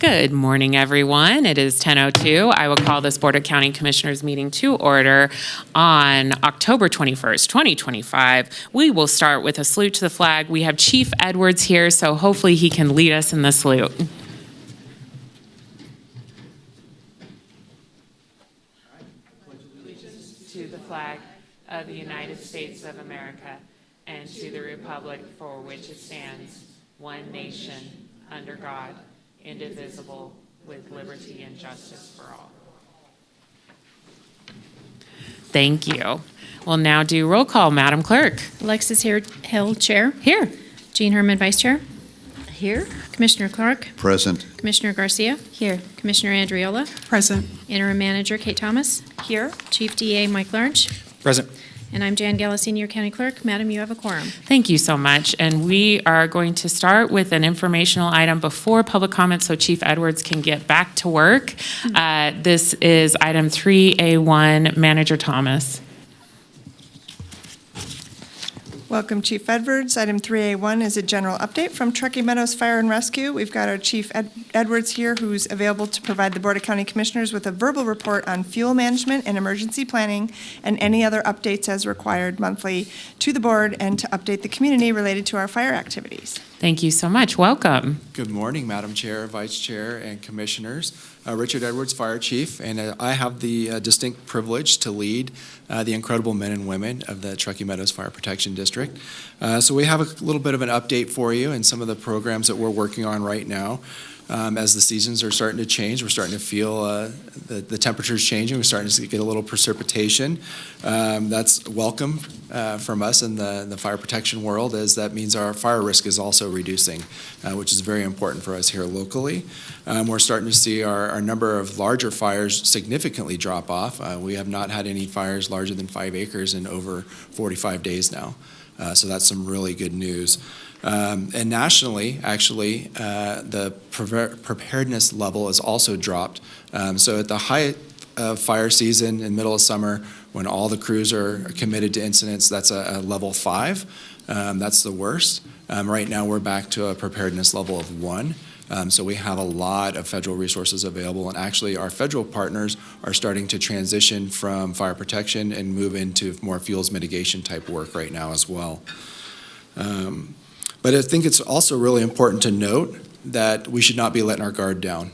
Good morning, everyone. It is 10:02. I will call this Board of County Commissioners meeting to order on October 21st, 2025. We will start with a salute to the flag. We have Chief Edwards here, so hopefully he can lead us in the salute. Allegiance to the flag of the United States of America and to the republic for which it stands, one nation, under God, indivisible, with liberty and justice for all. Thank you. We'll now do roll call, Madam Clerk. Alexis Hill, Chair. Here. Jean Herman, Vice Chair. Here. Commissioner Clark. Present. Commissioner Garcia. Here. Commissioner Andriola. Present. Interim Manager Kate Thomas. Here. Chief DA Mike Lawrence. Present. And I'm Jan Gala, Senior County Clerk. Madam, you have a quorum. Thank you so much. And we are going to start with an informational item before public comment so Chief Edwards can get back to work. This is item 3A1, Manager Thomas. Welcome, Chief Edwards. Item 3A1 is a general update from Truckee Meadows Fire and Rescue. We've got our Chief Edwards here, who's available to provide the Board of County Commissioners with a verbal report on fuel management and emergency planning and any other updates as required monthly to the board and to update the community related to our fire activities. Thank you so much. Welcome. Good morning, Madam Chair, Vice Chair, and Commissioners. Richard Edwards, Fire Chief, and I have the distinct privilege to lead the incredible men and women of the Truckee Meadows Fire Protection District. So we have a little bit of an update for you and some of the programs that we're working on right now. As the seasons are starting to change, we're starting to feel the temperatures changing. We're starting to get a little precipitation. That's welcome from us in the fire protection world, as that means our fire risk is also reducing, which is very important for us here locally. We're starting to see our number of larger fires significantly drop off. We have not had any fires larger than 5 acres in over 45 days now. So that's some really good news. And nationally, actually, the preparedness level has also dropped. So at the height of fire season in middle of summer, when all the crews are committed to incidents, that's a level 5. That's the worst. Right now, we're back to a preparedness level of 1. So we have a lot of federal resources available, and actually our federal partners are starting to transition from fire protection and move into more fuels mitigation type work right now as well. But I think it's also really important to note that we should not be letting our guard down,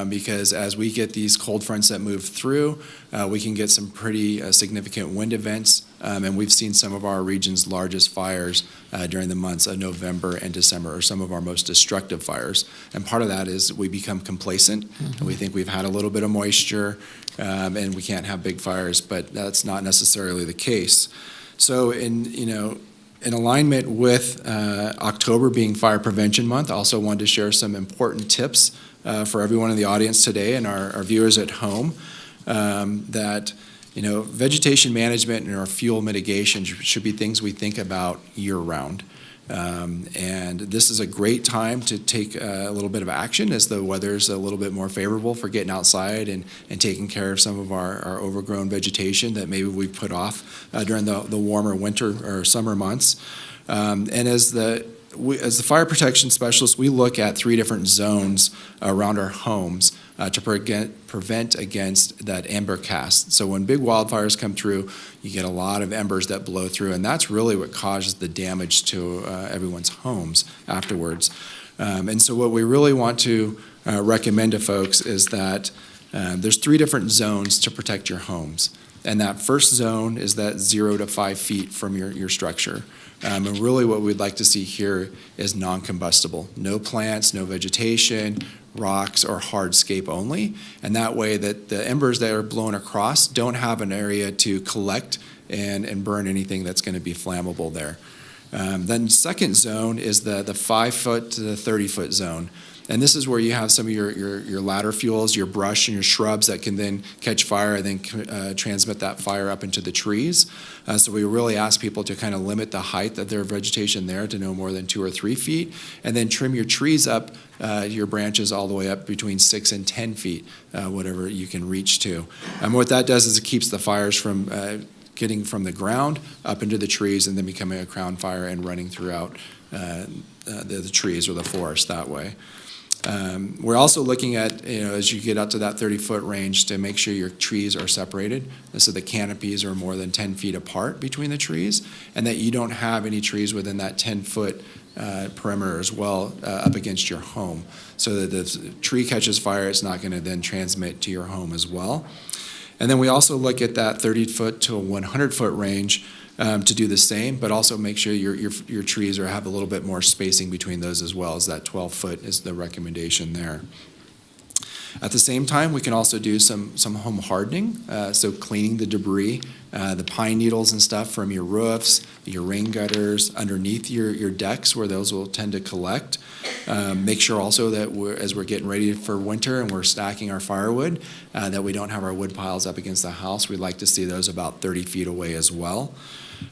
because as we get these cold fronts that move through, we can get some pretty significant wind events, and we've seen some of our region's largest fires during the months of November and December, or some of our most destructive fires. And part of that is we become complacent, and we think we've had a little bit of moisture, and we can't have big fires, but that's not necessarily the case. So in alignment with October being Fire Prevention Month, I also wanted to share some important tips for everyone in the audience today and our viewers at home, that vegetation management and our fuel mitigation should be things we think about year-round. And this is a great time to take a little bit of action as the weather's a little bit more favorable for getting outside and taking care of some of our overgrown vegetation that maybe we put off during the warmer winter or summer months. And as the fire protection specialists, we look at 3 different zones around our homes to prevent against that ember cast. So when big wildfires come through, you get a lot of embers that blow through, and that's really what causes the damage to everyone's homes afterwards. And so what we really want to recommend to folks is that there's 3 different zones to protect your homes. And that first zone is that 0 to 5 feet from your structure. And really what we'd like to see here is non-combustible. No plants, no vegetation, rocks, or hardscape only. And that way that the embers that are blown across don't have an area to collect and burn anything that's going to be flammable there. Then second zone is the 5-foot to the 30-foot zone. And this is where you have some of your ladder fuels, your brush and your shrubs that can then catch fire and then transmit that fire up into the trees. So we really ask people to kind of limit the height of their vegetation there to no more than 2 or 3 feet, and then trim your trees up, your branches all the way up between 6 and 10 feet, whatever you can reach to. And what that does is it keeps the fires from getting from the ground up into the trees and then becoming a crown fire and running throughout the trees or the forest that way. We're also looking at, as you get up to that 30-foot range, to make sure your trees are separated, so the canopies are more than 10 feet apart between the trees, and that you don't have any trees within that 10-foot perimeter as well up against your home, so that if the tree catches fire, it's not going to then transmit to your home as well. And then we also look at that 30-foot to a 100-foot range to do the same, but also make sure your trees have a little bit more spacing between those as well, as that 12-foot is the recommendation there. At the same time, we can also do some home hardening, so cleaning the debris, the pine needles and stuff from your roofs, your rain gutters, underneath your decks where those will tend to collect. Make sure also that as we're getting ready for winter and we're stacking our firewood, that we don't have our wood piles up against the house. We'd like to see those about 30 feet away as well.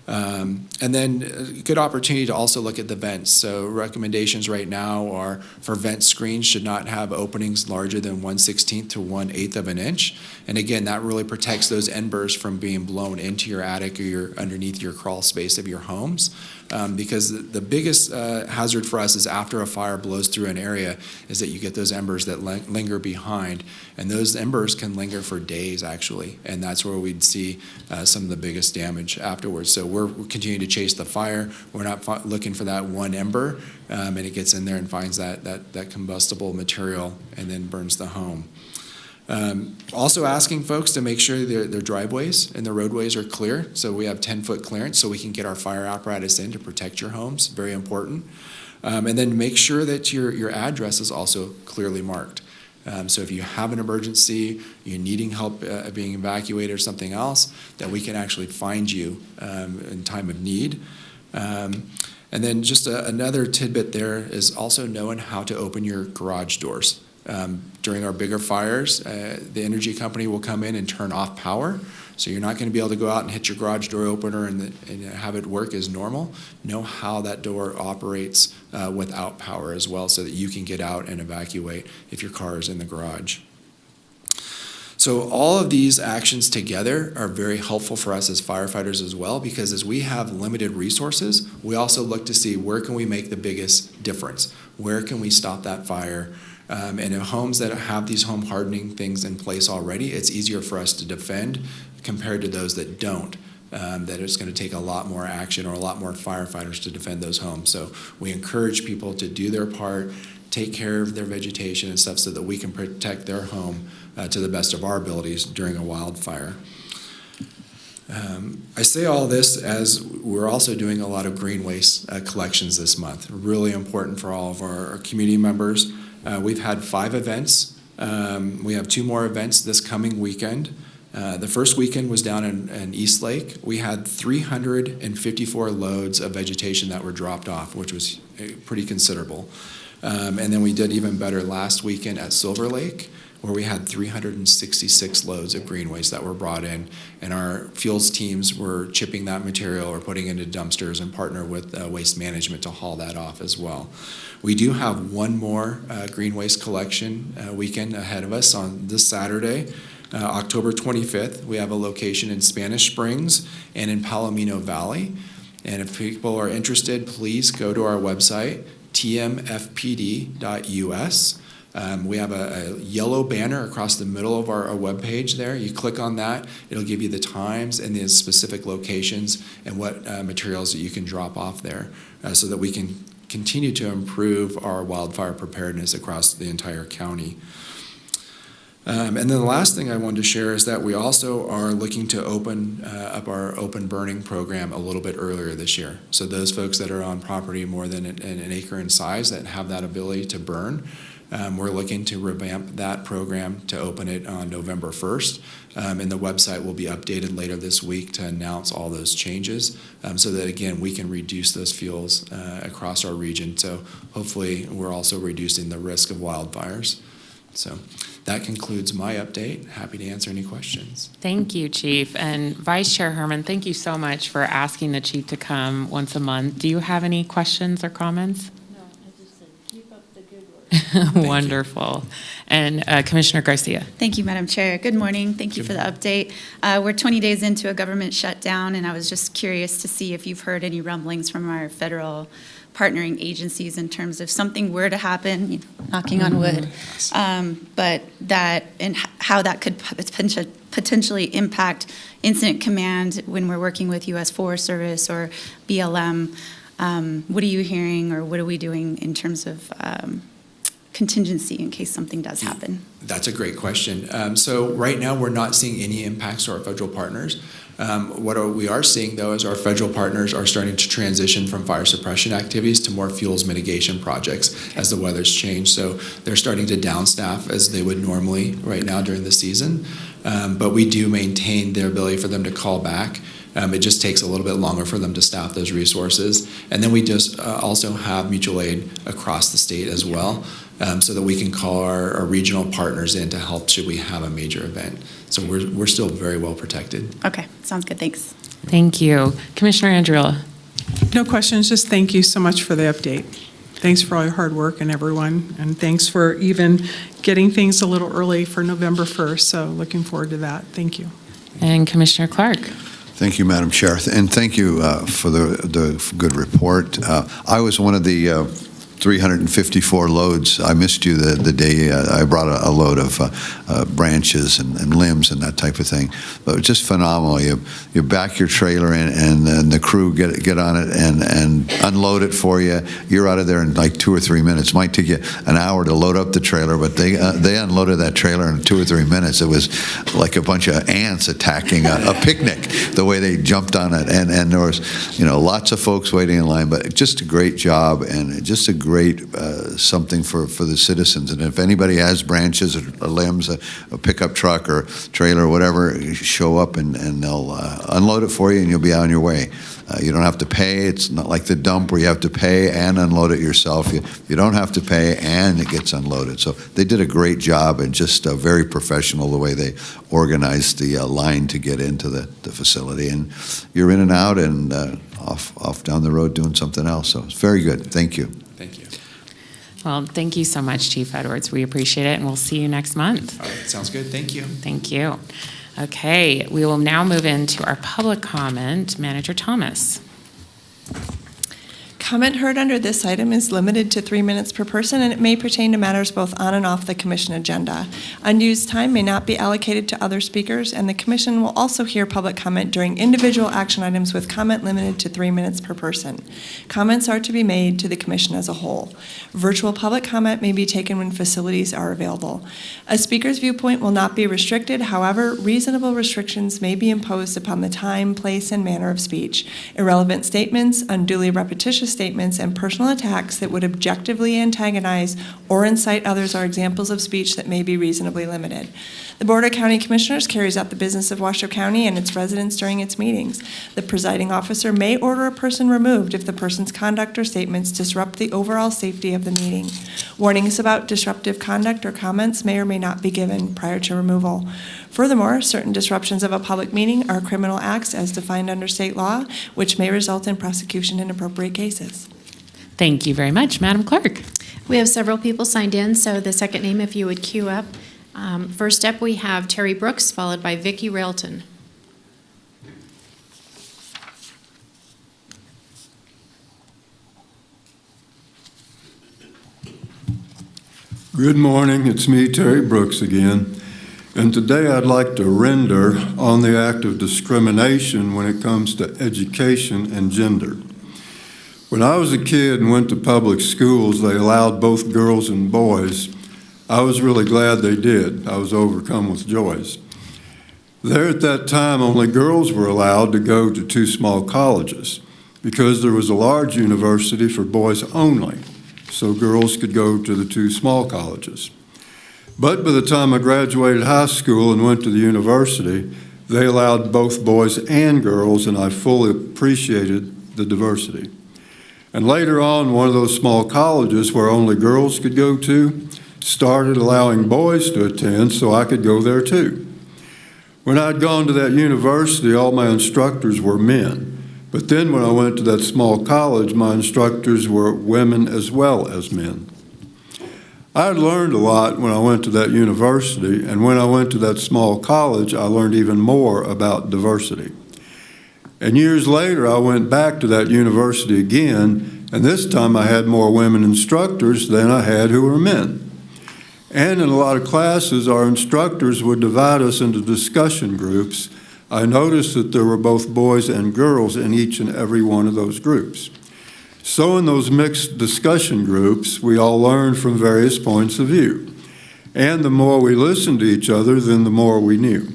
And then a good opportunity to also look at the vents. So recommendations right now are for vent screens should not have openings larger than 1/16 to 1/8 of an inch. And again, that really protects those embers from being blown into your attic or underneath your crawl space of your homes. Because the biggest hazard for us is after a fire blows through an area is that you get those embers that linger behind. And those embers can linger for days, actually. And that's where we'd see some of the biggest damage afterwards. So we're continuing to chase the fire. We're not looking for that one ember, and it gets in there and finds that combustible material and then burns the home. Also asking folks to make sure their driveways and their roadways are clear. So we have 10-foot clearance so we can get our fire apparatus in to protect your homes. Very important. And then make sure that your address is also clearly marked. So if you have an emergency, you're needing help being evacuated or something else, that we can actually find you in time of need. And then just another tidbit there is also knowing how to open your garage doors. During our bigger fires, the energy company will come in and turn off power. So you're not going to be able to go out and hit your garage door opener and have it work as normal. Know how that door operates without power as well, so that you can get out and evacuate if your car is in the garage. So all of these actions together are very helpful for us as firefighters as well, because as we have limited resources, we also look to see where can we make the biggest difference? Where can we stop that fire? And in homes that have these home hardening things in place already, it's easier for us to defend compared to those that don't. That it's going to take a lot more action or a lot more firefighters to defend those homes. So we encourage people to do their part, take care of their vegetation and stuff so that we can protect their home to the best of our abilities during a wildfire. I say all this as we're also doing a lot of green waste collections this month. Really important for all of our community members. We've had 5 events. We have 2 more events this coming weekend. The first weekend was down in East Lake. We had 354 loads of vegetation that were dropped off, which was pretty considerable. And then we did even better last weekend at Silver Lake, where we had 366 loads of green waste that were brought in, and our fuels teams were chipping that material or putting it into dumpsters and partner with waste management to haul that off as well. We do have one more green waste collection weekend ahead of us on this Saturday, October 25th. We have a location in Spanish Springs and in Palomino Valley. And if people are interested, please go to our website, tmfpd.us. We have a yellow banner across the middle of our webpage there. You click on that, it'll give you the times and the specific locations and what materials that you can drop off there so that we can continue to improve our wildfire preparedness across the entire county. And then the last thing I wanted to share is that we also are looking to open up our open burning program a little bit earlier this year. So those folks that are on property more than an acre in size that have that ability to burn, we're looking to revamp that program to open it on November 1st. And the website will be updated later this week to announce all those changes so that, again, we can reduce those fuels across our region. So hopefully we're also reducing the risk of wildfires. So that concludes my update. Happy to answer any questions. Thank you, Chief. And Vice Chair Herman, thank you so much for asking the Chief to come once a month. Do you have any questions or comments? No, I just said, keep up the good work. Wonderful. And Commissioner Garcia. Thank you, Madam Chair. Good morning. Thank you for the update. We're 20 days into a government shutdown, and I was just curious to see if you've heard any rumblings from our federal partnering agencies in terms of something were to happen, knocking on wood, but that and how that could potentially impact incident command when we're working with U.S. Forest Service or BLM. What are you hearing, or what are we doing in terms of contingency in case something does happen? That's a great question. So right now, we're not seeing any impacts to our federal partners. What we are seeing, though, is our federal partners are starting to transition from fire suppression activities to more fuels mitigation projects as the weather's changed. So they're starting to downstaff as they would normally right now during the season. But we do maintain their ability for them to call back. It just takes a little bit longer for them to staff those resources. And then we just also have mutual aid across the state as well, so that we can call our regional partners in to help should we have a major event. So we're still very well protected. Okay, sounds good. Thanks. Thank you. Commissioner Andriola. No questions, just thank you so much for the update. Thanks for all your hard work and everyone, and thanks for even getting things a little early for November 1st, so looking forward to that. Thank you. And Commissioner Clark. Thank you, Madam Chair, and thank you for the good report. I was one of the 354 loads. I missed you the day I brought a load of branches and limbs and that type of thing. But it was just phenomenal. You back your trailer in, and then the crew get on it and unload it for you. You're out of there in like 2 or 3 minutes. It might take you an hour to load up the trailer, but they unloaded that trailer in 2 or 3 minutes. It was like a bunch of ants attacking a picnic, the way they jumped on it. And there was, lots of folks waiting in line, but just a great job and just a great something for the citizens. And if anybody has branches or limbs, a pickup truck or trailer or whatever, you show up and they'll unload it for you and you'll be on your way. You don't have to pay. It's not like the dump where you have to pay and unload it yourself. You don't have to pay and it gets unloaded. So they did a great job and just very professional the way they organized the line to get into the facility. And you're in and out and off down the road doing something else. So it's very good. Thank you. Thank you. Well, thank you so much, Chief Edwards. We appreciate it, and we'll see you next month. All right, sounds good. Thank you. Thank you. Okay, we will now move into our public comment. Manager Thomas. Comment heard under this item is limited to 3 minutes per person, and it may pertain to matters both on and off the commission agenda. Unused time may not be allocated to other speakers, and the commission will also hear public comment during individual action items with comment limited to 3 minutes per person. Comments are to be made to the commission as a whole. Virtual public comment may be taken when facilities are available. A speaker's viewpoint will not be restricted. However, reasonable restrictions may be imposed upon the time, place, and manner of speech. Irrelevant statements, unduly repetitious statements, and personal attacks that would objectively antagonize or incite others are examples of speech that may be reasonably limited. The Board of County Commissioners carries out the business of Washoe County and its residents during its meetings. The presiding officer may order a person removed if the person's conduct or statements disrupt the overall safety of the meeting. Warnings about disruptive conduct or comments may or may not be given prior to removal. Furthermore, certain disruptions of a public meeting are criminal acts as defined under state law, which may result in prosecution in appropriate cases. Thank you very much. Madam Clerk. We have several people signed in, so the second name, if you would queue up. First up, we have Terry Brooks, followed by Vicki Railton. Good morning, it's me, Terry Brooks again, and today I'd like to render on the act of discrimination when it comes to education and gender. When I was a kid and went to public schools, they allowed both girls and boys. I was really glad they did. I was overcome with joys. There at that time, only girls were allowed to go to 2 small colleges because there was a large university for boys only, so girls could go to the 2 small colleges. But by the time I graduated high school and went to the university, they allowed both boys and girls, and I fully appreciated the diversity. And later on, one of those small colleges where only girls could go to started allowing boys to attend so I could go there too. When I'd gone to that university, all my instructors were men. But then when I went to that small college, my instructors were women as well as men. I had learned a lot when I went to that university, and when I went to that small college, I learned even more about diversity. And years later, I went back to that university again, And this time I had more women instructors than I had who were men. And in a lot of classes, our instructors would divide us into discussion groups. I noticed that there were both boys and girls in each and every one of those groups. So in those mixed discussion groups, we all learned from various points of view. And the more we listened to each other, then the more we knew.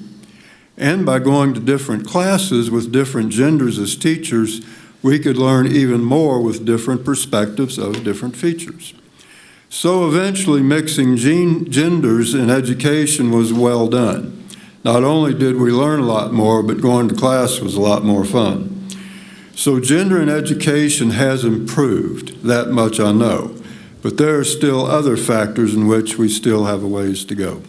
And by going to different classes with different genders as teachers, we could learn even more with different perspectives of different features. So eventually mixing genders in education was well done. Not only did we learn a lot more, but going to class was a lot more fun. So gender in education has improved, that much I know, but there are still other factors in which we still have a ways to go.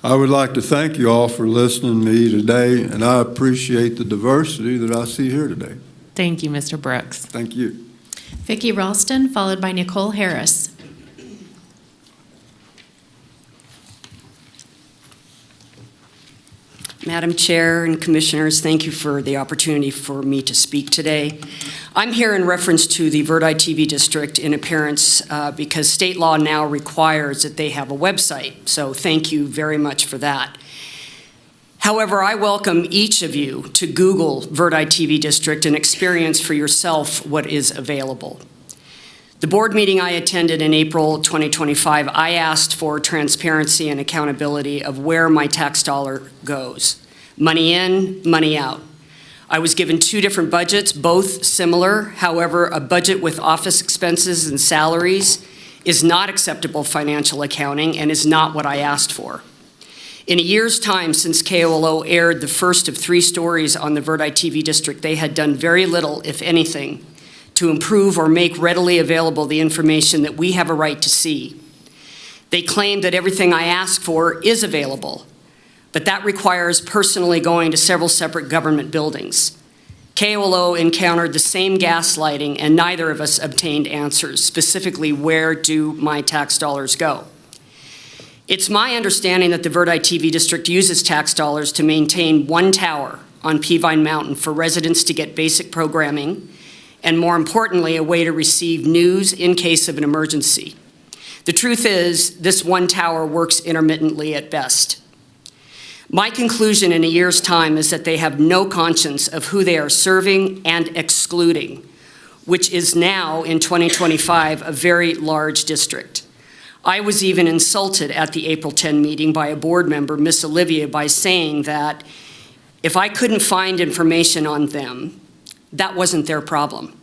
I would like to thank you all for listening to me today, and I appreciate the diversity that I see here today. Thank you, Mr. Brooks. Thank you. Vicki Ralston, followed by Nicole Harris. Madam Chair and Commissioners, thank you for the opportunity for me to speak today. I'm here in reference to the Verdi TV district in appearance because state law now requires that they have a website, so thank you very much for that. However, I welcome each of you to Google Verdi TV district and experience for yourself what is available. The board meeting I attended in April 2025, I asked for transparency and accountability of where my tax dollar goes. Money in, money out. I was given two different budgets, both similar. However, a budget with office expenses and salaries is not acceptable financial accounting and is not what I asked for. In a year's time since KOLO aired the first of 3 stories on the Verdi TV district, they had done very little, if anything, to improve or make readily available the information that we have a right to see. They claim that everything I ask for is available, but that requires personally going to several separate government buildings. KOLO encountered the same gaslighting, and neither of us obtained answers, specifically where do my tax dollars go? It's my understanding that the Verdi TV district uses tax dollars to maintain one tower on Peavine Mountain for residents to get basic programming, and more importantly, a way to receive news in case of an emergency. The truth is, this one tower works intermittently at best. My conclusion in a year's time is that they have no conscience of who they are serving and excluding, which is now, in 2025, a very large district. I was even insulted at the April 10 meeting by a board member, Miss Olivia, by saying that if I couldn't find information on them, that wasn't their problem.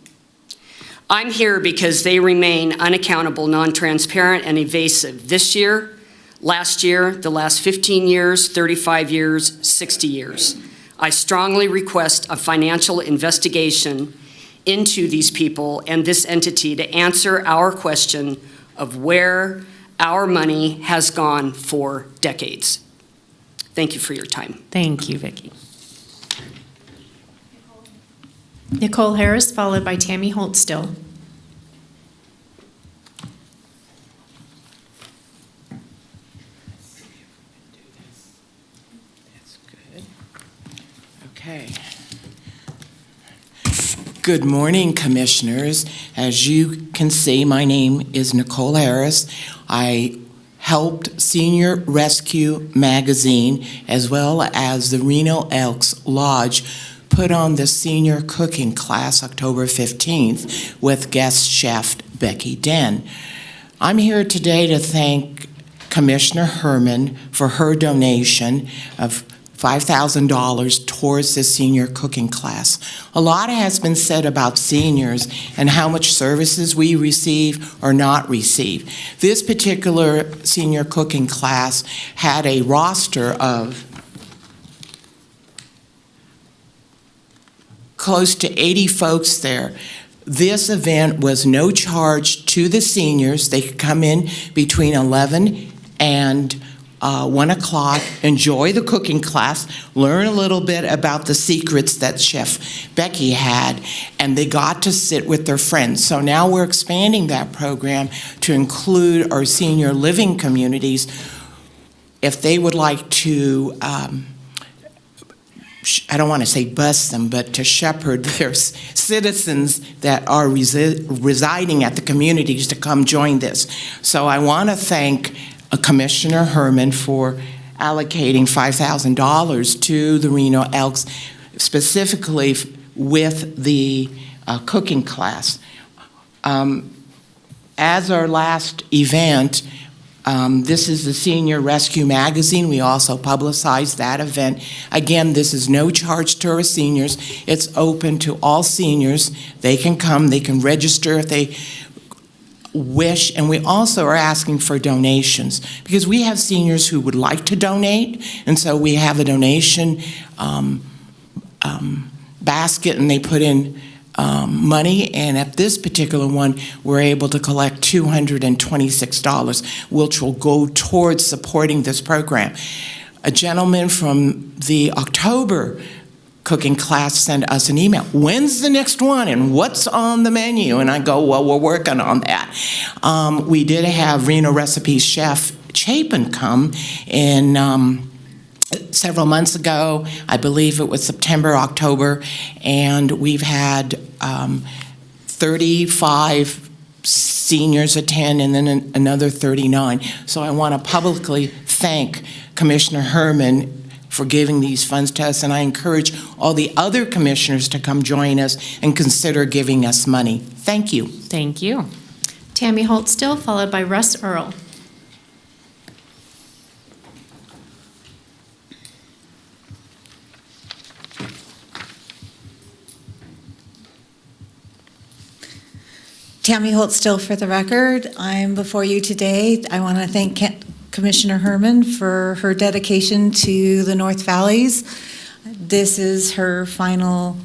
I'm here because they remain unaccountable, non-transparent, and evasive this year, last year, the last 15 years, 35 years, 60 years. I strongly request a financial investigation into these people and this entity to answer our question of where our money has gone for decades. Thank you for your time. Thank you, Vicki. Nicole Harris, followed by Tammy Holtstill. Okay. Good morning, Commissioners. As you can see, my name is Nicole Harris. I helped Senior Rescue Magazine as well as the Reno Elks Lodge put on the senior cooking class October 15th with guest chef Becky Den. I'm here today to thank Commissioner Herman for her donation of $5,000 towards the senior cooking class. A lot has been said about seniors and how much services we receive or not receive. This particular senior cooking class had a roster of close to 80 folks there. This event was no charge to the seniors. They could come in between 11 and 1 o'clock, enjoy the cooking class, learn a little bit about the secrets that Chef Becky had, and they got to sit with their friends. So now we're expanding that program to include our senior living communities if they would like to I don't want to say bust them, but to shepherd their citizens that are residing at the communities to come join this. So I want to thank Commissioner Herman for allocating $5,000 to the Reno Elks, specifically with the cooking class. As our last event, this is the Senior Rescue Magazine. We also publicized that event. Again, this is no charge to our seniors. It's open to all seniors. They can come, they can register if they wish, and we also are asking for donations because we have seniors who would like to donate, and so we have a donation basket, and they put in money, and at this particular one, we're able to collect $226, which will go towards supporting this program. A gentleman from the October cooking class sent us an email. When's the next one and what's on the menu? And I go, well, we're working on that. We did have Reno Recipes chef Chapin come in several months ago. I believe it was September, October, and we've had 35 seniors attend and then another 39. So I want to publicly thank Commissioner Herman for giving these funds to us, and I encourage all the other commissioners to come join us and consider giving us money. Thank you. Thank you. Tammy Holt Still, followed by Russ Earl. Tammy Holt Still for the record. I'm before you today. I want to thank Commissioner Herman for her dedication to the North Valleys. This is her final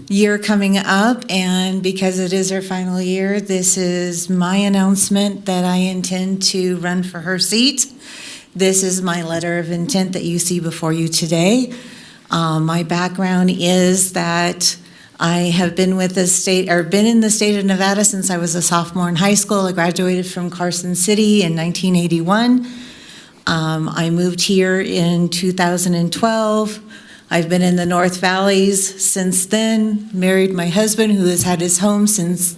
year coming up, and because it is her final year, this is my announcement that I intend to run for her seat. This is my letter of intent that you see before you today. My background is that I have been with the state, or been in the state of Nevada since I was a sophomore in high school. I graduated from Carson City in 1981. I moved here in 2012. I've been in the North Valleys since then, married my husband who has had his home since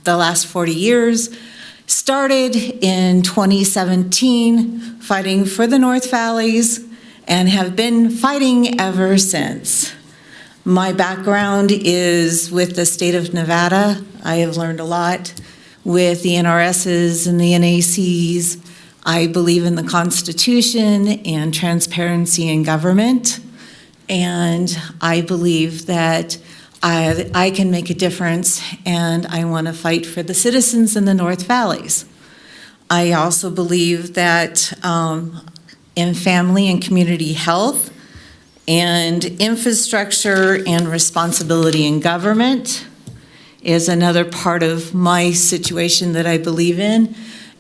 the last 40 years. Started in 2017 fighting for the North Valleys and have been fighting ever since. My background is with the state of Nevada. I have learned a lot with the NRSs and the NACs. I believe in the Constitution and transparency in government, and I believe that I can make a difference, and I want to fight for the citizens in the North Valleys. I also believe that in family and community health, and infrastructure and responsibility in government is another part of my situation that I believe in.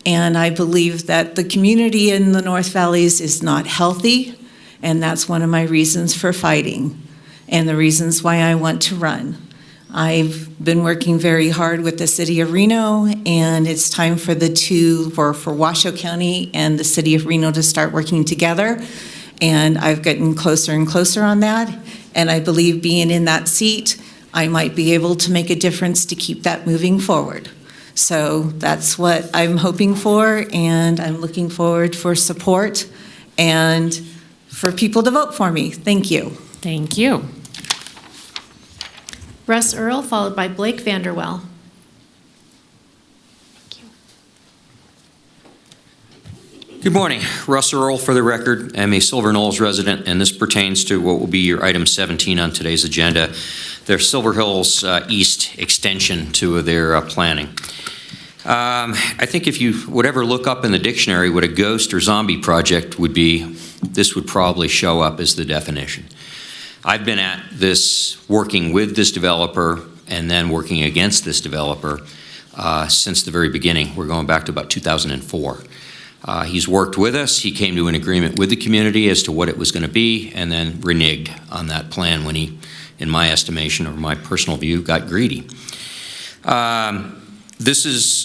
And I believe that the community in the North Valleys is not healthy, and that's one of my reasons for fighting and the reasons why I want to run. I've been working very hard with the city of Reno, and it's time for for Washoe County and the city of Reno to start working together. And I've gotten closer and closer on that. And I believe being in that seat, I might be able to make a difference to keep that moving forward. So that's what I'm hoping for, and I'm looking forward for support and for people to vote for me. Thank you. Thank you. Russ Earl, followed by Blake Vanderwell. Good morning. Russ Earl for the record. I'm a Silver Knolls resident, and this pertains to what will be your item 17 on today's agenda, their Silver Hills East extension to their planning. I think if you would ever look up in the dictionary what a ghost or zombie project would be, this would probably show up as the definition. I've been at this, working with this developer and then working against this developer since the very beginning. We're going back to about 2004. He's worked with us. He came to an agreement with the community as to what it was going to be, and then reneged on that plan when he, in my estimation or my personal view, got greedy. This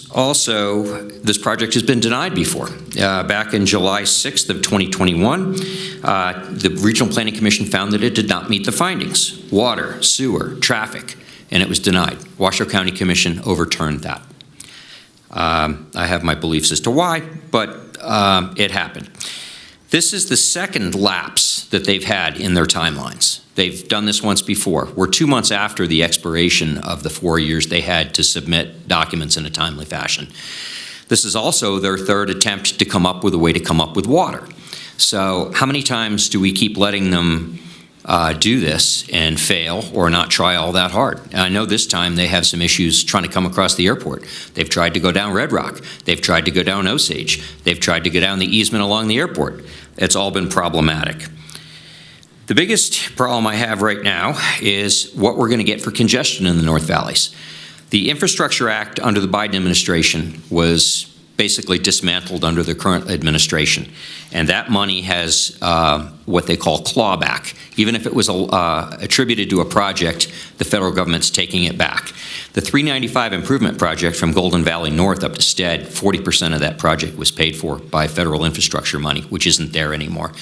project has been denied before. Back in July 6th of 2021, the Regional Planning Commission found that it did not meet the findings: water, sewer, traffic, and it was denied. Washoe County Commission overturned that. I have my beliefs as to why, but it happened. This is the second lapse that they've had in their timelines. They've done this once before. We're 2 months after the expiration of the 4 years they had to submit documents in a timely fashion. This is also their third attempt to come up with a way to come up with water. So how many times do we keep letting them do this and fail or not try all that hard? And I know this time they have some issues trying to come across the airport. They've tried to go down Red Rock. They've tried to go down Osage. They've tried to go down the easement along the airport. It's all been problematic. The biggest problem I have right now is what we're going to get for congestion in the North Valleys. The Infrastructure Act under the Biden administration was basically dismantled under the current administration, and that money has what they call clawback. Even if it was attributed to a project, the federal government's taking it back. The 395 improvement project from Golden Valley North up to Stead, 40% of that project was paid for by federal infrastructure money, which isn't there anymore.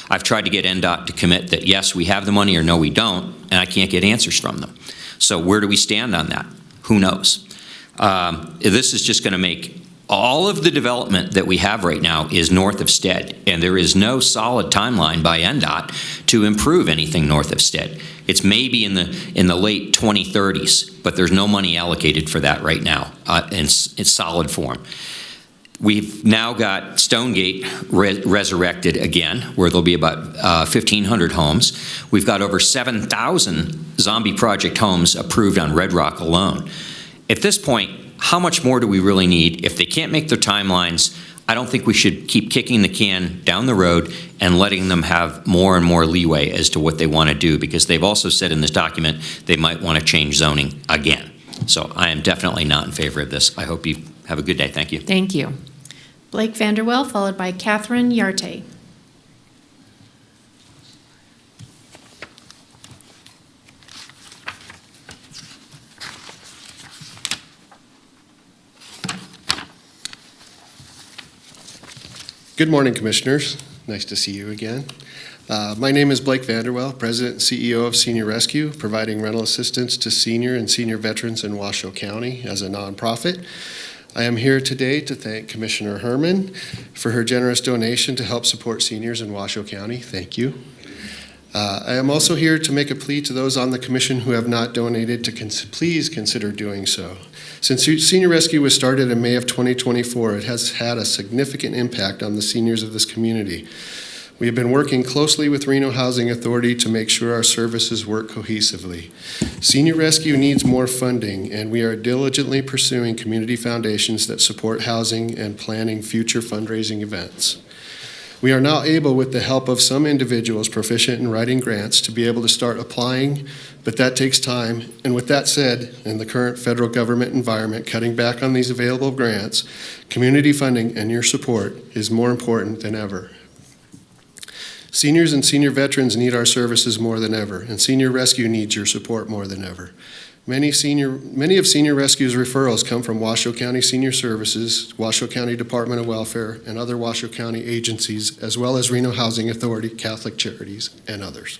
I've tried to get NDOT to commit that yes, we have the money or no, we don't, and I can't get answers from them. So where do we stand on that? Who knows? This is just going to make all of the development that we have right now is north of Stead, and there is no solid timeline by NDOT to improve anything north of Stead. It's maybe in the late 2030s, but there's no money allocated for that right now in solid form. We've now got Stonegate resurrected again, where there'll be about 1,500 homes. We've got over 7,000 zombie project homes approved on Red Rock alone. At this point, how much more do we really need? If they can't make their timelines, I don't think we should keep kicking the can down the road and letting them have more and more leeway as to what they want to do, because they've also said in this document they might want to change zoning again. So I am definitely not in favor of this. I hope you have a good day. Thank you. Thank you. Blake Vanderwell, followed by Catherine Yarte. Good morning, Commissioners. Nice to see you again. My name is Blake Vanderwell, President and CEO of Senior Rescue, providing rental assistance to senior and senior veterans in Washoe County as a nonprofit. I am here today to thank Commissioner Herman for her generous donation to help support seniors in Washoe County. Thank you. I am also here to make a plea to those on the commission who have not donated to please consider doing so. Since Senior Rescue was started in May of 2024, it has had a significant impact on the seniors of this community. We have been working closely with Reno Housing Authority to make sure our services work cohesively. Senior Rescue needs more funding, and we are diligently pursuing community foundations that support housing and planning future fundraising events. We are now able, with the help of some individuals proficient in writing grants, to be able to start applying, but that takes time. And with that said, in the current federal government environment, cutting back on these available grants, community funding and your support is more important than ever. Seniors and senior veterans need our services more than ever, and Senior Rescue needs your support more than ever. Many of Senior Rescue's referrals come from Washoe County Senior Services, Washoe County Department of Welfare, and other Washoe County agencies, as well as Reno Housing Authority, Catholic Charities, and others.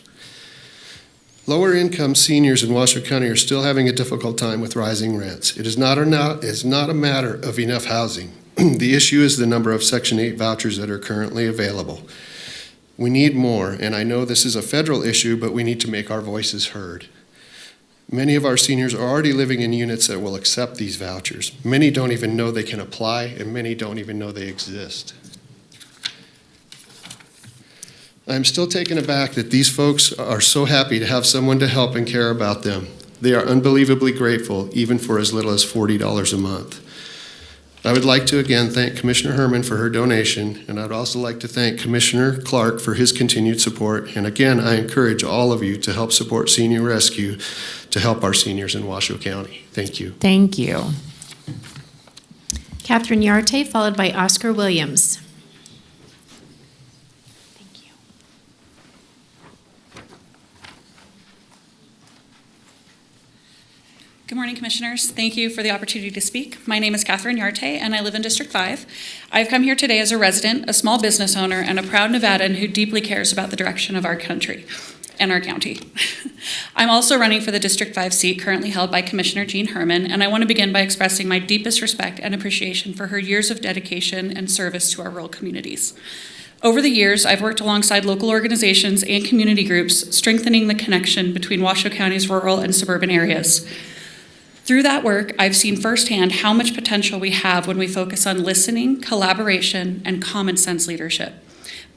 Lower income seniors in Washoe County are still having a difficult time with rising rents. It is not a matter of enough housing. The issue is the number of Section 8 vouchers that are currently available. We need more, and I know this is a federal issue, but we need to make our voices heard. Many of our seniors are already living in units that will accept these vouchers. Many don't even know they can apply, and many don't even know they exist. I'm still taken aback that these folks are so happy to have someone to help and care about them. They are unbelievably grateful, even for as little as $40 a month. I would like to again thank Commissioner Herman for her donation, and I'd also like to thank Commissioner Clark for his continued support. And again, I encourage all of you to help support Senior Rescue to help our seniors in Washoe County. Thank you. Thank you. Catherine Yarte, followed by Oscar Williams. Thank you. Good morning, Commissioners. Thank you for the opportunity to speak. My name is Catherine Yarte, and I live in District 5. I've come here today as a resident, a small business owner, and a proud Nevadan who deeply cares about the direction of our country and our county. I'm also running for the District 5 seat currently held by Commissioner Jean Herman, and I want to begin by expressing my deepest respect and appreciation for her years of dedication and service to our rural communities. Over the years, I've worked alongside local organizations and community groups, strengthening the connection between Washoe County's rural and suburban areas. Through that work, I've seen firsthand how much potential we have when we focus on listening, collaboration, and common sense leadership.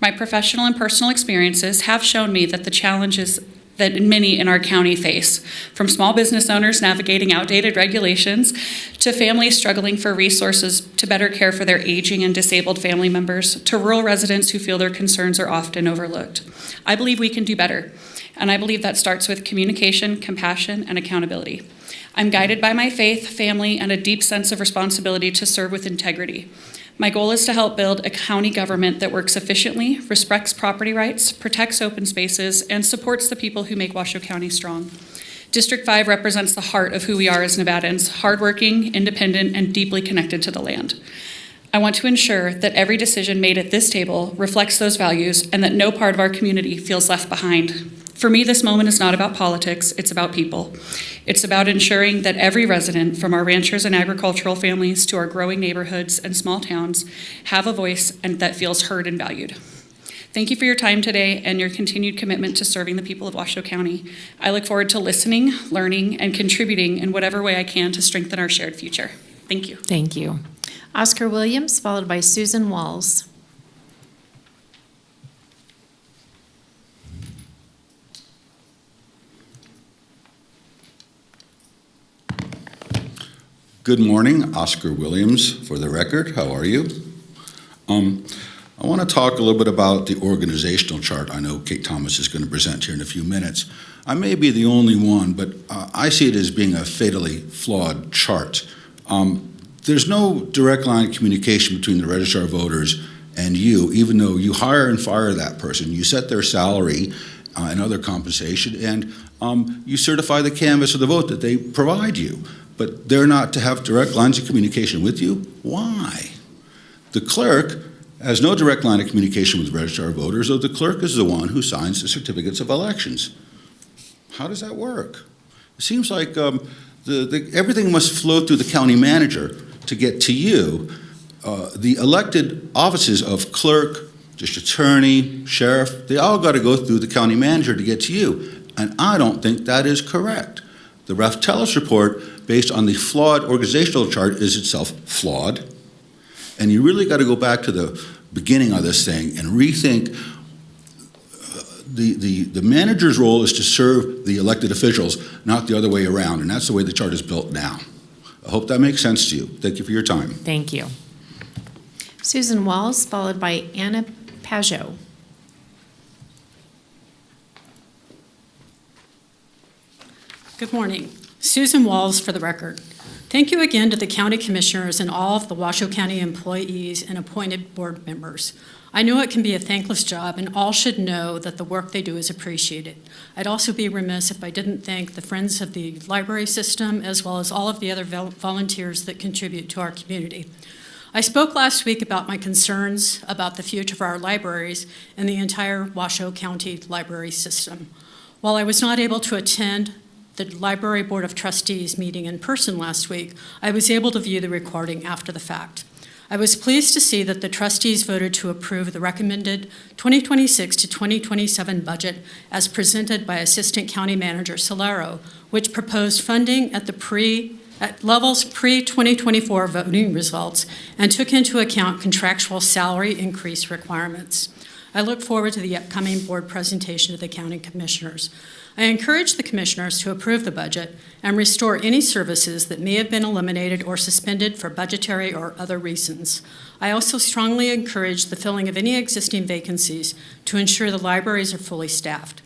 My professional and personal experiences have shown me that the challenges that many in our county face, from small business owners navigating outdated regulations to families struggling for resources to better care for their aging and disabled family members, to rural residents who feel their concerns are often overlooked. I believe we can do better, and I believe that starts with communication, compassion, and accountability. I'm guided by my faith, family, and a deep sense of responsibility to serve with integrity. My goal is to help build a county government that works efficiently, respects property rights, protects open spaces, and supports the people who make Washoe County strong. District 5 represents the heart of who we are as Nevadans, hardworking, independent, and deeply connected to the land. I want to ensure that every decision made at this table reflects those values and that no part of our community feels left behind. For me, this moment is not about politics, it's about people. It's about ensuring that every resident, from our ranchers and agricultural families to our growing neighborhoods and small towns, have a voice and that feels heard and valued. Thank you for your time today and your continued commitment to serving the people of Washoe County. I look forward to listening, learning, and contributing in whatever way I can to strengthen our shared future. Thank you. Thank you. Oscar Williams, followed by Susan Walls. Good morning, Oscar Williams, for the record. How are you? I want to talk a little bit about the organizational chart. I know Kate Thomas is going to present here in a few minutes. I may be the only one, but I see it as being a fatally flawed chart. There's no direct line of communication between the registrar of voters and you, even though you hire and fire that person. You set their salary and other compensation, and you certify the canvass of the vote that they provide you. But they're not to have direct lines of communication with you? Why? The clerk has no direct line of communication with the registrar of voters, so the clerk is the one who signs the certificates of elections. How does that work? It seems like everything must flow through the county manager to get to you. The elected offices of clerk, district attorney, sheriff, they all got to go through the county manager to get to you. And I don't think that is correct. The Ref Tellis report, based on the flawed organizational chart, is itself flawed. And you really got to go back to the beginning of this thing and rethink. The manager's role is to serve the elected officials, not the other way around. And that's the way the chart is built now. I hope that makes sense to you. Thank you for your time. Thank you. Susan Walls, followed by Anna Pajot. Good morning. Susan Walls for the record. Thank you again to the county commissioners and all of the Washoe County employees and appointed board members. I know it can be a thankless job, and all should know that the work they do is appreciated. I'd also be remiss if I didn't thank the Friends of the Library System, as well as all of the other volunteers that contribute to our community. I spoke last week about my concerns about the future of our libraries and the entire Washoe County library system. While I was not able to attend the Library Board of Trustees meeting in person last week, I was able to view the recording after the fact. I was pleased to see that the trustees voted to approve the recommended 2026 to 2027 budget as presented by Assistant County Manager Solero, which proposed funding at levels pre-2024 voting results and took into account contractual salary increase requirements. I look forward to the upcoming board presentation to the county commissioners. I encourage the commissioners to approve the budget and restore any services that may have been eliminated or suspended for budgetary or other reasons. I also strongly encourage the filling of any existing vacancies to ensure the libraries are fully staffed.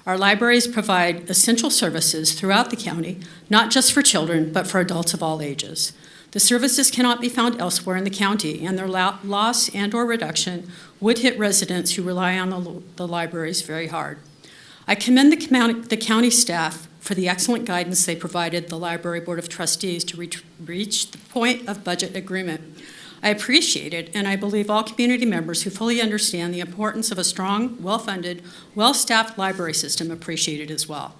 Our libraries provide essential services throughout the county, not just for children, but for adults of all ages. The services cannot be found elsewhere in the county, and their loss and/or reduction would hit residents who rely on the libraries very hard. I commend the county staff for the excellent guidance they provided the Library Board of Trustees to reach the point of budget agreement. I appreciate it, and I believe all community members who fully understand the importance of a strong, well-funded, well-staffed library system appreciate it as well.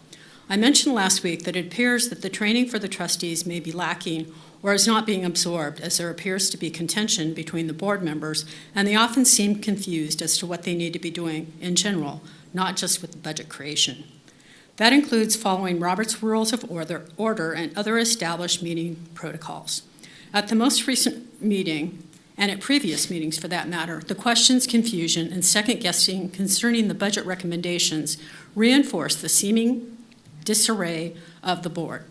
I mentioned last week that it appears that the training for the trustees may be lacking or is not being absorbed, as there appears to be contention between the board members, and they often seem confused as to what they need to be doing in general, not just with the budget creation. That includes following Robert's Rules of Order and other established meeting protocols. At the most recent meeting, and at previous meetings for that matter, the questions, confusion, and second-guessing concerning the budget recommendations reinforce the seeming disarray of the board.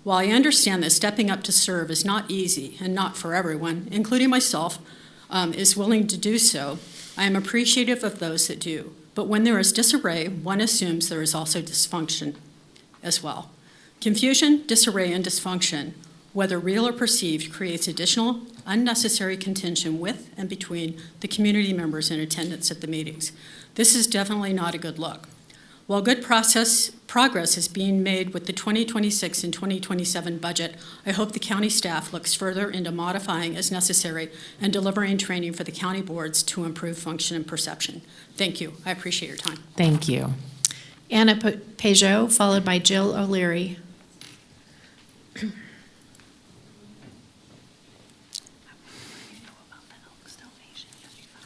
While I understand that stepping up to serve is not easy and not for everyone, including myself, is willing to do so, I am appreciative of those that do. But when there is disarray, one assumes there is also dysfunction as well. Confusion, disarray, and dysfunction, whether real or perceived, creates additional unnecessary contention with and between the community members in attendance at the meetings. This is definitely not a good look. While good progress is being made with the 2026 and 2027 budget, I hope the county staff looks further into modifying as necessary and delivering training for the county boards to improve function and perception. Thank you. I appreciate your time. Thank you. Anna Peugeot, followed by Jill O'Leary.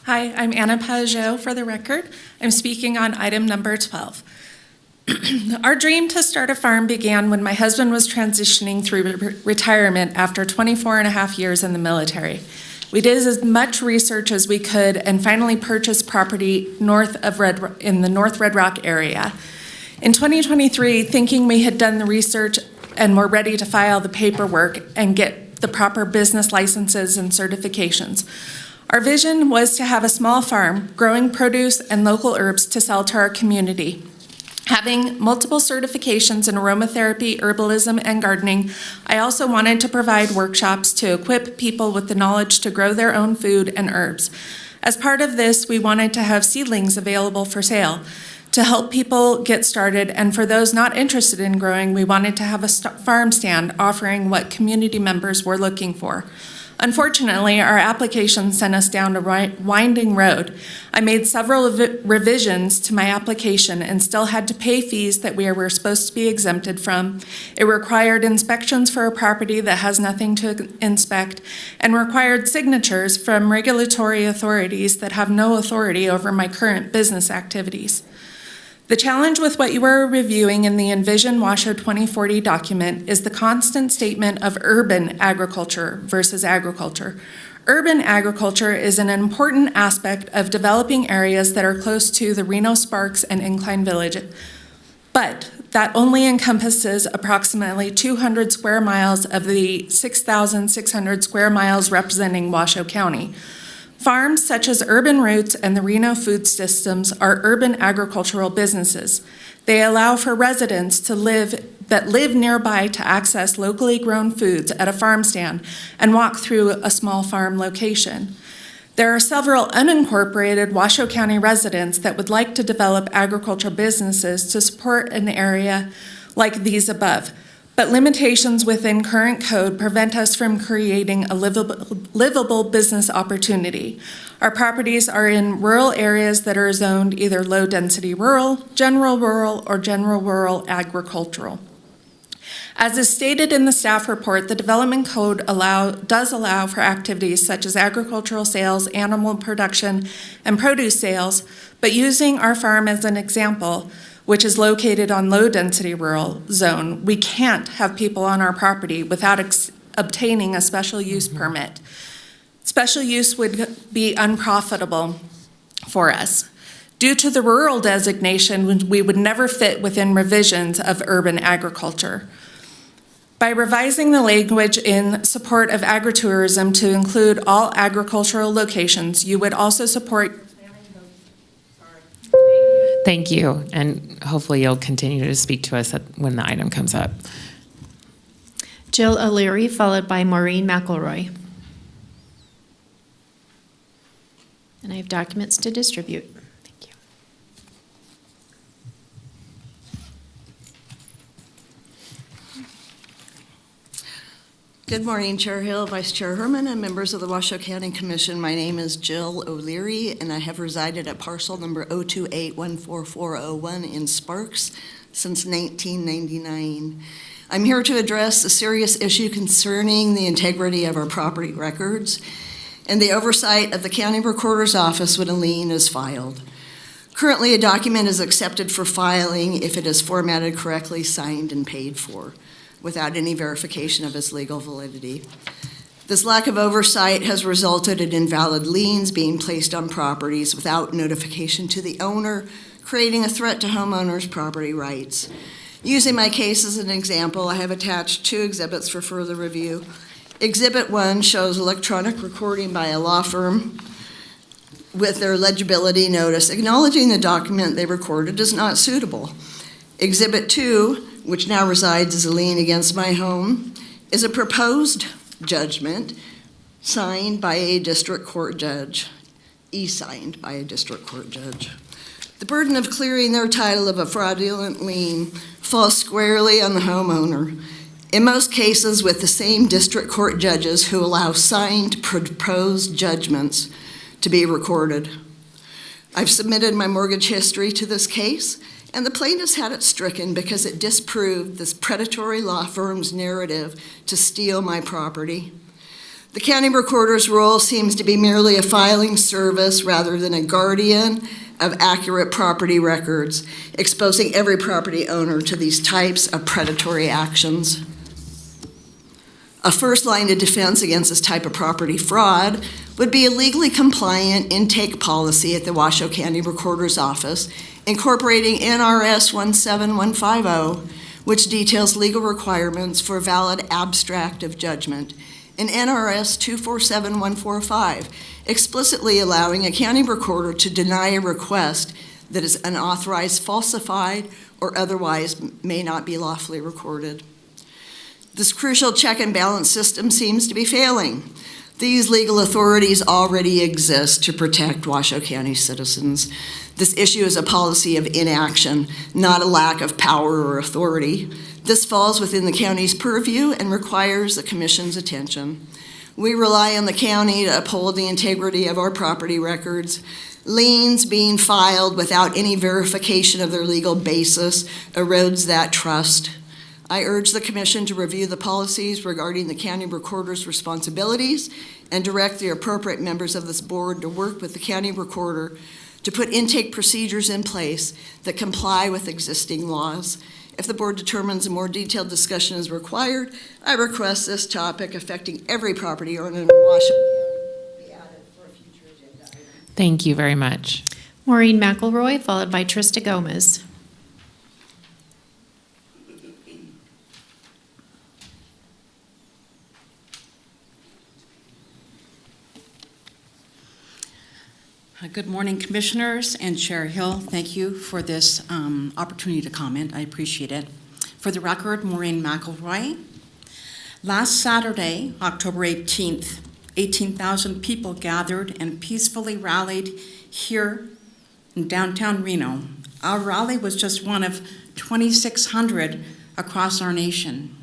Hi, I'm Anna Peugeot for the record. I'm speaking on item number 12. Our dream to start a farm began when my husband was transitioning through retirement after 24 and a half years in the military. We did as much research as we could and finally purchased property in the North Red Rock area. In 2023, thinking we had done the research and were ready to file the paperwork and get the proper business licenses and certifications, our vision was to have a small farm growing produce and local herbs to sell to our community. Having multiple certifications in aromatherapy, herbalism, and gardening, I also wanted to provide workshops to equip people with the knowledge to grow their own food and herbs. As part of this, we wanted to have seedlings available for sale to help people get started, and for those not interested in growing, we wanted to have a farm stand offering what community members were looking for. Unfortunately, our application sent us down a winding road. I made several revisions to my application and still had to pay fees that we were supposed to be exempted from. It required inspections for a property that has nothing to inspect and required signatures from regulatory authorities that have no authority over my current business activities. The challenge with what you are reviewing in the Envision Washoe 2040 document is the constant statement of urban agriculture versus agriculture. Urban agriculture is an important aspect of developing areas that are close to the Reno Sparks and Incline Village, but that only encompasses approximately 200 square miles of the 6,600 square miles representing Washoe County. Farms such as Urban Roots and the Reno Food Systems are urban agricultural businesses. They allow for residents that live nearby to access locally grown foods at a farm stand and walk through a small farm location. There are several unincorporated Washoe County residents that would like to develop agricultural businesses to support an area like these above. But limitations within current code prevent us from creating a livable business opportunity. Our properties are in rural areas that are zoned either low-density rural, or general rural agricultural. As is stated in the staff report, the development code does allow for activities such as agricultural sales, animal production, and produce sales, but using our farm as an example, which is located on low-density rural zone, we can't have people on our property without obtaining a special use permit. Special use would be unprofitable for us. Due to the rural designation, we would never fit within revisions of urban agriculture. By revising the language in support of agritourism to include all agricultural locations, you would also support. Thank you, and hopefully you'll continue to speak to us when the item comes up. Jill O'Leary, followed by Maureen McElroy. And I have documents to distribute. Thank you. Good morning, Chair Hill, Vice Chair Herman, and members of the Washoe County Commission. My name is Jill O'Leary, and I have resided at parcel number 028-14401 in Sparks since 1999. I'm here to address a serious issue concerning the integrity of our property records and the oversight of the County Recorder's Office when a lien is filed. Currently, a document is accepted for filing if it is formatted correctly, signed, and paid for, without any verification of its legal validity. This lack of oversight has resulted in invalid liens being placed on properties without notification to the owner, creating a threat to homeowners' property rights. Using my case as an example, I have attached 2 exhibits for further review. Exhibit 1 shows electronic recording by a law firm with their legibility notice acknowledging the document they recorded is not suitable. Exhibit 2, which now resides as a lien against my home, is a proposed judgment signed by a district court judge, e-signed by a district court judge. The burden of clearing their title of a fraudulent lien falls squarely on the homeowner, in most cases with the same district court judges who allow signed proposed judgments to be recorded. I've submitted my mortgage history to this case, and the plaintiffs had it stricken because it disproved this predatory law firm's narrative to steal my property. The county recorder's role seems to be merely a filing service rather than a guardian of accurate property records, exposing every property owner to these types of predatory actions. A first line of defense against this type of property fraud would be a legally compliant intake policy at the Washoe County Recorder's Office, incorporating NRS 17150, which details legal requirements for valid abstract of judgment, and NRS 247145, explicitly allowing a county recorder to deny a request that is unauthorized, falsified, or otherwise may not be lawfully recorded. This crucial check and balance system seems to be failing. These legal authorities already exist to protect Washoe County citizens. This issue is a policy of inaction, not a lack of power or authority. This falls within the county's purview and requires the Commission's attention. We rely on the county to uphold the integrity of our property records. Liens being filed without any verification of their legal basis erodes that trust. I urge the Commission to review the policies regarding the county recorder's responsibilities and direct the appropriate members of this board to work with the county recorder to put intake procedures in place that comply with existing laws. If the board determines a more detailed discussion is required, I request this topic affecting every property owner in Washoe be added for a future agenda item. Thank you very much. Maureen McElroy, followed by Trista Gomez. Good morning, Commissioners and Chair Hill. Thank you for this opportunity to comment. I appreciate it. For the record, Maureen McElroy. Last Saturday, October 18th, 18,000 people gathered and peacefully rallied here in downtown Reno. Our rally was just one of 2,600 across our nation.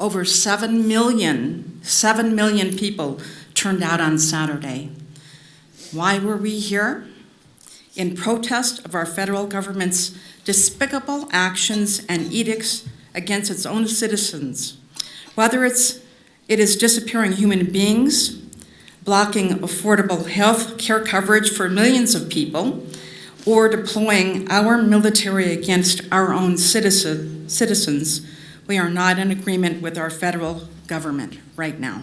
Over 7 million people turned out on Saturday. Why were we here? In protest of our federal government's despicable actions and edicts against its own citizens, whether it is disappearing human beings, blocking affordable health care coverage for millions of people, or deploying our military against our own citizens, we are not in agreement with our federal government right now.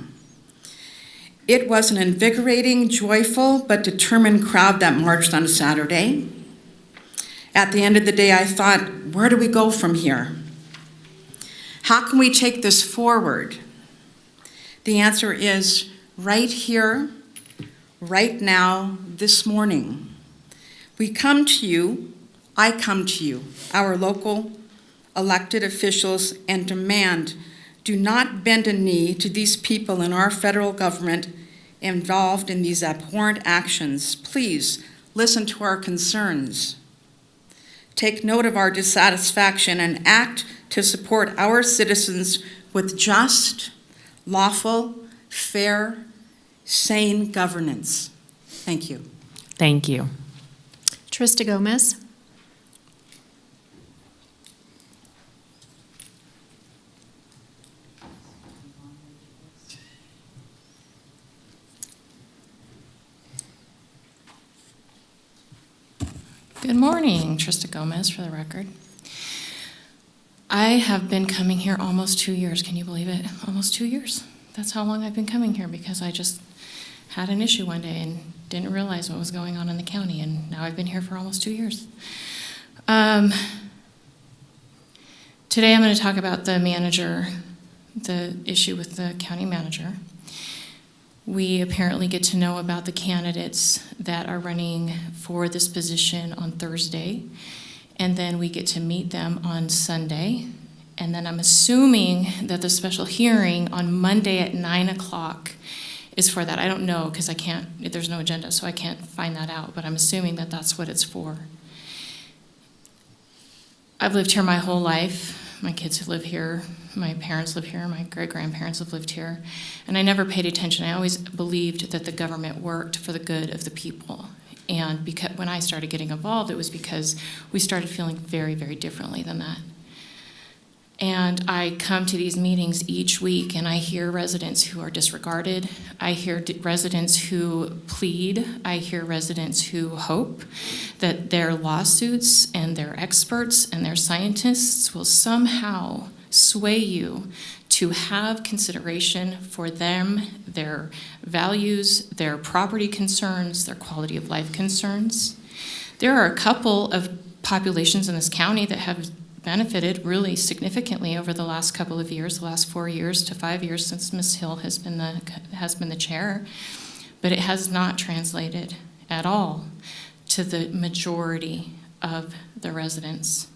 It was an invigorating, joyful, but determined crowd that marched on Saturday. At the end of the day, I thought, where do we go from here? How can we take this forward? The answer is right here, right now, this morning. We come to you, I come to you, our local elected officials, and demand do not bend a knee to these people in our federal government involved in these abhorrent actions. Please listen to our concerns. Take note of our dissatisfaction and act to support our citizens with just, lawful, fair, sane governance. Thank you. Thank you. Trista Gomez. Good morning, Trista Gomez for the record. I have been coming here almost 2 years. Can you believe it? Almost 2 years. That's how long I've been coming here because I just had an issue one day and didn't realize what was going on in the county, and now I've been here for almost 2 years. Today I'm going to talk about the manager, the issue with the county manager. We apparently get to know about the candidates that are running for this position on Thursday, and then we get to meet them on Sunday. And then I'm assuming that the special hearing on Monday at 9 o'clock is for that. I don't know because there's no agenda, so I can't find that out, but I'm assuming that that's what it's for. I've lived here my whole life. My kids live here, my parents live here, my great-grandparents have lived here, and I never paid attention. I always believed that the government worked for the good of the people. And because when I started getting involved, it was because we started feeling very, very differently than that. And I come to these meetings each week, and I hear residents who are disregarded. I hear residents who plead. I hear residents who hope that their lawsuits and their experts and their scientists will somehow sway you to have consideration for them, their values, their property concerns, their quality of life concerns. There are a couple of populations in this county that have benefited really significantly over the last couple of years, the last 4 years to 5 years since Ms. Hill has been the chair, but it has not translated at all to the majority of the residents.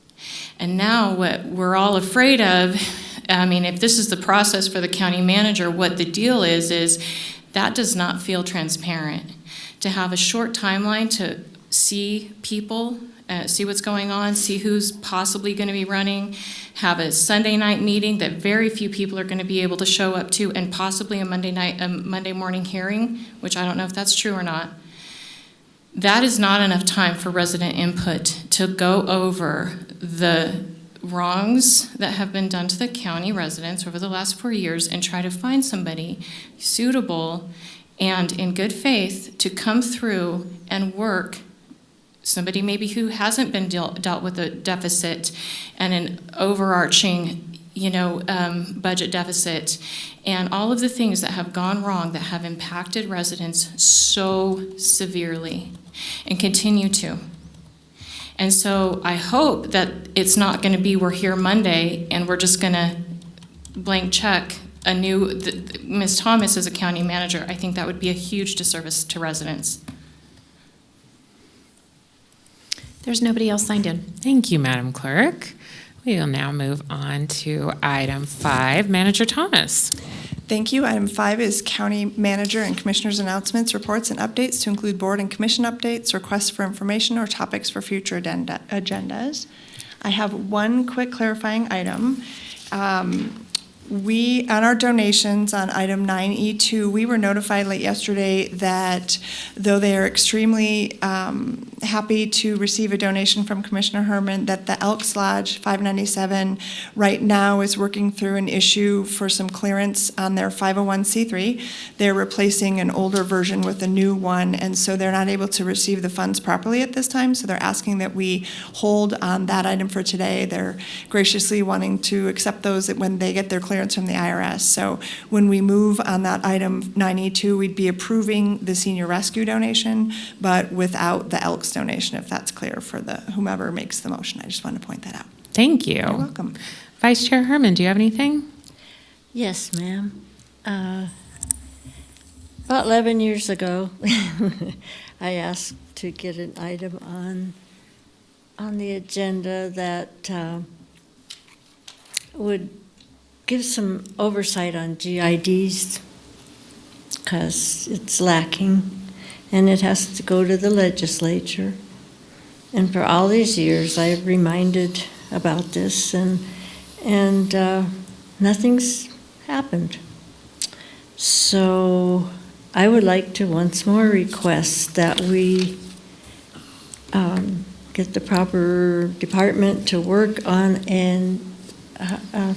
And now what we're all afraid of, I mean, if this is the process for the county manager, what the deal is that does not feel transparent. To have a short timeline to see people, see what's going on, see who's possibly going to be running, have a Sunday night meeting that very few people are going to be able to show up to, and possibly a Monday morning hearing, which I don't know if that's true or not. That is not enough time for resident input to go over the wrongs that have been done to the county residents over the last 4 years and try to find somebody suitable and in good faith to come through and work. Somebody maybe who hasn't been dealt with a deficit and an overarching, budget deficit, and all of the things that have gone wrong that have impacted residents so severely and continue to. And so I hope that it's not going to be we're here Monday and we're just going to blank check Ms. Thomas as a county manager. I think that would be a huge disservice to residents. There's nobody else signed in. Thank you, Madam Clerk. We will now move on to item 5, Manager Thomas. Thank you. Item 5 is County Manager and Commissioners' announcements, reports, and updates to include board and commission updates, requests for information, or topics for future agendas. I have one quick clarifying item. On our donations on item 9E2, we were notified late yesterday that though they are extremely happy to receive a donation from Commissioner Herman, that the Elks Lodge 597 right now is working through an issue for some clearance on their 501c3. They're replacing an older version with a new one, and so they're not able to receive the funds properly at this time, so they're asking that we hold on that item for today. They're graciously wanting to accept those when they get their clearance from the IRS. So when we move on that item 9E2, we'd be approving the senior rescue donation, but without the Elks donation, if that's clear for whomever makes the motion. I just wanted to point that out. Thank you. You're welcome. Vice Chair Herman, do you have anything? Yes, ma'am. About 11 years ago, I asked to get an item on the agenda that would give some oversight on GIDs, because it's lacking, and it has to go to the legislature. And for all these years, I have reminded about this, and nothing's happened. So I would like to once more request that we get the proper department to work on a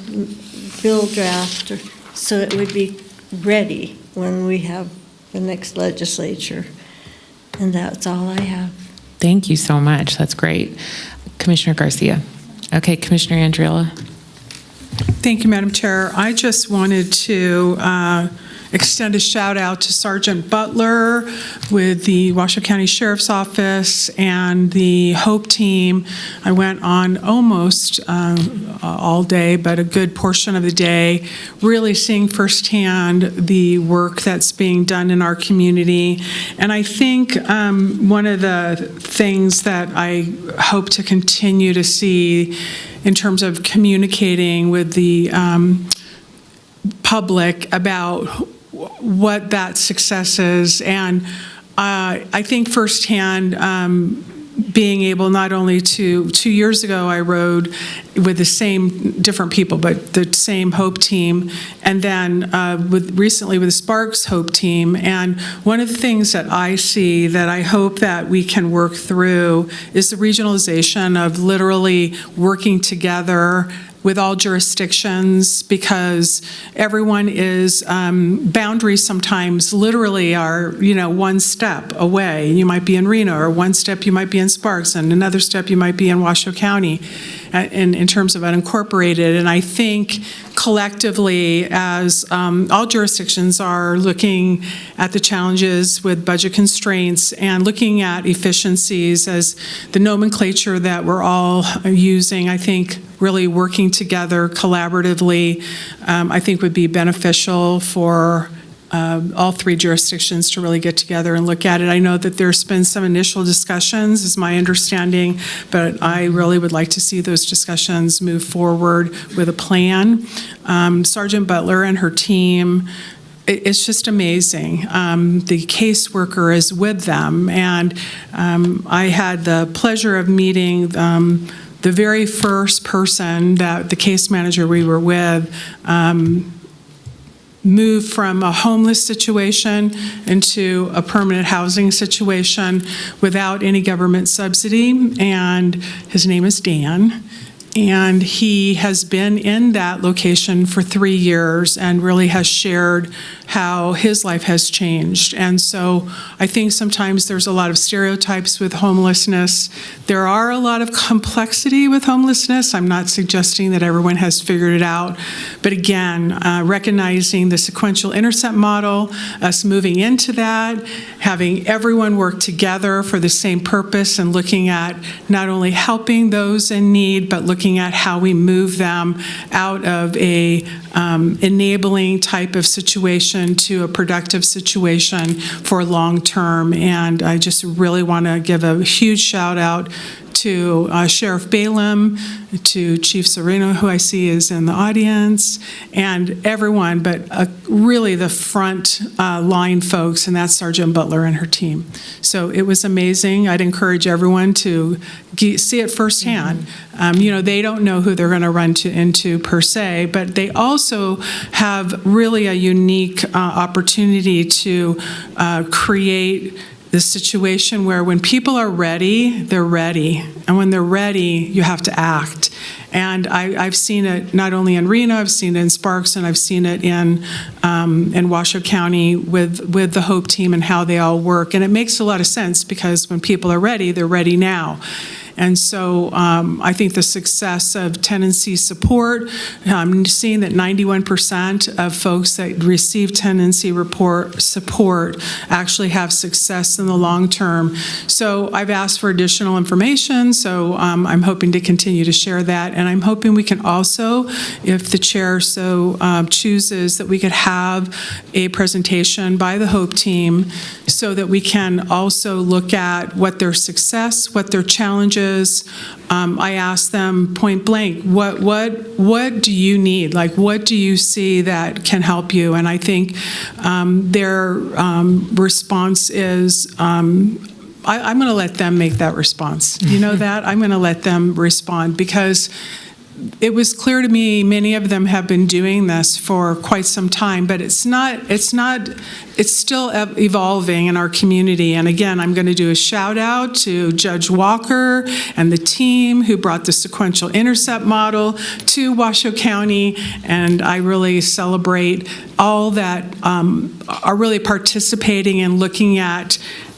bill draft so it would be ready when we have the next legislature. And that's all I have. Thank you so much. That's great. Commissioner Garcia. Okay, Commissioner Andriola. Thank you, Madam Chair. I just wanted to extend a shout out to Sergeant Butler with the Washoe County Sheriff's Office and the HOPE team. I went on almost all day, but a good portion of the day, really seeing firsthand the work that's being done in our community. And I think one of the things that I hope to continue to see in terms of communicating with the public about what that success is. And I think firsthand, being able not only to, 2 years ago, I rode with the same, different people, but the same HOPE team, and then recently with the Sparks HOPE team. And one of the things that I see that I hope that we can work through is the regionalization of literally working together with all jurisdictions, because everyone is, boundaries sometimes literally are, one step away. You might be in Reno, or one step you might be in Sparks, and another step you might be in Washoe County in terms of unincorporated. And I think collectively, as all jurisdictions are looking at the challenges with budget constraints and looking at efficiencies as the nomenclature that we're all using, I think really working together collaboratively, I think would be beneficial for all three jurisdictions to really get together and look at it. I know that there's been some initial discussions, is my understanding, but I really would like to see those discussions move forward with a plan. Sergeant Butler and her team, it's just amazing. The caseworker is with them, and I had the pleasure of meeting the very first person that the case manager we were with moved from a homeless situation into a permanent housing situation without any government subsidy, and his name is Dan. And he has been in that location for 3 years and really has shared how his life has changed. And so I think sometimes there's a lot of stereotypes with homelessness. There are a lot of complexity with homelessness. I'm not suggesting that everyone has figured it out. But again, recognizing the sequential intercept model, us moving into that, having everyone work together for the same purpose, and looking at not only helping those in need, but looking at how we move them out of a enabling type of situation to a productive situation for long term. And I just really want to give a huge shout out to Sheriff Balaam, to Chief Sereno, who I see is in the audience, and everyone, but really the front line folks, and that's Sergeant Butler and her team. So it was amazing. I'd encourage everyone to see it firsthand. They don't know who they're going to run into per se, but they also have really a unique opportunity to create the situation where when people are ready, they're ready. And when they're ready, you have to act. And I've seen it not only in Reno, I've seen it in Sparks, and I've seen it in Washoe County with the HOPE team and how they all work. And it makes a lot of sense, because when people are ready, they're ready now. And so I think the success of tenancy support, seeing that 91% of folks that receive tenancy support actually have success in the long term. So I've asked for additional information, so I'm hoping to continue to share that. And I'm hoping we can also, if the chair so chooses, that we could have a presentation by the HOPE team so that we can also look at what their success, what their challenges. I asked them point blank, what do you need? Like, what do you see that can help you? And I think their response is, I'm going to let them make that response. You know that? I'm going to let them respond, because it was clear to me many of them have been doing this for quite some time, but it's still evolving in our community. And again, I'm going to do a shout out to Judge Walker and the team who brought the sequential intercept model to Washoe County, and I really celebrate all that are really participating and looking at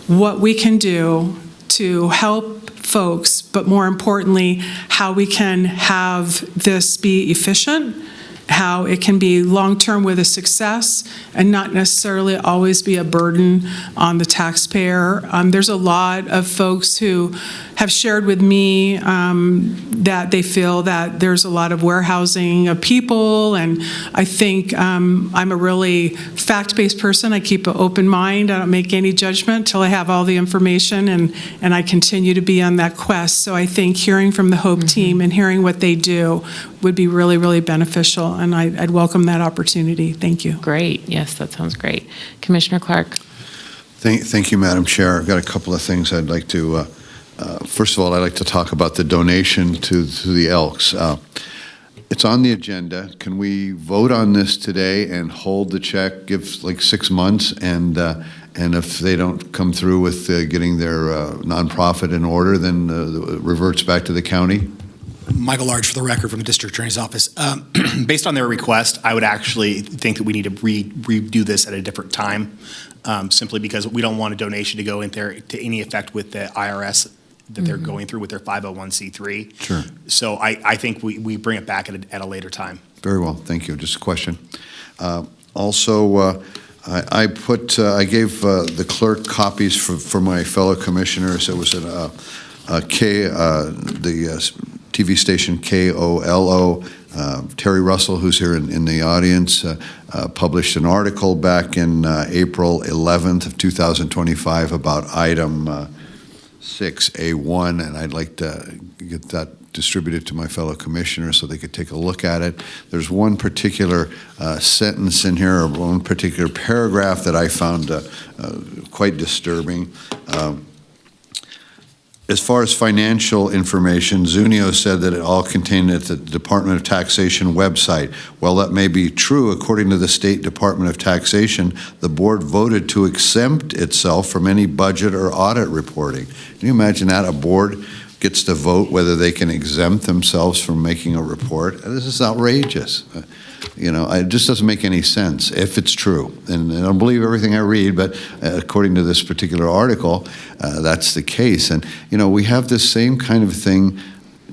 what we can do to help folks, but more importantly, how we can have this be efficient, how it can be long-term with a success and not necessarily always be a burden on the taxpayer. There's a lot of folks who have shared with me that they feel that there's a lot of warehousing of people, and I think I'm a really fact-based person. I keep an open mind. I don't make any judgment till I have all the information, and I continue to be on that quest. So I think hearing from the HOPE team and hearing what they do would be really, really beneficial, and I'd welcome that opportunity. Thank you. Great. Yes, that sounds great. Commissioner Clark. Thank you, Madam Chair. I've got a couple of things I'd like to, first of all, I'd like to talk about the donation to the Elks. It's on the agenda. Can we vote on this today and hold the check, give like 6 months, and if they don't come through with getting their nonprofit in order, then it reverts back to the county? Michael Large for the record from the District Attorney's Office. Based on their request, I would actually think that we need to redo this at a different time, simply because we don't want a donation to go in there to any effect with the IRS that they're going through with their 501c3. Sure. So I think we bring it back at a later time. Very well, thank you. Just a question. Also, I gave the clerk copies for my fellow commissioners. It was the TV station KOLO. Terry Russell, who's here in the audience, published an article back in April 11th of 2025 about item 6A1, and I'd like to get that distributed to my fellow commissioners so they could take a look at it. There's one particular sentence in here, or one particular paragraph that I found quite disturbing. As far as financial information, Zunio said that it all contained at the Department of Taxation website. Well, that may be true. According to the State Department of Taxation, the board voted to exempt itself from any budget or audit reporting. Can you imagine that? A board gets to vote whether they can exempt themselves from making a report. This is outrageous. It just doesn't make any sense if it's true. And I don't believe everything I read, but according to this particular article, that's the case. And, we have this same kind of thing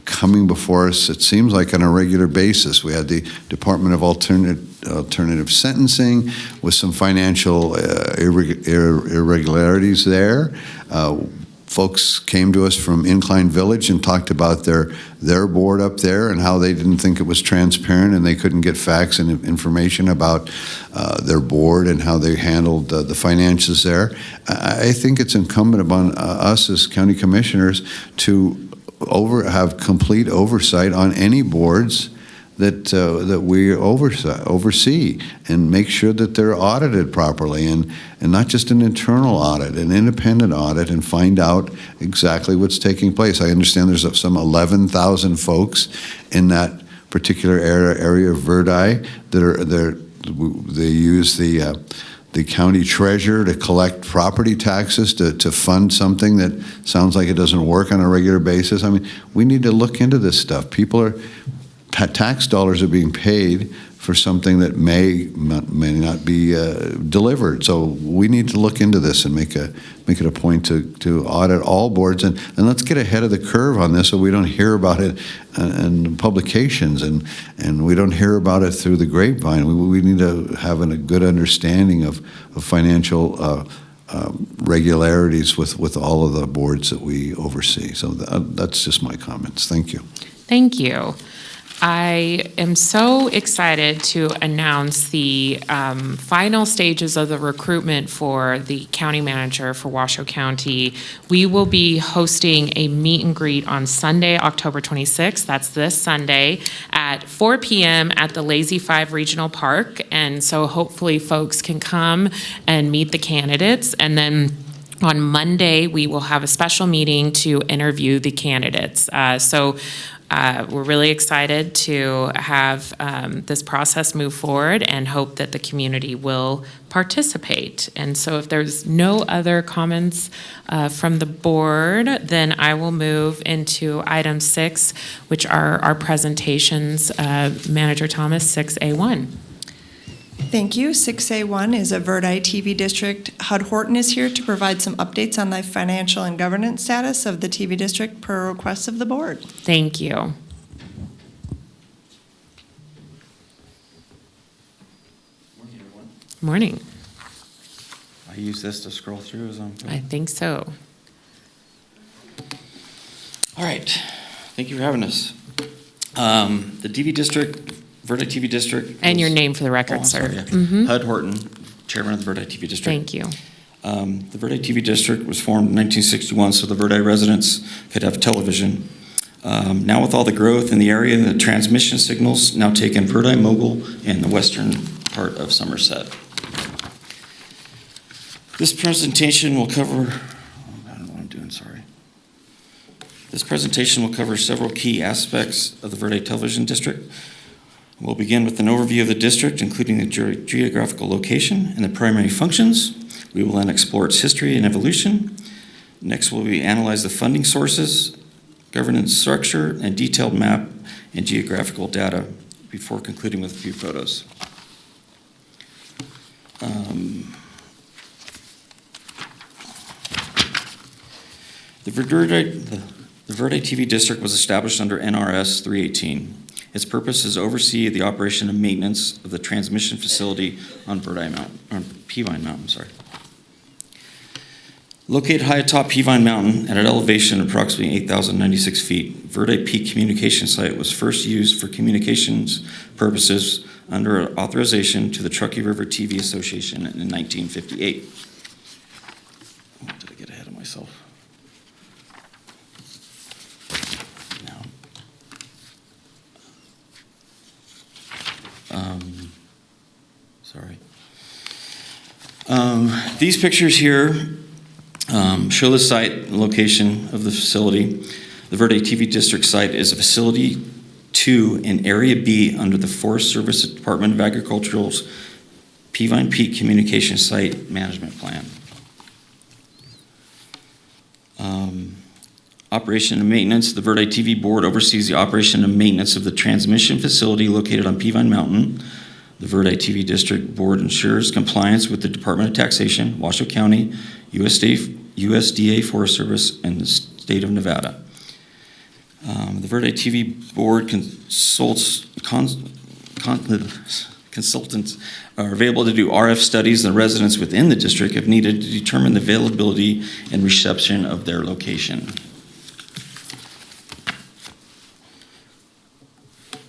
coming before us, it seems like, on a regular basis. We had the Department of Alternative Sentencing with some financial irregularities there. Folks came to us from Incline Village and talked about their board up there and how they didn't think it was transparent and they couldn't get facts and information about their board and how they handled the finances there. I think it's incumbent upon us as county commissioners to have complete oversight on any boards that we oversee and make sure that they're audited properly, and not just an internal audit, an independent audit, and find out exactly what's taking place. I understand there's some 11,000 folks in that particular area of Verdi they use the county treasurer to collect property taxes to fund something that sounds like it doesn't work on a regular basis. I mean, we need to look into this stuff. Tax dollars are being paid for something that may not be delivered. So we need to look into this and make it a point to audit all boards, and let's get ahead of the curve on this so we don't hear about it in publications and we don't hear about it through the grapevine. We need to have a good understanding of financial regularities with all of the boards that we oversee. So that's just my comments. Thank you. Thank you. I am so excited to announce the final stages of the recruitment for the county manager for Washoe County. We will be hosting a meet and greet on Sunday, October 26th. That's this Sunday at 4 p.m. at the Lazy 5 Regional Park. And so hopefully folks can come and meet the candidates. And then on Monday, we will have a special meeting to interview the candidates. So We're really excited to have this process move forward and hope that the community will participate. And so if there's no other comments from the board, then I will move into item 6, which are our presentations. Manager Thomas, 6A1. Thank you. 6A1 is a Verdi TV district. HUD Horton is here to provide some updates on the financial and governance status of the TV district per request of the board. Thank you. Morning. I use this to scroll through as I'm going. I think so. All right. Thank you for having us. The TV district, Verdi TV district. And your name for the record, sir. Sorry, yeah. Mhm. HUD Horton, chairman of the Verdi TV district. Thank you. The Verdi TV district was formed in 1961 so the Verdi residents could have television. Now with all the growth in the area, the transmission signals now take in Verdi Mobile in the western part of Somerset. This presentation will cover, I don't know what I'm doing, sorry. This presentation will cover several key aspects of the Verdi Television District. We'll begin with an overview of the district, including the geographical location and the primary functions. We will then explore its history and evolution. Next, we'll analyze the funding sources, governance structure, and detailed map and geographical data before concluding with a few photos. The Verdi TV district was established under NRS 318. Its purpose is to oversee the operation and maintenance of the transmission facility on Peavine Mountain. Located high atop Peavine Mountain at an elevation of approximately 8,096 feet, Verdi Peak Communication Site was first used for communications purposes under authorization to the Truckee River TV Association in 1958. Oh, did I get ahead of myself? Sorry. These pictures here show the site and location of the facility. The Verdi TV District site is a Facility 2 in Area B under the Forest Service Department of Agricultural's Peavine Peak Communication Site Management Plan. Operation and maintenance. The Verdi TV Board oversees the operation and maintenance of the transmission facility located on Peavine Mountain. The Verdi TV Board ensures compliance with the Department of Taxation, Washoe County, USDA Forest Service, and the state of Nevada. The Verdi TV Board consultants are available to do RF studies on the residents within the district if needed to determine the availability and reception of their location.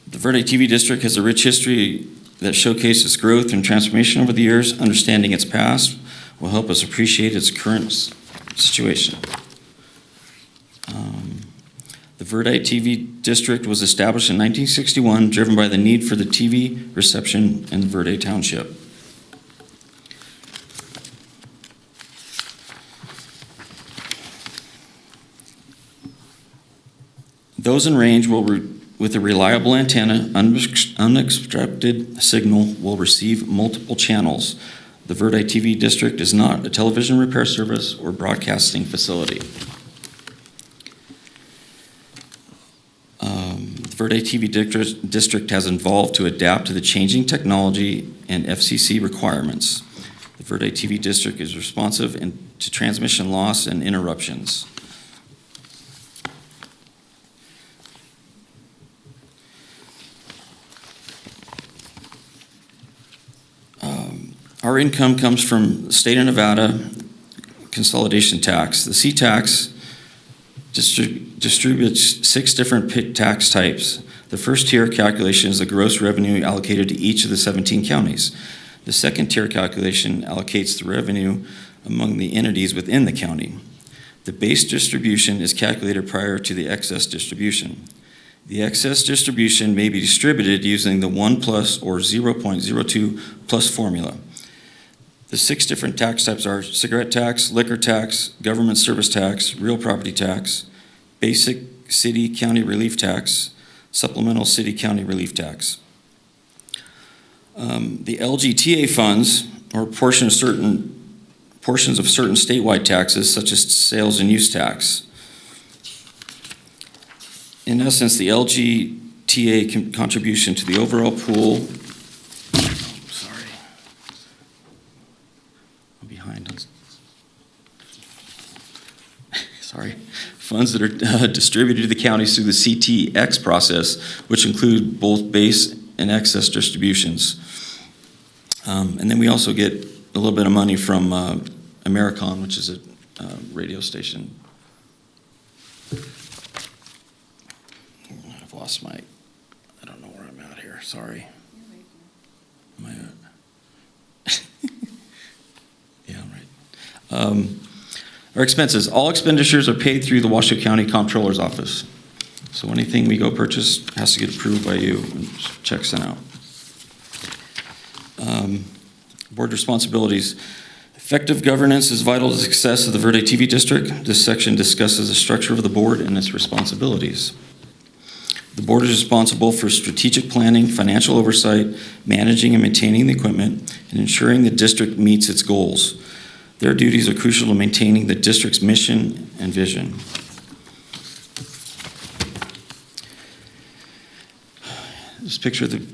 The Verdi TV District has a rich history that showcases its growth and transformation over the years. Understanding its past will help us appreciate its current situation. The Verdi TV District was established in 1961, driven by the need for the TV reception in Verdi Township. Those in range with a reliable antenna, unobstructed signal will receive multiple channels. The Verdi TV District is not a television repair service or broadcasting facility. The Verdi TV District has evolved to adapt to the changing technology and FCC requirements. The Verdi TV District is responsive to transmission loss and interruptions. Our income comes from the state of Nevada consolidation tax. The C-tax distributes 6 different tax types. The first tier calculation is the gross revenue allocated to each of the 17 counties. The second tier calculation allocates the revenue among the entities within the county. The base distribution is calculated prior to the excess distribution. The excess distribution may be distributed using the 1 plus or 0.02 plus formula. The 6 different tax types are cigarette tax, liquor tax, government service tax, real property tax, basic city county relief tax, supplemental city county relief tax. The LGTA funds, or portions of certain statewide taxes, such as sales and use tax. In essence, the LGTA contribution to the overall pool, sorry, I'm behind. Sorry. Funds that are distributed to the counties through the CTX process, which include both base and excess distributions. And then we also get a little bit of money from Americon, which is a radio station. I've lost my, I don't know where I'm at here, sorry. Am I at? Yeah, I'm right. Our expenses. All expenditures are paid through the Washoe County Comptroller's Office. So anything we go purchase has to get approved by you and checks sent out. Board responsibilities. Effective governance is vital to the success of the Verde TV District. This section discusses the structure of the board and its responsibilities. The board is responsible for strategic planning, financial oversight, managing and maintaining the equipment, and ensuring the district meets its goals. Their duties are crucial to maintaining the district's mission and vision. This picture of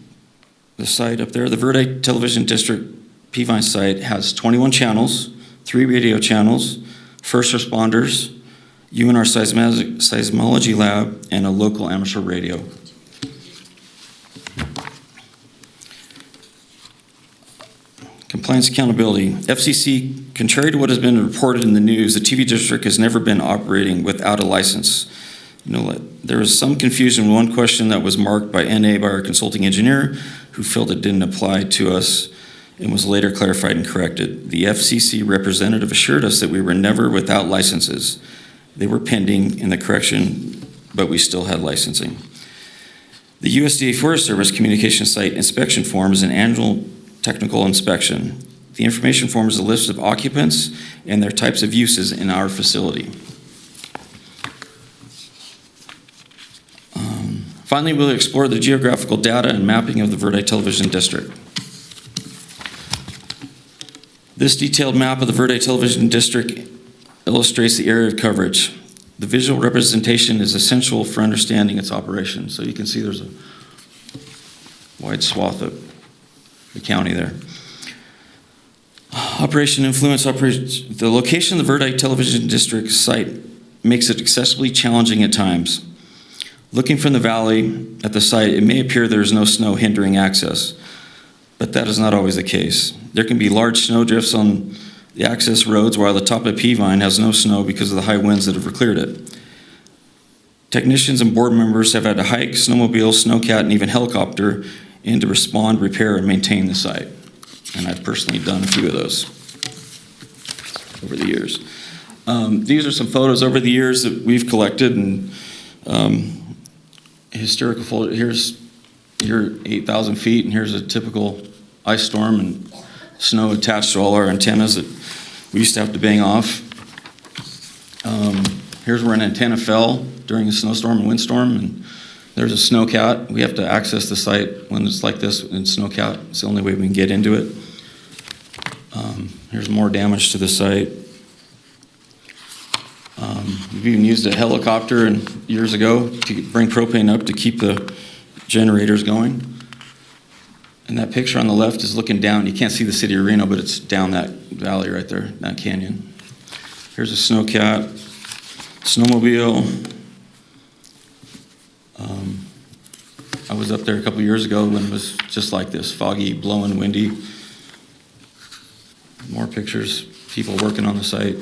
the site up there, the Verde Television District Peavine site has 21 channels, 3 radio channels, first responders, UNR seismology lab, and a local amateur radio. Compliance accountability. FCC, contrary to what has been reported in the news, the TV district has never been operating without a license. There was some confusion with one question that was marked by NA by our consulting engineer, who felt it didn't apply to us and was later clarified and corrected. The FCC representative assured us that we were never without licenses. They were pending in the correction, but we still had licensing. The USDA Forest Service Communication Site Inspection Form is an annual technical inspection. The information form is a list of occupants and their types of uses in our facility. Finally, we'll explore the geographical data and mapping of the Verde Television District. This detailed map of the Verde Television District illustrates the area of coverage. The visual representation is essential for understanding its operation. So you can see there's a wide swath of the county there. Operation influence. The location of the Verde Television District site makes it excessively challenging at times. Looking from the valley at the site, it may appear there is no snow hindering access, but that is not always the case. There can be large snow drifts on the access roads, while the top of Peavine has no snow because of the high winds that have cleared it. Technicians and board members have had to hike, snowmobile, snowcat, and even helicopter in to respond, repair, and maintain the site. And I've personally done a few of those over the years. These are some photos over the years that we've collected, and historical photo. Here's your 8,000 feet, and here's a typical ice storm and snow attached to all our antennas that we used to have to bang off. Here's where an antenna fell during a snowstorm and windstorm, and there's a snowcat. We have to access the site when it's like this in snowcat. It's the only way we can get into it. Here's more damage to the site. We've even used a helicopter years ago to bring propane up to keep the generators going. And that picture on the left is looking down. You can't see the city of Reno, but it's down that valley right there, that canyon. Here's a snowcat, snowmobile. I was up there a couple years ago when it was just like this, foggy, blowing, windy. More pictures, people working on the site.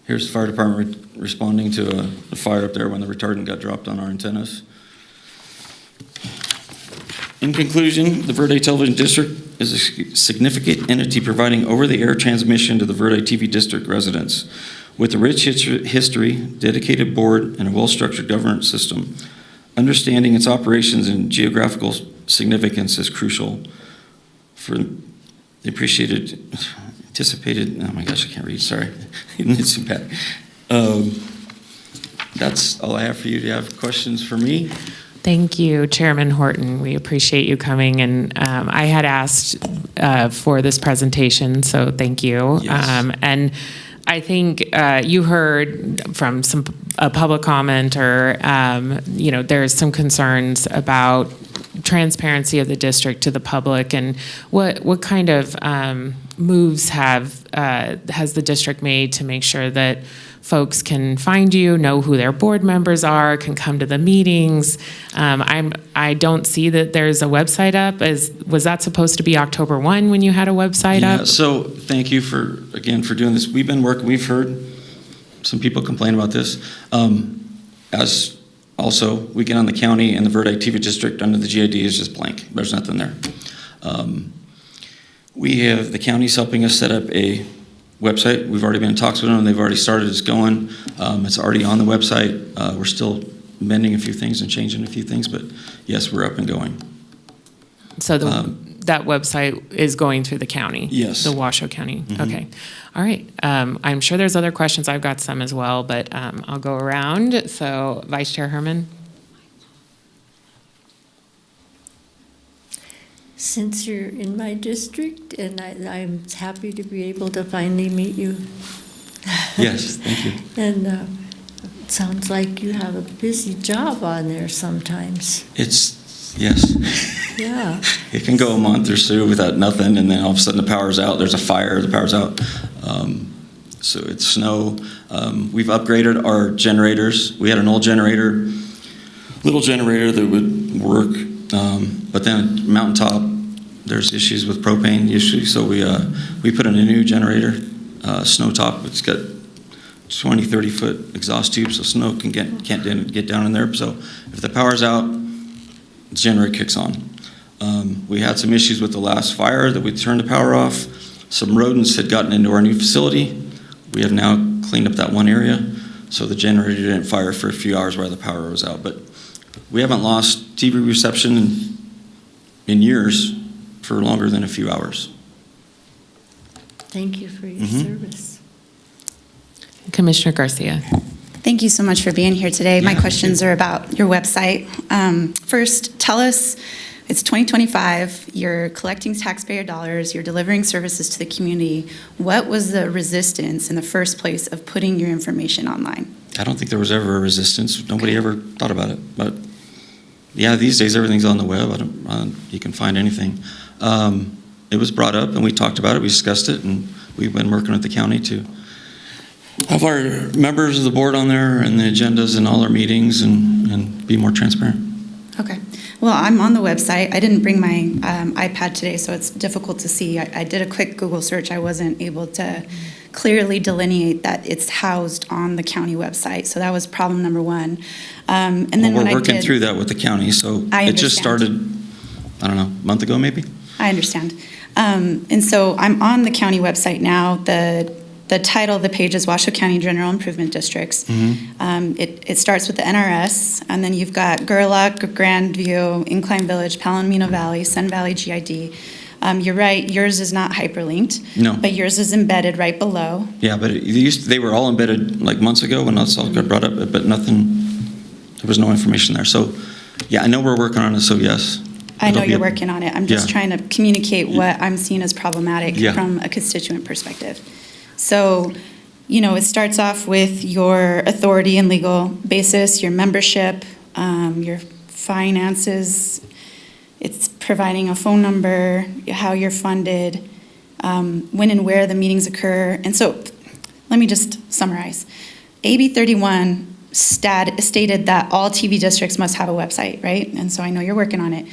Here's the fire department responding to a fire up there when the retardant got dropped on our antennas. In conclusion, the Verde Television District is a significant entity providing over-the-air transmission to the Verde TV District residents. With a rich history, dedicated board, and a well-structured governance system, understanding its operations and geographical significance is crucial for the anticipated, oh my gosh, I can't read, sorry. It's bad. That's all I have for you. Do you have questions for me? Thank you, Chairman Horton. We appreciate you coming, and I had asked for this presentation, so thank you. Yes. And I think you heard from a public comment, or there's some concerns about transparency of the district to the public, and what kind of moves has the district made to make sure that folks can find you, know who their board members are, can come to the meetings. I don't see that there's a website up. Was that supposed to be October 1 when you had a website up? So thank you for doing this. We've been working, we've heard some people complain about this. As also, we get on the county and the Verde TV district under the GID is just blank. There's nothing there. The county's helping us set up a website. We've already been in talks with them. They've already started. It's going. It's already on the website. We're still mending a few things and changing a few things, but yes, we're up and going. So that website is going through the county? Yes. The Washoe County? Mm-hmm. Okay. All right. I'm sure there's other questions. I've got some as well, but I'll go around. So Vice Chair Herman? Since you're in my district, and I'm happy to be able to finally meet you. Yes, thank you. And it sounds like you have a busy job on there sometimes. Yes. Yeah. It can go a month or so without nothing, and then all of a sudden the power's out. There's a fire, the power's out. So it's snow. We've upgraded our generators. We had an old generator, little generator that would work, but then at Mountaintop, there's issues with propane usually, so we put in a new generator, snow top. It's got 20, 30-foot exhaust tubes, so snow can't get down in there. So if the power's out, the generator kicks on. We had some issues with the last fire that we turned the power off. Some rodents had gotten into our new facility. We have now cleaned up that one area, so the generator didn't fire for a few hours while the power was out. But we haven't lost TV reception in years for longer than a few hours. Thank you for your service. Commissioner Garcia. Thank you so much for being here today. My questions are about your website. First, tell us, it's 2025, you're collecting taxpayer dollars, you're delivering services to the community. What was the resistance in the first place of putting your information online? I don't think there was ever a resistance. Nobody ever thought about it. But yeah, these days everything's on the web. You can find anything. It was brought up and we talked about it, we discussed it, and we've been working with the county to have our members of the board on there and the agendas and all our meetings and be more transparent. Okay. Well, I'm on the website. I didn't bring my iPad today, so it's difficult to see. I did a quick Google search. I wasn't able to clearly delineate that it's housed on the county website. So that was problem number one. And then we're when working I did, through that with the county, so it just started, I don't know, a month ago maybe? I understand. And so I'm on the county website now. The title of the page is Washoe County General Improvement Districts. It starts with the NRS, and then you've got Gerlach, Grandview, Incline Village, Palomino Valley, Sun Valley GID. You're right, yours is not hyperlinked. No. But yours is embedded right below. Yeah, but they were all embedded like months ago when that's all got brought up, but nothing, there was no information there. So, yeah, I know we're working on it, so yes. I know you're working on it. I'm just trying to communicate what I'm seeing as problematic Yeah. from a constituent perspective. So, it starts off with your authority and legal basis, your membership, your finances. It's providing a phone number, how you're funded, when and where the meetings occur. And so, let me just summarize. AB 31 stated that all TV districts must have a website, right? And so I know you're working on it.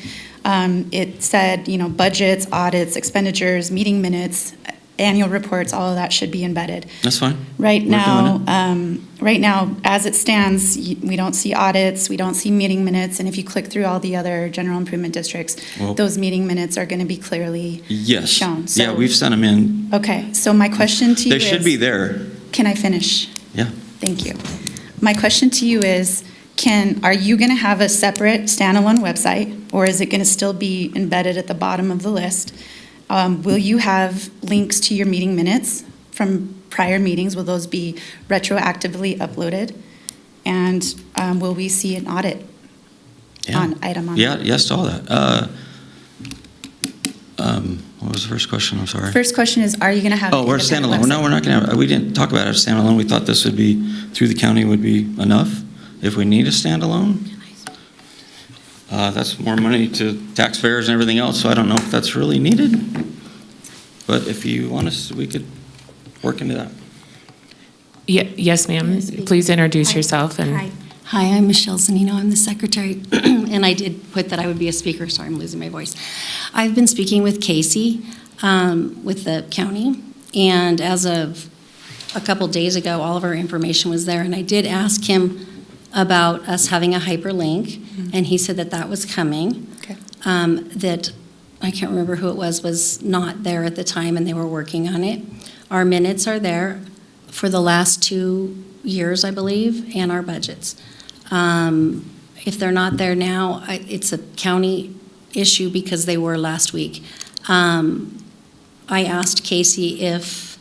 It said, budgets, audits, expenditures, meeting minutes, annual reports, all of that should be embedded. That's fine. Right now, as it stands, we don't see audits, we don't see meeting minutes, and if you click through all the other general improvement districts, those meeting minutes are going to be clearly shown. So, yeah, we've sent them in. Okay, so my question to you is... They should be there. Can I finish? Yeah. Thank you. My question to you is, are you going to have a separate standalone website, or is it going to still be embedded at the bottom of the list? Will you have links to your meeting minutes from prior meetings? Will those be retroactively uploaded? And will we see an audit on item on? Yeah, yes to all that. What was the first question? I'm sorry. First question is, are you going to have? Oh, we're standalone. No, we're not going to have, we didn't talk about it as standalone. We thought this would be, through the county would be enough. If we need a standalone, that's more money to taxpayers and everything else, so I don't know if that's really needed. But if you want us, we could work into that. Yes, ma'am. Please introduce yourself. And Hi, I'm Michelle Zanino. I'm the secretary, and I did put that I would be a speaker. Sorry, I'm losing my voice. I've been speaking with Casey with the county, and as of a couple days ago, all of our information was there, and I did ask him about us having a hyperlink, and he said that that was coming. Okay. That, I can't remember who it was not there at the time, and they were working on it. Our minutes are there for the last 2 years, I believe, and our budgets. If they're not there now, it's a county issue because they were last week. I asked Casey if,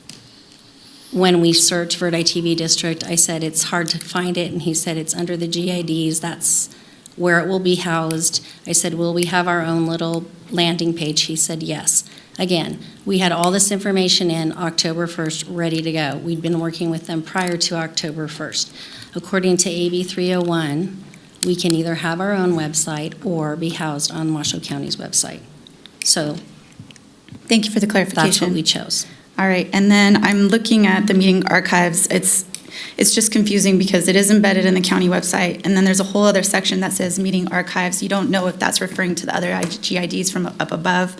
when we search Verde TV District, I said it's hard to find it, and he said it's under the GIDs. That's where it will be housed. I said, will we have our own little landing page? He said yes. Again, we had all this information in October 1st ready to go. We'd been working with them prior to October 1st. According to AB 301, we can either have our own website or be housed on Washoe County's website. So Thank you for the clarification. that's what we chose. All right, and then I'm looking at the meeting archives. It's just confusing because it is embedded in the county website, and then there's a whole other section that says meeting archives. You don't know if that's referring to the other GIDs from up above.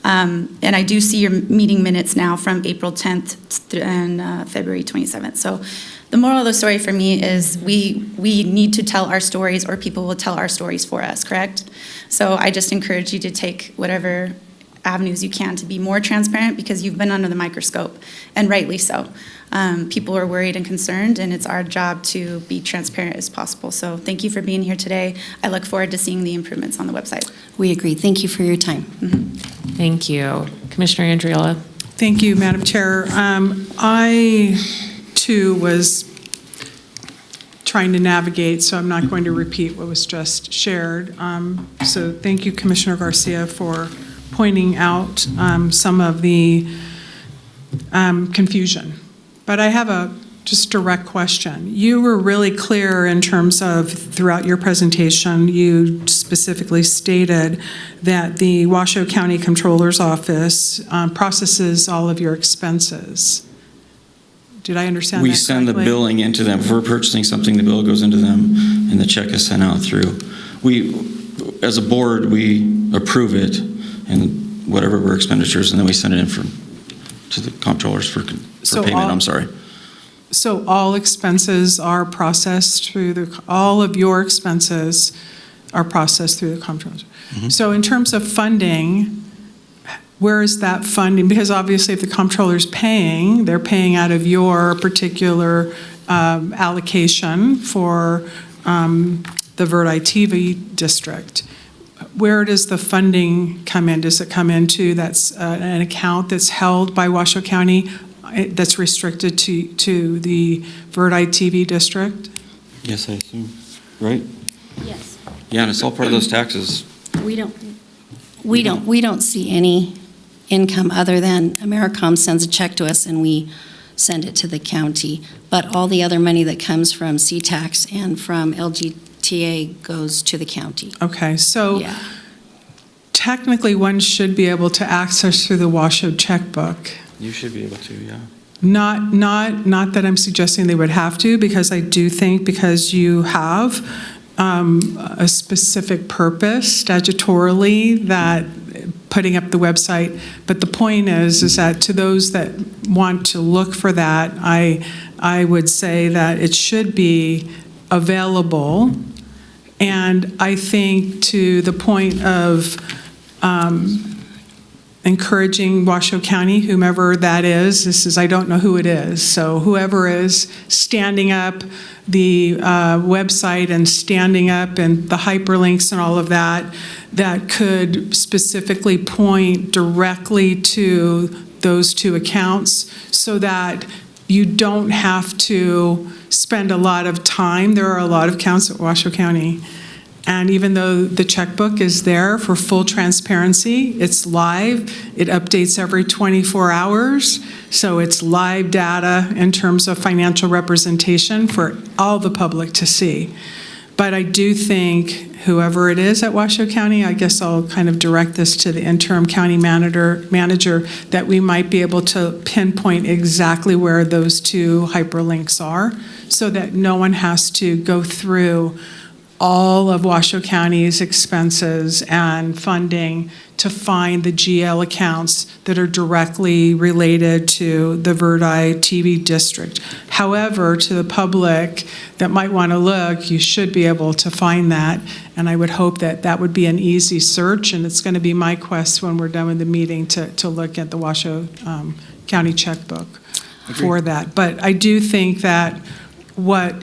And I do see your meeting minutes now from April 10th and February 27th. So the moral of the story for me is we need to tell our stories, or people will tell our stories for us, correct? So I just encourage you to take whatever avenues you can to be more transparent, because you've been under the microscope, and rightly so. People are worried and concerned, and it's our job to be transparent as possible. So thank you for being here today. I look forward to seeing the improvements on the website. We agree. Thank you for your time. Thank you. Commissioner Andriola. Thank you, Madam Chair. I, too, was trying to navigate, so I'm not going to repeat what was just shared. So thank you, Commissioner Garcia, for pointing out some of the confusion. But I have a just direct question. You were really clear in terms of, throughout your presentation, you specifically stated that the Washoe County Controller's Office processes all of your expenses. Did I understand that We correctly? send the billing into them. If we're purchasing something, the bill goes into them, and the check is sent out through. We, as a board, we approve it, and whatever were expenditures, and then we send it in to the comptrollers for payment. I'm sorry. So all expenses are processed through all of your expenses are processed through the comptroller. So in terms of funding, where is that funding? Because obviously if the comptroller's paying, they're paying out of your particular allocation for the Verde TV district. Where does the funding come in? Does it come into an account that's held by Washoe County that's restricted to the Verde TV district? Yes, I assume, right? Yes. Yeah, and it's all part of those taxes. We don't see any income other than AmeriCom sends a check to us and we send it to the county. But all the other money that comes from C-Tax and from LGTA goes to the county. Okay, so Yeah. technically one should be able to access through the Washoe checkbook. You should be able to, yeah. Not that I'm suggesting they would have to, because I do think because you have a specific purpose statutorily that putting up the website. But the point is that to those that want to look for that, I would say that it should be available. And I think to the point of, and encouraging Washoe County, whomever that is, I don't know who it is, so whoever is standing up the website and standing up and the hyperlinks and all of that, that could specifically point directly to those two accounts so that you don't have to spend a lot of time. There are a lot of accounts at Washoe County. And even though the checkbook is there for full transparency, it's live. It updates every 24 hours. So it's live data in terms of financial representation for all the public to see. But I do think whoever it is at Washoe County, I guess I'll kind of direct this to the interim county manager, that we might be able to pinpoint exactly where those two hyperlinks are so that no one has to go through all of Washoe County's expenses and funding to find the GL accounts that are directly related to the Verdi TV district. However, to the public that might want to look, you should be able to find that, and I would hope that that would be an easy search, and it's going to be my quest when we're done with the meeting to look at the Washoe County checkbook for that. But I do think that what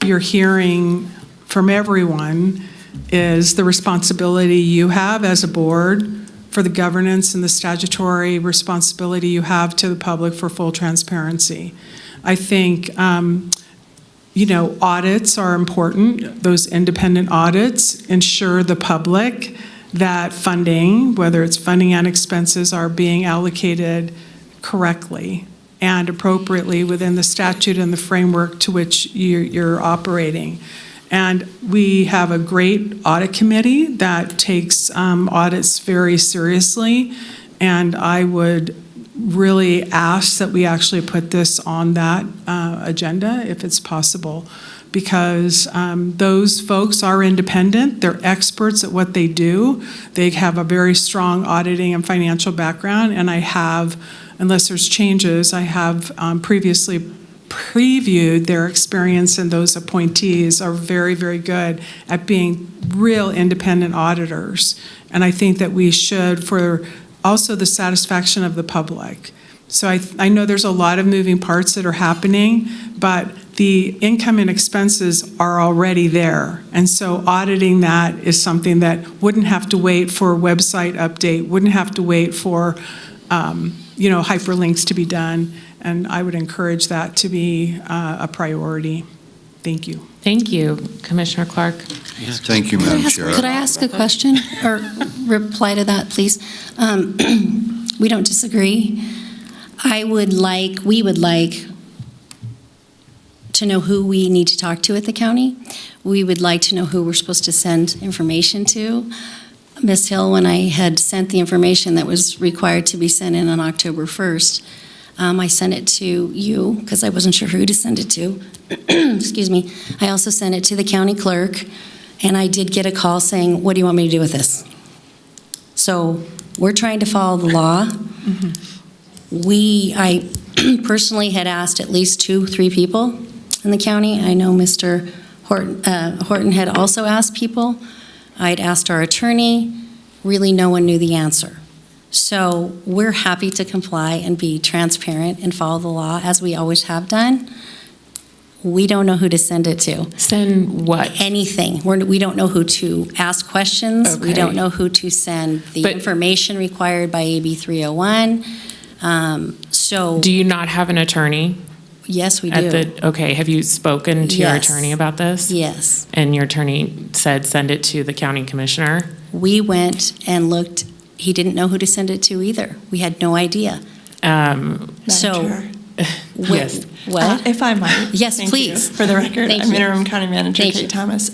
you're hearing from everyone is the responsibility you have as a board for the governance and the statutory responsibility you have to the public for full transparency. I think, audits are important. Those independent audits ensure the public that funding, whether it's funding and expenses, are being allocated correctly and appropriately within the statute and the framework to which you're operating. And we have a great audit committee that takes audits very seriously, and I would really ask that we actually put this on that agenda if it's possible, because those folks are independent. They're experts at what they do. They have a very strong auditing and financial background, and I have, unless there's changes, I have previously previewed their experience, and those appointees are very, very good at being real independent auditors. And I think that we should, for also the satisfaction of the public. So I know there's a lot of moving parts that are happening, but the income and expenses are already there. And so auditing that is something that wouldn't have to wait for a website update, wouldn't have to wait for hyperlinks to be done. And I would encourage that to be a priority. Thank you. Thank you, Commissioner Clark. Thank you, Madam Chair. Could I ask a question or reply to that, please? We don't disagree. We would like to know who we need to talk to at the county. We would like to know who we're supposed to send information to. Ms. Hill, when I had sent the information that was required to be sent in on October 1st, I sent it to you because I wasn't sure who to send it to. Excuse me. I also sent it to the county clerk, and I did get a call saying, what do you want me to do with this? So we're trying to follow the law. Mm-hmm. I personally had asked at least 2-3 people in the county. I know Mr. Horton had also asked people. I'd asked our attorney. Really, no one knew the answer. So we're happy to comply and be transparent and follow the law as we always have done. We don't know who to send it to. Send what? Anything. We don't know who to ask questions. Okay. We don't know who to send the information required by AB 301. Do you not have an attorney? Yes, we do. Okay, have you spoken to your attorney about this? Yes. And your attorney said send it to the county commissioner? We went and looked. He didn't know who to send it to either. We had no idea. Yes. What? If I might. Yes, Thank please. you. For the record, Thank I'm you. Interim County Manager Thank Kate you. Thomas.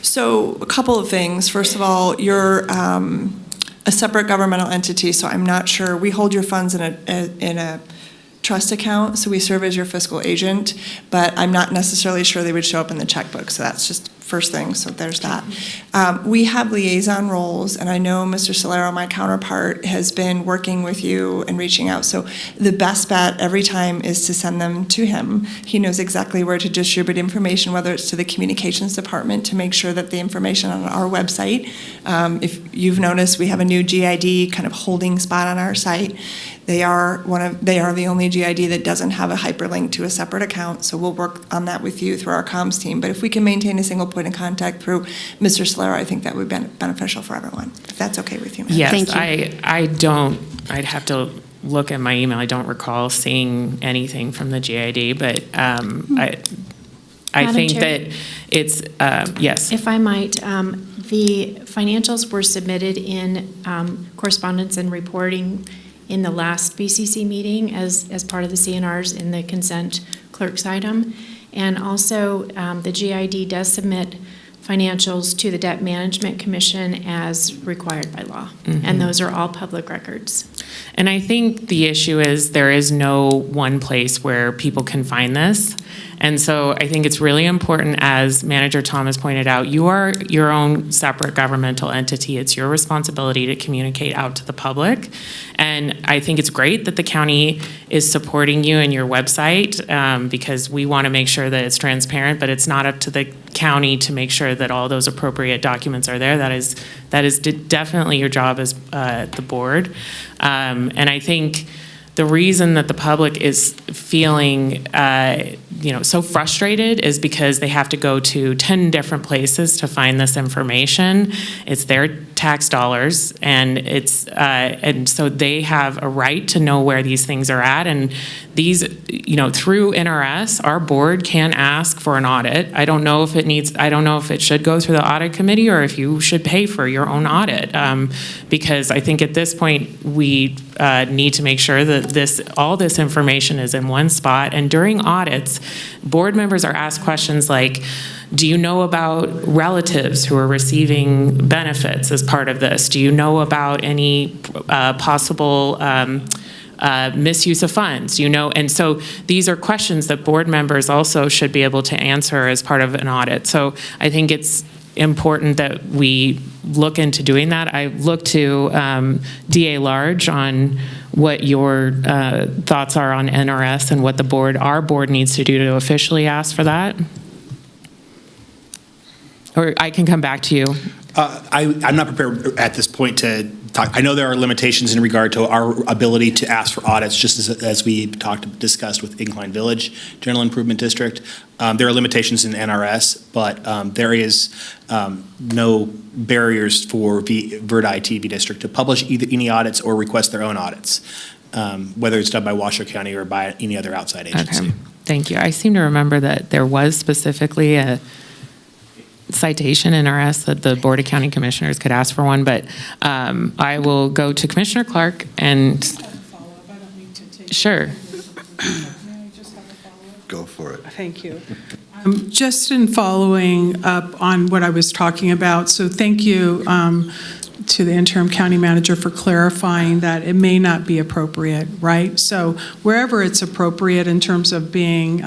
So a couple of things. First of all, you're a separate governmental entity, so I'm not sure. We hold your funds in a trust account, so we serve as your fiscal agent, but I'm not necessarily sure they would show up in the checkbook, so that's just first thing, so there's that. We have liaison roles, and I know Mr. Solero, my counterpart, has been working with you and reaching out. So the best bet every time is to send them to him. He knows exactly where to distribute information, whether it's to the communications department to make sure that the information on our website, if you've noticed, we have a new GID kind of holding spot on our site. They are the only GID that doesn't have a hyperlink to a separate account, so we'll work on that with you through our comms team. But if we can maintain a single point of contact through Mr. Solero, I think that would be beneficial for everyone, if that's okay with you, Madam. Yes, Thank you. I'd have to look at my email. I don't recall seeing anything from the GID, but I Madam think Chair? that it's, yes. If I might, the financials were submitted in correspondence and reporting in the last BCC meeting as part of the CNRs in the consent clerk's item. And also, the GID does submit financials to the Debt Management Commission as required by law. Mhm. And those are all public records. And I think the issue is there is no one place where people can find this. And so I think it's really important, as Manager Thomas pointed out, you are your own separate governmental entity. It's your responsibility to communicate out to the public. And I think it's great that the county is supporting you and your website because we want to make sure that it's transparent, but it's not up to the county to make sure that all those appropriate documents are there. That is definitely your job as the board. And I think the reason that the public is feeling so frustrated is because they have to go to 10 different places to find this information. It's their tax dollars, and and so they have a right to know where these things are at. And these, through NRS, our board can ask for an audit. I don't know if it should go through the audit committee or if you should pay for your own audit, because I think at this point we need to make sure that all this information is in one spot. And during audits, board members are asked questions like, do you know about relatives who are receiving benefits as part of this? Do you know about any possible misuse of funds? And so these are questions that board members also should be able to answer as part of an audit. So I think it's important that we look into doing that. I look to DA Large on what your thoughts are on NRS and what our board needs to do to officially ask for that. Or I can come back to you. I'm not prepared at this point to talk. I know there are limitations in regard to our ability to ask for audits, just as we discussed with Incline Village General Improvement District. There are limitations in NRS, but there is no barriers for Verdi TV District to publish either any audits or request their own audits, whether it's done by Washoe County or by any other outside agency. Okay. Thank you. I seem to remember that there was specifically a citation in NRS that the Board of County Commissioners could ask for one, but I will go to Commissioner Clark and sure. Go for it. Thank you. Just in following up on what I was talking about, so thank you to the interim county manager for clarifying that it may not be appropriate, right? So wherever it's appropriate in terms of being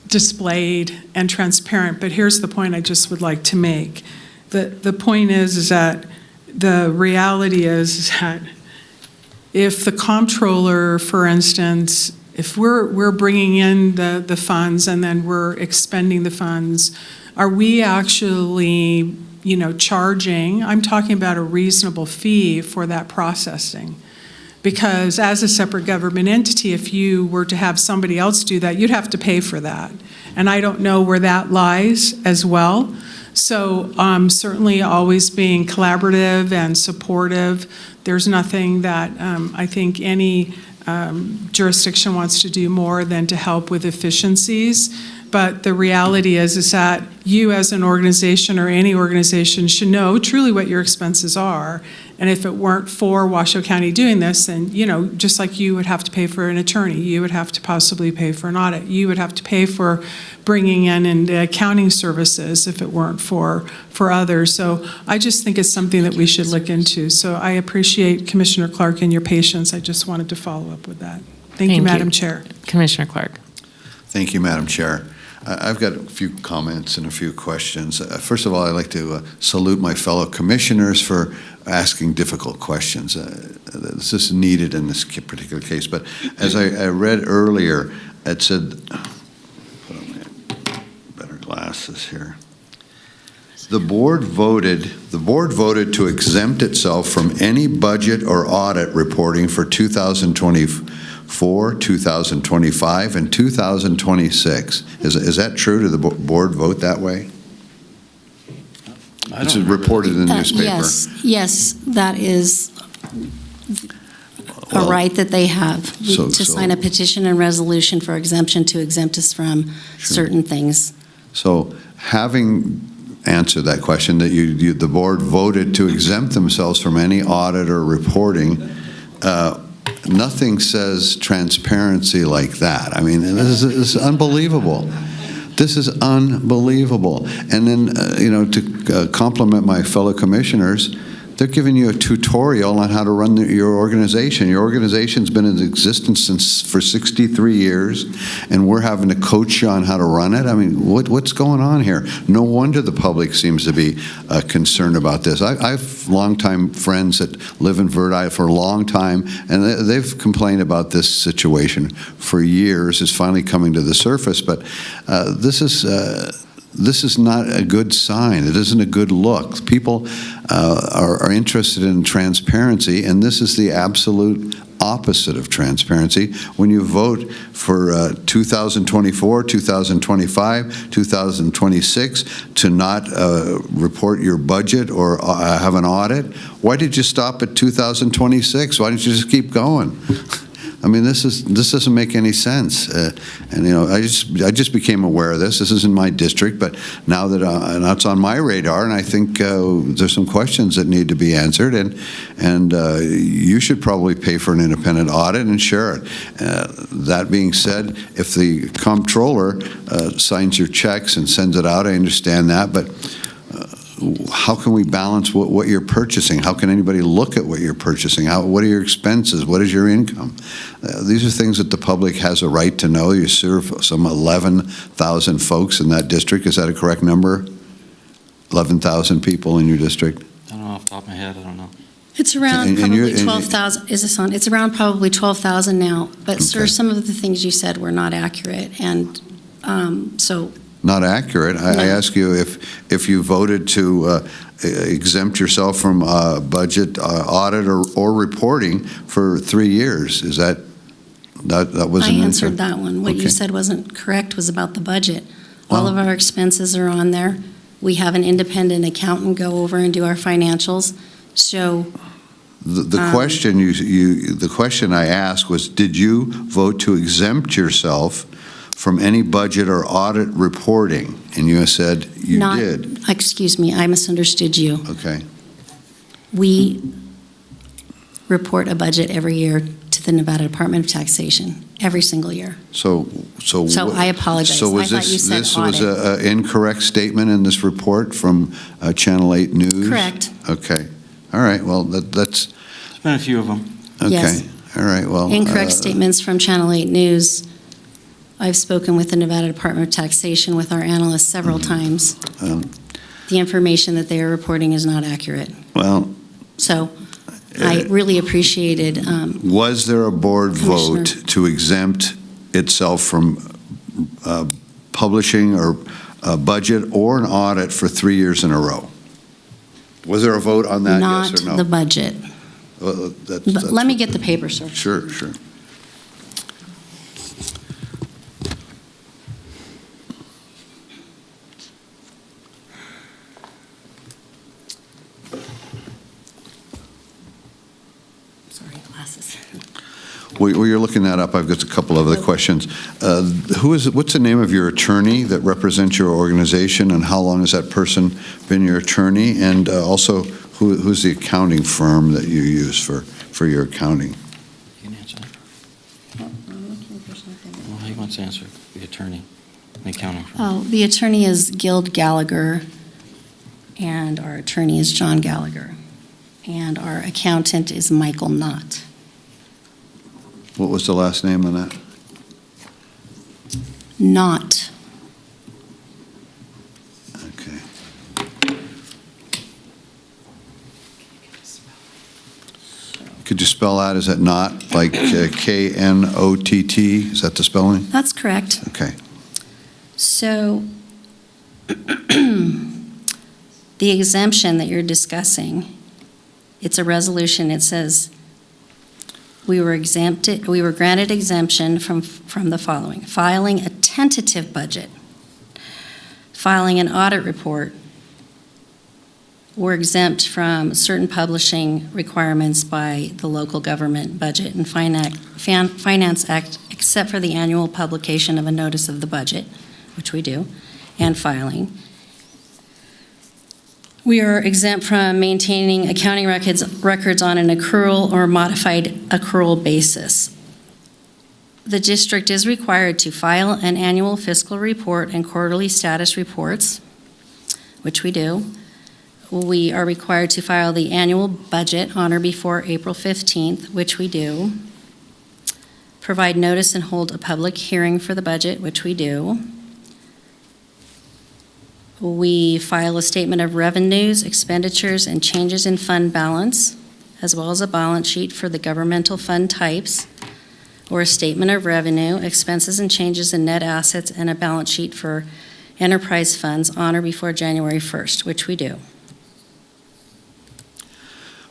displayed and transparent, but here's the point I just would like to make. The point is that the reality is that if the comptroller, for instance, if we're bringing in the funds and then we're expending the funds, are we actually, charging? I'm talking about a reasonable fee for that processing. Because as a separate government entity, if you were to have somebody else do that, you'd have to pay for that. And I don't know where that lies as well. So certainly always being collaborative and supportive. There's nothing that I think any jurisdiction wants to do more than to help with efficiencies. But the reality is that you as an organization or any organization should know truly what your expenses are. And if it weren't for Washoe County doing this, then, just like you would have to pay for an attorney, you would have to possibly pay for an audit, you would have to pay for bringing in and accounting services if it weren't for others. So I just think it's something that we should look into. So I appreciate Commissioner Clark and your patience. I just wanted to follow up with that. Thank you, Madam Chair. Commissioner Clark. Thank you, Madam Chair. I've got a few comments and a few questions. First of all, I'd like to salute my fellow commissioners for asking difficult questions. This is needed in this particular case. But as I read earlier, it said, put on my better glasses here. The board voted to exempt itself from any budget or audit reporting for 2024, 2025, and 2026. Is that true? Did the board vote that way? It's reported in the newspaper. Yes, that is a right that they have to sign a petition and resolution for exemption to exempt us from certain things. So having answered that question, that the board voted to exempt themselves from any audit or reporting, nothing says transparency like that. I mean, this is unbelievable. This is unbelievable. And then, to compliment my fellow commissioners, they're giving you a tutorial on how to run your organization. Your organization's been in existence for 63 years, and we're having to coach you on how to run it. I mean, what's going on here? No wonder the public seems to be concerned about this. I've longtime friends that live in Verdi for a long time, and they've complained about this situation for years. It's finally coming to the surface, but this is not a good sign. It isn't a good look. People are interested in transparency, and this is the absolute opposite of transparency. When you vote for 2024, 2025, 2026 to not report your budget or have an audit, why did you stop at 2026? Why didn't you just keep going? I mean, this doesn't make any sense. I just became aware of this. This isn't my district, but now that it's on my radar, and I think there's some questions that need to be answered, and you should probably pay for an independent audit and share it. That being said, if the comptroller signs your checks and sends it out, I understand that, but how can we balance what you're purchasing? How can anybody look at what you're purchasing? What are your expenses? What is your income? These are things that the public has a right to know. You serve some 11,000 folks in that district. Is that a correct number? 11,000 people in your district? I don't know off the top of my head, I don't know. It's around probably 12,000. Is this on? It's around probably 12,000 now. But, sir, some of the things you said were not accurate, and so. Not accurate. I ask you if you voted to exempt yourself from budget audit or reporting for 3 years. Is that was an answer? I answered that one. What you said wasn't correct was about the budget. All of our expenses are on there. We have an independent accountant go over and do our financials. So the question the question I asked was, did you vote to exempt yourself from any budget or audit reporting? And you said you did. Excuse me, I misunderstood you. Okay. We report a budget every year to the Nevada Department of Taxation, every single year. So I apologize. So was I thought you said this audit. was an incorrect statement in this report from Channel 8 News? Correct. Okay. All right. Well, that's. There's been a few of them. Okay. Yes. All right. Well. Incorrect statements from Channel 8 News. I've spoken with the Nevada Department of Taxation with our analysts several times. The information that they are reporting is not accurate. Well. So I really appreciated. Was there a board vote to exempt itself from publishing or a budget or an audit for 3 years in a row? Was there a vote on that, yes or no? Not the budget. Well, But let me get the paper, sir. Sure, sure. While you're looking that up, I've got a couple of other questions. What's the name of your attorney that represents your organization, and how long has that person been your attorney? And also, who's the accounting firm that you use for your accounting? You can answer that. Well, he wants to answer, the attorney, the accounting firm. Oh, the attorney is Guild Gallagher, and our attorney is John Gallagher, and our accountant is Michael Knott. What was the last name on that? Knott. Could you spell that? Is that not like Knott? Is that the spelling? That's correct. Okay. So the exemption that you're discussing, it's a resolution. It says we were granted exemption from the following: filing a tentative budget, filing an audit report. We're exempt from certain publishing requirements by the local government budget and Finance Act, except for the annual publication of a notice of the budget, which we do, and filing. We are exempt from maintaining accounting records on an accrual or modified accrual basis. The district is required to file an annual fiscal report and quarterly status reports, which we do. We are required to file the annual budget on or before April 15th, which we do. Provide notice and hold a public hearing for the budget, which we do. We file a statement of revenues, expenditures, and changes in fund balance, as well as a balance sheet for the governmental fund types, or a statement of revenue, expenses and changes in net assets, and a balance sheet for enterprise funds on or before January 1st, which we do.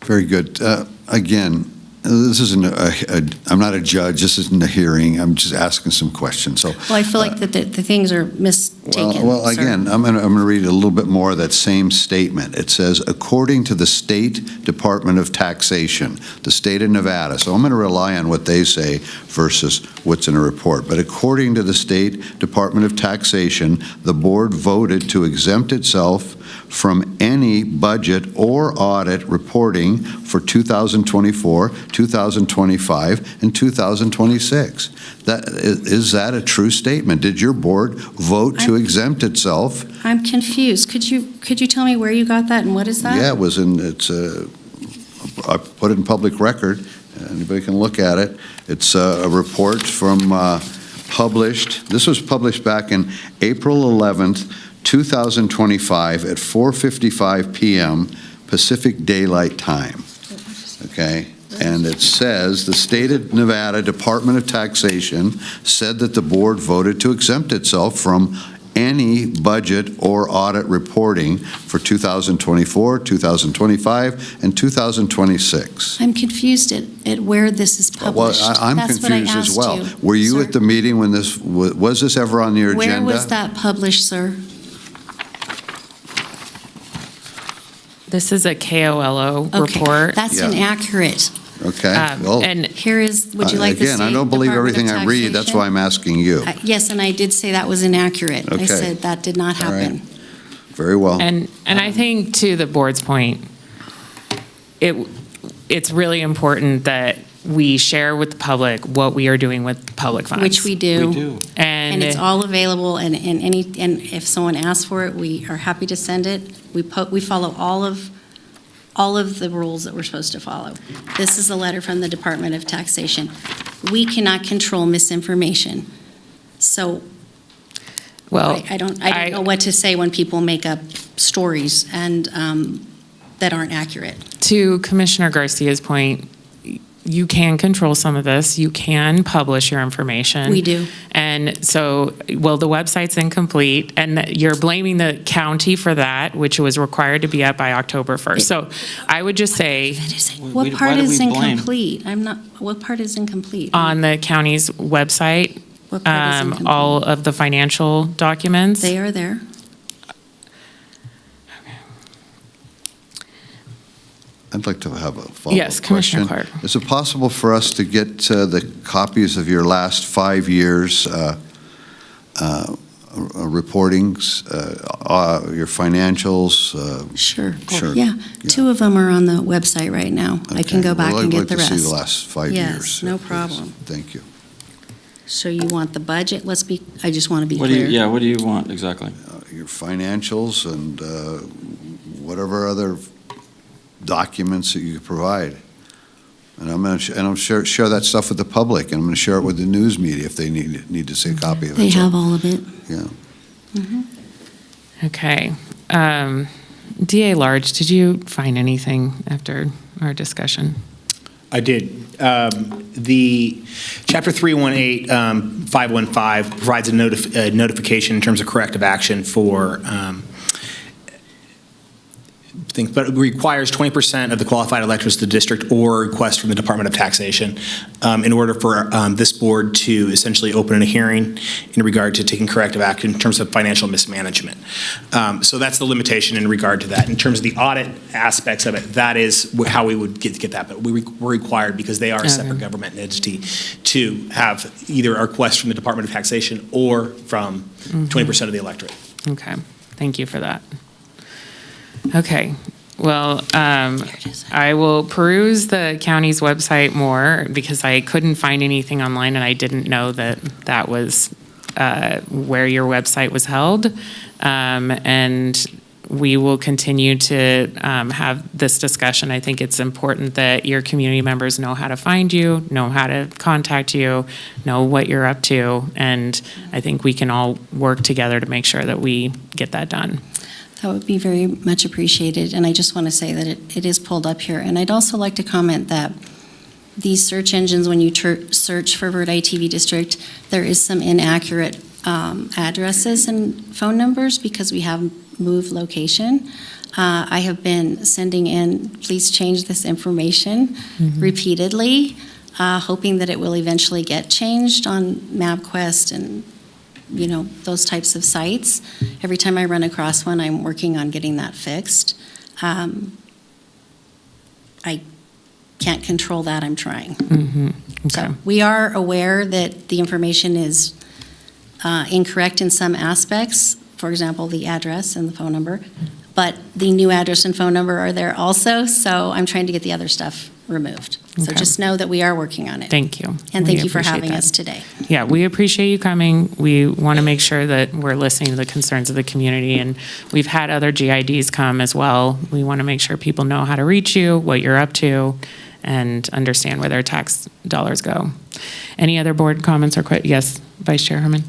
Very good. Again, this isn't I'm not a judge. This isn't a hearing. I'm just asking some questions. So, Well, I feel like that the things are mistaken. Well, sir. again, I'm going to read a little bit more of that same statement. It says, according to the State Department of Taxation, the state of Nevada. So I'm going to rely on what they say versus what's in a report. But according to the State Department of Taxation, the board voted to exempt itself from any budget or audit reporting for 2024, 2025, and 2026. Is that a true statement? Did your board vote to exempt itself? I'm confused. Could you tell me where you got that and what is that? Yeah, I put it in public record. Anybody can look at it. It's a report from this was published back in April 11th, 2025 at 4:55 p.m. Pacific Daylight Time. Okay? And it says, the state of Nevada Department of Taxation said that the board voted to exempt itself from any budget or audit reporting for 2024, 2025, and 2026. I'm confused at where this is published. Well, I'm That's confused what I as asked well. you, Were you sir. at the meeting when was this ever on your agenda? Where was that published, sir? This is a KOLO Okay, report. that's inaccurate. Okay, and here is, would you like the again, I State don't believe Department of everything I read. That's Taxation? why I'm asking you. Yes, and I did say that was inaccurate. I Okay. said that did not All right. happen. Very well. And I think to the board's point, it's really important that we share with the public what we are doing with public funds. Which we do. We do. And it's all available, and if someone asks for it, we are happy to send it. We follow all of the rules that we're supposed to follow. This is a letter from the Department of Taxation. We cannot control misinformation. So well, I don't know what to say when people make up stories and that aren't accurate. To Commissioner Garcia's point, you can control some of this. You can publish your information. We do. And so, well, the website's incomplete, and you're blaming the county for that, which was required to be up by October 1st. So I would just say, What part is incomplete? What part is incomplete? on the county's website, What part is incomplete? all of the financial documents. They are there. I'd like to have a follow-up Yes, Commissioner question. Clark. Is it possible for us to get the copies of your last 5 years reportings, your financials? Sure. Sure. Yeah, 2 of them are on the website right now. I can go back and get the rest. I'd like to see the last 5 years. Yes, no please. problem. Thank you. So you want the budget? I just want to be What clear. what do you want exactly? Your financials and whatever other documents that you provide. And I'm going to share that stuff with the public, and I'm going to share it with the news media if they need to see a copy of it. They So, have all of it. Yeah. Okay. DA Large, did you find anything after our discussion? I did. The Chapter 318, 515 provides a notification in terms of corrective action for things, but it requires 20% of the qualified electors of the district or a request from the Department of Taxation in order for this board to essentially open a hearing in regard to taking corrective action in terms of financial mismanagement. So that's the limitation in regard to that. In terms of the audit aspects of it, that is how we would get that, but we're required, because they are a separate government entity, to have either a request from the Department of Taxation or from 20% of the electorate. Okay, thank you for that. Okay, well, I will peruse the county's website more, because I couldn't find anything online, and I didn't know that that was where your website was held. And we will continue to have this discussion. I think it's important that your community members know how to find you, know how to contact you, know what you're up to, and I think we can all work together to make sure that we get that done. That would be very much appreciated, and I just want to say that it is pulled up here. And I'd also like to comment that these search engines, when you search for Verde TV District, there is some inaccurate addresses and phone numbers because we have moved location. I have been sending in, please change this information repeatedly, hoping that it will eventually get changed on MapQuest and those types of sites. Every time I run across one, I'm working on getting that fixed. I can't control that. I'm trying. Okay. So we are aware that the information is incorrect in some aspects, for example, the address and the phone number, but the new address and phone number are there also, so I'm trying to get the other stuff removed. So just know that we are working on it. Thank you. And We thank you for appreciate having that. us today. Yeah, we appreciate you coming. We want to make sure that we're listening to the concerns of the community, and we've had other GIDs come as well. We want to make sure people know how to reach you, what you're up to, and understand where their tax dollars go. Any other board comments or questions? Yes, Vice Chair Herman.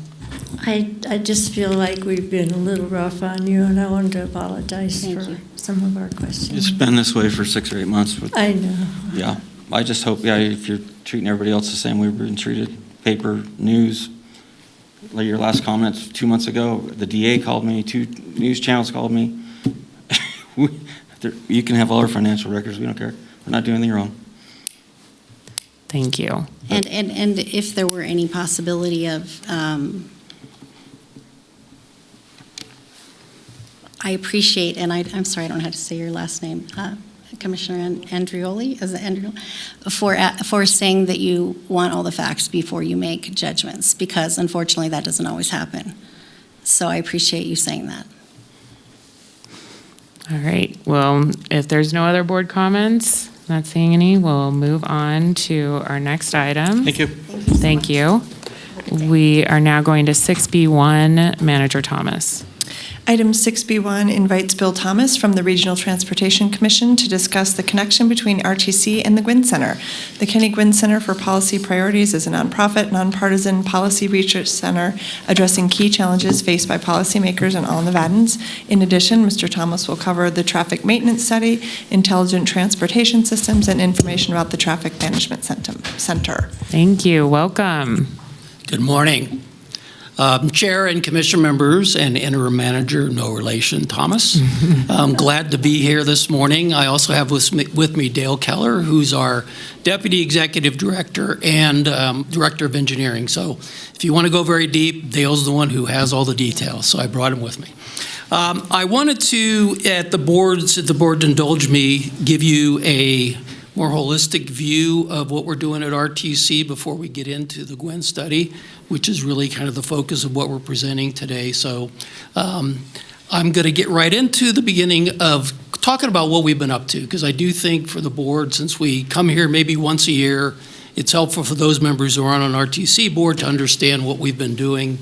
I just feel like we've been a little rough on you, and I wanted to apologize for some of our questions. It's been this way for 6 or 8 months. But I know. yeah, I just hope, if you're treating everybody else the same way we've been treated, paper, news, like your last comments 2 months ago, the DA called me, 2 news channels called me. You can have all our financial records, we don't care. We're not doing anything wrong. Thank you. And if there were any possibility of, I appreciate, and I'm sorry, I don't know how to say your last name, Commissioner Andrioli, is it Andrioli? For saying that you want all the facts before you make judgments, because unfortunately that doesn't always happen. So I appreciate you saying that. All right. Well, if there's no other board comments, not seeing any, we'll move on to our next item. Thank you. Thank you. We are now going to 6B1, Manager Thomas. Item 6B1 invites Bill Thomas from the Regional Transportation Commission to discuss the connection between RTC and the Gwynn Center. The Kenny Gwynn Center for Policy Priorities is a nonprofit, nonpartisan policy research center addressing key challenges faced by policymakers and all Nevadans. In addition, Mr. Thomas will cover the traffic maintenance study, intelligent transportation systems, and information about the traffic management center. Thank you. Welcome. Good morning. Chair and Commission members and Interim Manager, no relation, Thomas. I'm glad to be here this morning. I also have with me Dale Keller, who's our Deputy Executive Director and Director of Engineering. So if you want to go very deep, Dale's the one who has all the details, so I brought him with me. I wanted to, if the board indulge me, give you a more holistic view of what we're doing at RTC before we get into the Gwynn study, which is really kind of the focus of what we're presenting today. So I'm going to get right into the beginning of talking about what we've been up to, because I do think for the board, since we come here maybe once a year, it's helpful for those members who are on an RTC board to understand what we've been doing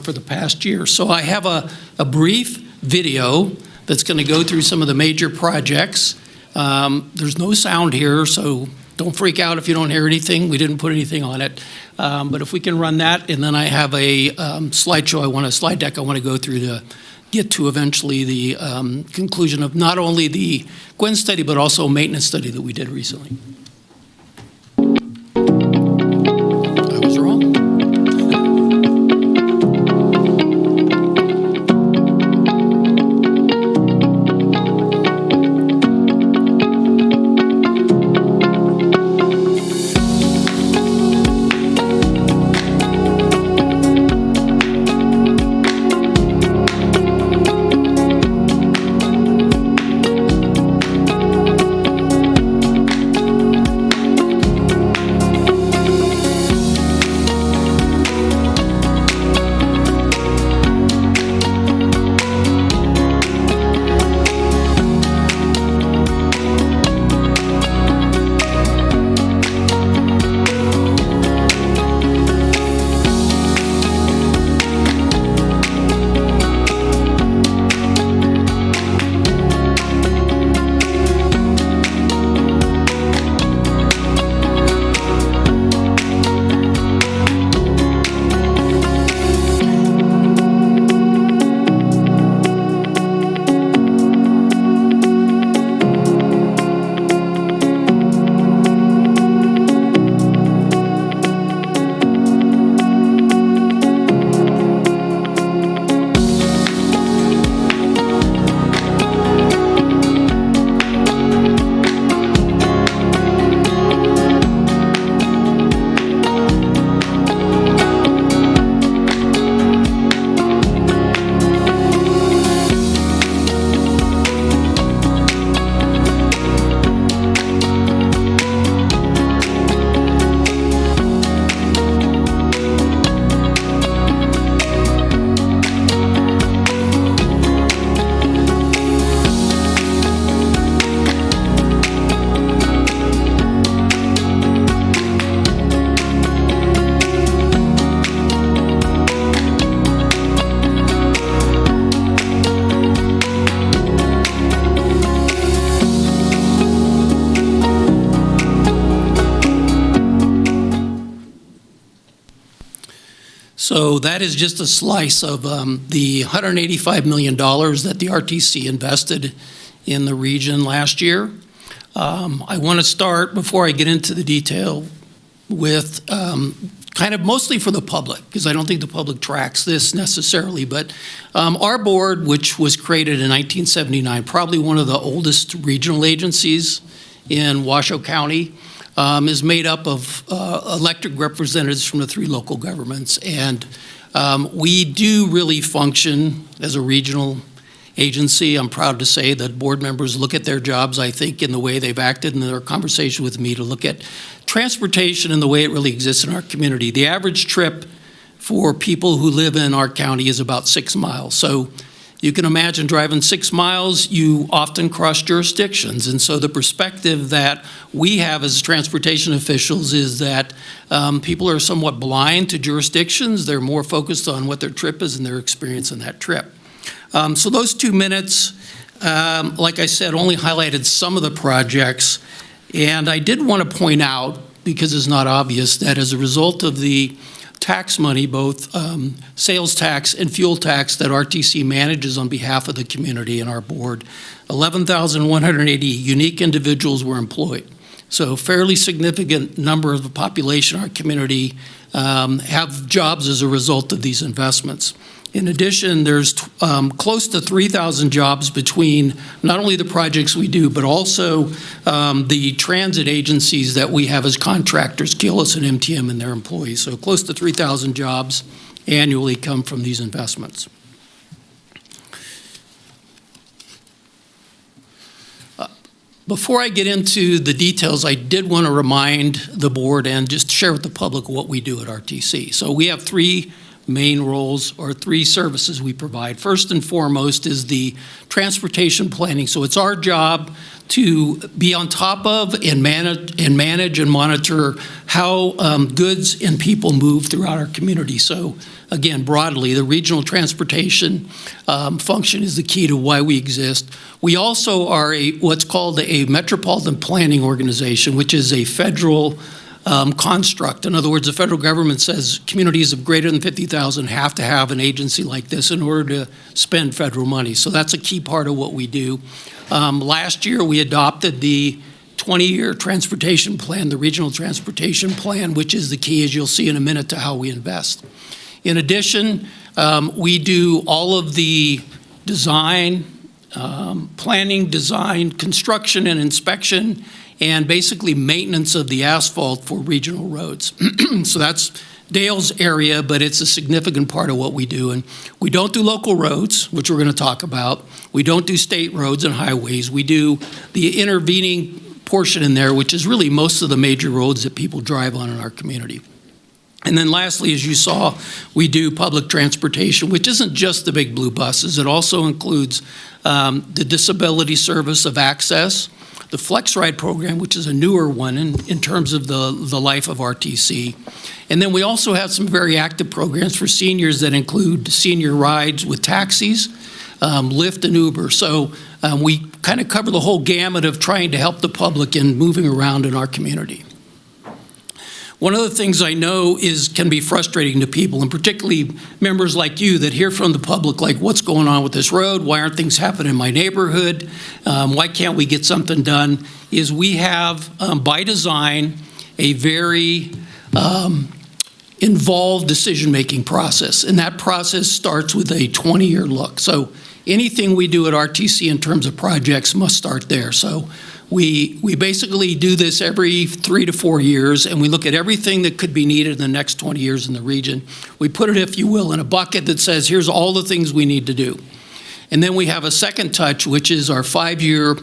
for the past year. So I have a brief video that's going to go through some of the major projects. There's no sound here, so don't freak out if you don't hear anything. We didn't put anything on it. But if we can run that, and then I have a slide deck I want to go through to get to eventually the conclusion of not only the Gwynn study, but also a maintenance study that we did recently. So that is just a slice of the $185 million that the RTC invested in the region last year. I want to start, before I get into the detail, with kind of mostly for the public, because I don't think the public tracks this necessarily, but our board, which was created in 1979, probably one of the oldest regional agencies in Washoe County, is made up of elected representatives from the 3 local governments. And we do really function as a regional agency. I'm proud to say that board members look at their jobs, I think, in the way they've acted in their conversation with me, to look at transportation and the way it really exists in our community. The average trip for people who live in our county is about 6 miles. So you can imagine driving 6 miles, you often cross jurisdictions. And so the perspective that we have as transportation officials is that people are somewhat blind to jurisdictions. They're more focused on what their trip is and their experience in that trip. So those 2 minutes, like I said, only highlighted some of the projects. And I did want to point out, because it's not obvious, that as a result of the tax money, both sales tax and fuel tax, that RTC manages on behalf of the community and our board, 11,180 unique individuals were employed. So a fairly significant number of the population in our community have jobs as a result of these investments. In addition, there's close to 3,000 jobs between not only the projects we do, but also the transit agencies that we have as contractors, Keolis and MTM, and their employees. So close to 3,000 jobs annually come from these investments. Before I get into the details, I did want to remind the board and just share with the public what we do at RTC. So we have 3 main roles, or 3 services we provide. First and foremost is the transportation planning. So it's our job to be on top of and manage and monitor how goods and people move throughout our community. So again, broadly, the regional transportation function is the key to why we exist. We also are what's called a metropolitan planning organization, which is a federal construct. In other words, the federal government says communities of greater than 50,000 have to have an agency like this in order to spend federal money. So that's a key part of what we do. Last year, we adopted the 20-year transportation plan, the regional transportation plan, which is the key, as you'll see in a minute, to how we invest. In addition, we do all of the design, planning, design, construction, and inspection, and basically maintenance of the asphalt for regional roads. So that's Dale's area, but it's a significant part of what we do. And we don't do local roads, which we're going to talk about. We don't do state roads and highways. We do the intervening portion in there, which is really most of the major roads that people drive on in our community. And then lastly, as you saw, we do public transportation, which isn't just the big blue buses. It also includes the disability service of access, the Flex Ride program, which is a newer one in terms of the life of RTC. And then we also have some very active programs for seniors that include senior rides with taxis, Lyft and Uber. So we kind of cover the whole gamut of trying to help the public in moving around in our community. One of the things I know can be frustrating to people, and particularly members like you that hear from the public, like, what's going on with this road? Why aren't things happening in my neighborhood? Why can't we get something done? Is we have, by design, a very involved decision-making process, and that process starts with a 20-year look. So anything we do at RTC in terms of projects must start there. So we basically do this every 3 to 4 years, and we look at everything that could be needed in the next 20 years in the region. We put it, if you will, in a bucket that says, here's all the things we need to do. And then we have a second touch, which is our 5-year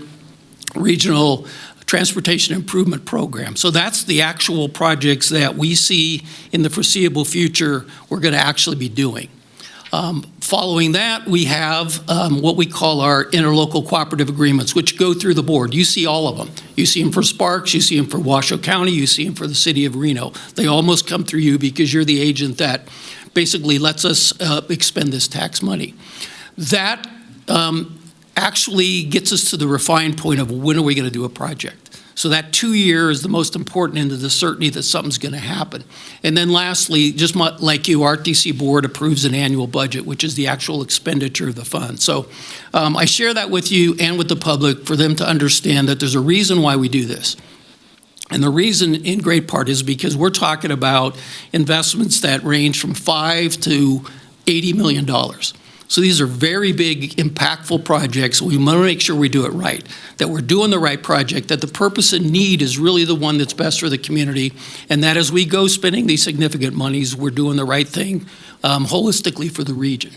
regional transportation improvement program. So that's the actual projects that we see in the foreseeable future we're going to actually be doing. Following that, we have what we call our interlocal cooperative agreements, which go through the board. You see all of them. You see them for Sparks, you see them for Washoe County, you see them for the city of Reno. They almost come through you because you're the agent that basically lets us expend this tax money. That actually gets us to the refined point of when are we going to do a project. So that 2 year is the most important into the certainty that something's going to happen. And then lastly, just like you, RTC board approves an annual budget, which is the actual expenditure of the fund. So I share that with you and with the public for them to understand that there's a reason why we do this. And the reason in great part is because we're talking about investments that range from $5 to $80 million. So these are very big, impactful projects. We want to make sure we do it right, that we're doing the right project, that the purpose and need is really the one that's best for the community, and that as we go spending these significant monies, we're doing the right thing holistically for the region.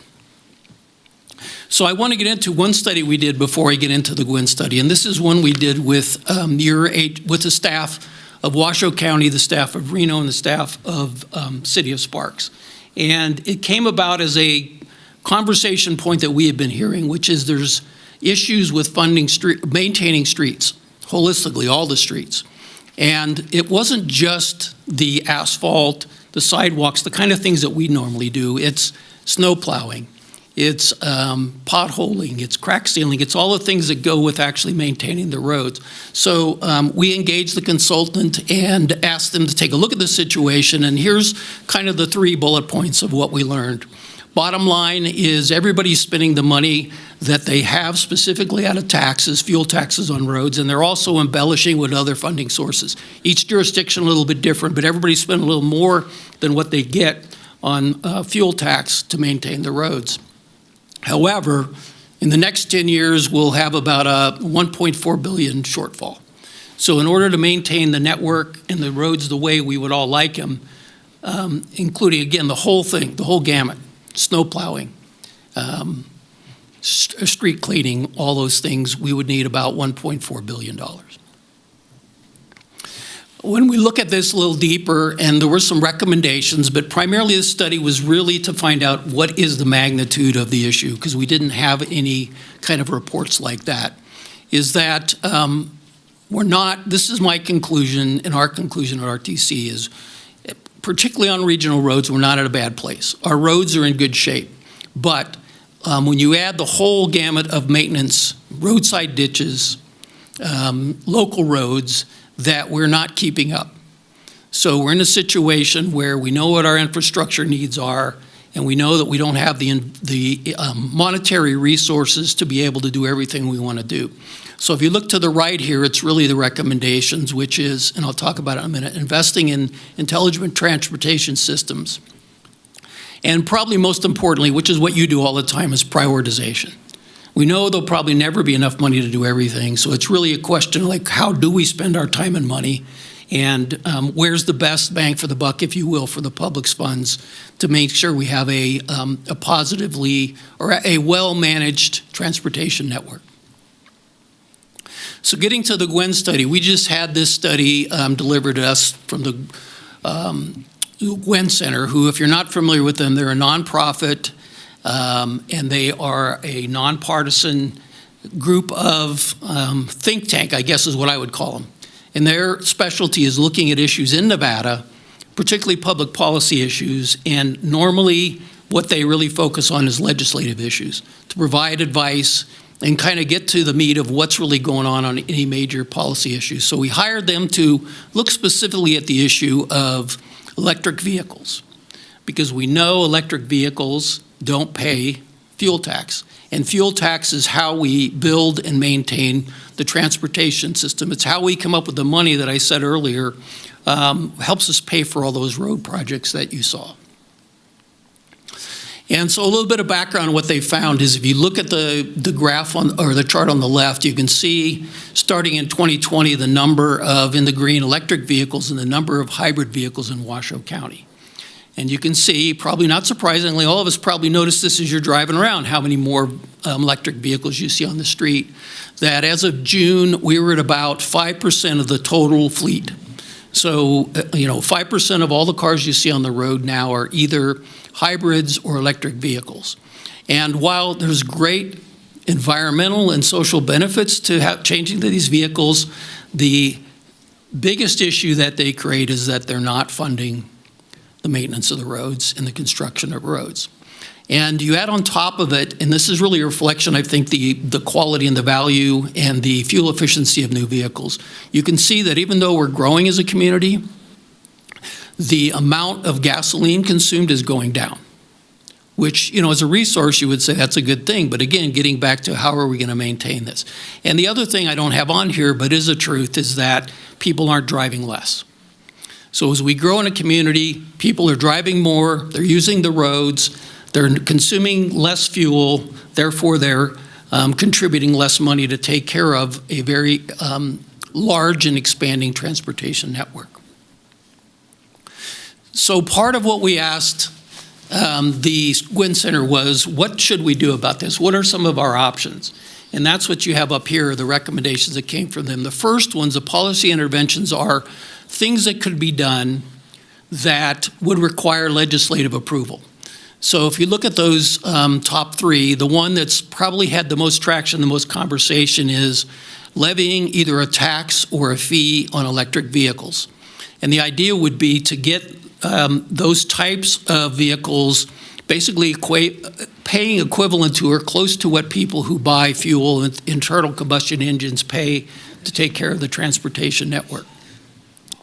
So I want to get into one study we did before I get into the Gwynn study, and this is one we did with with the staff of Washoe County, the staff of Reno, and the staff of City of Sparks. And it came about as a conversation point that we have been hearing, which is there's issues with maintaining streets, holistically, all the streets. And it wasn't just the asphalt, the sidewalks, the kind of things that we normally do. It's snow plowing, it's potholing, it's crack sealing, it's all the things that go with actually maintaining the roads. So we engaged the consultant and asked them to take a look at the situation, and here's kind of the 3 bullet points of what we learned. Bottom line is everybody's spending the money that they have specifically out of taxes, fuel taxes on roads, and they're also embellishing with other funding sources. Each jurisdiction a little bit different, but everybody's spending a little more than what they get on fuel tax to maintain the roads. However, in the next 10 years, we'll have about a $1.4 billion shortfall. So in order to maintain the network and the roads the way we would all like them, including, again, the whole thing, the whole gamut, snow plowing, street cleaning, all those things, we would need about $1.4 billion. When we look at this a little deeper, and there were some recommendations, but primarily the study was really to find out what is the magnitude of the issue, because we didn't have any kind of reports like that, is that this is my conclusion, and our conclusion at RTC is, particularly on regional roads, we're not at a bad place. Our roads are in good shape. But when you add the whole gamut of maintenance, roadside ditches, local roads, that we're not keeping up. So we're in a situation where we know what our infrastructure needs are, and we know that we don't have the monetary resources to be able to do everything we want to do. So if you look to the right here, it's really the recommendations, which is, and I'll talk about it in a minute, investing in intelligent transportation systems. And probably most importantly, which is what you do all the time, is prioritization. We know there'll probably never be enough money to do everything, so it's really a question like, how do we spend our time and money, and where's the best bang for the buck, if you will, for the public's funds to make sure we have a positively or a well-managed transportation network. So getting to the Gwynn study, we just had this study delivered to us from the Gwynn Center, who, if you're not familiar with them, they're a nonprofit, and they are a nonpartisan group of think tank, I guess is what I would call them. And their specialty is looking at issues in Nevada, particularly public policy issues, and normally what they really focus on is legislative issues, to provide advice and kind of get to the meat of what's really going on any major policy issues. So we hired them to look specifically at the issue of electric vehicles, because we know electric vehicles don't pay fuel tax. And fuel tax is how we build and maintain the transportation system. It's how we come up with the money that I said earlier, helps us pay for all those road projects that you saw. And so a little bit of background on what they found is, if you look at the graph or the chart on the left, you can see starting in 2020 the number of, in the green, electric vehicles and the number of hybrid vehicles in Washoe County. And you can see, probably not surprisingly, all of us probably noticed this as you're driving around, how many more electric vehicles you see on the street, that as of June, we were at about 5% of the total fleet. So, 5% of all the cars you see on the road now are either hybrids or electric vehicles. And while there's great environmental and social benefits to changing to these vehicles, the biggest issue that they create is that they're not funding the maintenance of the roads and the construction of roads. And you add on top of it, and this is really a reflection, I think, the quality and the value and the fuel efficiency of new vehicles. You can see that even though we're growing as a community, the amount of gasoline consumed is going down, which, as a resource, you would say that's a good thing. But again, getting back to how are we going to maintain this? And the other thing I don't have on here, but is a truth, is that people aren't driving less. So as we grow in a community, people are driving more, they're using the roads, they're consuming less fuel, therefore they're contributing less money to take care of a very large and expanding transportation network. So part of what we asked the Gwynn Center was, what should we do about this? What are some of our options? And that's what you have up here, the recommendations that came from them. The first ones, the policy interventions, are things that could be done that would require legislative approval. So if you look at those top three, the one that's probably had the most traction, the most conversation, is levying either a tax or a fee on electric vehicles. And the idea would be to get those types of vehicles basically paying equivalent to or close to what people who buy fuel and internal combustion engines pay to take care of the transportation network.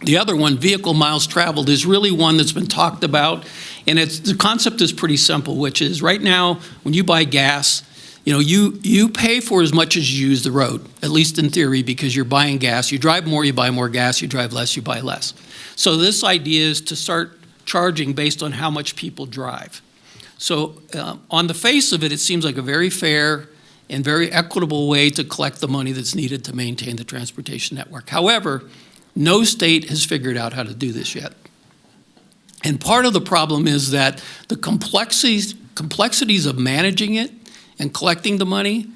The other one, vehicle miles traveled, is really one that's been talked about, and the concept is pretty simple, which is right now when you buy gas, you pay for as much as you use the road, at least in theory, because you're buying gas. You drive more, you buy more gas. You drive less, you buy less. So this idea is to start charging based on how much people drive. So on the face of it, it seems like a very fair and very equitable way to collect the money that's needed to maintain the transportation network. However, no state has figured out how to do this yet. And part of the problem is that the complexities of managing it and collecting the money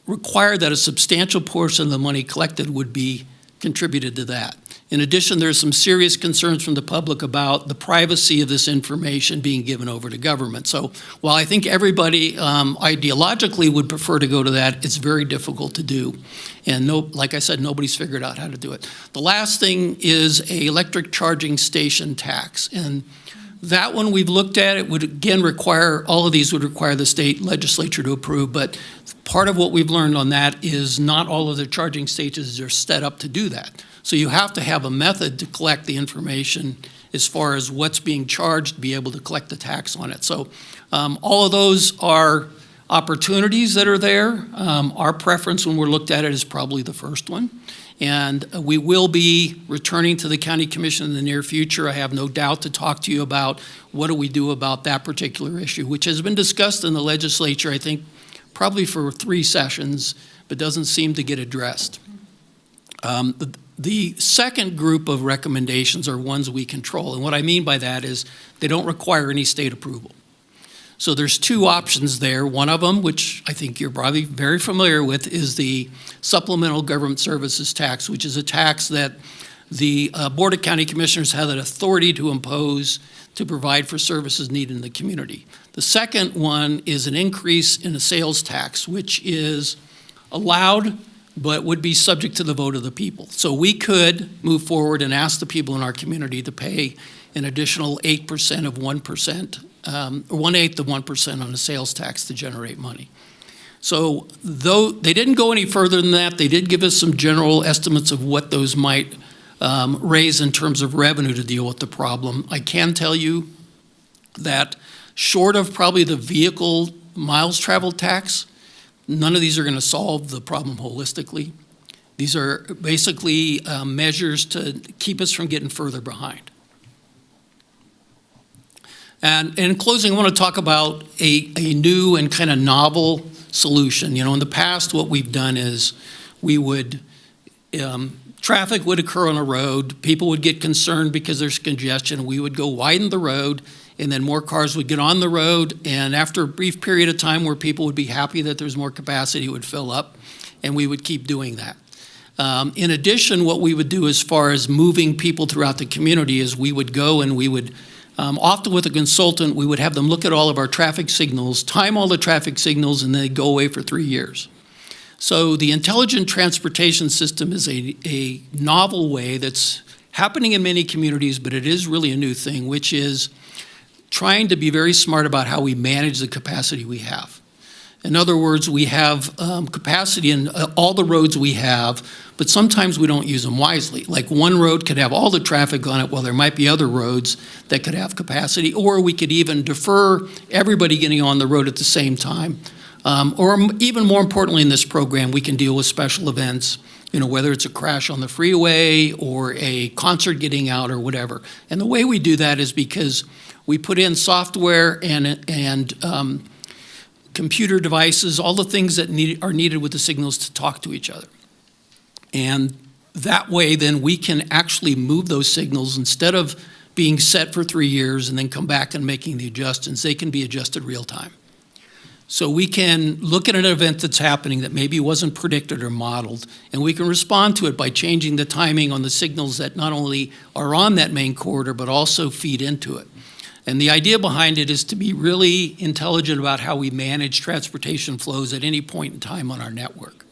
require that a substantial portion of the money collected would be contributed to that. In addition, there's some serious concerns from the public about the privacy of this information being given over to government. So while I think everybody ideologically would prefer to go to that, it's very difficult to do. And like I said, nobody's figured out how to do it. The last thing is an electric charging station tax. And that one we've looked at, it would again require, all of these would require the state legislature to approve, but part of what we've learned on that is not all of the charging stations are set up to do that. So you have to have a method to collect the information as far as what's being charged, to be able to collect the tax on it. So all of those are opportunities that are there. Our preference when we're looked at it is probably the first one. And we will be returning to the County Commission in the near future. I have no doubt to talk to you about what do we do about that particular issue, which has been discussed in the legislature, I think, probably for 3 sessions, but doesn't seem to get addressed. The second group of recommendations are ones we control. And what I mean by that is they don't require any state approval. So there's 2 options there. One of them, which I think you're probably very familiar with, is the Supplemental Government Services Tax, which is a tax that the Board of County Commissioners have an authority to impose to provide for services needed in the community. The second one is an increase in a sales tax, which is allowed but would be subject to the vote of the people. So we could move forward and ask the people in our community to pay an additional 8% of 1%, or 1/8 of 1% on a sales tax to generate money. So though they didn't go any further than that, they did give us some general estimates of what those might raise in terms of revenue to deal with the problem. I can tell you that short of probably the vehicle miles traveled tax, none of these are going to solve the problem holistically. These are basically measures to keep us from getting further behind. And in closing, I want to talk about a new and kind of novel solution. In the past, what we've done is we would, traffic would occur on a road, people would get concerned because there's congestion, we would go widen the road, and then more cars would get on the road, and after a brief period of time where people would be happy that there's more capacity, it would fill up, and we would keep doing that. In addition, what we would do as far as moving people throughout the community is we would go and we would, often with a consultant, we would have them look at all of our traffic signals, time all the traffic signals, and they'd go away for 3 years. So the intelligent transportation system is a novel way that's happening in many communities, but it is really a new thing, which is trying to be very smart about how we manage the capacity we have. In other words, we have capacity in all the roads we have, but sometimes we don't use them wisely. Like one road could have all the traffic on it, while there might be other roads that could have capacity, or we could even defer everybody getting on the road at the same time. Or even more importantly in this program, we can deal with special events, whether it's a crash on the freeway or a concert getting out or whatever. And the way we do that is because we put in software and computer devices, all the things that are needed with the signals to talk to each other. And that way, then we can actually move those signals instead of being set for 3 years and then come back and making the adjustments. They can be adjusted real time. So we can look at an event that's happening that maybe wasn't predicted or modeled, and we can respond to it by changing the timing on the signals that not only are on that main corridor, but also feed into it. And the idea behind it is to be really intelligent about how we manage transportation flows at any point in time on our network.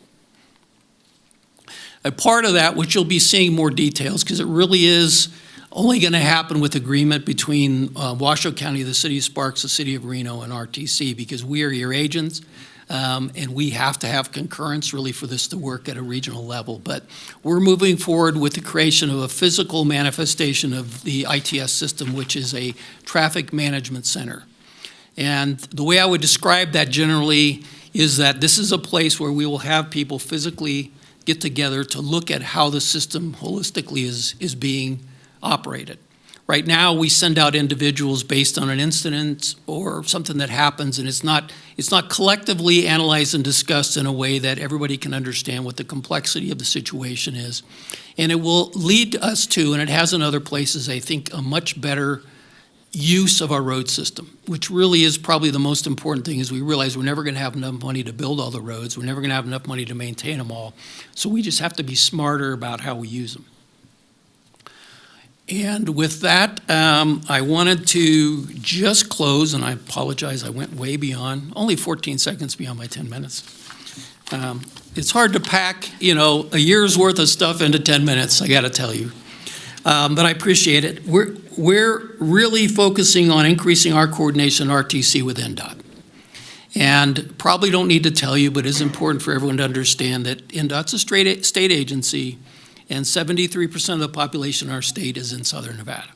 A part of that, which you'll be seeing more details, because it really is only going to happen with agreement between Washoe County, the City of Sparks, the City of Reno, and RTC, because we are your agents, and we have to have concurrence really for this to work at a regional level. But we're moving forward with the creation of a physical manifestation of the ITS system, which is a traffic management center. And the way I would describe that generally is that this is a place where we will have people physically get together to look at how the system holistically is being operated. Right now, we send out individuals based on an incident or something that happens, and it's not collectively analyzed and discussed in a way that everybody can understand what the complexity of the situation is. And it will lead us to, and it has in other places, I think, a much better use of our road system, which really is probably the most important thing, is we realize we're never going to have enough money to build all the roads. We're never going to have enough money to maintain them all. So we just have to be smarter about how we use them. And with that, I wanted to just close, and I apologize, I went way beyond, only 14 seconds beyond my 10 minutes. It's hard to pack, a year's worth of stuff into 10 minutes, I got to tell you. But I appreciate it. We're really focusing on increasing our coordination RTC with NDOT. And probably don't need to tell you, but it's important for everyone to understand that NDOT's a state agency, and 73% of the population in our state is in southern Nevada.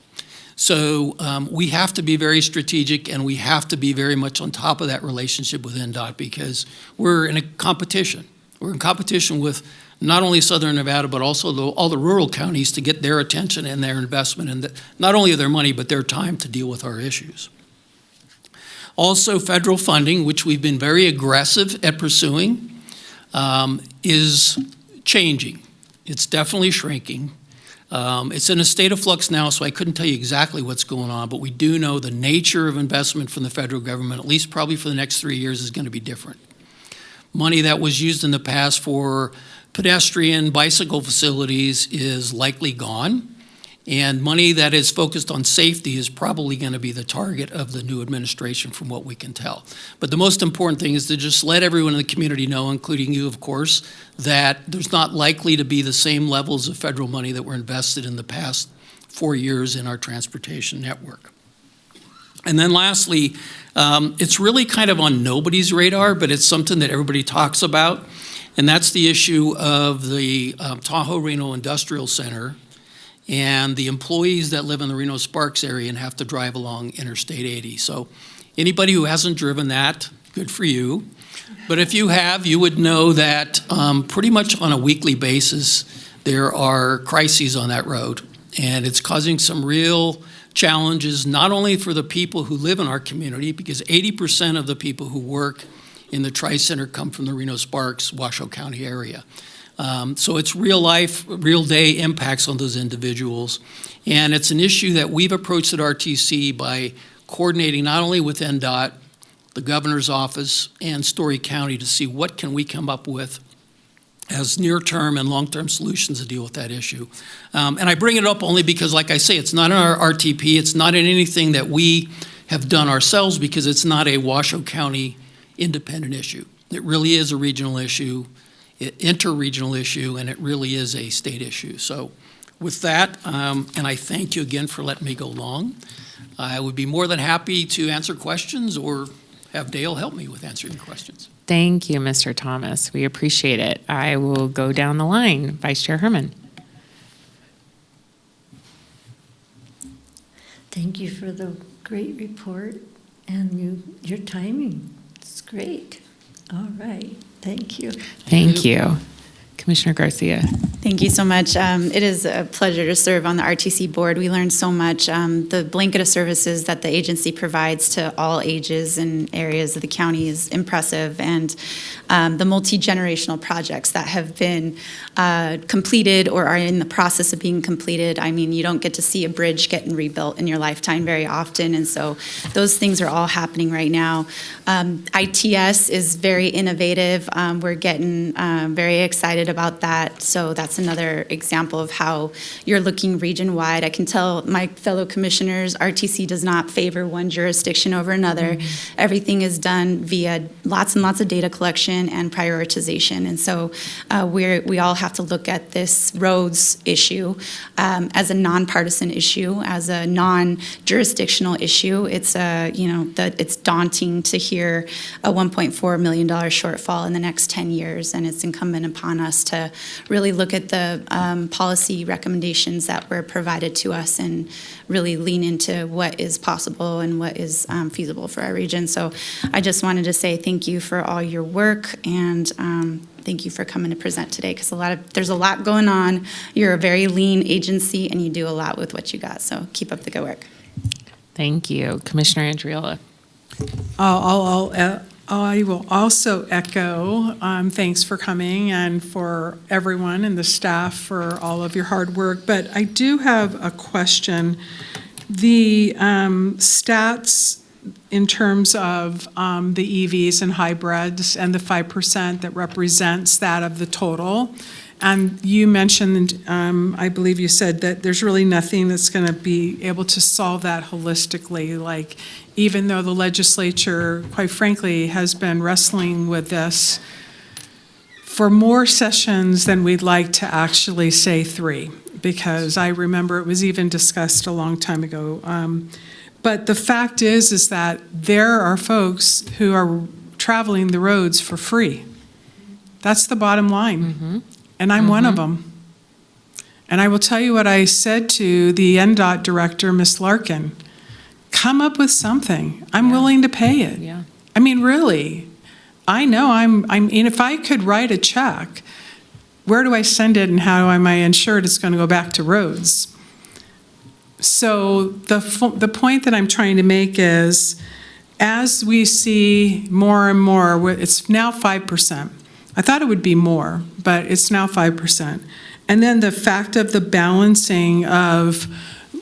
So we have to be very strategic, and we have to be very much on top of that relationship with NDOT, because we're in a competition. We're in competition with not only southern Nevada, but also all the rural counties to get their attention and their investment, and not only their money, but their time to deal with our issues. Also, federal funding, which we've been very aggressive at pursuing, is changing. It's definitely shrinking. It's in a state of flux now, so I couldn't tell you exactly what's going on, but we do know the nature of investment from the federal government, at least probably for the next 3 years, is going to be different. Money that was used in the past for pedestrian bicycle facilities is likely gone, and money that is focused on safety is probably going to be the target of the new administration from what we can tell. But the most important thing is to just let everyone in the community know, including you, of course, that there's not likely to be the same levels of federal money that were invested in the past 4 years in our transportation network. And then lastly, it's really kind of on nobody's radar, but it's something that everybody talks about, and that's the issue of the Tahoe Reno Industrial Center and the employees that live in the Reno Sparks area and have to drive along Interstate 80. So anybody who hasn't driven that, good for you. But if you have, you would know that pretty much on a weekly basis, there are crises on that road. And it's causing some real challenges, not only for the people who live in our community, because 80% of the people who work in the Tri-Center come from the Reno Sparks, Washoe County area. So it's real life, real day impacts on those individuals. And it's an issue that we've approached at RTC by coordinating not only with NDOT, the governor's office, and Story County to see what can we come up with as near-term and long-term solutions to deal with that issue. And I bring it up only because, like I say, it's not in our RTP, it's not in anything that we have done ourselves, because it's not a Washoe County independent issue. It really is a regional issue, interregional issue, and it really is a state issue. So With that, and I thank you again for letting me go long, I would be more than happy to answer questions or have Dale help me with answering questions. Thank you, Mr. Thomas. We appreciate it. I will go down the line. Vice Chair Herman. Thank you for the great report and your timing. It's great. All right. Thank you. Thank you. Commissioner Garcia. Thank you so much. It is a pleasure to serve on the RTC board. We learned so much. The blanket of services that the agency provides to all ages and areas of the county is impressive, and the multi-generational projects that have been completed or are in the process of being completed. I mean, you don't get to see a bridge getting rebuilt in your lifetime very often, and so those things are all happening right now. ITS is very innovative. We're getting very excited about that. So that's another example of how you're looking region-wide. I can tell my fellow commissioners, RTC does not favor one jurisdiction over another. Mm-hmm. Everything is done via lots and lots of data collection and prioritization. And so we all have to look at this roads issue as a nonpartisan issue, as a non-jurisdictional issue. It's it's daunting to hear a $1.4 million shortfall in the next 10 years, and it's incumbent upon us to really look at the policy recommendations that were provided to us and really lean into what is possible and what is feasible for our region. So I just wanted to say thank you for all your work, and thank you for coming to present today, because there's a lot going on. You're a very lean agency and you do a lot with what you got, so keep up the good work. Thank you. Commissioner Andriola. I will also echo thanks for coming and for everyone and the staff for all of your hard work. But I do have a question. The stats in terms of the EVs and hybrids and the 5% that represents that of the total. And you mentioned, I believe you said that there's really nothing that's going to be able to solve that holistically. Like, even though the legislature, quite frankly, has been wrestling with this for more sessions than we'd like to actually say 3, because I remember it was even discussed a long time ago. But the fact is that there are folks who are traveling the roads for free. That's the bottom line. Mm-hmm. And I'm one of them. And I will tell you what I said to the NDOT director, Ms. Larkin. Come up with something. I'm willing to pay it. Yeah. I mean, really. I know and if I could write a check, where do I send it and how am I ensured it's going to go back to roads? So the point that I'm trying to make is, as we see more and more, it's now 5%. I thought it would be more, but it's now 5%. And then the fact of the balancing of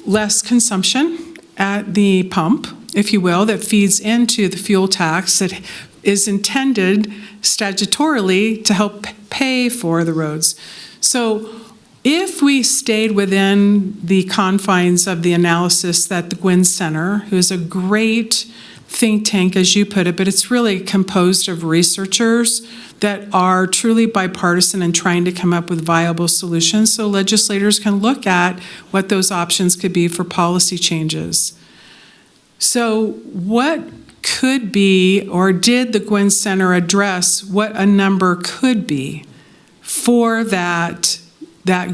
less consumption at the pump, if you will, that feeds into the fuel tax that is intended statutorily to help pay for the roads. So if we stayed within the confines of the analysis that the Gwynn Center, who's a great think tank, as you put it, but it's really composed of researchers that are truly bipartisan and trying to come up with viable solutions so legislators can look at what those options could be for policy changes. So what could be, or did the Gwynn Center address what a number could be for that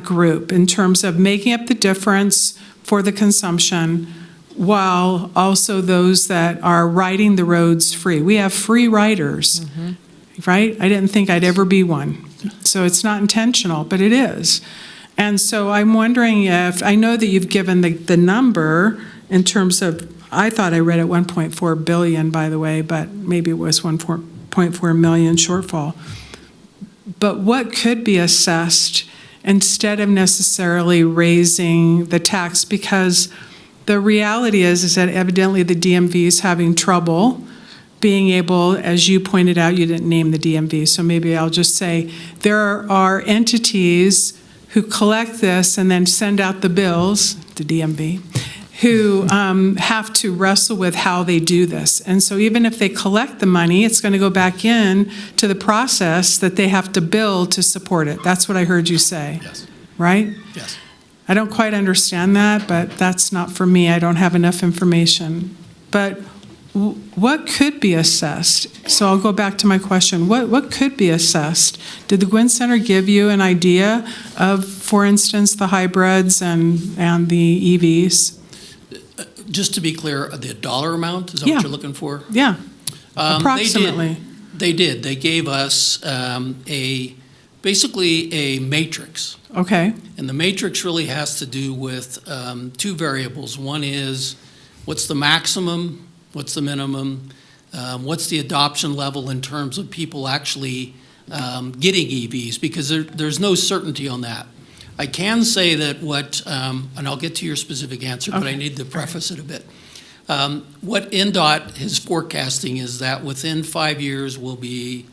group in terms of making up the difference for the consumption, while also those that are riding the roads free? We have free riders. Mm-hmm. Right? I didn't think I'd ever be one. So it's not intentional, but it is. And so I'm wondering if, I know that you've given the number in terms of, I thought I read it 1.4 billion, by the way, but maybe it was 1.4 million shortfall. But what could be assessed instead of necessarily raising the tax? Because the reality is that evidently the DMV is having trouble being able, as you pointed out, you didn't name the DMV, so maybe I'll just say there are entities who collect this and then send out the bills, the DMV, who have to wrestle with how they do this. And so even if they collect the money, it's going to go back in to the process that they have to bill to support it. That's what I heard you say. Yes. Right? Yes. I don't quite understand that, but that's not for me. I don't have enough information. But what could be assessed? So I'll go back to my question. What could be assessed? Did the Gwynn Center give you an idea of, for instance, the hybrids and the EVs? Just to be clear, the dollar amount, is that Yeah. what you're looking for? Yeah, approximately. They did. They gave us basically a matrix. Okay. And the matrix really has to do with two variables. One is, what's the maximum? What's the minimum? What's the adoption level in terms of people actually getting EVs? Because there's no certainty on that. I can say that and I'll get to your specific answer, but I need to preface it a bit. What NDOT is forecasting is that within 5 years we'll be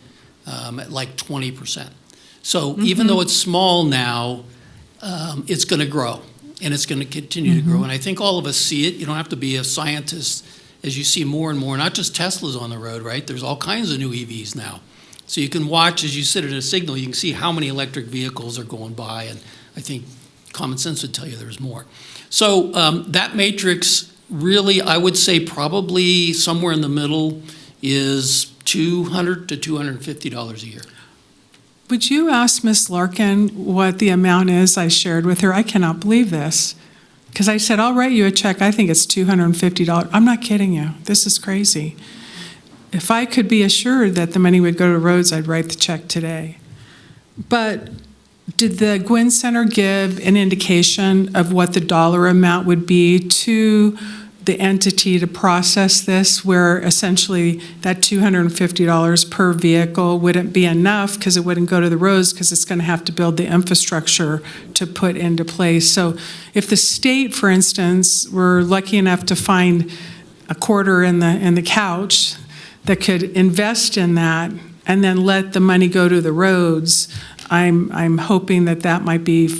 at like 20%. So even though it's small now, it's going to grow, and it's going to continue to grow. And I think all of us see it. You don't have to be a scientist as you see more and more, not just Teslas on the road, right? There's all kinds of new EVs now. So you can watch as you sit at a signal, you can see how many electric vehicles are going by, and I think common sense would tell you there's more. So that matrix really, I would say probably somewhere in the middle is $200 to $250 a year. Would you ask Ms. Larkin what the amount is I shared with her? I cannot believe this. Because I said, I'll write you a check. I think it's $250. I'm not kidding you. This is crazy. If I could be assured that the money would go to roads, I'd write the check today. But did the Gwynn Center give an indication of what the dollar amount would be to the entity to process this, where essentially that $250 per vehicle wouldn't be enough because it wouldn't go to the roads because it's going to have to build the infrastructure to put into place? So if the state, for instance, were lucky enough to find a quarter in the couch that could invest in that and then let the money go to the roads, I'm hoping that might be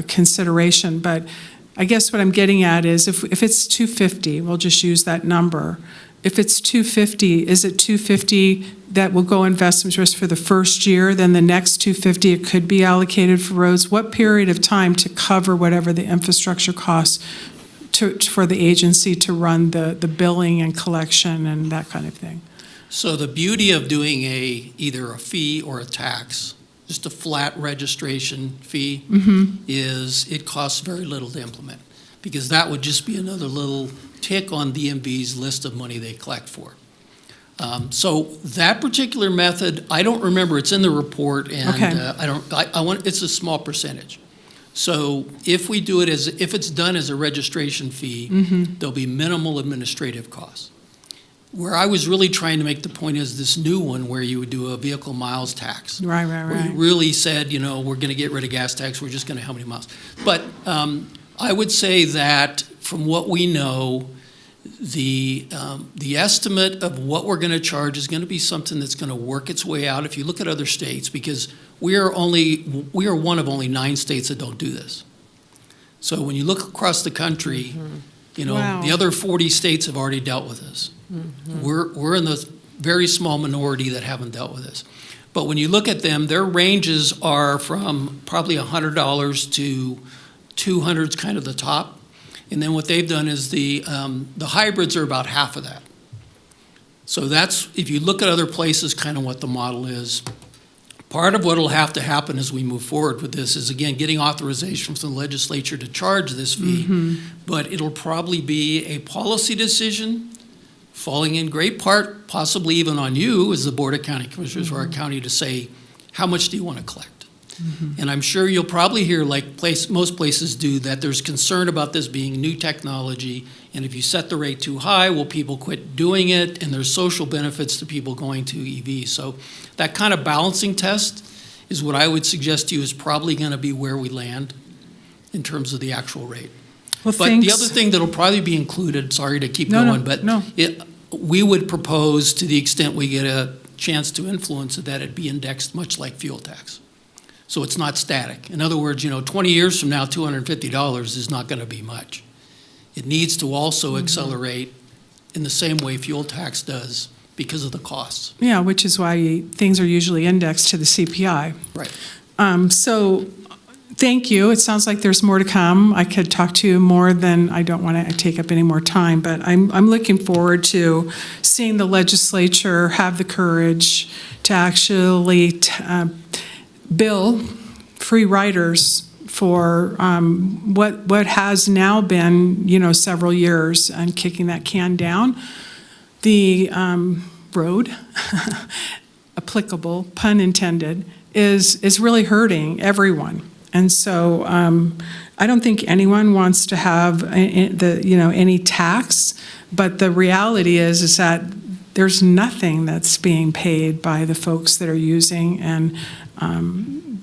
consideration. But I guess what I'm getting at is if it's 250, we'll just use that number. If it's 250, is it 250 that will go investment just for the first year, then the next 250 it could be allocated for roads? What period of time to cover whatever the infrastructure costs for the agency to run the billing and collection and that kind of thing? So the beauty of doing either a fee or a tax, just a flat registration fee, is it costs very little to implement, because that would just be another little tick on DMV's list of money they collect for. So that particular method, I don't remember. It's in the report, and it's a small percentage. So if we do it if it's done as a registration fee, there'll be minimal administrative costs. Where I was really trying to make the point is this new one where you would do a vehicle miles tax. Right. Where you really said, we're going to get rid of gas tax, we're just going to how many miles. But I would say that from what we know, the estimate of what we're going to charge is going to be something that's going to work its way out. If you look at other states, because we are one of only 9 states that don't do this. So when you look across the country, Wow. the other 40 states have already dealt with this. We're in the very small minority that haven't dealt with this. But when you look at them, their ranges are from probably $100 to $200 is kind of the top. And then what they've done is the hybrids are about half of that. So that's, if you look at other places, kind of what the model is. Part of what will have to happen as we move forward with this is, again, getting authorization from the legislature to charge this fee. But it'll probably be a policy decision falling in great part, possibly even on you as the Board of County Commissioners for our county, to say, how much do you want to collect? And I'm sure you'll probably hear, like most places do, that there's concern about this being new technology, and if you set the rate too high, will people quit doing it? And there's social benefits to people going to EVs. So that kind of balancing test is what I would suggest to you is probably going to be where we land in terms of the actual rate. Well, but the other thing that'll probably be included, sorry to keep going, we would propose, to the extent we get a chance to influence it, that it be indexed much like fuel tax. So it's not static. In other words, 20 years from now, $250 is not going to be much. It needs to also accelerate in the same way fuel tax does because of the costs. Yeah, which is why things are usually indexed to the CPI. Right. So Thank you. It sounds like there's more to come. I could talk to you more than, I don't want to take up any more time, but I'm looking forward to seeing the legislature have the courage to actually bill free riders for what has now been, several years and kicking that can down the road, applicable, pun intended, is really hurting everyone. And so I don't think anyone wants to have any tax, but the reality is that there's nothing that's being paid by the folks that are using, and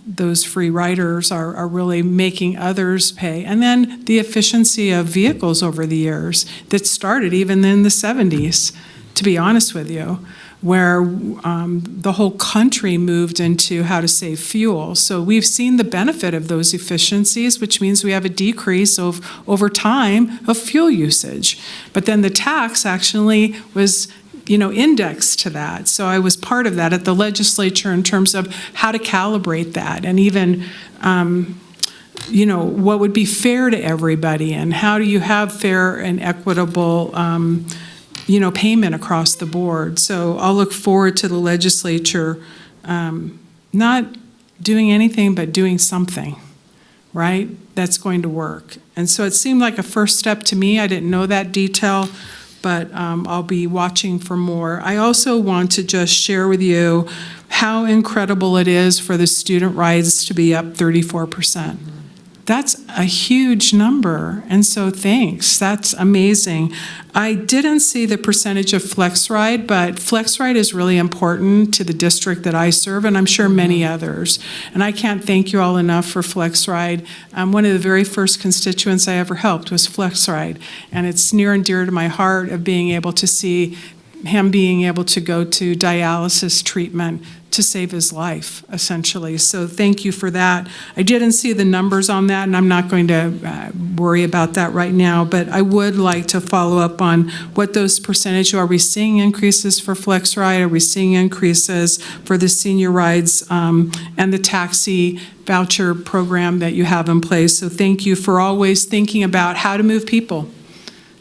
those free riders are really making others pay. And then the efficiency of vehicles over the years that started even in the 70s, to be honest with you, where the whole country moved into how to save fuel. So we've seen the benefit of those efficiencies, which means we have a decrease over time of fuel usage. But then the tax actually was indexed to that. So I was part of that at the legislature in terms of how to calibrate that, and even what would be fair to everybody, and how do you have fair and equitable payment across the board. So I'll look forward to the legislature not doing anything but doing something, right? That's going to work. And so it seemed like a first step to me. I didn't know that detail, but I'll be watching for more. I also want to just share with you how incredible it is for the student rides to be up 34%. That's a huge number, and so thanks. That's amazing. I didn't see the percentage of FlexRide, but FlexRide is really important to the district that I serve, and I'm sure many others. And I can't thank you all enough for FlexRide. One of the very first constituents I ever helped was FlexRide, and it's near and dear to my heart of being able to see him being able to go to dialysis treatment to save his life, essentially. So thank you for that. I didn't see the numbers on that, and I'm not going to worry about that right now, but I would like to follow up on what those percentage are. We seeing increases for FlexRide? Are we seeing increases for the senior rides and the taxi voucher program that you have in place? So thank you for always thinking about how to move people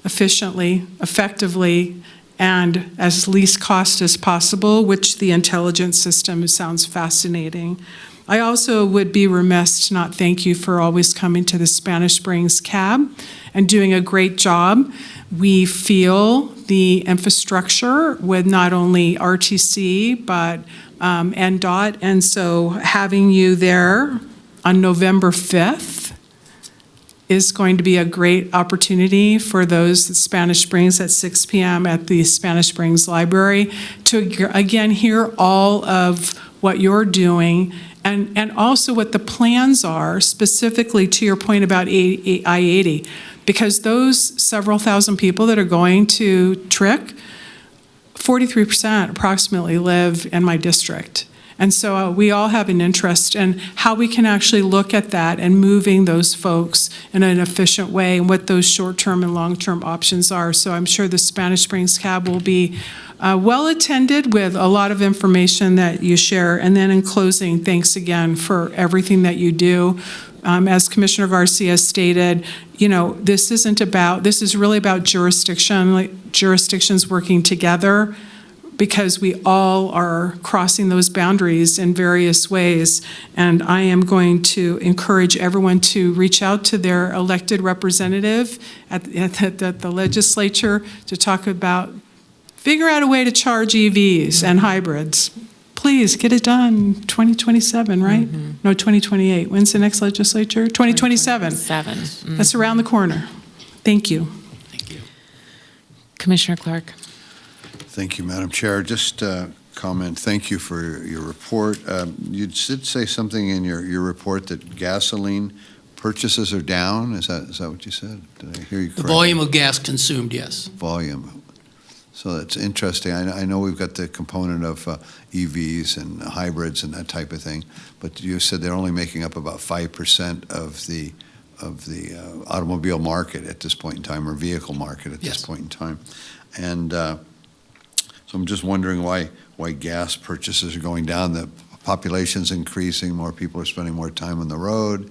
efficiently, effectively, and as least cost as possible, which the intelligence system sounds fascinating. I also would be remiss to not thank you for always coming to the Spanish Springs Cab and doing a great job. We feel the infrastructure with not only RTC, but NDOT, and so having you there on November 5th is going to be a great opportunity for those at Spanish Springs at 6 p.m. at the Spanish Springs Library to again hear all of what you're doing and also what the plans are specifically to your point about I-80, because those several thousand people that are going to TRIC, 43% approximately live in my district. And so we all have an interest in how we can actually look at that and moving those folks in an efficient way and what those short-term and long-term options are. So I'm sure the Spanish Springs Cab will be well attended with a lot of information that you share. And then in closing, thanks again for everything that you do. As Commissioner Garcia stated, this is really about jurisdictions working together, because we all are crossing those boundaries in various ways. And I am going to encourage everyone to reach out to their elected representative at the legislature to talk about, figure out a way to charge EVs and hybrids. Please get it done 2027, right? Mm-hmm. No, 2028. When's the next legislature? 2027. Mm-hmm. That's around the corner. Thank you. Thank you. Commissioner Clark. Thank you, Madam Chair. Just comment, thank you for your report. You did say something in your report that gasoline purchases are down. Is that what you said? Did I hear you correctly? The volume of gas consumed, yes. Volume. So that's interesting. I know we've got the component of EVs and hybrids and that type of thing, but you said they're only making up about 5% of the automobile market at this point in time, or vehicle market at this point in time. And so I'm just wondering why gas purchases are going down. The population's increasing, more people are spending more time on the road.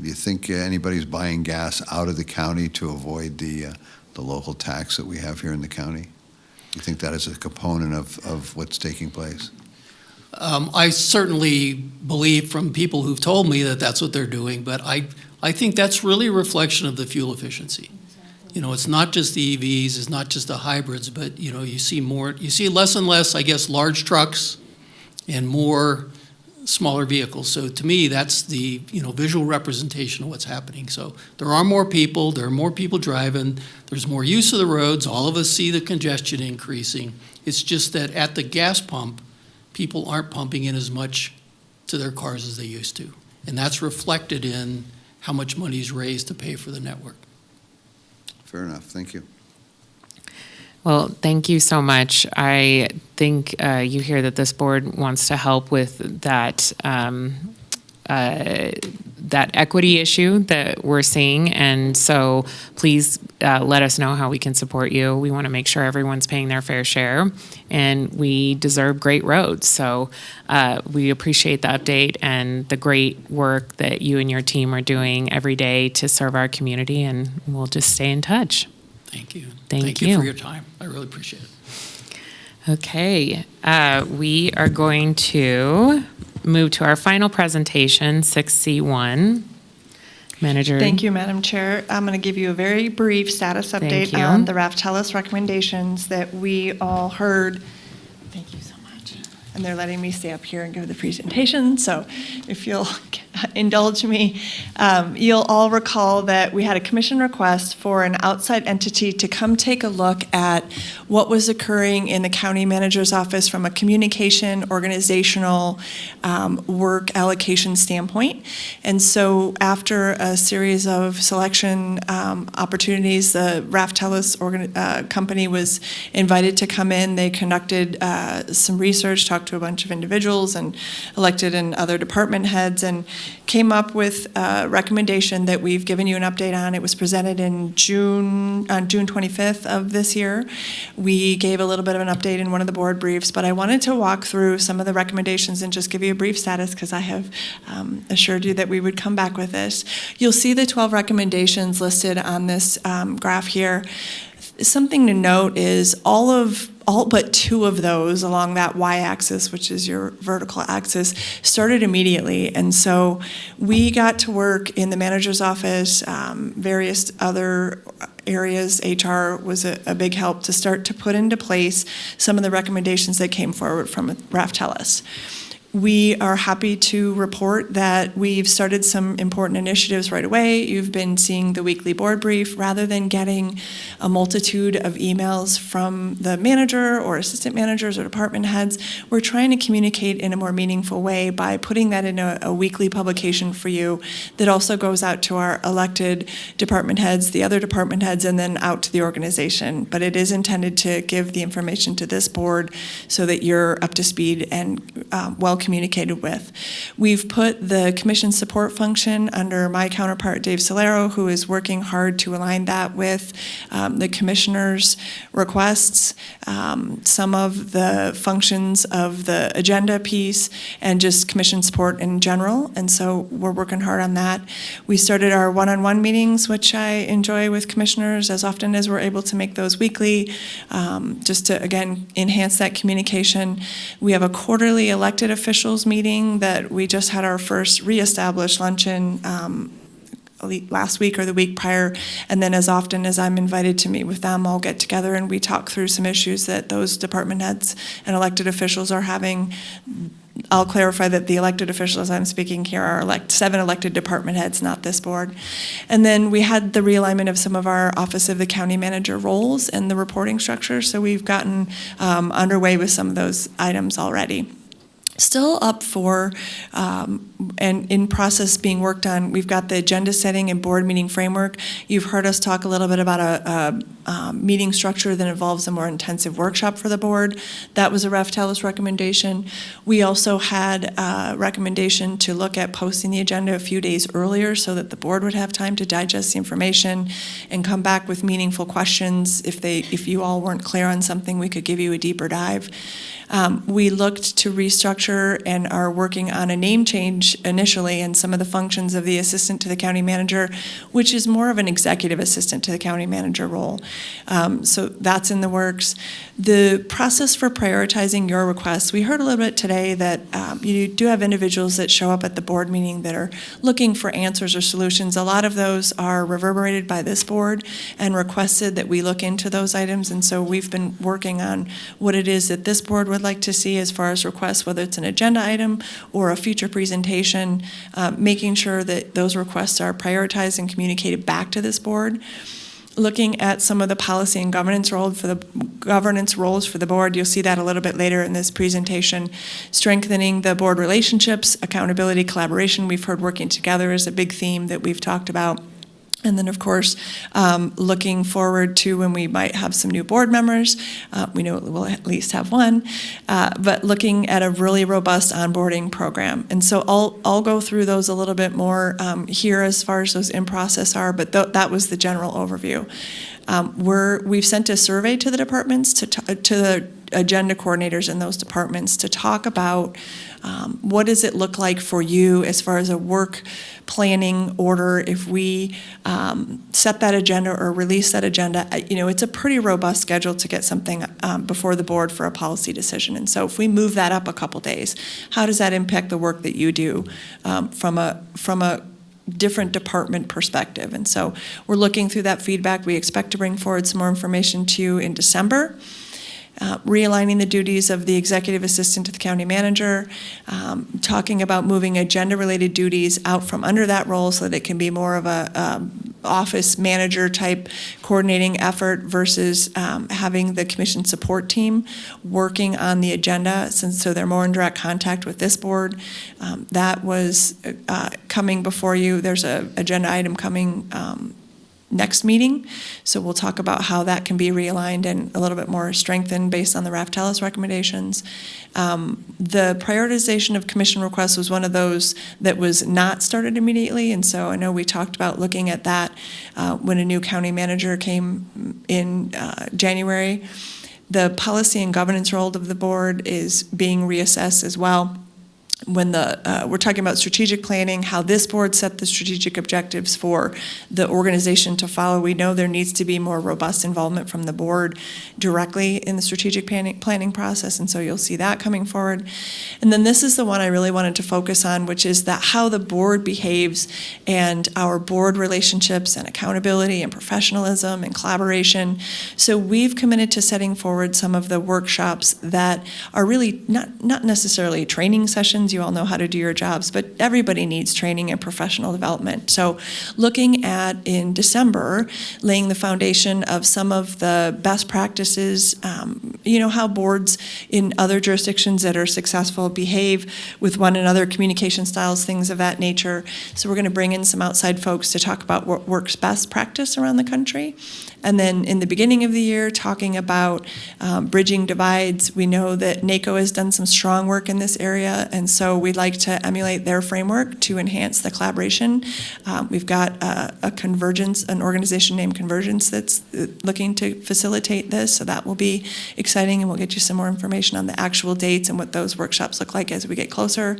Do you think anybody's buying gas out of the county to avoid the local tax that we have here in the county? Do you think that is a component of what's taking place? I certainly believe from people who've told me that that's what they're doing, but I think that's really a reflection of the fuel efficiency. You know, it's not just the EVs, it's not just the hybrids, but, you know, you see less and less, I guess, large trucks and more smaller vehicles. So to me, that's the, you know, visual representation of what's happening. So there are more people driving, there's more use of the roads, all of us see the congestion increasing. It's just that at the gas pump, people aren't pumping in as much to their cars as they used to. And that's reflected in how much money is raised to pay for the network. Fair enough. Thank you. Well, thank you so much. I think you hear that this board wants to help with that that equity issue that we're seeing, and so please let us know how we can support you. We want to make sure everyone's paying their fair share, and we deserve great roads. So we appreciate the update and the great work that you and your team are doing every day to serve our community, and we'll just stay in touch. Thank you. Thank you you for your time. I really appreciate it. Okay, we are going to move to our final presentation, 6C1. Manager. Thank you, Madam Chair. I'm going to give you a very brief status Thank update you. on the Raftellus recommendations that we all heard. Thank you so much. And they're letting me stay up here and give the presentation, so if you'll indulge me. You'll all recall that we had a commission request for an outside entity to come take a look at what was occurring in the county manager's office from a communication, organizational, work allocation standpoint. And so after a series of selection opportunities, the Raftellus company was invited to come in. They conducted some research, talked to a bunch of individuals and elected and other department heads, and came up with a recommendation that we've given you an update on. It was presented on June 25th of this year. We gave a little bit of an update in one of the board briefs, but I wanted to walk through some of the recommendations and just give you a brief status because I have assured you that we would come back with this. You'll see the 12 recommendations listed on this graph here. Something to note is all but 2 of those along that y-axis, which is your vertical axis, started immediately. And so we got to work in the manager's office, various other areas. HR was a big help to start to put into place some of the recommendations that came forward from Raftellus. We are happy to report that we've started some important initiatives right away. You've been seeing the weekly board brief. Rather than getting a multitude of emails from the manager or assistant managers or department heads, we're trying to communicate in a more meaningful way by putting that in a weekly publication for you that also goes out to our elected department heads, the other department heads, and then out to the organization. But it is intended to give the information to this board so that you're up to speed and well communicated with. We've put the commission support function under my counterpart, Dave Solero, who is working hard to align that with the commissioner's requests, some of the functions of the agenda piece, and just commission support in general. And so we're working hard on that. We started our one-on-one meetings, which I enjoy with commissioners as often as we're able to make those weekly, just to, again, enhance that communication. We have a quarterly elected officials meeting that we just had our first reestablished luncheon last week or the week prior, and then as often as I'm invited to meet with them, I'll get together and we talk through some issues that those department heads and elected officials are having. I'll clarify that the elected officials I'm speaking here are 7 elected department heads, not this board. And then we had the realignment of some of our Office of the County Manager roles and the reporting structure, so we've gotten underway with some of those items already. Still up for and in process being worked on, we've got the agenda setting and board meeting framework. You've heard us talk a little bit about a meeting structure that involves a more intensive workshop for the board. That was a Raftelis recommendation. We also had a recommendation to look at posting the agenda a few days earlier so that the board would have time to digest the information and come back with meaningful questions. If you all weren't clear on something, we could give you a deeper dive. We looked to restructure and are working on a name change initially in some of the functions of the assistant to the county manager, which is more of an executive assistant to the county manager role. So that's in the works. The process for prioritizing your requests, we heard a little bit today that you do have individuals that show up at the board meeting that are looking for answers or solutions. A lot of those are reverberated by this board and requested that we look into those items. And so we've been working on what it is that this board would like to see as far as requests, whether it's an agenda item or a future presentation, making sure that those requests are prioritized and communicated back to this board. Looking at some of the policy and governance roles for the board, you'll see that a little bit later in this presentation. Strengthening the board relationships, accountability, collaboration. We've heard working together is a big theme that we've talked about. And then, of course, looking forward to when we might have some new board members. We know we'll at least have one, but looking at a really robust onboarding program. And so I'll go through those a little bit more here as far as those in process are, but that was the general overview. We've sent a survey to the departments, to the agenda coordinators in those departments, to talk about what does it look like for you as far as a work planning order if we set that agenda or release that agenda. It's a pretty robust schedule to get something before the board for a policy decision. And so if we move that up a couple days, how does that impact the work that you do from a different department perspective? And so we're looking through that feedback. We expect to bring forward some more information to you in December. Realigning the duties of the executive assistant to the county manager, talking about moving agenda-related duties out from under that role so that it can be more of a office manager type coordinating effort versus having the commission support team working on the agenda, so they're more in direct contact with this board. That was coming before you. There's an agenda item coming next meeting. So we'll talk about how that can be realigned and a little bit more strengthened based on the Raftelis recommendations. The prioritization of commission requests was one of those that was not started immediately. And so I know we talked about looking at that when a new county manager came in January. The policy and governance role of the board is being reassessed as well. When we're talking about strategic planning, how this board set the strategic objectives for the organization to follow, we know there needs to be more robust involvement from the board directly in the strategic planning process, and so you'll see that coming forward. And then this is the one I really wanted to focus on, which is that how the board behaves and our board relationships and accountability and professionalism and collaboration. So we've committed to setting forward some of the workshops that are really not necessarily training sessions. You all know how to do your jobs, but everybody needs training and professional development. So looking at, in December, laying the foundation of some of the best practices, how boards in other jurisdictions that are successful behave with one another, communication styles, things of that nature. So we're going to bring in some outside folks to talk about what works best practice around the country. And then in the beginning of the year, talking about bridging divides. We know that NACO has done some strong work in this area, and so we'd like to emulate their framework to enhance the collaboration. We've got an organization named Convergence that's looking to facilitate this, so that will be exciting, and we'll get you some more information on the actual dates and what those workshops look like as we get closer.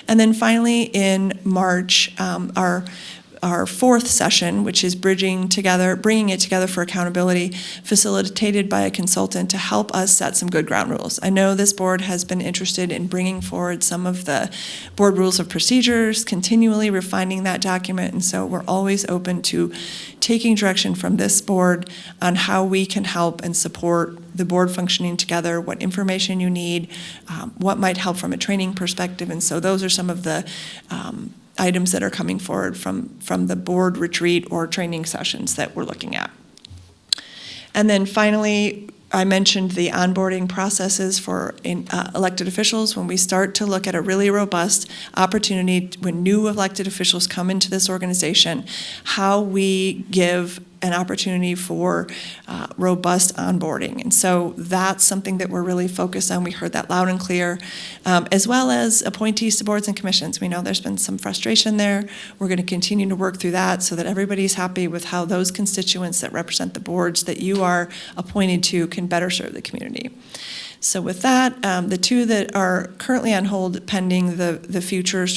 And then finally, in March, our fourth session, which is bringing it together for accountability, facilitated by a consultant to help us set some good ground rules. I know this board has been interested in bringing forward some of the board rules of procedures, continually refining that document, and so we're always open to taking direction from this board on how we can help and support the board functioning together, what information you need, what might help from a training perspective, and so those are some of the items that are coming forward from the board retreat or training sessions that we're looking at. And then finally, I mentioned the onboarding processes for elected officials. When we start to look at a really robust opportunity when new elected officials come into this organization, how we give an opportunity for robust onboarding. And so that's something that we're really focused on. We heard that loud and clear, as well as appointees to boards and commissions. We know there's been some frustration there. We're going to continue to work through that so that everybody's happy with how those constituents that represent the boards that you are appointed to can better serve the community. So with that, the two that are currently on hold pending the future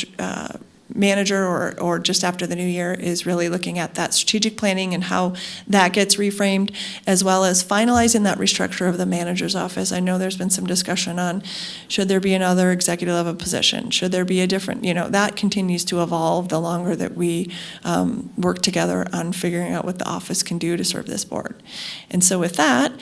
manager or just after the new year is really looking at that strategic planning and how that gets reframed, as well as finalizing that restructure of the manager's office. I know there's been some discussion on should there be another executive level position, should there be a different, that continues to evolve the longer that we work together on figuring out what the office can do to serve this board. And so with that,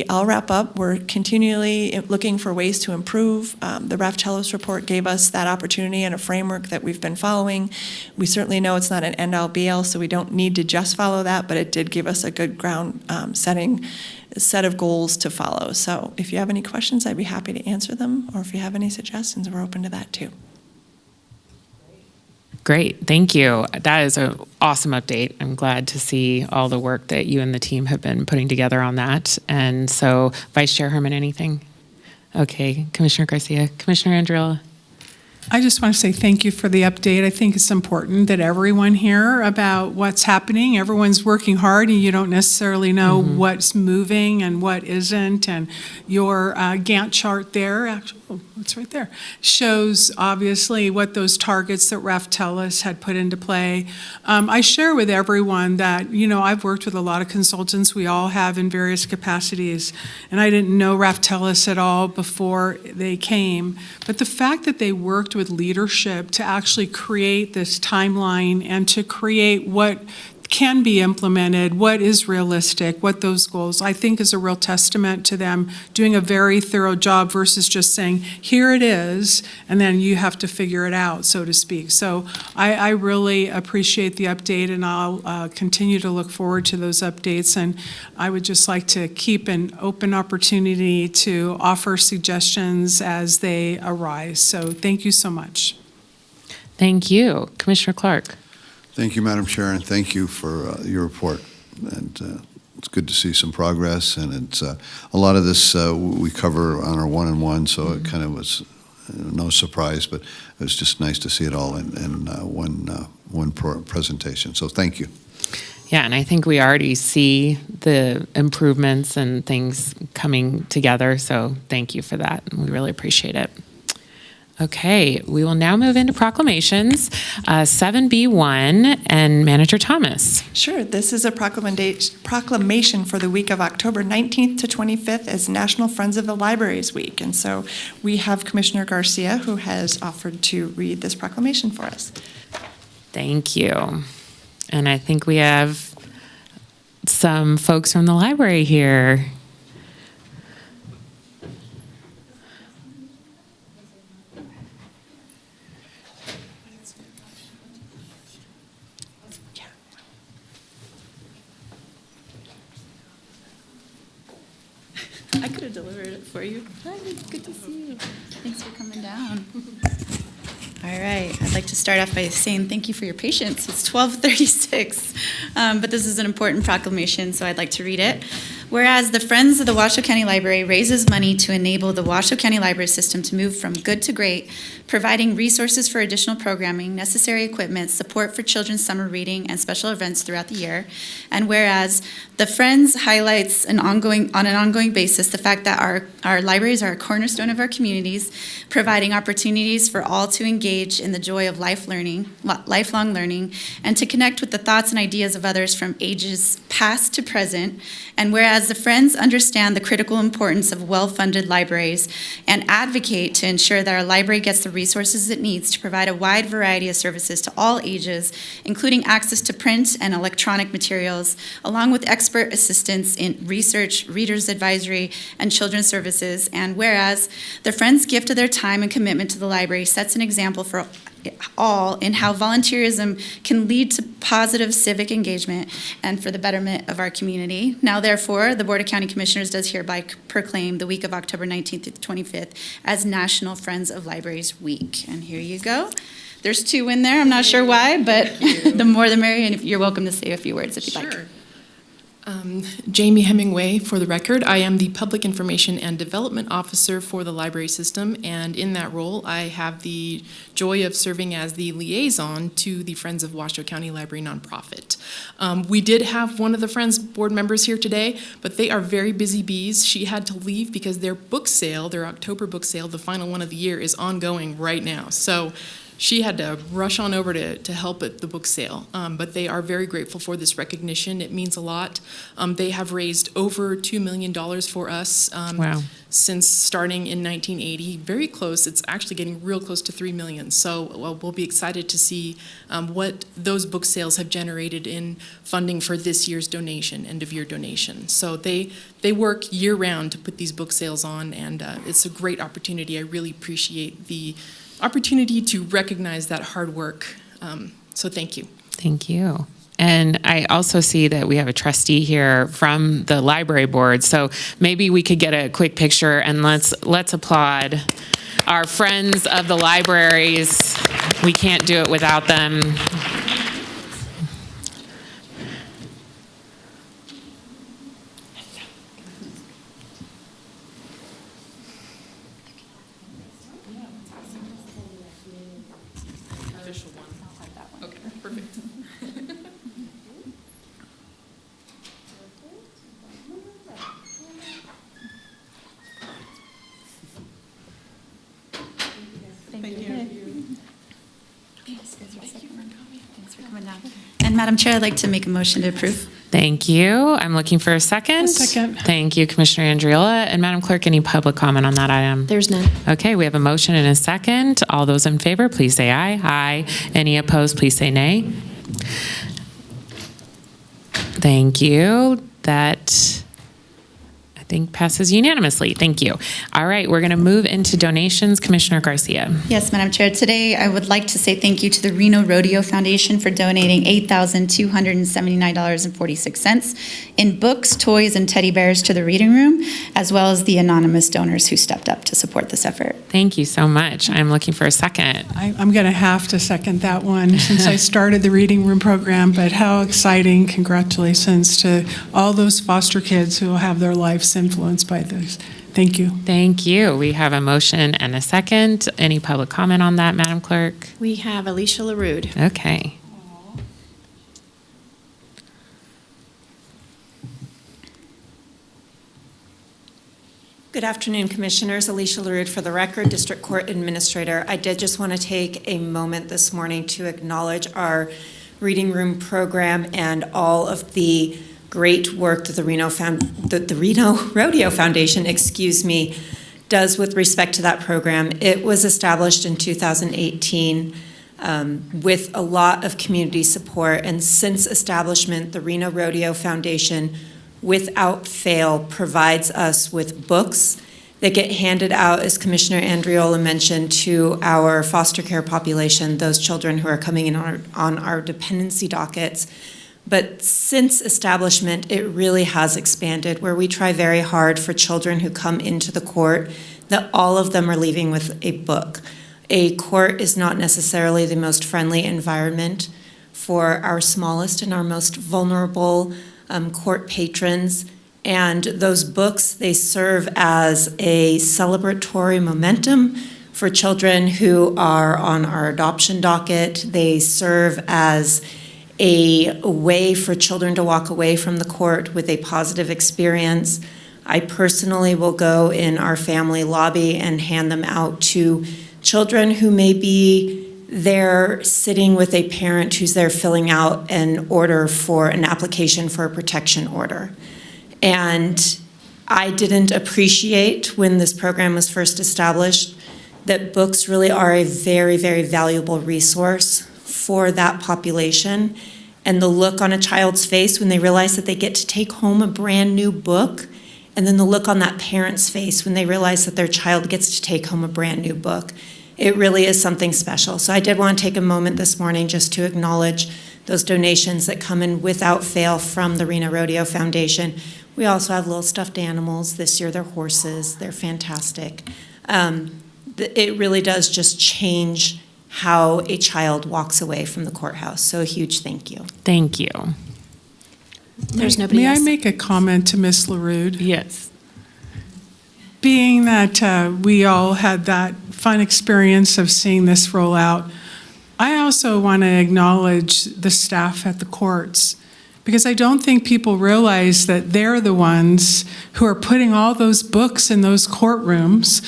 I'll wrap up. We're continually looking for ways to improve. The Raf Telos report gave us that opportunity and a framework that we've been following. We certainly know it's not an end-all be-all, so we don't need to just follow that, but it did give us a good ground setting set of goals to follow. So if you have any questions, I'd be happy to answer them, or if you have any suggestions, we're open to that too. Great, thank you. That is an awesome update. I'm glad to see all the work that you and the team have been putting together on that. And so, Vice Chair Herman, anything? Okay, Commissioner Garcia. Commissioner Andriola. I just want to say thank you for the update. I think it's important that everyone hear about what's happening. Everyone's working hard, and you don't necessarily know what's moving and what isn't. And your Gantt chart there, actually, it's right there, shows obviously what those targets that Raf Telos had put into play. I share with everyone that, I've worked with a lot of consultants. We all have in various capacities. And I didn't know Raf Telos at all before they came. But the fact that they worked with leadership to actually create this timeline and to create what can be implemented, what is realistic, what those goals, I think is a real testament to them doing a very thorough job versus just saying, here it is, and then you have to figure it out, so to speak. So I really appreciate the update, and I'll continue to look forward to those updates. And I would just like to keep an open opportunity to offer suggestions as they arise. So thank you so much. Thank you. Commissioner Clark. Thank you, Madam Chair, and thank you for your report. And it's good to see some progress, and it's a lot of this we cover on our one-on-one, so it kind of was no surprise, but it was just nice to see it all in one presentation. So thank you. Yeah, and I think we already see the improvements and things coming together, so thank you for that, and we really appreciate it. Okay, we will now move into proclamations. 7B1 and Manager Thomas. Sure, this is a proclamation for the week of October 19th to 25th as National Friends of the Libraries Week. And so we have Commissioner Garcia, who has offered to read this proclamation for us. Thank you. And I think we have some folks from the library here. I could have delivered it for you. Hi, it's good to see you. Thanks for coming down. All right, I'd like to start off by saying thank you for your patience. It's 12:36, but this is an important proclamation, so I'd like to read it. Whereas the Friends of the Washoe County Library raises money to enable the Washoe County Library System to move from good to great, providing resources for additional programming, necessary equipment, support for children's summer reading, and special events throughout the year. And whereas the Friends highlights on an ongoing basis the fact that our libraries are a cornerstone of our communities, providing opportunities for all to engage in the joy of lifelong learning, and to connect with the thoughts and ideas of others from ages past to present. And whereas the Friends understand the critical importance of well-funded libraries and advocate to ensure that our library gets the resources it needs to provide a wide variety of services to all ages, including access to print and electronic materials, along with expert assistance in research, readers advisory, and children's services. And whereas the Friends' gift of their time and commitment to the library sets an example for all in how volunteerism can lead to positive civic engagement and for the betterment of our community. Now, therefore, the Board of County Commissioners does hereby proclaim the week of October 19th to 25th as National Friends of Libraries Week. And here you go. There's two in there. I'm not sure why, but the more the merrier, and you're welcome to say a few words if you'd like. Jamie Hemingway, for the record. I am the Public Information and Development Officer for the library system, and in that role, I have the joy of serving as the liaison to the Friends of Washoe County Library nonprofit. We did have one of the Friends board members here today, but they are very busy bees. She had to leave because their book sale, their October book sale, the final one of the year, is ongoing right now. So she had to rush on over to help at the book sale, but they are very grateful for this recognition. It means a lot. They have raised over $2 million for us Wow. since starting in 1980. Very close. It's actually getting real close to $3 million. So we'll be excited to see what those book sales have generated in funding for this year's donation, end of year donation. So they work year round to put these book sales on, and it's a great opportunity. I really appreciate the opportunity to recognize that hard work. So thank you. Thank you. And I also see that we have a trustee here from the library board. So maybe we could get a quick picture, and let's applaud our friends of the libraries. We can't do it without them. Okay, perfect. And Madam Chair, I'd like to make a motion to approve. Thank you. I'm looking for a second. A second. Thank you, Commissioner Andriola. And Madam Clerk, any public comment on that item? There's none. Okay, we have a motion and a second. All those in favor, please say aye. Aye. Any opposed, please say nay. Thank you. That, I think, passes unanimously. Thank you. All right, we're going to move into donations. Commissioner Garcia. Yes, Madam Chair. Today, I would like to say thank you to the Reno Rodeo Foundation for donating $8,279.46 in books, toys, and teddy bears to the reading room, as well as the anonymous donors who stepped up to support this effort. Thank you so much. I'm looking for a second. I'm going to have to second that one since I started the reading room program, but how exciting. Congratulations to all those foster kids who will have their lives influenced by this. Thank you. Thank you. We have a motion and a second. Any public comment on that, Madam Clerk? We have Alicia LaRude. Okay. Good afternoon, Commissioners. Alicia LaRude for the record, District Court Administrator. I did just want to take a moment this morning to acknowledge our reading room program and all of the great work that the Reno Rodeo Foundation, does with respect to that program. It was established in 2018 with a lot of community support, and since establishment, the Reno Rodeo Foundation, without fail, provides us with books that get handed out, as Commissioner Andriola mentioned, to our foster care population, those children who are coming in on our dependency dockets. But since establishment, it really has expanded, where we try very hard for children who come into the court that all of them are leaving with a book. A court is not necessarily the most friendly environment for our smallest and our most vulnerable court patrons. And those books, they serve as a celebratory momentum for children who are on our adoption docket. They serve as a way for children to walk away from the court with a positive experience. I personally will go in our family lobby and hand them out to children who may be there sitting with a parent who's there filling out an order for an application for a protection order. And I didn't appreciate when this program was first established that books really are a very, very valuable resource for that population. And the look on a child's face when they realize that they get to take home a brand new book, and then the look on that parent's face when they realize that their child gets to take home a brand new book. It really is something special. So I did want to take a moment this morning just to acknowledge those donations that come in without fail from the Reno Rodeo Foundation. We also have little stuffed animals. This year they're horses. They're fantastic. It really does just change how a child walks away from the courthouse. So a huge thank you. Thank you. There's nobody May else. I make a comment to Ms. LaRude? Yes. Being that we all had that fun experience of seeing this roll out, I also want to acknowledge the staff at the courts, because I don't think people realize that they're the ones who are putting all those books in those courtrooms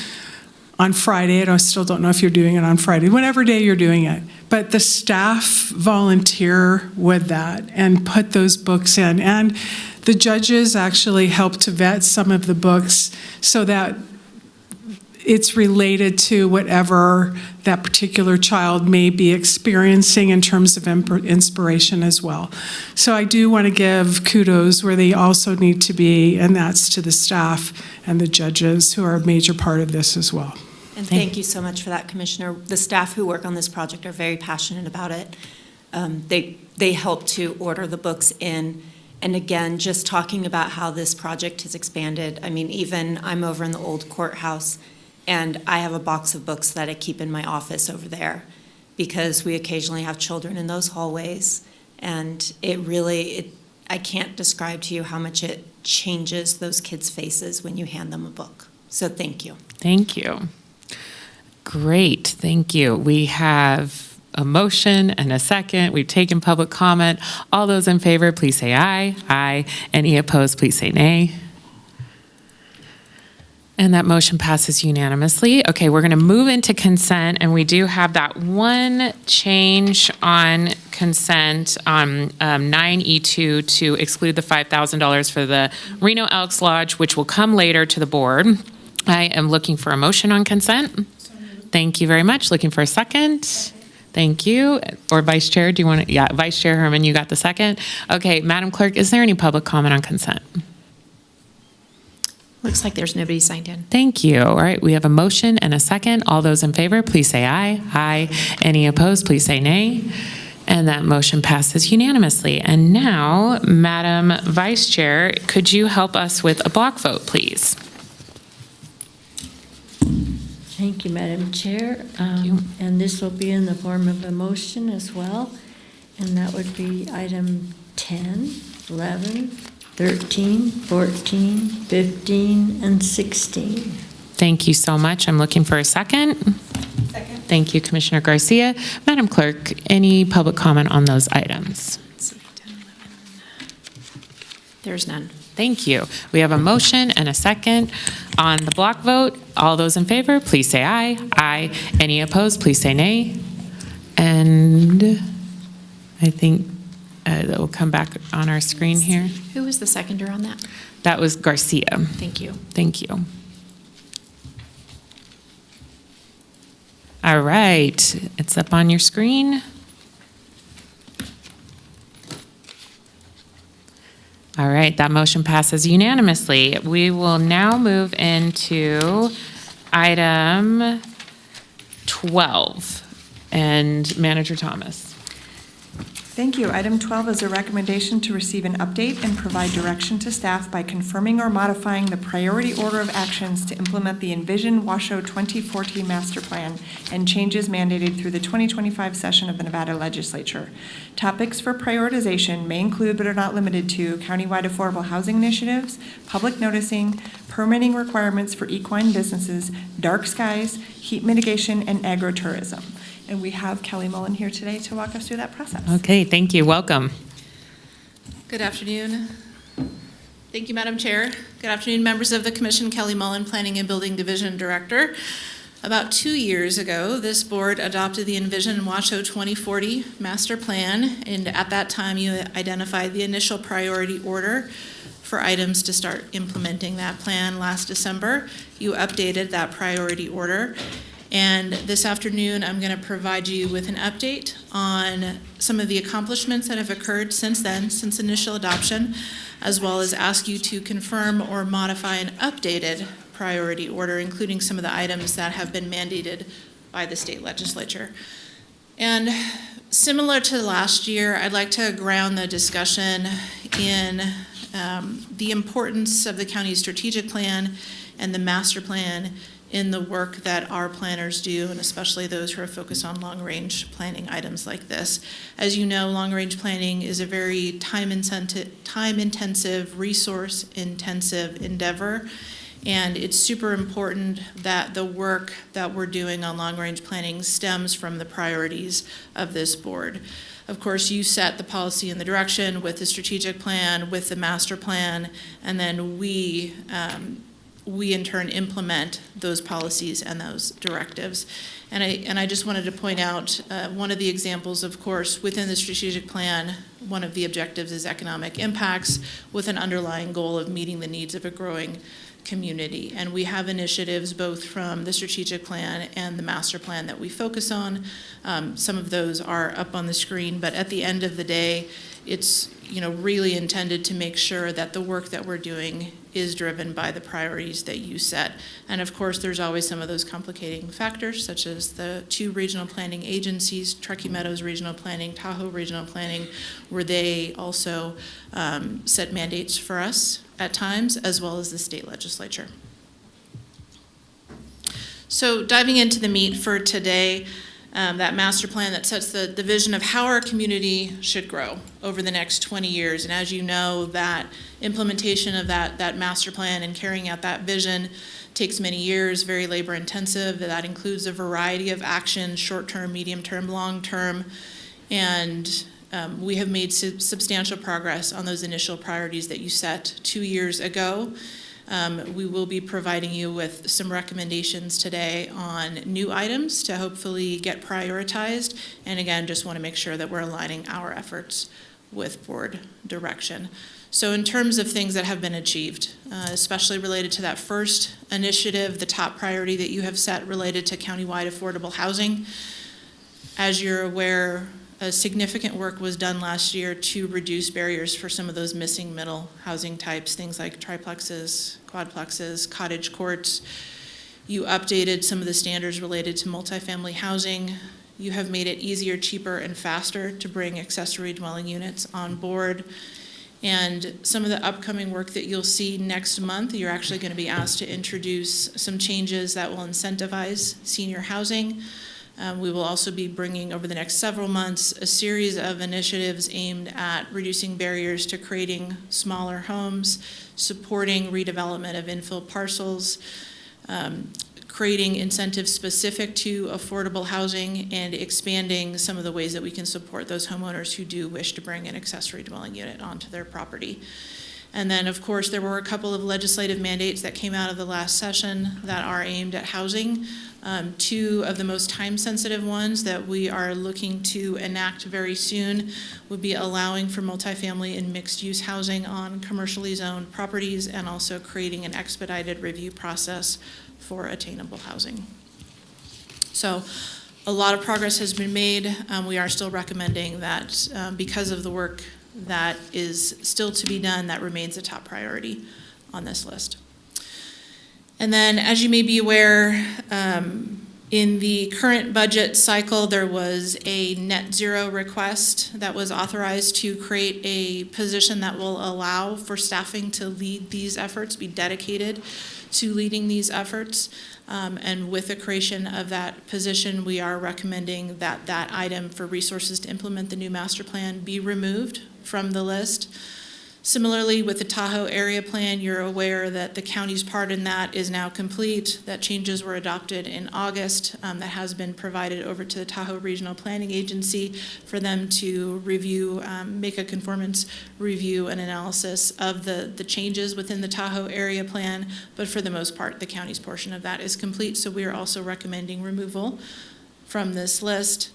on Friday. I still don't know if you're doing it on Friday, whatever day you're doing it. But the staff volunteer with that and put those books in. And the judges actually help to vet some of the books so that it's related to whatever that particular child may be experiencing in terms of inspiration as well. So I do want to give kudos where they also need to be, and that's to the staff and the judges who are a major part of this as well. And thank you so much for that, Commissioner. The staff who work on this project are very passionate about it. They help to order the books in. And again, just talking about how this project has expanded. I mean, even I'm over in the old courthouse, and I have a box of books that I keep in my office over there because we occasionally have children in those hallways. And I can't describe to you how much it changes those kids' faces when you hand them a book. So thank you. Thank you. Great, thank you. We have a motion and a second. We've taken public comment. All those in favor, please say aye. Aye. Any opposed, please say nay. And that motion passes unanimously. Okay, we're going to move into consent, and we do have that one change on consent on 9E2 to exclude the $5,000 for the Reno Elks Lodge, which will come later to the board. I am looking for a motion on consent. Thank you very much. Looking for a second. Thank you. Or Vice Chair, do you want to? Yeah, Vice Chair Herman, you got the second. Okay, Madam Clerk, is there any public comment on consent? Looks like there's nobody signed in. Thank you. All right, we have a motion and a second. All those in favor, please say aye. Aye. Any opposed, please say nay. And that motion passes unanimously. And now, Madam Vice Chair, could you help us with a block vote, please? Thank you, Madam Chair. And this will be in the form of a motion as well. And that would be item 10, 11, 13, 14, 15, and 16. Thank you so much. I'm looking for a second. Second. Thank you, Commissioner Garcia. Madam Clerk, any public comment on those items? There's none. Thank you. We have a motion and a second on the block vote. All those in favor, please say aye. Aye. Any opposed, please say nay. And I think that will come back on our screen here. Who was the seconder on that? That was Garcia. Thank you. Thank you. All right, it's up on your screen. All right, that motion passes unanimously. We will now move into item 12. And Manager Thomas. Thank you. Item 12 is a recommendation to receive an update and provide direction to staff by confirming or modifying the priority order of actions to implement the Envision Washoe 2014 Master Plan and changes mandated through the 2025 session of the Nevada Legislature. Topics for prioritization may include but are not limited to countywide affordable housing initiatives, public noticing, permitting requirements for equine businesses, dark skies, heat mitigation, and agritourism. And we have Kelly Mullen here today to walk us through that process. Okay, thank you. Welcome. Good afternoon. Thank you, Madam Chair. Good afternoon, members of the Commission. Kelly Mullen, Planning and Building Division Director. About 2 years ago, this board adopted the Envision Washoe 2040 Master Plan, and at that time, you identified the initial priority order for items to start implementing that plan. Last December, you updated that priority order. And this afternoon, I'm going to provide you with an update on some of the accomplishments that have occurred since then, since initial adoption, as well as ask you to confirm or modify an updated priority order, including some of the items that have been mandated by the state legislature. And similar to last year, I'd like to ground the discussion in the importance of the county's strategic plan and the master plan in the work that our planners do, and especially those who are focused on long-range planning items like this. As you know, long-range planning is a very time-intensive, resource-intensive endeavor, and it's super important that the work that we're doing on long-range planning stems from the priorities of this board. Of course, you set the policy and the direction with the strategic plan, with the master plan, and then we in turn implement those policies and those directives. And I just wanted to point out one of the examples, of course, within the strategic plan, one of the objectives is economic impacts with an underlying goal of meeting the needs of a growing community. And we have initiatives both from the strategic plan and the master plan that we focus on. Some of those are up on the screen, but at the end of the day, it's really intended to make sure that the work that we're doing is driven by the priorities that you set. And of course, there's always some of those complicating factors, such as the 2 regional planning agencies, Truckee Meadows Regional Planning, Tahoe Regional Planning, where they also set mandates for us at times, as well as the state legislature. So diving into the meat for today, that master plan that sets the vision of how our community should grow over the next 20 years. And as you know, that implementation of that master plan and carrying out that vision takes many years, very labor intensive. That includes a variety of actions, short-term, medium-term, long-term. And we have made substantial progress on those initial priorities that you set 2 years ago. We will be providing you with some recommendations today on new items to hopefully get prioritized. And again, just want to make sure that we're aligning our efforts with board direction. So in terms of things that have been achieved, especially related to that first initiative, the top priority that you have set related to countywide affordable housing, as you're aware, significant work was done last year to reduce barriers for some of those missing middle housing types, things like triplexes, quadplexes, cottage courts. You updated some of the standards related to multifamily housing. You have made it easier, cheaper, and faster to bring accessory dwelling units on board. And some of the upcoming work that you'll see next month, you're actually going to be asked to introduce some changes that will incentivize senior housing. We will also be bringing over the next several months a series of initiatives aimed at reducing barriers to creating smaller homes, supporting redevelopment of infill parcels, creating incentives specific to affordable housing, and expanding some of the ways that we can support those homeowners who do wish to bring an accessory dwelling unit onto their property. And then, of course, there were a couple of legislative mandates that came out of the last session that are aimed at housing. 2 of the most time-sensitive ones that we are looking to enact very soon would be allowing for multifamily and mixed-use housing on commercially zoned properties, and also creating an expedited review process for attainable housing. So a lot of progress has been made. We are still recommending that because of the work that is still to be done, that remains a top priority on this list. And then, as you may be aware, in the current budget cycle, there was a net zero request that was authorized to create a position that will allow for staffing to lead these efforts, be dedicated to leading these efforts. And with the creation of that position, we are recommending that that item for resources to implement the new master plan be removed from the list. Similarly, with the Tahoe area plan, you're aware that the county's part in that is now complete, that changes were adopted in August, that has been provided over to the Tahoe Regional Planning Agency for them to review, make a conformance review and analysis of the changes within the Tahoe area plan, but for the most part, the county's portion of that is complete, so we are also recommending removal from this list.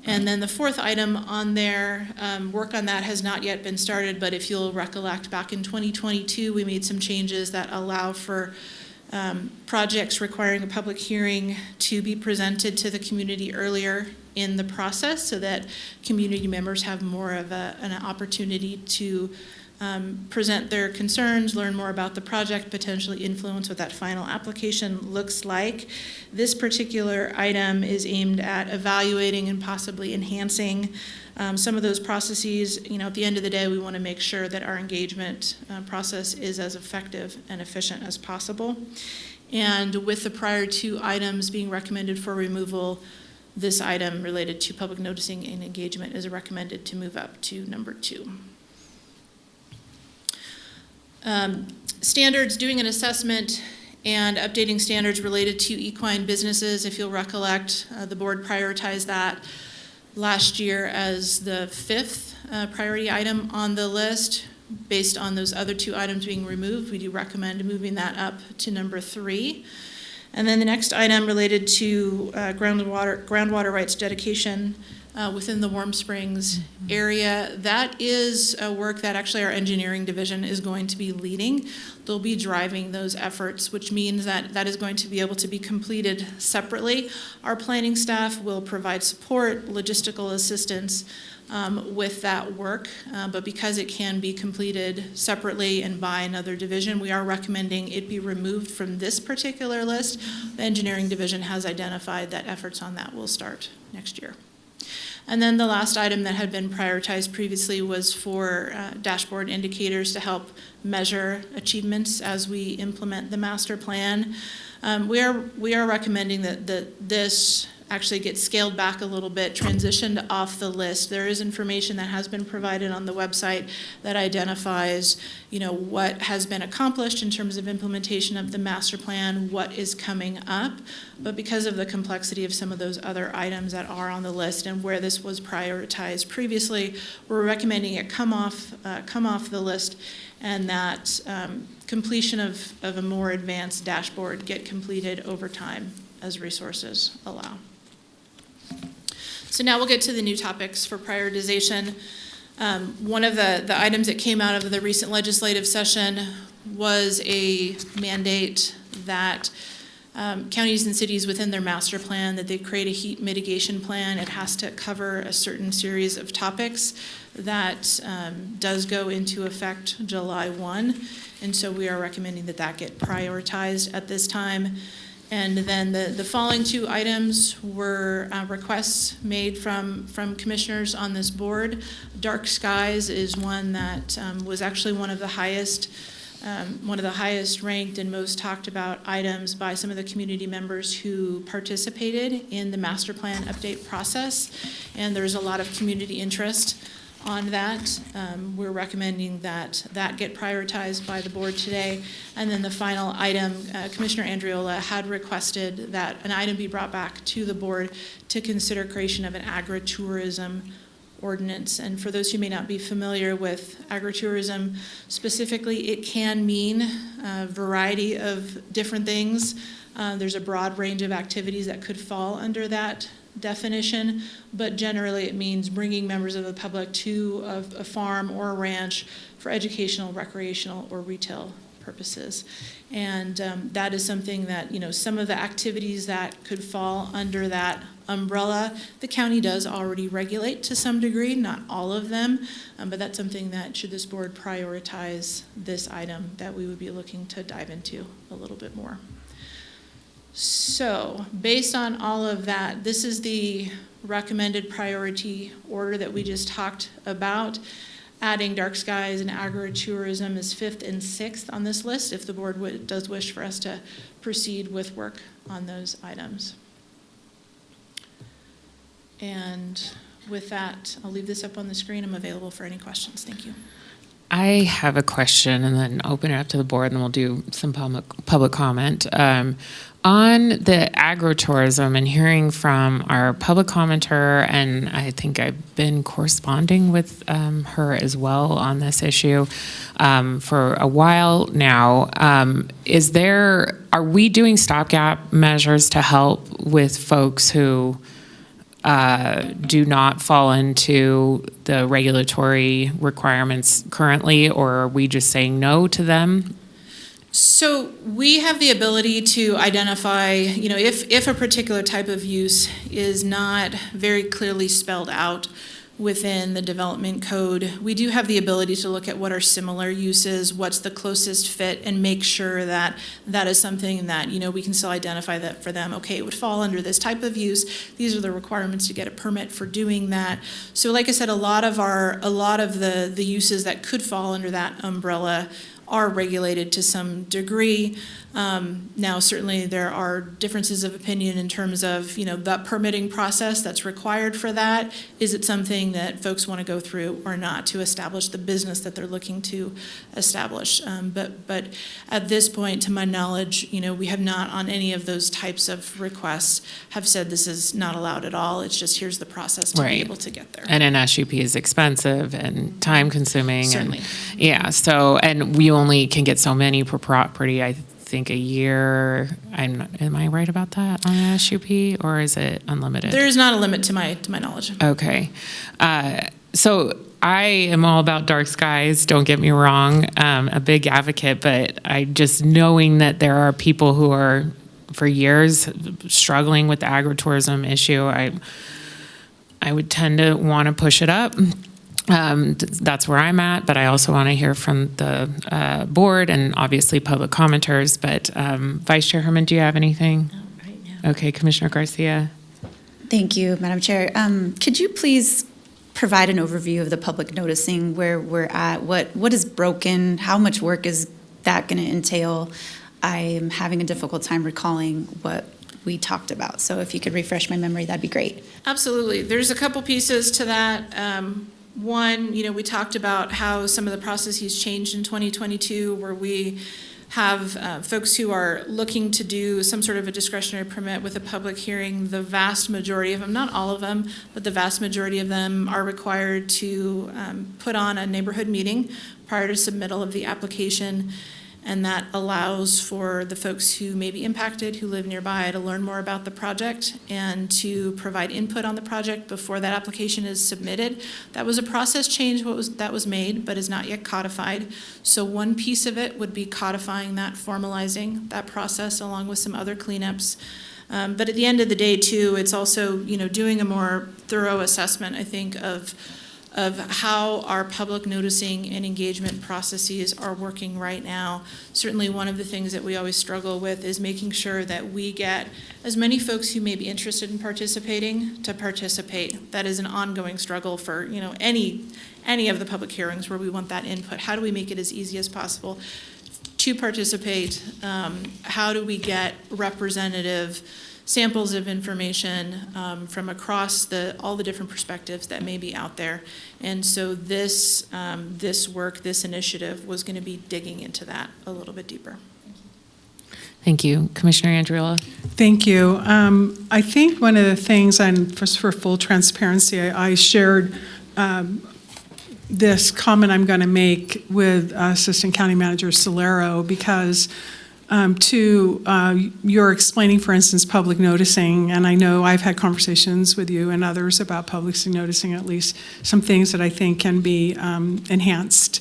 And then the 4th item on there, work on that has not yet been started, but if you'll recollect, back in 2022, we made some changes that allow for projects requiring a public hearing to be presented to the community earlier in the process, so that community members have more of an opportunity to present their concerns, learn more about the project, potentially influence what that final application looks like. This particular item is aimed at evaluating and possibly enhancing some of those processes. At the end of the day, we want to make sure that our engagement process is as effective and efficient as possible. And with the prior two items being recommended for removal, this item related to public noticing and engagement is recommended to move up to number 2. Standards, doing an assessment and updating standards related to equine businesses. If you'll recollect, the board prioritized that last year as the 5th priority item on the list. Based on those other 2 items being removed, we do recommend moving that up to number 3. And then the next item related to groundwater rights dedication within the Warm Springs area. That is a work that actually our engineering division is going to be leading. They'll be driving those efforts, which means that that is going to be able to be completed separately. Our planning staff will provide support, logistical assistance with that work, but because it can be completed separately and by another division, we are recommending it be removed from this particular list. The engineering division has identified that efforts on that will start next year. And then the last item that had been prioritized previously was for dashboard indicators to help measure achievements as we implement the master plan. We are recommending that this actually gets scaled back a little bit, transitioned off the list. There is information that has been provided on the website that identifies, what has been accomplished in terms of implementation of the master plan, what is coming up. But because of the complexity of some of those other items that are on the list and where this was prioritized previously, we're recommending it come off the list, and that completion of a more advanced dashboard get completed over time as resources allow. So now we'll get to the new topics for prioritization. One of the items that came out of the recent legislative session was a mandate that counties and cities within their master plan, that they create a heat mitigation plan. It has to cover a certain series of topics that does go into effect July 1. And so we are recommending that that get prioritized at this time. And then the following 2 items were requests made from commissioners on this board. Dark skies is one that was actually one of the highest ranked and most talked about items by some of the community members who participated in the master plan update process. And there's a lot of community interest on that. We're recommending that get prioritized by the board today. And then the final item, Commissioner Andriola had requested that an item be brought back to the board to consider creation of an agritourism ordinance. And for those who may not be familiar with agritourism specifically, it can mean a variety of different things. There's a broad range of activities that could fall under that definition, but generally it means bringing members of the public to a farm or a ranch for educational, recreational, or retail purposes. And that is something that, some of the activities that could fall under that umbrella, the county does already regulate to some degree, not all of them, but that's something that, should this board prioritize this item, that we would be looking to dive into a little bit more. So, based on all of that, this is the recommended priority order that we just talked about. Adding dark skies and agritourism is 5th and 6th on this list, if the board does wish for us to proceed with work on those items. And with that, I'll leave this up on the screen. I'm available for any questions. Thank you. I have a question, and then open it up to the board, and then we'll do some public comment. On the agritourism, and hearing from our public commenter, and I think I've been corresponding with her as well on this issue for a while now. Are we doing stopgap measures to help with folks who do not fall into the regulatory requirements currently, or are we just saying no to them? So we have the ability to identify, if a particular type of use is not very clearly spelled out within the development code, we do have the ability to look at what are similar uses, what's the closest fit, and make sure that that is something that, we can still identify that for them. Okay, it would fall under this type of use. These are the requirements to get a permit for doing that. So like I said, a lot of the uses that could fall under that umbrella are regulated to some degree. Now, certainly there are differences of opinion in terms of, the permitting process that's required for that. Is it something that folks want to go through or not to establish the business that they're looking to establish? But at this point, to my knowledge, we have not on any of those types of requests have said this is not allowed at all. It's just here's the process to be able to get there. And an SUP is expensive and time consuming. Certainly. And we only can get so many per property, I think a year. Am I right about that on an SUP, or is it unlimited? There is not a limit to my knowledge. Okay. So I am all about dark skies, don't get me wrong, a big advocate, but I just knowing that there are people who are for years struggling with the agritourism issue, I would tend to want to push it up. That's where I'm at, but I also want to hear from the board and obviously public commenters. But Vice Chair Herman, do you have anything? No, right now. Okay, Commissioner Garcia. Thank you, Madam Chair. Could you please provide an overview of the public noticing, where we're at, what is broken, how much work is that going to entail? I am having a difficult time recalling what we talked about. So if you could refresh my memory, that'd be great. Absolutely. There's a couple pieces to that. One, we talked about how some of the processes changed in 2022, where we have folks who are looking to do some sort of a discretionary permit with a public hearing. The vast majority of them, not all of them, but the vast majority of them are required to put on a neighborhood meeting prior to submittal of the application. And that allows for the folks who may be impacted, who live nearby, to learn more about the project and to provide input on the project before that application is submitted. That was a process change that was made, but is not yet codified. So one piece of it would be codifying that, formalizing that process along with some other cleanups. But at the end of the day, too, it's also, doing a more thorough assessment, I think, of how our public noticing and engagement processes are working right now. Certainly one of the things that we always struggle with is making sure that we get as many folks who may be interested in participating to participate. That is an ongoing struggle for any of the public hearings where we want that input. How do we make it as easy as possible to participate? How do we get representative samples of information from across all the different perspectives that may be out there? And so this work, this initiative was going to be digging into that a little bit deeper. Thank you. Commissioner Andriola. Thank you. I think one of the things, and for full transparency, I shared this comment I'm going to make with Assistant County Manager Solero, because you're explaining, for instance, public noticing, and I know I've had conversations with you and others about public noticing, at least some things that I think can be enhanced.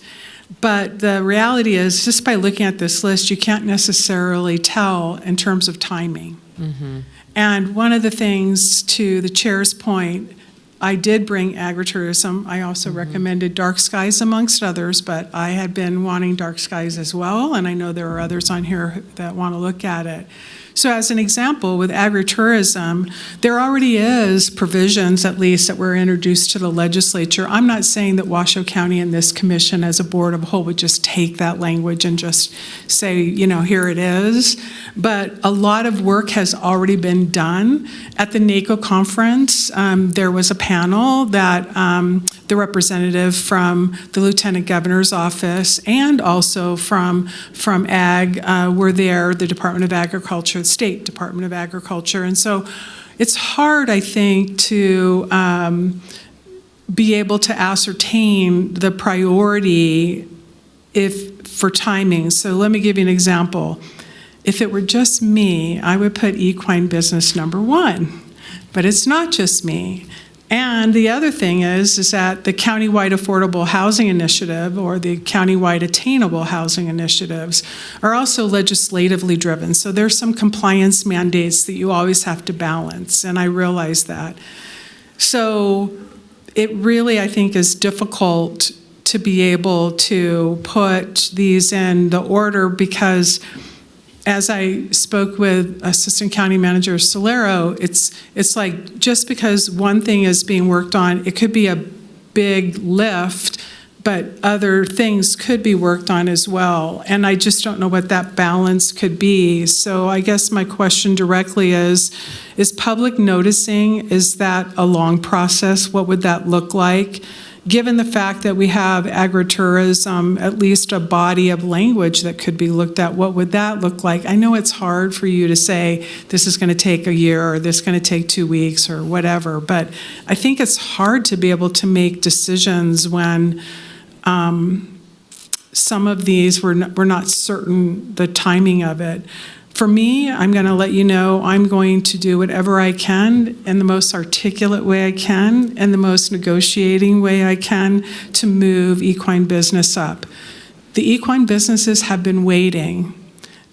But the reality is, just by looking at this list, you can't necessarily tell in terms of timing. Mm-hmm. And one of the things, to the chair's point, I did bring agritourism. I also recommended dark skies amongst others, but I had been wanting dark skies as well, and I know there are others on here that want to look at it. So as an example, with agritourism, there already is provisions, at least, that were introduced to the legislature. I'm not saying that Washoe County and this commission as a board of a whole would just take that language and just say, here it is. But a lot of work has already been done. At the NACO conference, there was a panel that the representative from the Lieutenant Governor's office and also from Ag were there, the Department of Agriculture, the State Department of Agriculture. And so it's hard, I think, to be able to ascertain the priority for timing. So let me give you an example. If it were just me, I would put equine business number one, but it's not just me. And the other thing is that the countywide affordable housing initiative or the countywide attainable housing initiatives are also legislatively driven. So there's some compliance mandates that you always have to balance, and I realize that. So it really, I think, is difficult to be able to put these in the order, because as I spoke with Assistant County Manager Solero, it's like just because one thing is being worked on, it could be a big lift, but other things could be worked on as well. And I just don't know what that balance could be. So I guess my question directly is public noticing, is that a long process? What would that look like? Given the fact that we have agritourism, at least a body of language that could be looked at, what would that look like? I know it's hard for you to say this is going to take a year or this is going to take 2 weeks or whatever, but I think it's hard to be able to make decisions when some of these we're not certain the timing of it. For me, I'm going to let you know I'm going to do whatever I can in the most articulate way I can and the most negotiating way I can to move equine business up. The equine businesses have been waiting.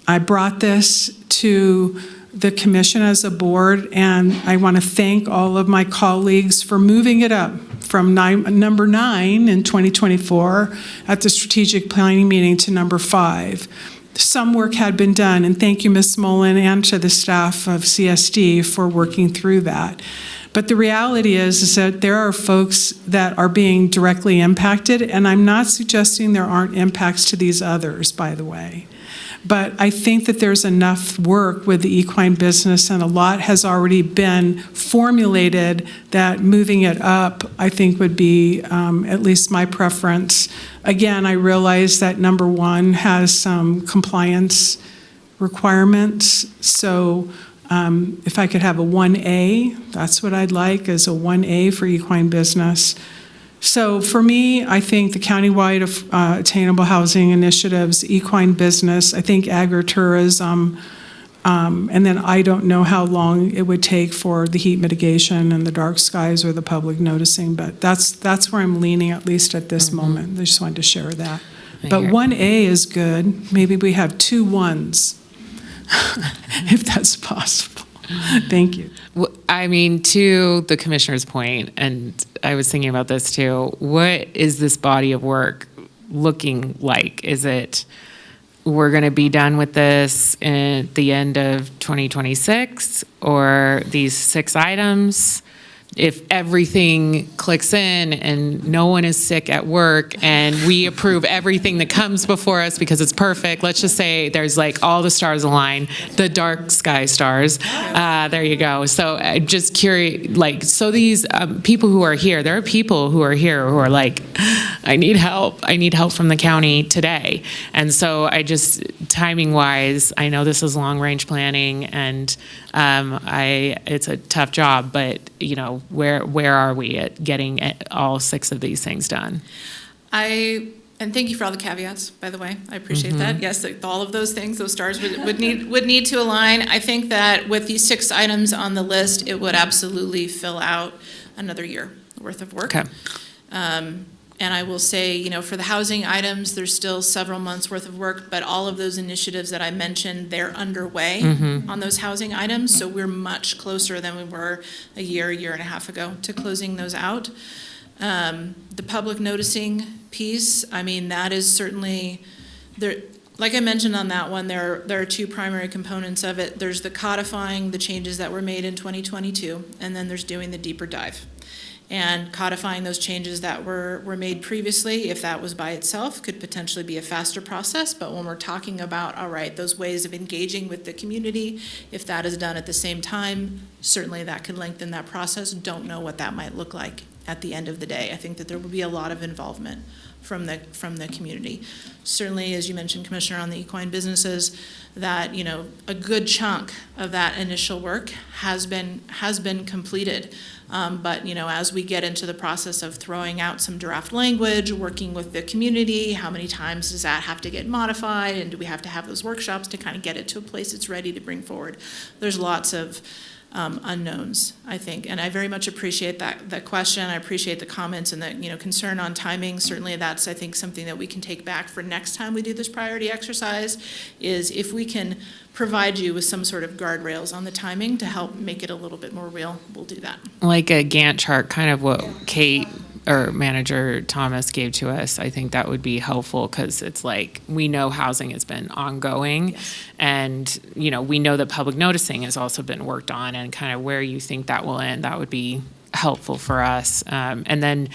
I brought this to the commission as a board, and I want to thank all of my colleagues for moving it up from number 9 in 2024 at the strategic planning meeting to number 5. Some work had been done, and thank you, Ms. Mullen, and to the staff of CSD for working through that. But the reality is that there are folks that are being directly impacted, and I'm not suggesting there aren't impacts to these others, by the way. But I think that there's enough work with the equine business, and a lot has already been formulated that moving it up, I think, would be at least my preference. Again, I realize that number 1 has some compliance requirements, so if I could have a 1A, that's what I'd like, is a 1A for equine business. So for me, I think the countywide attainable housing initiatives, equine business, I think agritourism, and then I don't know how long it would take for the heat mitigation and the dark skies or the public noticing, but that's where I'm leaning, at least at this moment. I just wanted to share that. But 1A is good. Maybe we have 2 1s, if that's possible. Thank you. Well, I mean, to the commissioner's point, and I was thinking about this too, what is this body of work looking like? Is it we're going to be done with this at the end of 2026, or these 6 items? If everything clicks in and no one is sick at work and we approve everything that comes before us because it's perfect, let's just say there's like all the stars align, the dark sky stars. There you go. So I'm just curious, like, so these people who are here, there are people who are here who are like, I need help. I need help from the county today. And so I just, timing wise, I know this is long range planning, and it's a tough job, but you know, where are we at getting all 6 of these things done? And thank you for all the caveats, by the way. I appreciate that. Yes, all of those things, those stars would need to align. I think that with these 6 items on the list, it would absolutely fill out another year worth of work. Okay. And I will say, you know, for the housing items, there's still several months worth of work, but all of those initiatives that I mentioned, they're underway on those housing items. So we're much closer than we were a year and a half ago to closing those out. The public noticing piece, I mean, that is certainly there. Like I mentioned on that one, there are 2 primary components of it. There's the codifying the changes that were made in 2022, and then there's doing the deeper dive. And codifying those changes that were made previously, if that was by itself, could potentially be a faster process. But when we're talking about, all right, those ways of engaging with the community, if that is done at the same time, certainly that could lengthen that process. Don't know what that might look like at the end of the day. I think that there will be a lot of involvement from the community. Certainly, as you mentioned, Commissioner, on the equine businesses, that, you know, a good chunk of that initial work has been completed. But, you know, as we get into the process of throwing out some draft language, working with the community, how many times does that have to get modified? And do we have to have those workshops to kind of get it to a place it's ready to bring forward? There's lots of unknowns, I think. And I very much appreciate that question. I appreciate the comments and the, you know, concern on timing. Certainly that's, I think, something that we can take back for next time we do this priority exercise, is if we can provide you with some sort of guardrails on the timing to help make it a little bit more real, we'll do that. Like a Gantt chart, kind of what Kate or Manager Thomas gave to us. I think that would be helpful, because it's like, we know housing has been ongoing. Yes. And, you know, we know that public noticing has also been worked on, and kind of where you think that will end, that would be helpful for us. And then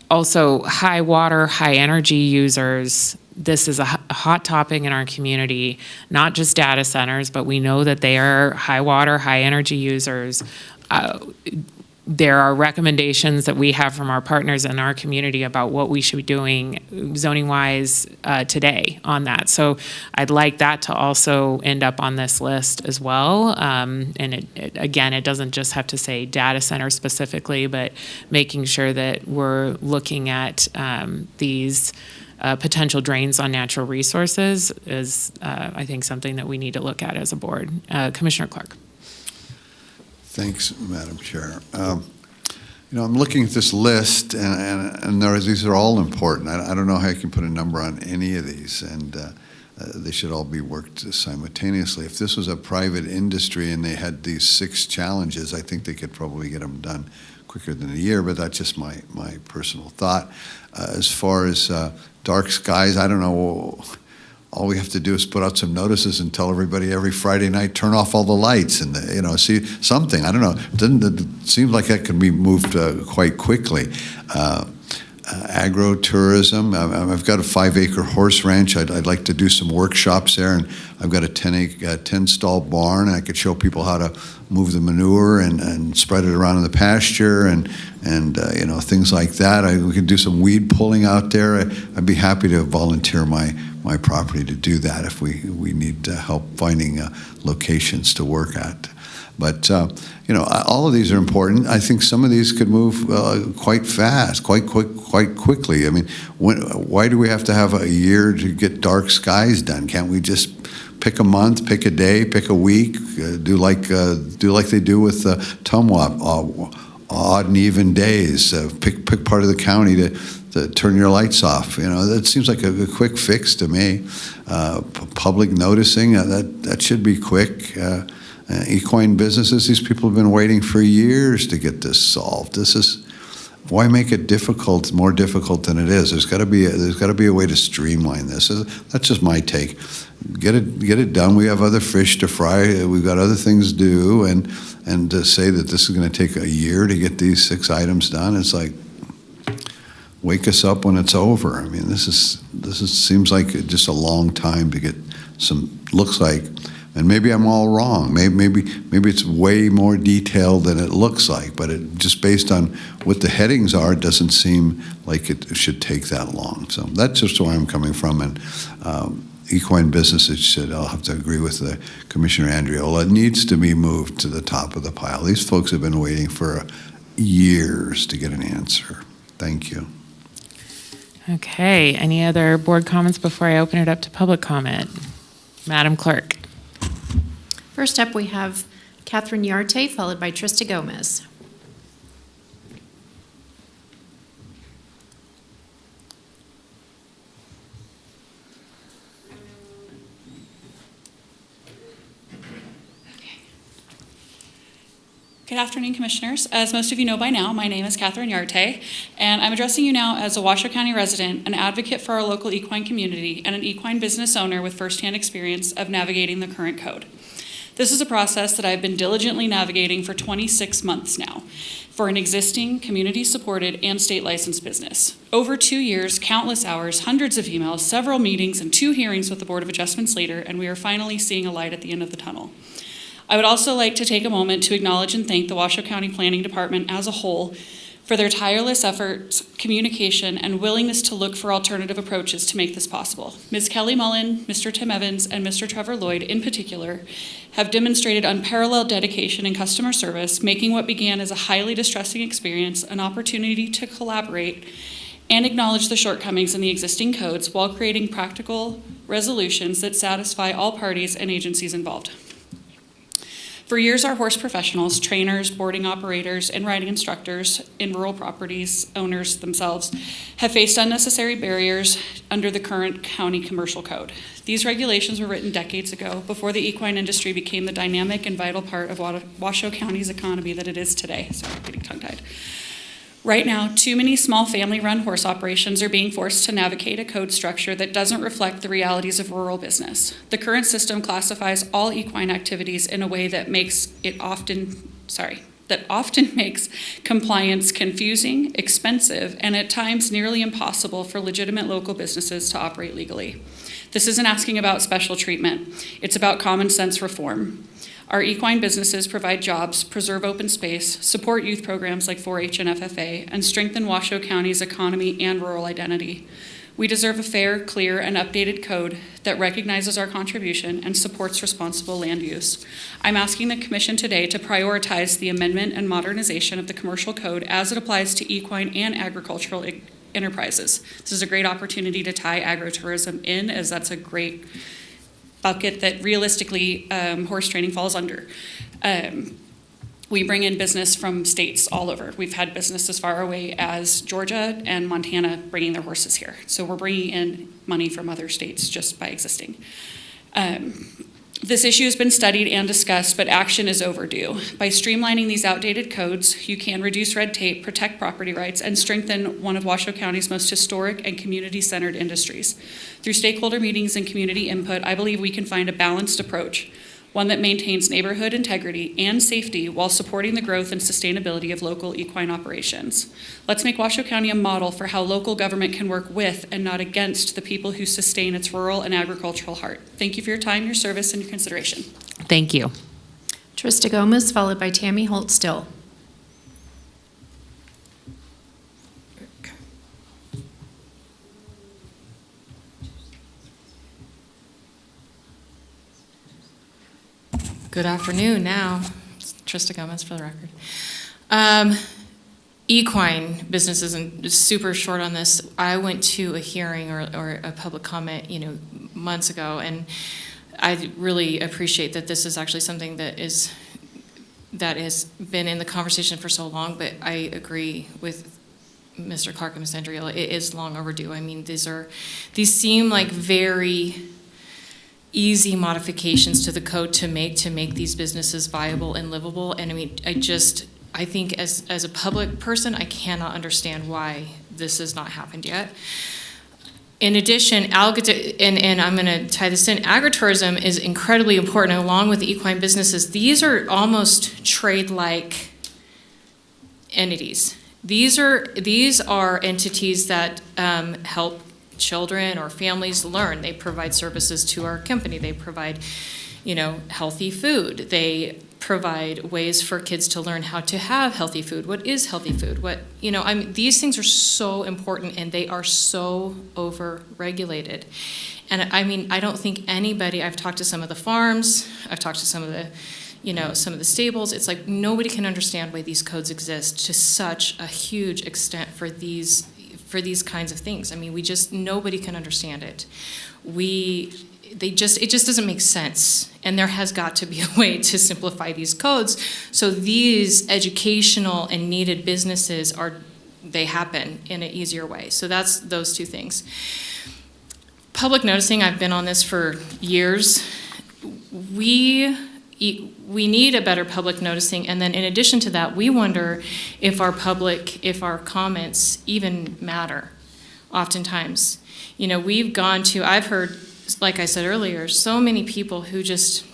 Also, high water, high energy users. This is a hot topic in our community, not just data centers, but we know that they are high water, high energy users. There are recommendations that we have from our partners in our community about what we should be doing zoning-wise today on that. So I'd like that to also end up on this list as well. And again, it doesn't just have to say data center specifically, but making sure that we're looking at these potential drains on natural resources is, I think, something that we need to look at as a board. Commissioner Clark. Thanks, Madam Chair. I'm looking at this list, and these are all important. I don't know how you can put a number on any of these, and they should all be worked simultaneously. If this was a private industry and they had these 6 challenges, I think they could probably get them done quicker than a year, but that's just my personal thought. As far as dark skies, I don't know. All we have to do is put out some notices and tell everybody every Friday night, turn off all the lights and, see something. I don't know. It seems like that can be moved quite quickly. Agro-tourism. I've got a 5-acre horse ranch. I'd like to do some workshops there, and I've got a 10-stall barn. And I could show people how to move the manure and spread it around in the pasture and things like that. We could do some weed pulling out there. I'd be happy to volunteer my property to do that if we need help finding locations to work at. But, all of these are important. I think some of these could move quite fast, quite quickly. I mean, why do we have to have a year to get dark skies done? Can't we just pick a month, pick a day, pick a week, do like they do with TUMWAP, odd and even days, pick part of the county to turn your lights off. That seems like a quick fix to me. Public noticing, that should be quick. Equine businesses, these people have been waiting for years to get this solved. Why make it more difficult than it is? There's got to be a way to streamline this. That's just my take. Get it done. We have other fish to fry. We've got other things to do, and to say that this is going to take a year to get these 6 items done, it's like, wake us up when it's over. I mean, this seems like just a long time to get looks like. And maybe I'm all wrong. Maybe it's way more detailed than it looks like, but just based on what the headings are, it doesn't seem like it should take that long. So that's just where I'm coming from. And equine businesses I'll have to agree with Commissioner Andriola, it needs to be moved to the top of the pile. These folks have been waiting for years to get an answer. Thank you. Okay, any other board comments before I open it up to public comment? Madam Clerk. First up, we have Catherine Yarte, followed by Trista Gomez. Good afternoon, Commissioners. As most of you know by now, my name is Catherine Yarte, and I'm addressing you now as a Washoe County resident, an advocate for our local equine community, and an equine business owner with firsthand experience of navigating the current code. This is a process that I've been diligently navigating for 26 months now for an existing community-supported and state-licensed business. Over 2 years, countless hours, hundreds of emails, several meetings, and 2 hearings with the Board of Adjustments later, and we are finally seeing a light at the end of the tunnel. I would also like to take a moment to acknowledge and thank the Washoe County Planning Department as a whole for their tireless efforts, communication, and willingness to look for alternative approaches to make this possible. Ms. Kelly Mullen, Mr. Tim Evans, and Mr. Trevor Lloyd in particular have demonstrated unparalleled dedication and customer service, making what began as a highly distressing experience an opportunity to collaborate and acknowledge the shortcomings in the existing codes while creating practical resolutions that satisfy all parties and agencies involved. For years, our horse professionals, trainers, boarding operators, and riding instructors in rural properties, owners themselves, have faced unnecessary barriers under the current county commercial code. These regulations were written decades ago, before the equine industry became the dynamic and vital part of Washoe County's economy that it is today. Sorry, I'm getting tongue-tied. Right now, too many small family-run horse operations are being forced to navigate a code structure that doesn't reflect the realities of rural business. The current system classifies all equine activities in a way that makes it that often makes compliance confusing, expensive, and at times nearly impossible for legitimate local businesses to operate legally. This isn't asking about special treatment. It's about common sense reform. Our equine businesses provide jobs, preserve open space, support youth programs like 4-H and FFA, and strengthen Washoe County's economy and rural identity. We deserve a fair, clear, and updated code that recognizes our contribution and supports responsible land use. I'm asking the Commission today to prioritize the amendment and modernization of the commercial code as it applies to equine and agricultural enterprises. This is a great opportunity to tie agritourism in, as that's a great bucket that realistically horse training falls under. We bring in business from states all over. We've had business as far away as Georgia and Montana bringing their horses here. So we're bringing in money from other states just by existing. This issue has been studied and discussed, but action is overdue. By streamlining these outdated codes, you can reduce red tape, protect property rights, and strengthen one of Washoe County's most historic and community-centered industries. Through stakeholder meetings and community input, I believe we can find a balanced approach, one that maintains neighborhood integrity and safety while supporting the growth and sustainability of local equine operations. Let's make Washoe County a model for how local government can work with and not against the people who sustain its rural and agricultural heart. Thank you for your time, your service, and your consideration. Thank you. Trista Gomez, followed by Tammy Holt-Still. Good afternoon now. It's Trista Gomez for the record. Equine businesses, and super short on this, I went to a hearing or a public comment, months ago, and I really appreciate that this is actually something that has been in the conversation for so long, but I agree with Mr. Clark and Ms. Andriela, it is long overdue. I mean, these seem like very easy modifications to the code to make these businesses viable and livable. And I mean, I think as a public person, I cannot understand why this has not happened yet. In addition, and I'm going to tie this in, agritourism is incredibly important along with the equine businesses. These are almost trade-like entities. These are entities that help children or families learn. They provide services to our company. They provide, healthy food. They provide ways for kids to learn how to have healthy food. What is healthy food? These things are so important, and they are so over-regulated. And I don't think anybody, I've talked to some of the farms, I've talked to some of the stables. It's like nobody can understand why these codes exist to such a huge extent for these kinds of things. I mean, nobody can understand it. It just doesn't make sense. And there has got to be a way to simplify these codes so these educational and needed businesses they happen in an easier way. So that's those two things. Public noticing, I've been on this for years. We need a better public noticing, and then in addition to that, we wonder if our comments even matter oftentimes. I've heard, like I said earlier, so many people who just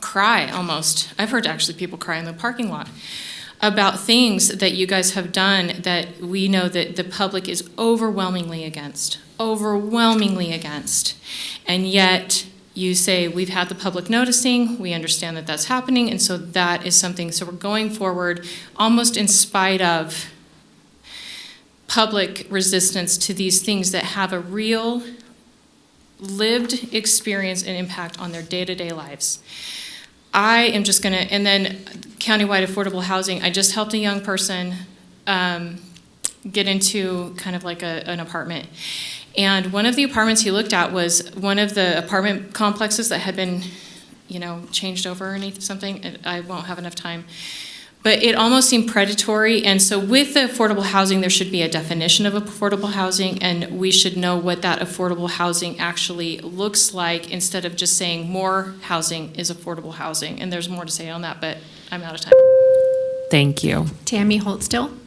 cry almost. I've heard actually people cry in the parking lot about things that you guys have done that we know that the public is overwhelmingly against. And yet, you say, we've had the public noticing, we understand that that's happening, and so that is something, so we're going forward almost in spite of public resistance to these things that have a real lived experience and impact on their day-to-day lives. I am just gonna, and then countywide affordable housing, I just helped a young person get into kind of like an apartment. And one of the apartments he looked at was one of the apartment complexes that had been, changed over or something. I won't have enough time. But it almost seemed predatory. And so with the affordable housing, there should be a definition of affordable housing, and we should know what that affordable housing actually looks like instead of just saying more housing is affordable housing. And there's more to say on that, but I'm out of time. Thank you. Tammy Holt-Still.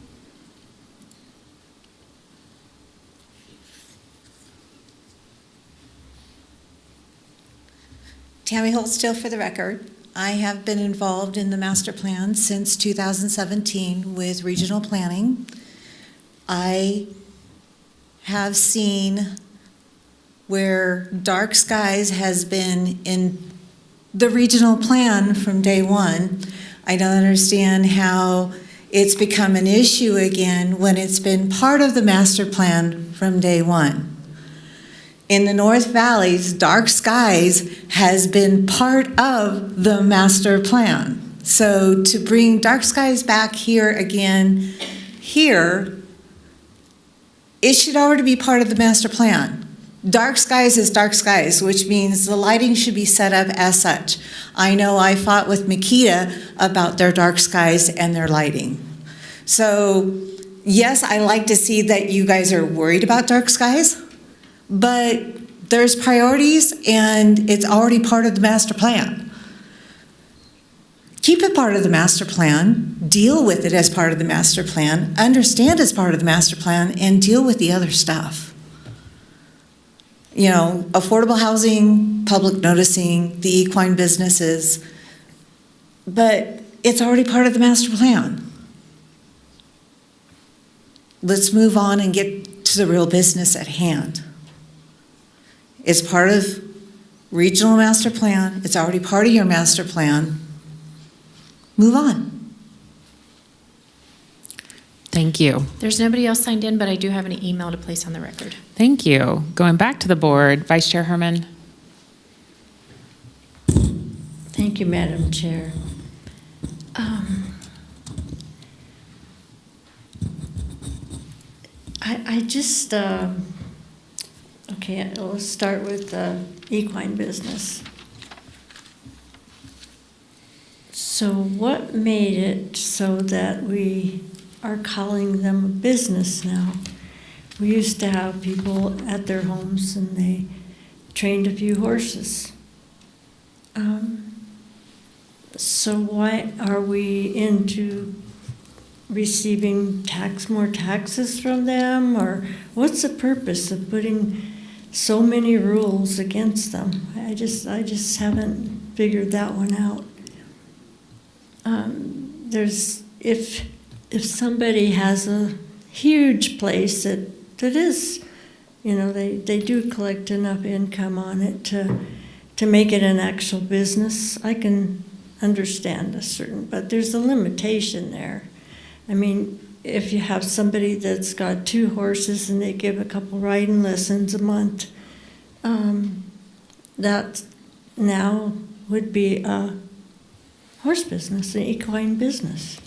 Tammy Holt-Still for the record. I have been involved in the master plan since 2017 with regional planning. I have seen where dark skies has been in the regional plan from day one. I don't understand how it's become an issue again when it's been part of the master plan from day one. In the North Valleys, dark skies has been part of the master plan. So to bring dark skies back here again, here, it should already be part of the master plan. Dark skies is dark skies, which means the lighting should be set up as such. I know I fought with Makita about their dark skies and their lighting. So yes, I like to see that you guys are worried about dark skies, but there's priorities and it's already part of the master plan. Keep it part of the master plan, deal with it as part of the master plan, understand it's part of the master plan, and deal with the other stuff. You know, affordable housing, public noticing, the equine businesses, but it's already part of the master plan. Let's move on and get to the real business at hand. It's part of regional master plan. It's already part of your master plan. Move on. Thank you. There's nobody else signed in, but I do have an email to place on the record. Thank you. Going back to the board, Vice Chair Herman. Thank you, Madam Chair. I just, okay, let's start with equine business. So what made it so that we are calling them a business now? We used to have people at their homes and they trained a few horses. So why are we into receiving more taxes from them? Or what's the purpose of putting so many rules against them? I just haven't figured that one out. If somebody has a huge place that is, you know, they do collect enough income on it to make it an actual business, I can understand but there's a limitation there. I mean, if you have somebody that's got 2 horses and they give a couple riding lessons a month, that now would be a horse business, an equine business.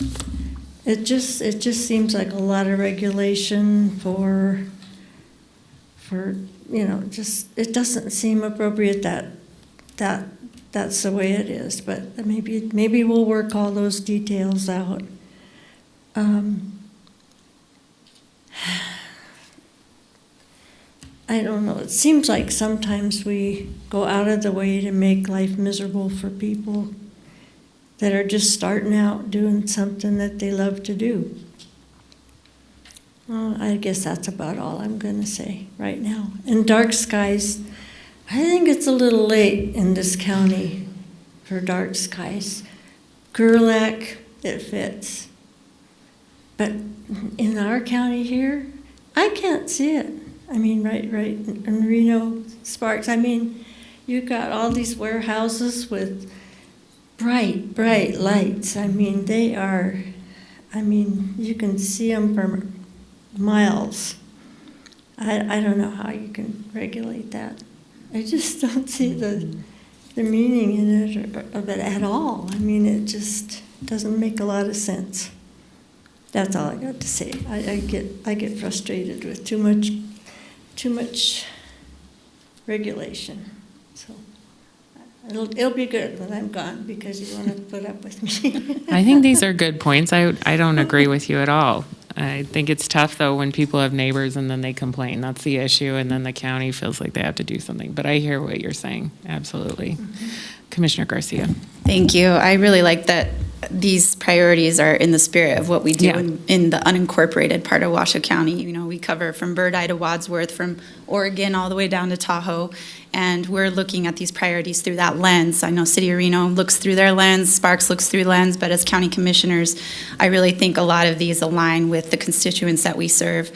It just seems like a lot of regulation for you know, just it doesn't seem appropriate that that's the way it is. But maybe we'll work all those details out. I don't know. It seems like sometimes we go out of the way to make life miserable for people that are just starting out doing something that they love to do. Well, I guess that's about all I'm going to say right now. And dark skies, I think it's a little late in this county for dark skies. Gerlach, it fits. But in our county here, I can't see it. I mean, right in Reno, Sparks, I mean, you've got all these warehouses with bright lights. I mean, you can see them for miles. I don't know how you can regulate that. I just don't see the meaning in it of it at all. I mean, it just doesn't make a lot of sense. That's all I got to say. I get frustrated with too much regulation. So it'll be good when I'm gone because you want to put up with me. I think these are good points. I don't agree with you at all. I think it's tough, though, when people have neighbors and then they complain. That's the issue, and then the county feels like they have to do something. But I hear what you're saying, absolutely. Mm-hmm. Commissioner Garcia. Thank you. I really like that these priorities are in the spirit of what we do in the unincorporated part of Washoe County. You know, we cover from Bird Eye to Wadsworth, from Oregon all the way down to Tahoe, and we're looking at these priorities through that lens. I know City of Reno looks through their lens, Sparks looks through lens, but as county commissioners, I really think a lot of these align with the constituents that we serve.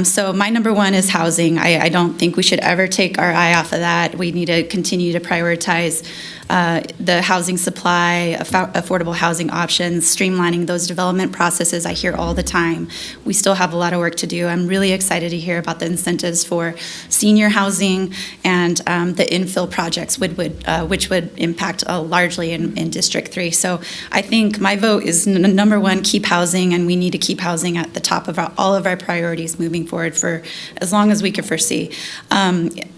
So my number one is housing. I don't think we should ever take our eye off of that. We need to continue to prioritize the housing supply, affordable housing options, streamlining those development processes I hear all the time. We still have a lot of work to do. I'm really excited to hear about the incentives for senior housing and the infill projects, which would impact largely in District 3. So I think my vote is number one, keep housing, and we need to keep housing at the top of all of our priorities moving forward for as long as we can foresee.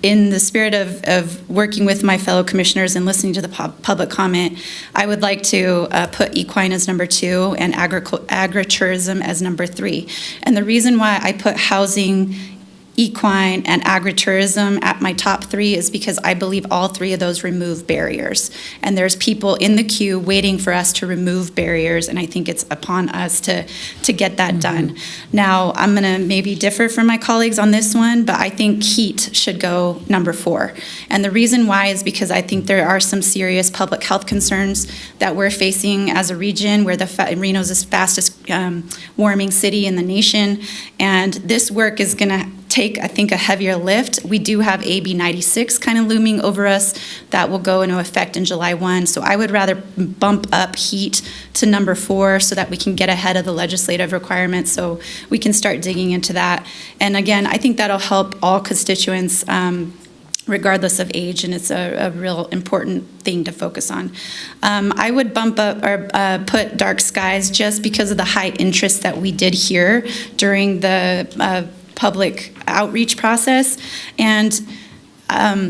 In the spirit of working with my fellow commissioners and listening to the public comment, I would like to put equine as number 2 and agritourism as number 3. And the reason why I put housing, equine, and agritourism at my top 3 is because I believe all 3 of those remove barriers. And there's people in the queue waiting for us to remove barriers, and I think it's upon us to get that done. Now, I'm going to maybe differ from my colleagues on this one, but I think heat should go number 4. And the reason why is because I think there are some serious public health concerns that we're facing as a region where Reno's the fastest warming city in the nation, and this work is going to take, I think, a heavier lift. We do have AB 96 kind of looming over us that will go into effect in July 1. So I would rather bump up heat to number 4 so that we can get ahead of the legislative requirements so we can start digging into that. And again, I think that'll help all constituents regardless of age, and it's a real important thing to focus on. I would bump up or put dark skies just because of the high interest that we did hear during the public outreach process. And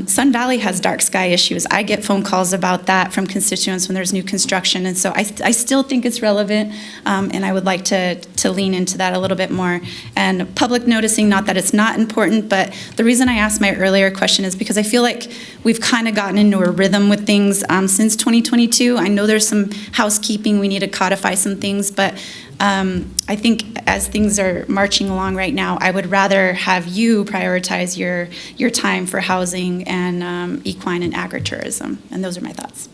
Sun Valley has dark sky issues. I get phone calls about that from constituents when there's new construction, and so I still think it's relevant, and I would like to lean into that a little bit more. And public noticing, not that it's not important, but the reason I asked my earlier question is because I feel like we've kind of gotten into a rhythm with things since 2022. I know there's some housekeeping, we need to codify some things, but I think as things are marching along right now, I would rather have you prioritize your time for housing and equine and agritourism. And those are my thoughts.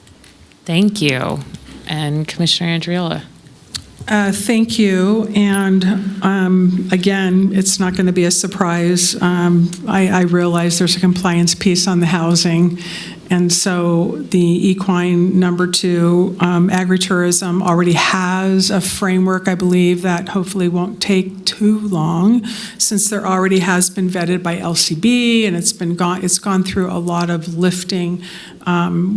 Thank you. And Commissioner Andriola. Thank you. And again, it's not going to be a surprise. I realize there's a compliance piece on the housing. And so the equine number 2, agritourism already has a framework, I believe, that hopefully won't take too long, since there already has been vetted by LCB, and it's gone through a lot of lifting,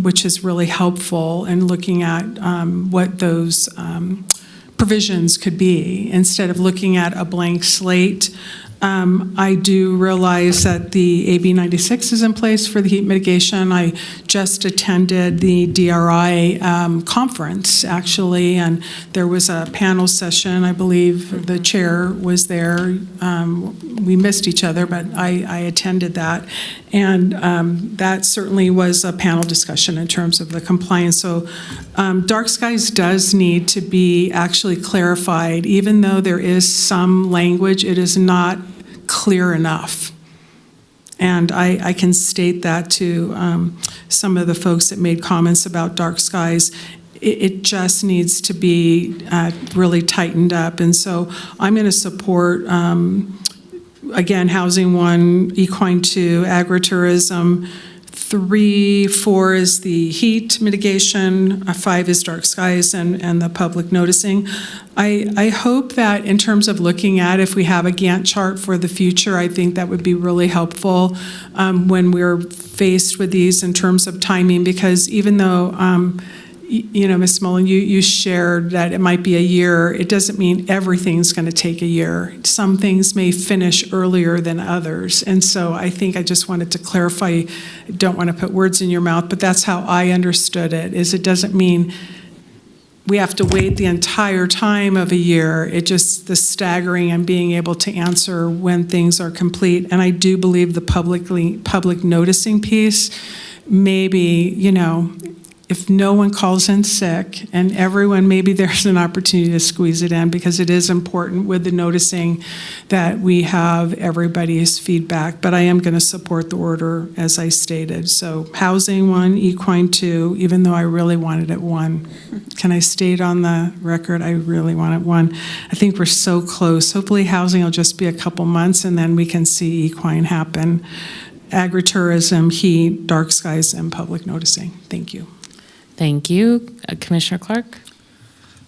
which is really helpful in looking at what those provisions could be instead of looking at a blank slate. I do realize that the AB 96 is in place for the heat mitigation. I just attended the DRI conference, actually, and there was a panel session. I believe the chair was there. We missed each other, but I attended that. And that certainly was a panel discussion in terms of the compliance. So dark skies does need to be actually clarified. Even though there is some language, it is not clear enough. And I can state that to some of the folks that made comments about dark skies. It just needs to be really tightened up. And so I'm going to support, again, housing 1, equine 2, agritourism 3, 4 is the heat mitigation, 5 is dark skies and the public noticing. I hope that in terms of looking at if we have a Gantt chart for the future, I think that would be really helpful when we're faced with these in terms of timing, because even though Ms. Mullen, you shared that it might be a year. It doesn't mean everything's going to take a year. Some things may finish earlier than others. And so I think I just wanted to clarify, I don't want to put words in your mouth, but that's how I understood it, is it doesn't mean we have to wait the entire time of a year. It just the staggering and being able to answer when things are complete. And I do believe the public noticing piece, maybe, if no one calls in sick, and everyone, maybe there's an opportunity to squeeze it in, because it is important with the noticing that we have everybody's feedback. But I am going to support the order as I stated. So housing 1, equine 2, even though I really wanted it 1. Can I state on the record, I really want it 1. I think we're so close. Hopefully housing will just be a couple months, and then we can see equine happen. Agritourism, heat, dark skies, and public noticing. Thank you. Thank you. Commissioner Clark?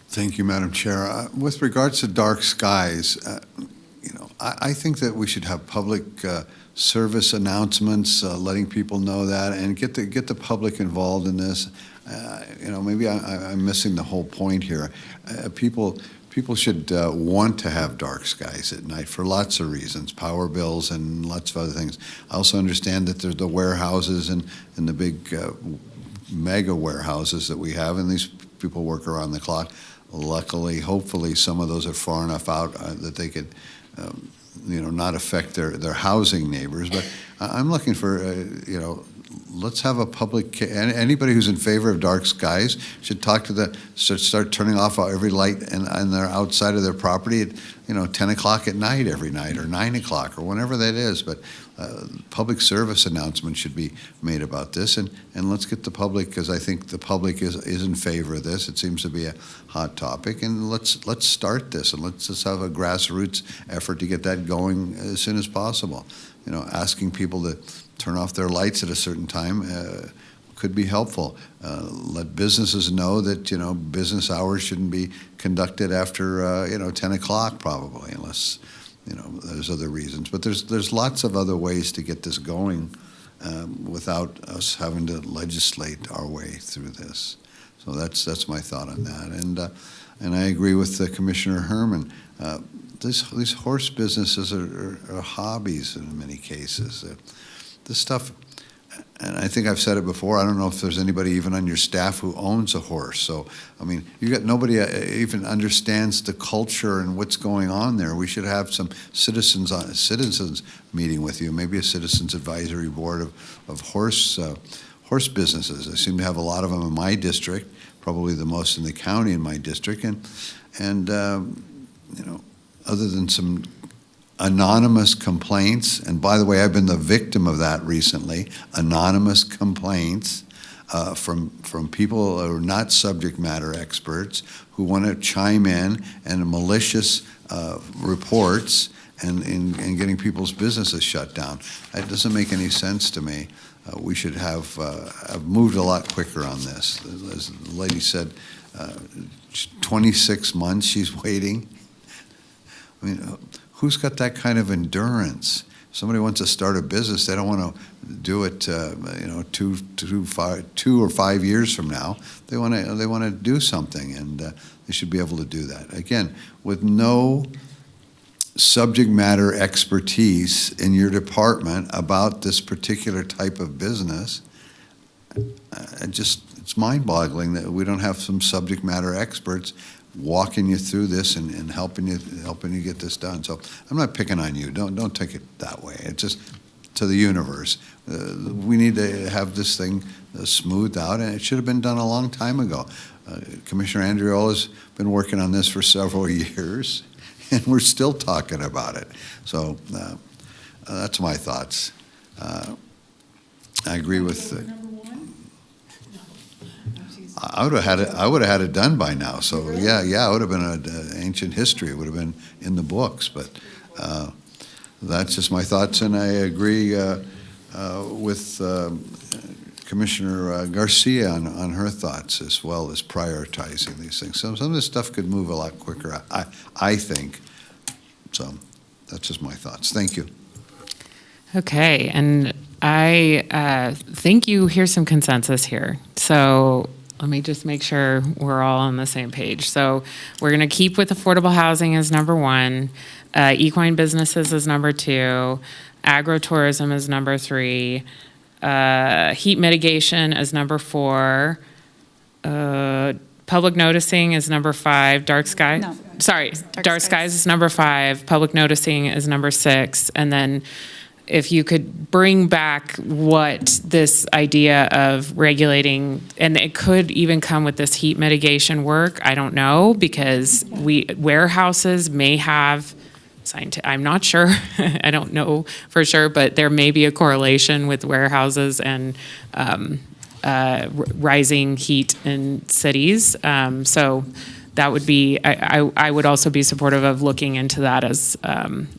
Thank you, Madam Chair. With regards to dark skies, I think that we should have public service announcements, letting people know that, and get the public involved in this. Maybe I'm missing the whole point here. People should want to have dark skies at night for lots of reasons, power bills and lots of other things. I also understand that there's the warehouses and the big mega warehouses that we have, and these people work around the clock. Luckily, hopefully, some of those are far enough out that they could, not affect their housing neighbors. But I'm looking for, let's have a public. Anybody who's in favor of dark skies should talk to start turning off every light and they're outside of their property at 10 o'clock at night every night, or 9 o'clock, or whenever that is. But public service announcements should be made about this, and let's get the public, because I think the public is in favor of this. It seems to be a hot topic, and let's start this, and let's just have a grassroots effort to get that going as soon as possible. Asking people to turn off their lights at a certain time could be helpful. Let businesses know that business hours shouldn't be conducted after 10 o'clock probably, unless there's other reasons. But there's lots of other ways to get this going without us having to legislate our way through this. So that's my thought on that. And I agree with Commissioner Herman. These horse businesses are hobbies in many cases. This stuff, and I think I've said it before, I don't know if there's anybody even on your staff who owns a horse. So, you got nobody even understands the culture and what's going on there. We should have some citizens meeting with you, maybe a citizens advisory board of horse businesses. I seem to have a lot of them in my district, probably the most in the county in my district, and other than some anonymous complaints, and by the way, I've been the victim of that recently, anonymous complaints from people who are not subject matter experts who want to chime in and malicious reports and getting people's businesses shut down. It doesn't make any sense to me. We should have moved a lot quicker on this. As the lady said, 26 months she's waiting. Who's got that kind of endurance? Somebody wants to start a business, they don't want to do it, 2 or 5 years from now. They want to do something, and they should be able to do that. Again, with no subject matter expertise in your department about this particular type of business, it's mind-boggling that we don't have some subject matter experts walking you through this and helping you get this done. So I'm not picking on you. Don't take it that way. It's just to the universe. We need to have this thing smoothed out, and it should have been done a long time ago. Commissioner Andriola's been working on this for several years, and we're still talking about it. So that's my thoughts. I agree with. I would have had it done by now. So yeah, it would have been an ancient history. It would have been in the books. But that's just my thoughts, and I agree with Commissioner Garcia on her thoughts, as well as prioritizing these things. Some of this stuff could move a lot quicker, I think. So that's just my thoughts. Thank you. Okay, and I think you hear some consensus here. So let me just make sure we're all on the same page. So we're going to keep with affordable housing as number 1, equine businesses as number 2, agritourism as number 3, heat mitigation as number 4, public noticing is number 5, dark sky. No. Sorry, dark skies is number 5, public noticing is number 6, and then if you could bring back what this idea of regulating, and it could even come with this heat mitigation work, I don't know, because warehouses may have, I'm not sure, I don't know for sure, but there may be a correlation with warehouses and rising heat in cities. So that would be, I would also be supportive of looking into that as,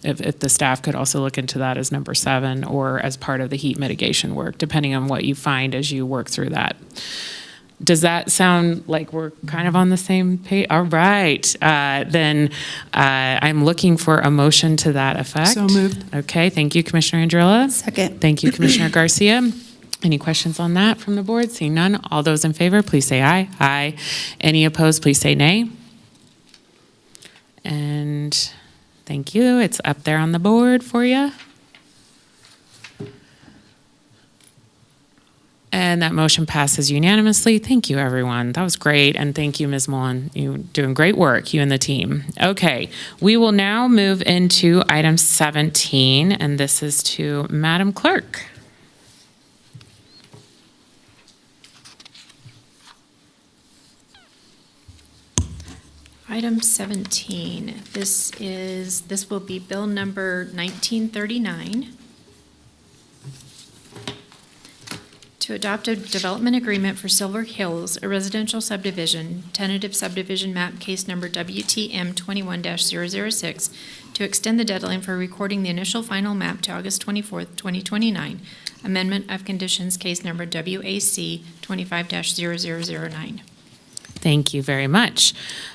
if the staff could also look into that as number 7 or as part of the heat mitigation work, depending on what you find as you work through that. Does that sound like we're kind of on the same page? All right. Then I'm looking for a motion to that effect. So moved. Okay. Thank you, Commissioner Andrilla. Second. Thank you, Commissioner Garcia. Any questions on that from the board? Seeing none, all those in favor, please say aye. Aye. Any opposed, please say nay. And thank you. It's up there on the board for you. And that motion passes unanimously. Thank you, everyone. That was great. And thank you, Ms. Mullen. You're doing great work, you and the team. Okay, we will now move into item 17, and this is to Madam Clerk. Item 17, this will be bill number 1939. To adopt a development agreement for Silver Hills, a residential subdivision, tentative subdivision map case number WTM 21-006, to extend the deadline for recording the initial final map to August 24th, 2029. Amendment of conditions case number WAC 25-0009. Thank you very much.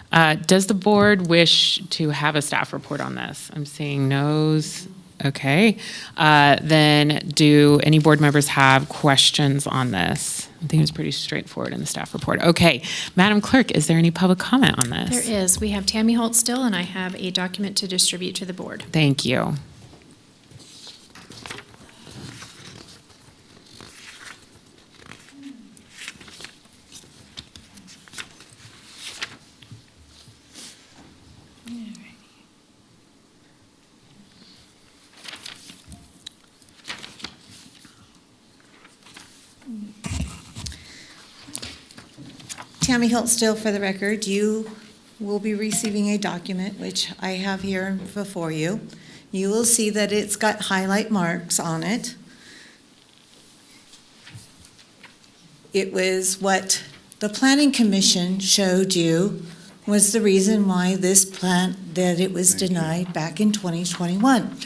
Does the board wish to have a staff report on this? I'm seeing no's. Okay. Then do any board members have questions on this? I think it was pretty straightforward in the staff report. Okay. Madam Clerk, is there any public comment on this? There is. We have Tammy Holt still, and I have a document to distribute to the board. Thank you. Tammy Holt still for the record. You will be receiving a document, which I have here before you. You will see that it's got highlight marks on it. It was what the Planning Commission showed you was the reason why this plan, that it was denied back in 2021.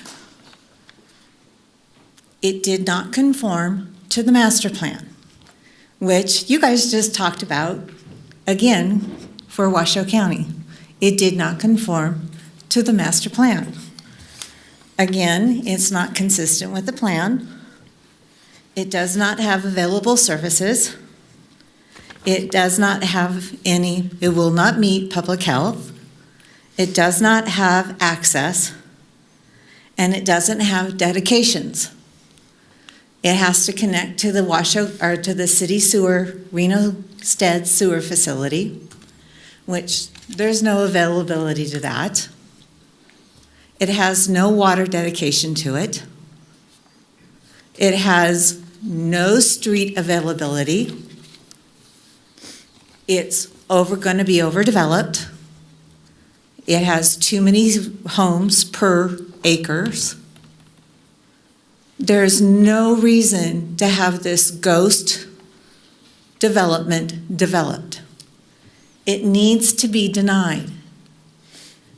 It did not conform to the master plan, which you guys just talked about, again, for Washoe County. It did not conform to the master plan. Again, it's not consistent with the plan. It does not have available services. It does not have any, it will not meet public health. It does not have access, and it doesn't have dedications. It has to connect to the Washoe, or to the city sewer, Reno Stead sewer facility, which there's no availability to that. It has no water dedication to it. It has no street availability. It's going to be overdeveloped. It has too many homes per acres. There's no reason to have this ghost development developed. It needs to be denied.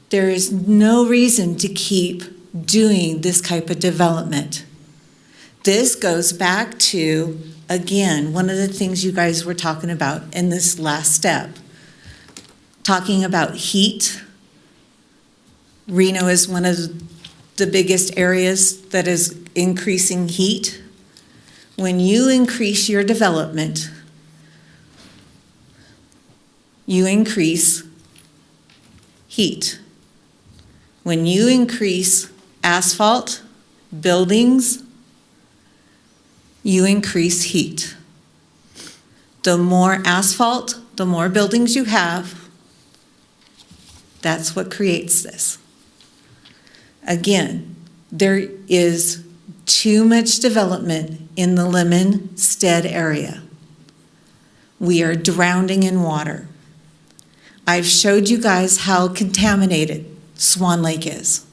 There is no reason to keep doing this type of development. This goes back to, again, one of the things you guys were talking about in this last step, talking about heat. Reno is one of the biggest areas that is increasing heat. When you increase your development, you increase heat. When you increase asphalt, buildings, you increase heat. The more asphalt, the more buildings you have, that's what creates this. Again, there is too much development in the Lemon-Stead area. We are drowning in water. I've showed you guys how contaminated Swan Lake is,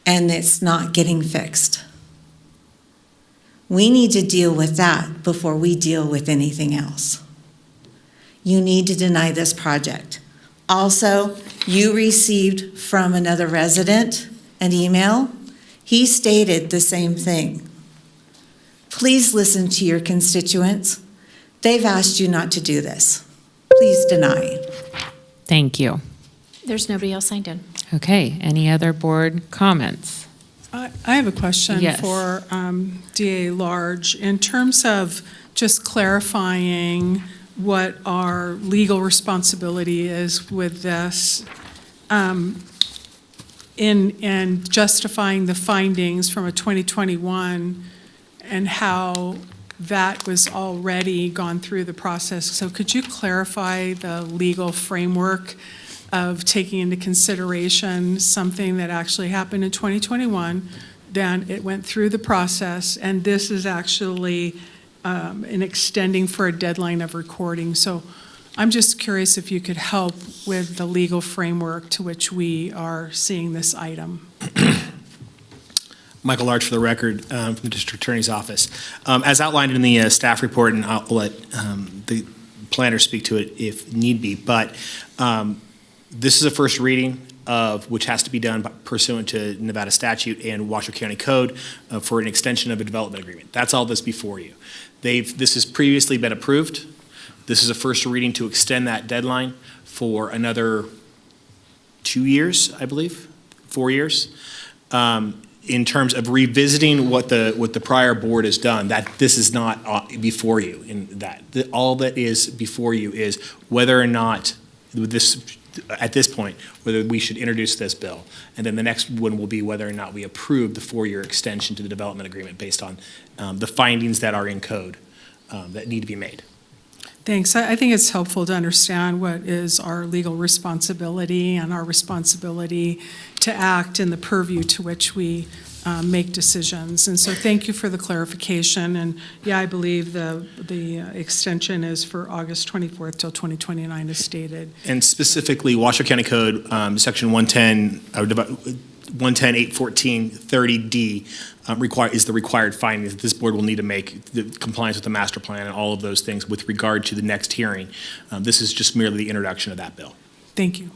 and it's not getting fixed. We need to deal with that before we deal with anything else. You need to deny this project. Also, you received from another resident an email. He stated the same thing. Please listen to your constituents. They've asked you not to do this. Please deny. Thank you. There's nobody else signed in. Okay, any other board comments? I have a question Yes. for DA Large. In terms of just clarifying what our legal responsibility is with this, in justifying the findings from a 2021 and how that was already gone through the process. So could you clarify the legal framework of taking into consideration something that actually happened in 2021, then it went through the process, and this is actually an extending for a deadline of recording. So I'm just curious if you could help with the legal framework to which we are seeing this item. Michael Larch for the record, from the District Attorney's Office. As outlined in the staff report, and I'll let the planner speak to it if need be, but this is a first reading of which has to be done pursuant to Nevada statute and Washoe County Code for an extension of a development agreement. That's all that's before you. This has previously been approved. This is a first reading to extend that deadline for another 2 years, I believe, 4 years. In terms of revisiting what the prior board has done, that this is not before you. All that is before you is whether or not at this point, whether we should introduce this bill. And then the next one will be whether or not we approve the 4-year extension to the development agreement based on the findings that are in code that need to be made. Thanks. I think it's helpful to understand what is our legal responsibility and our responsibility to act in the purview to which we make decisions. And so thank you for the clarification. And yeah, I believe the extension is for August 24th till 2029 as stated. And specifically, Washoe County Code, Section 110-814-30D is the required findings that this board will need to make, the compliance with the master plan and all of those things with regard to the next hearing. This is just merely the introduction of that bill. Thank you.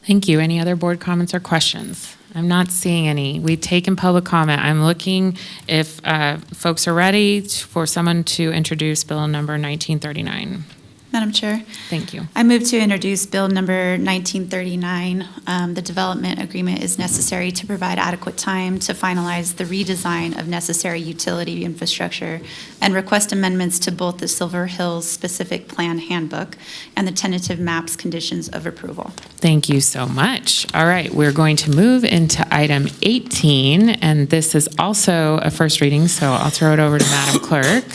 Thank you. Any other board comments or questions? I'm not seeing any. We've taken public comment. I'm looking if folks are ready for someone to introduce Bill number 1939. Madam Chair. Thank you. I move to introduce Bill number 1939. The development agreement is necessary to provide adequate time to finalize the redesign of necessary utility infrastructure and request amendments to both the Silver Hills Specific Plan Handbook and the tentative maps conditions of approval. Thank you so much. All right, we're going to move into item 18, and this is also a first reading, so I'll throw it over to Madam Clerk.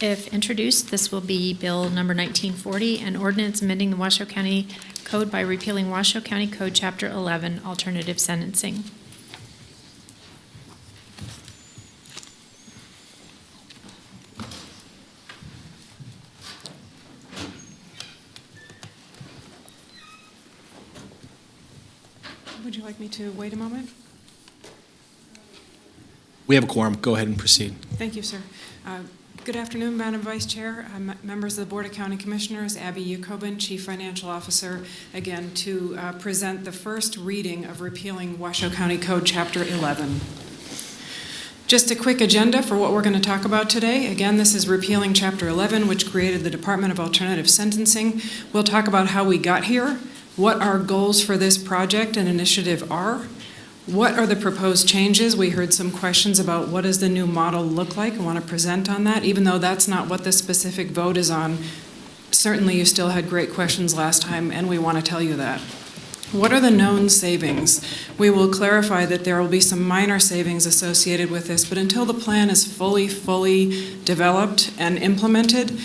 If introduced, this will be Bill number 1940, an ordinance amending the Washoe County Code by repealing Washoe County Code Chapter 11, alternative sentencing. Would you like me to wait a moment? We have a quorum. Go ahead and proceed. Thank you, sir. Good afternoon, Madam Vice Chair, members of the Board of County Commissioners, Abby Ukobin, Chief Financial Officer, again, to present the first reading of repealing Washoe County Code Chapter 11. Just a quick agenda for what we're going to talk about today. Again, this is repealing Chapter 11, which created the Department of Alternative Sentencing. We'll talk about how we got here, what our goals for this project and initiative are, what are the proposed changes? We heard some questions about what does the new model look like. I want to present on that, even though that's not what the specific vote is on. Certainly, you still had great questions last time, and we want to tell you that. What are the known savings? We will clarify that there will be some minor savings associated with this, but until the plan is fully developed and implemented,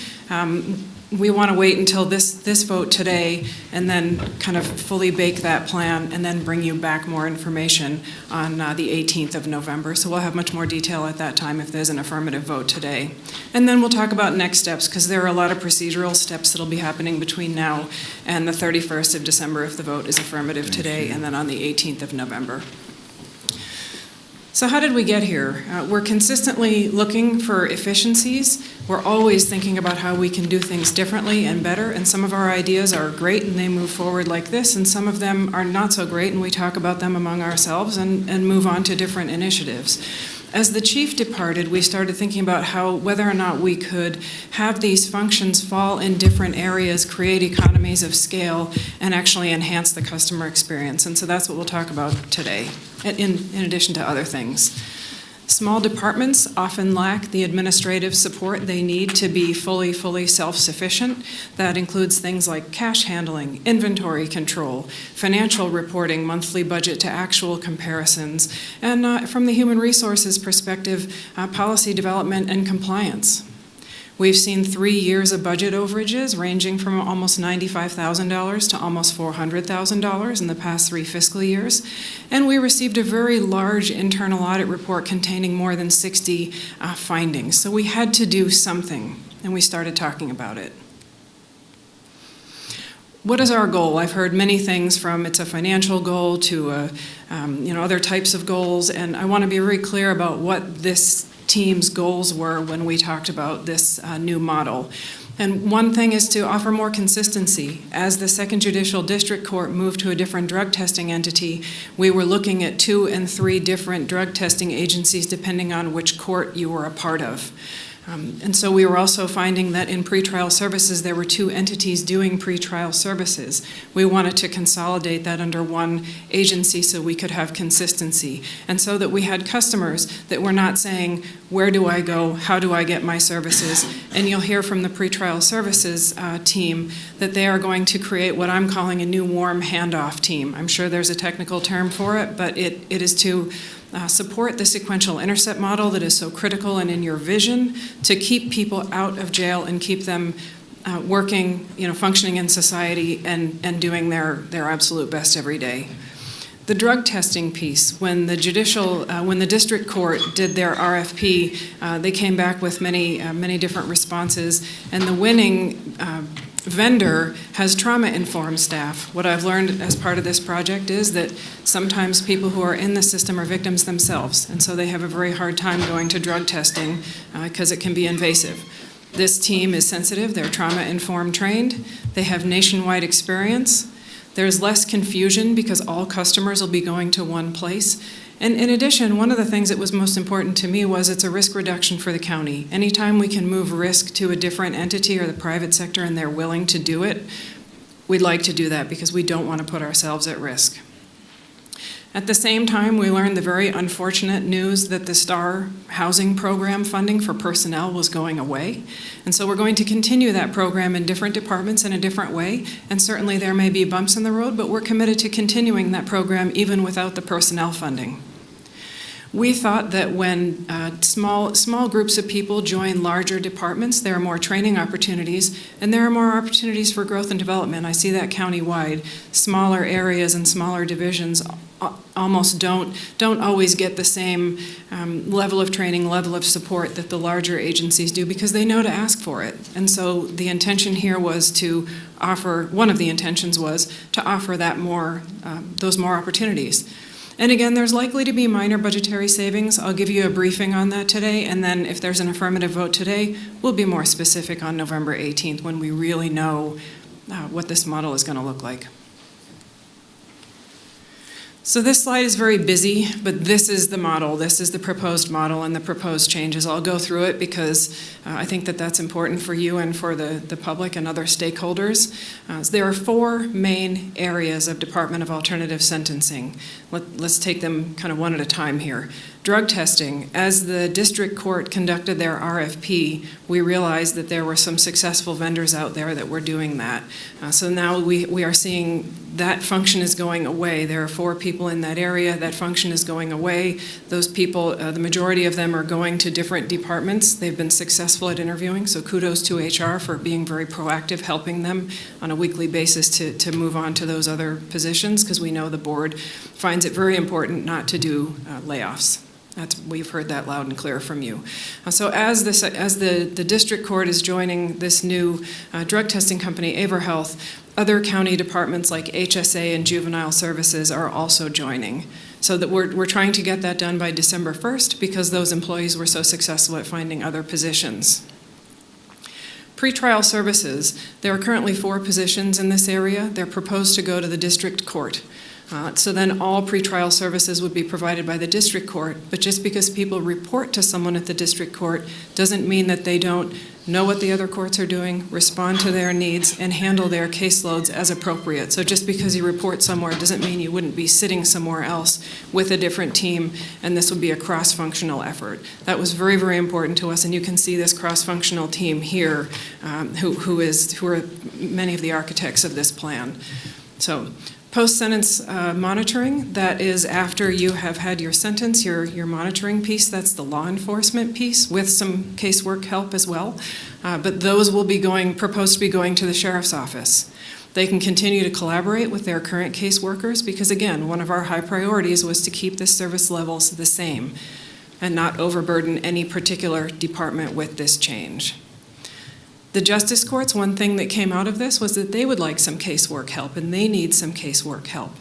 we want to wait until this vote today and then kind of fully bake that plan and then bring you back more information on the 18th of November. So we'll have much more detail at that time if there's an affirmative vote today. And then we'll talk about next steps, because there are a lot of procedural steps that'll be happening between now and the 31st of December if the vote is affirmative today, and then on the 18th of November. So how did we get here? We're consistently looking for efficiencies. We're always thinking about how we can do things differently and better, and some of our ideas are great and they move forward like this, and some of them are not so great, and we talk about them among ourselves and move on to different initiatives. As the chief departed, we started thinking about whether or not we could have these functions fall in different areas, create economies of scale, and actually enhance the customer experience. And so that's what we'll talk about today, in addition to other things. Small departments often lack the administrative support they need to be fully self-sufficient. That includes things like cash handling, inventory control, financial reporting, monthly budget to actual comparisons, and from the human resources perspective, policy development and compliance. We've seen 3 years of budget overages ranging from almost $95,000 to almost $400,000 in the past 3 fiscal years. And we received a very large internal audit report containing more than 60 findings. So we had to do something, and we started talking about it. What is our goal? I've heard many things, from it's a financial goal to other types of goals, and I want to be very clear about what this team's goals were when we talked about this new model. And one thing is to offer more consistency. As the Second Judicial District Court moved to a different drug testing entity, we were looking at 2 and 3 different drug testing agencies depending on which court you were a part of. And so we were also finding that in pretrial services, there were 2 entities doing pretrial services. We wanted to consolidate that under one agency so we could have consistency, and so that we had customers that were not saying, where do I go, how do I get my services? And you'll hear from the pretrial services team that they are going to create what I'm calling a new warm handoff team. I'm sure there's a technical term for it, but it is to support the sequential intercept model that is so critical and in your vision to keep people out of jail and keep them working, functioning in society and doing their absolute best every day. The drug testing piece, when the district court did their RFP, they came back with many different responses, and the winning vendor has trauma-informed staff. What I've learned as part of this project is that sometimes people who are in the system are victims themselves, and so they have a very hard time going to drug testing because it can be invasive. This team is sensitive, they're trauma-informed trained, they have nationwide experience, there's less confusion because all customers will be going to one place. And in addition, one of the things that was most important to me was it's a risk reduction for the county. Anytime we can move risk to a different entity or the private sector and they're willing to do it, we'd like to do that because we don't want to put ourselves at risk. At the same time, we learned the very unfortunate news that the STAR housing program funding for personnel was going away. And so we're going to continue that program in different departments in a different way. And certainly there may be bumps in the road, but we're committed to continuing that program even without the personnel funding. We thought that when small groups of people join larger departments, there are more training opportunities, and there are more opportunities for growth and development. I see that countywide. Smaller areas and smaller divisions almost don't always get the same level of training, level of support that the larger agencies do because they know to ask for it. And so the intention here was to offer, one of the intentions was to offer that those more opportunities. And again, there's likely to be minor budgetary savings. I'll give you a briefing on that today, and then if there's an affirmative vote today, we'll be more specific on November 18th when we really know what this model is going to look like. So this slide is very busy, but this is the model. This is the proposed model and the proposed changes. I'll go through it because I think that that's important for you and for the public and other stakeholders. So there are 4 main areas of Department of Alternative Sentencing. Let's take them kind of one at a time here. Drug testing. As the district court conducted their RFP, we realized that there were some successful vendors out there that were doing that. So now we are seeing that function is going away. There are 4 people in that area. That function is going away. Those people, the majority of them are going to different departments. They've been successful at interviewing, so kudos to HR for being very proactive, helping them on a weekly basis to move on to those other positions, because we know the board finds it very important not to do layoffs. We've heard that loud and clear from you. So as the district court is joining this new drug testing company, AverHealth, other county departments like HSA and Juvenile Services are also joining. So that we're trying to get that done by December 1st because those employees were so successful at finding other positions. Pretrial services, there are currently 4 positions in this area. They're proposed to go to the district court. So then all pretrial services would be provided by the district court, but just because people report to someone at the district court doesn't mean that they don't know what the other courts are doing, respond to their needs, and handle their caseloads as appropriate. So just because you report somewhere doesn't mean you wouldn't be sitting somewhere else with a different team, and this would be a cross-functional effort. That was very, very important to us, and you can see this cross-functional team here, who are many of the architects of this plan. So post-sentence monitoring, that is after you have had your sentence, your monitoring piece, that's the law enforcement piece with some casework help as well. But those will be proposed to be going to the sheriff's office. They can continue to collaborate with their current caseworkers because, again, one of our high priorities was to keep the service levels the same and not overburden any particular department with this change. The justice courts, one thing that came out of this was that they would like some casework help, and they need some casework help.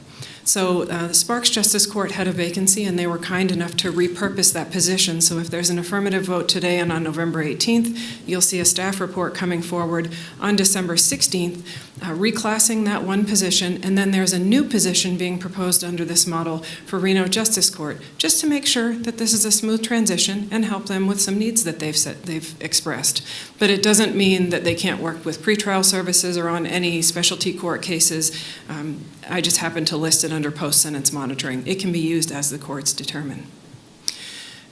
So the Sparks Justice Court had a vacancy, and they were kind enough to repurpose that position. So if there's an affirmative vote today and on November 18th, you'll see a staff report coming forward on December 16th, reclassing that one position, and then there's a new position being proposed under this model for Reno Justice Court, just to make sure that this is a smooth transition and help them with some needs that they've expressed. But it doesn't mean that they can't work with pretrial services or on any specialty court cases. I just happen to list it under post-sentence monitoring. It can be used as the courts determine.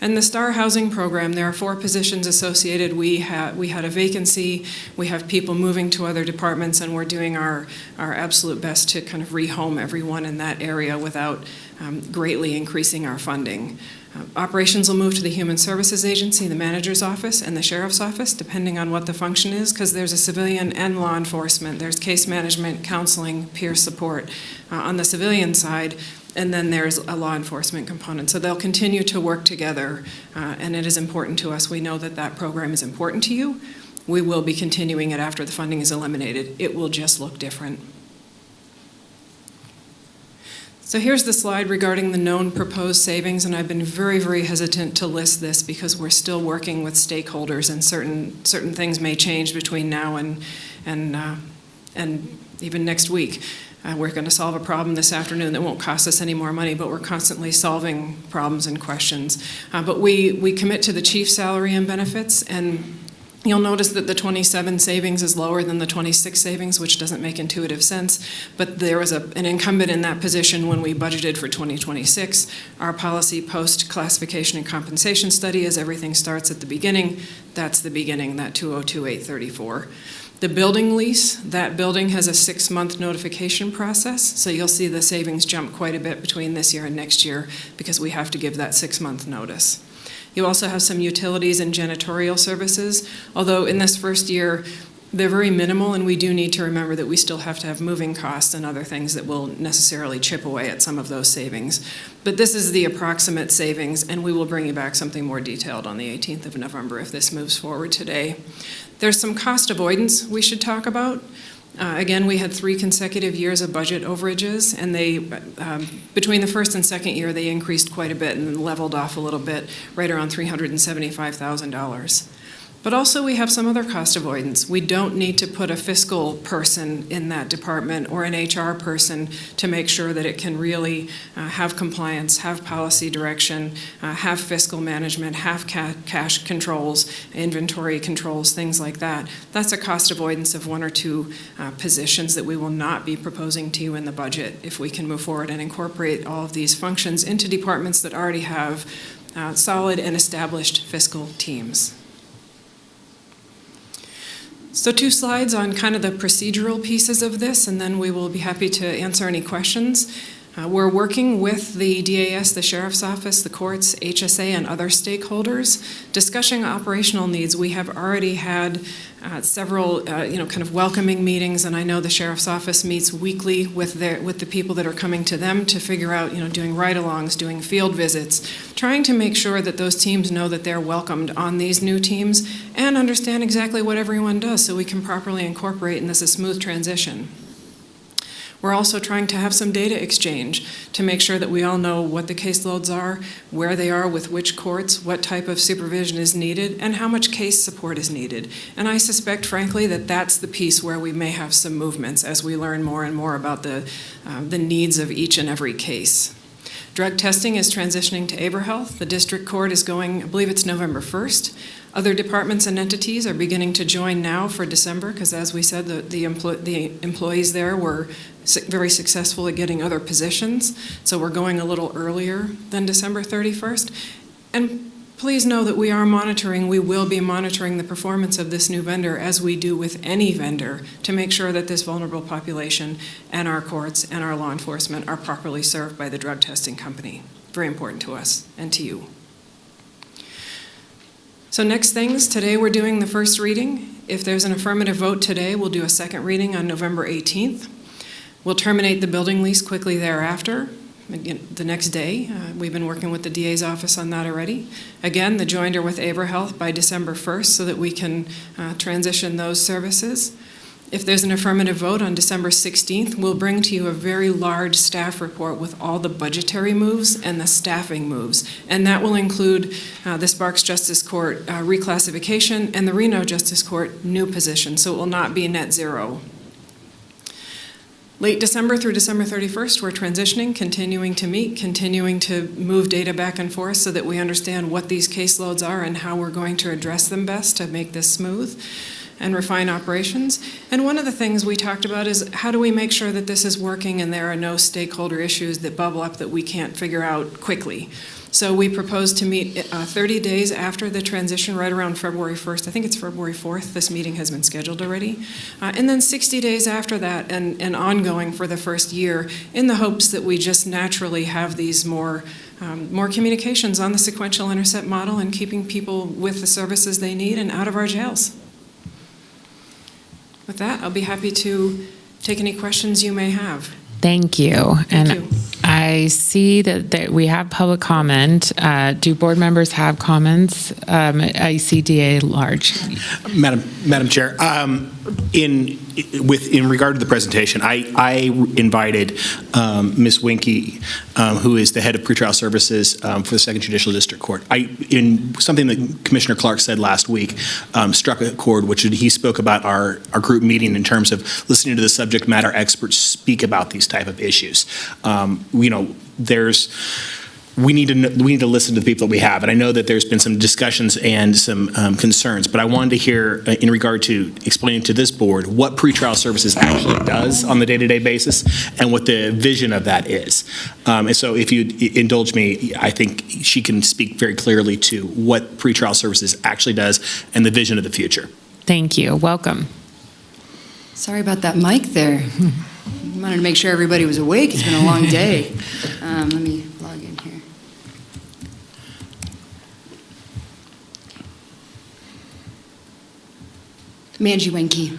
And the STAR housing program, there are 4 positions associated. We had a vacancy. We have people moving to other departments, and we're doing our absolute best to kind of rehome everyone in that area without greatly increasing our funding. Operations will move to the Human Services Agency, the manager's office, and the sheriff's office, depending on what the function is, because there's a civilian and law enforcement. There's case management, counseling, peer support on the civilian side, and then there's a law enforcement component. So they'll continue to work together, and it is important to us. We know that that program is important to you. We will be continuing it after the funding is eliminated. It will just look different. So here's the slide regarding the known proposed savings, and I've been very, very hesitant to list this because we're still working with stakeholders, and certain things may change between now and even next week. We're going to solve a problem this afternoon that won't cost us any more money, but we're constantly solving problems and questions. But we commit to the chief's salary and benefits, and you'll notice that the 27 savings is lower than the 26 savings, which doesn't make intuitive sense, but there was an incumbent in that position when we budgeted for 2026. Our policy post-classification and compensation study is everything starts at the beginning. That's the beginning, that 202834. The building lease, that building has a 6-month notification process, so you'll see the savings jump quite a bit between this year and next year because we have to give that 6-month notice. You also have some utilities and janitorial services, although in this first year, they're very minimal, and we do need to remember that we still have to have moving costs and other things that will necessarily chip away at some of those savings. But this is the approximate savings, and we will bring you back something more detailed on the 18th of November if this moves forward today. There's some cost avoidance we should talk about. Again, we had 3 consecutive years of budget overages, and they, between the first and second year, they increased quite a bit and then leveled off a little bit, right around $375,000. But also we have some other cost avoidance. We don't need to put a fiscal person in that department or an HR person to make sure that it can really have compliance, have policy direction, have fiscal management, have cash controls, inventory controls, things like that. That's a cost avoidance of 1 or 2 positions that we will not be proposing to you in the budget if we can move forward and incorporate all of these functions into departments that already have solid and established fiscal teams. So 2 slides on kind of the procedural pieces of this, and then we will be happy to answer any questions. We're working with the DAS, the Sheriff's Office, the courts, HSA, and other stakeholders, discussing operational needs. We have already had several, kind of welcoming meetings, and I know the Sheriff's Office meets weekly with the people that are coming to them to figure out, doing ride-alongs, doing field visits, trying to make sure that those teams know that they're welcomed on these new teams and understand exactly what everyone does so we can properly incorporate in this a smooth transition. We're also trying to have some data exchange to make sure that we all know what the caseloads are, where they are with which courts, what type of supervision is needed, and how much case support is needed. And I suspect, frankly, that that's the piece where we may have some movements as we learn more and more about the needs of each and every case. Drug testing is transitioning to AberHealth. The district court is going, I believe it's November 1st. Other departments and entities are beginning to join now for December because, as we said, the employees there were very successful at getting other positions. So we're going a little earlier than December 31st. And please know that we will be monitoring the performance of this new vendor as we do with any vendor to make sure that this vulnerable population and our courts and our law enforcement are properly served by the drug testing company. Very important to us and to you. So next things, today we're doing the first reading. If there's an affirmative vote today, we'll do a second reading on November 18th. We'll terminate the building lease quickly thereafter, the next day. We've been working with the DA's office on that already. Again, the joinder with AberHealth by December 1st so that we can transition those services. If there's an affirmative vote on December 16th, we'll bring to you a very large staff report with all the budgetary moves and the staffing moves. And that will include the Sparks Justice Court reclassification and the Reno Justice Court new position, so it will not be net zero. Late December through December 31st, we're transitioning, continuing to meet, continuing to move data back and forth so that we understand what these caseloads are and how we're going to address them best to make this smooth and refine operations. And one of the things we talked about is how do we make sure that this is working and there are no stakeholder issues that bubble up that we can't figure out quickly. So we propose to meet 30 days after the transition, right around February 1st. I think it's February 4th. This meeting has been scheduled already. And then 60 days after that and ongoing for the first year in the hopes that we just naturally have these more communications on the sequential intercept model and keeping people with the services they need and out of our jails. With that, I'll be happy to take any questions you may have. Thank you. Thank you. I see that we have public comment. Do board members have comments? I see DA Large. Madam Chair, in regard to the presentation, I invited Ms. Winke, who is the head of pretrial services for the Second Judicial District Court. In something that Commissioner Clark said last week, struck a chord, which he spoke about our group meeting in terms of listening to the subject matter experts speak about these type of issues. We need to listen to the people that we have, and I know that there's been some discussions and some concerns, but I wanted to hear, in regard to explaining to this board what pretrial services actually does on the day-to-day basis and what the vision of that is. And so if you indulge me, I think she can speak very clearly to what pretrial services actually does and the vision of the future. Thank you. Welcome. Sorry about that mic there. I wanted to make sure everybody was awake. It's been a long day. Let me log in here. Manji Wenke.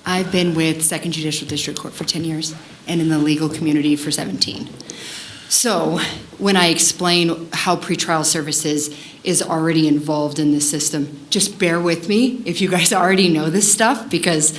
I've been with Second Judicial District Court for 10 years and in the legal community for 17. So when I explain how pretrial services is already involved in this system, just bear with me if you guys already know this stuff, because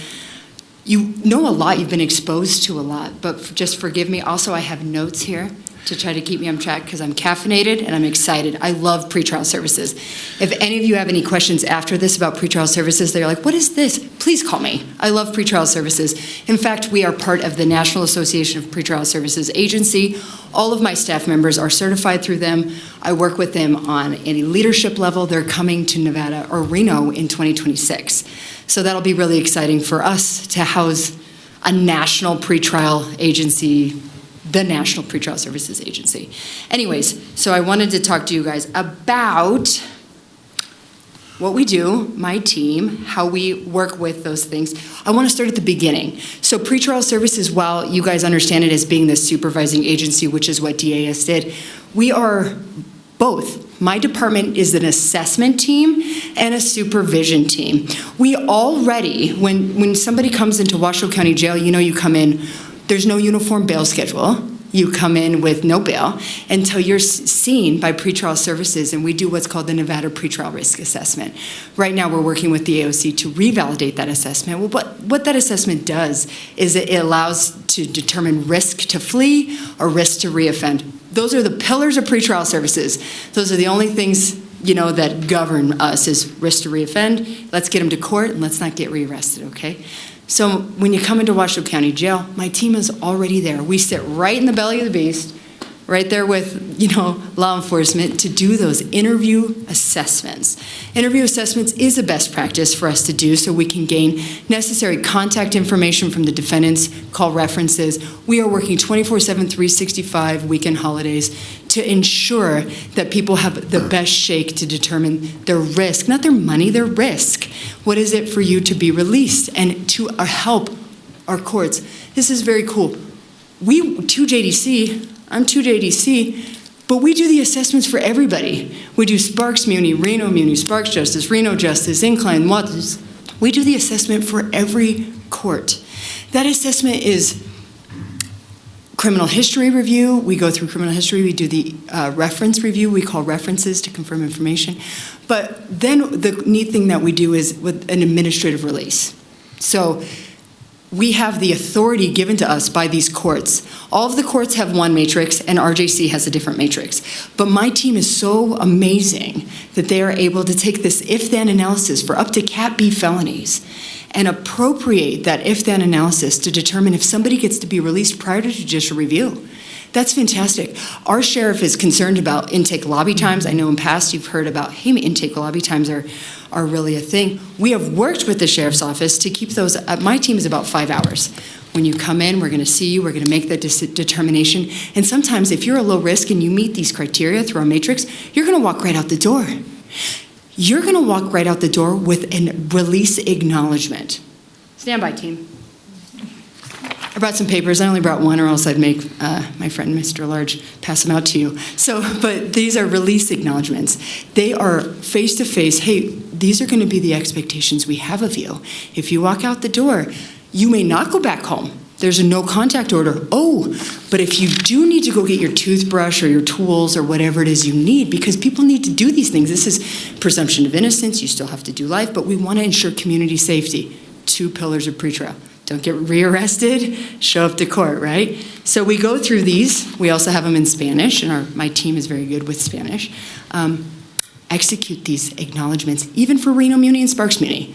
you know a lot, you've been exposed to a lot, but just forgive me. Also, I have notes here to try to keep me on track because I'm caffeinated and I'm excited. I love pretrial services. If any of you have any questions after this about pretrial services, they're like, what is this? Please call me. I love pretrial services. In fact, we are part of the National Association of Pretrial Services Agency. All of my staff members are certified through them. I work with them on any leadership level. They're coming to Nevada or Reno in 2026. So that'll be really exciting for us to house a national pretrial agency, the National Pretrial Services Agency. Anyways, so I wanted to talk to you guys about what we do, my team, how we work with those things. I want to start at the beginning. So pretrial services, while you guys understand it as being the supervising agency, which is what DAS did, we are both. My department is an assessment team and a supervision team. We already, when somebody comes into Washoe County Jail, you come in, there's no uniform bail schedule. You come in with no bail until you're seen by pretrial services, and we do what's called the Nevada Pretrial Risk Assessment. Right now, we're working with the AOC to revalidate that assessment. Well, what that assessment does is it allows to determine risk to flee or risk to reoffend. Those are the pillars of pretrial services. Those are the only things, that govern us is risk to reoffend. Let's get them to court, and let's not get rearrested, okay? So when you come into Washoe County Jail, my team is already there. We sit right in the belly of the beast, right there with, law enforcement to do those interview assessments. Interview assessments is a best practice for us to do so we can gain necessary contact information from the defendants, call references. We are working 24/7, 365 weekend holidays to ensure that people have the best shake to determine their risk, not their money, their risk. What is it for you to be released and to help our courts? This is very cool. I'm 2 JDC, but we do the assessments for everybody. We do Sparks Muni, Reno Muni, Sparks Justice, Reno Justice, Incline, Waters. We do the assessment for every court. That assessment is criminal history review. We go through criminal history. We do the reference review. We call references to confirm information. But then the neat thing that we do is with an administrative release. So we have the authority given to us by these courts. All of the courts have one matrix, and RJC has a different matrix. But my team is so amazing that they are able to take this if-then analysis for up to Cat B felonies and appropriate that if-then analysis to determine if somebody gets to be released prior to judicial review. That's fantastic. Our sheriff is concerned about intake lobby times. I know in past you've heard about, hey, intake lobby times are really a thing. We have worked with the sheriff's office to keep those, my team is about 5 hours. When you come in, we're going to see you, we're going to make that determination. And sometimes if you're a low risk and you meet these criteria through our matrix, you're going to walk right out the door. You're going to walk right out the door with a release acknowledgement. Stand by, team. I brought some papers. I only brought one, or else I'd make my friend, Mr. Large, pass them out to you. But these are release acknowledgements. They are face-to-face. Hey, these are going to be the expectations we have of you. If you walk out the door, you may not go back home. There's a no contact order. Oh, but if you do need to go get your toothbrush or your tools or whatever it is you need, because people need to do these things. This is presumption of innocence. You still have to do life, but we want to ensure community safety. 2 pillars of pretrial. Don't get rearrested, show up to court, right? So we go through these. We also have them in Spanish, and my team is very good with Spanish. Execute these acknowledgements, even for Reno Muni and Sparks Muni,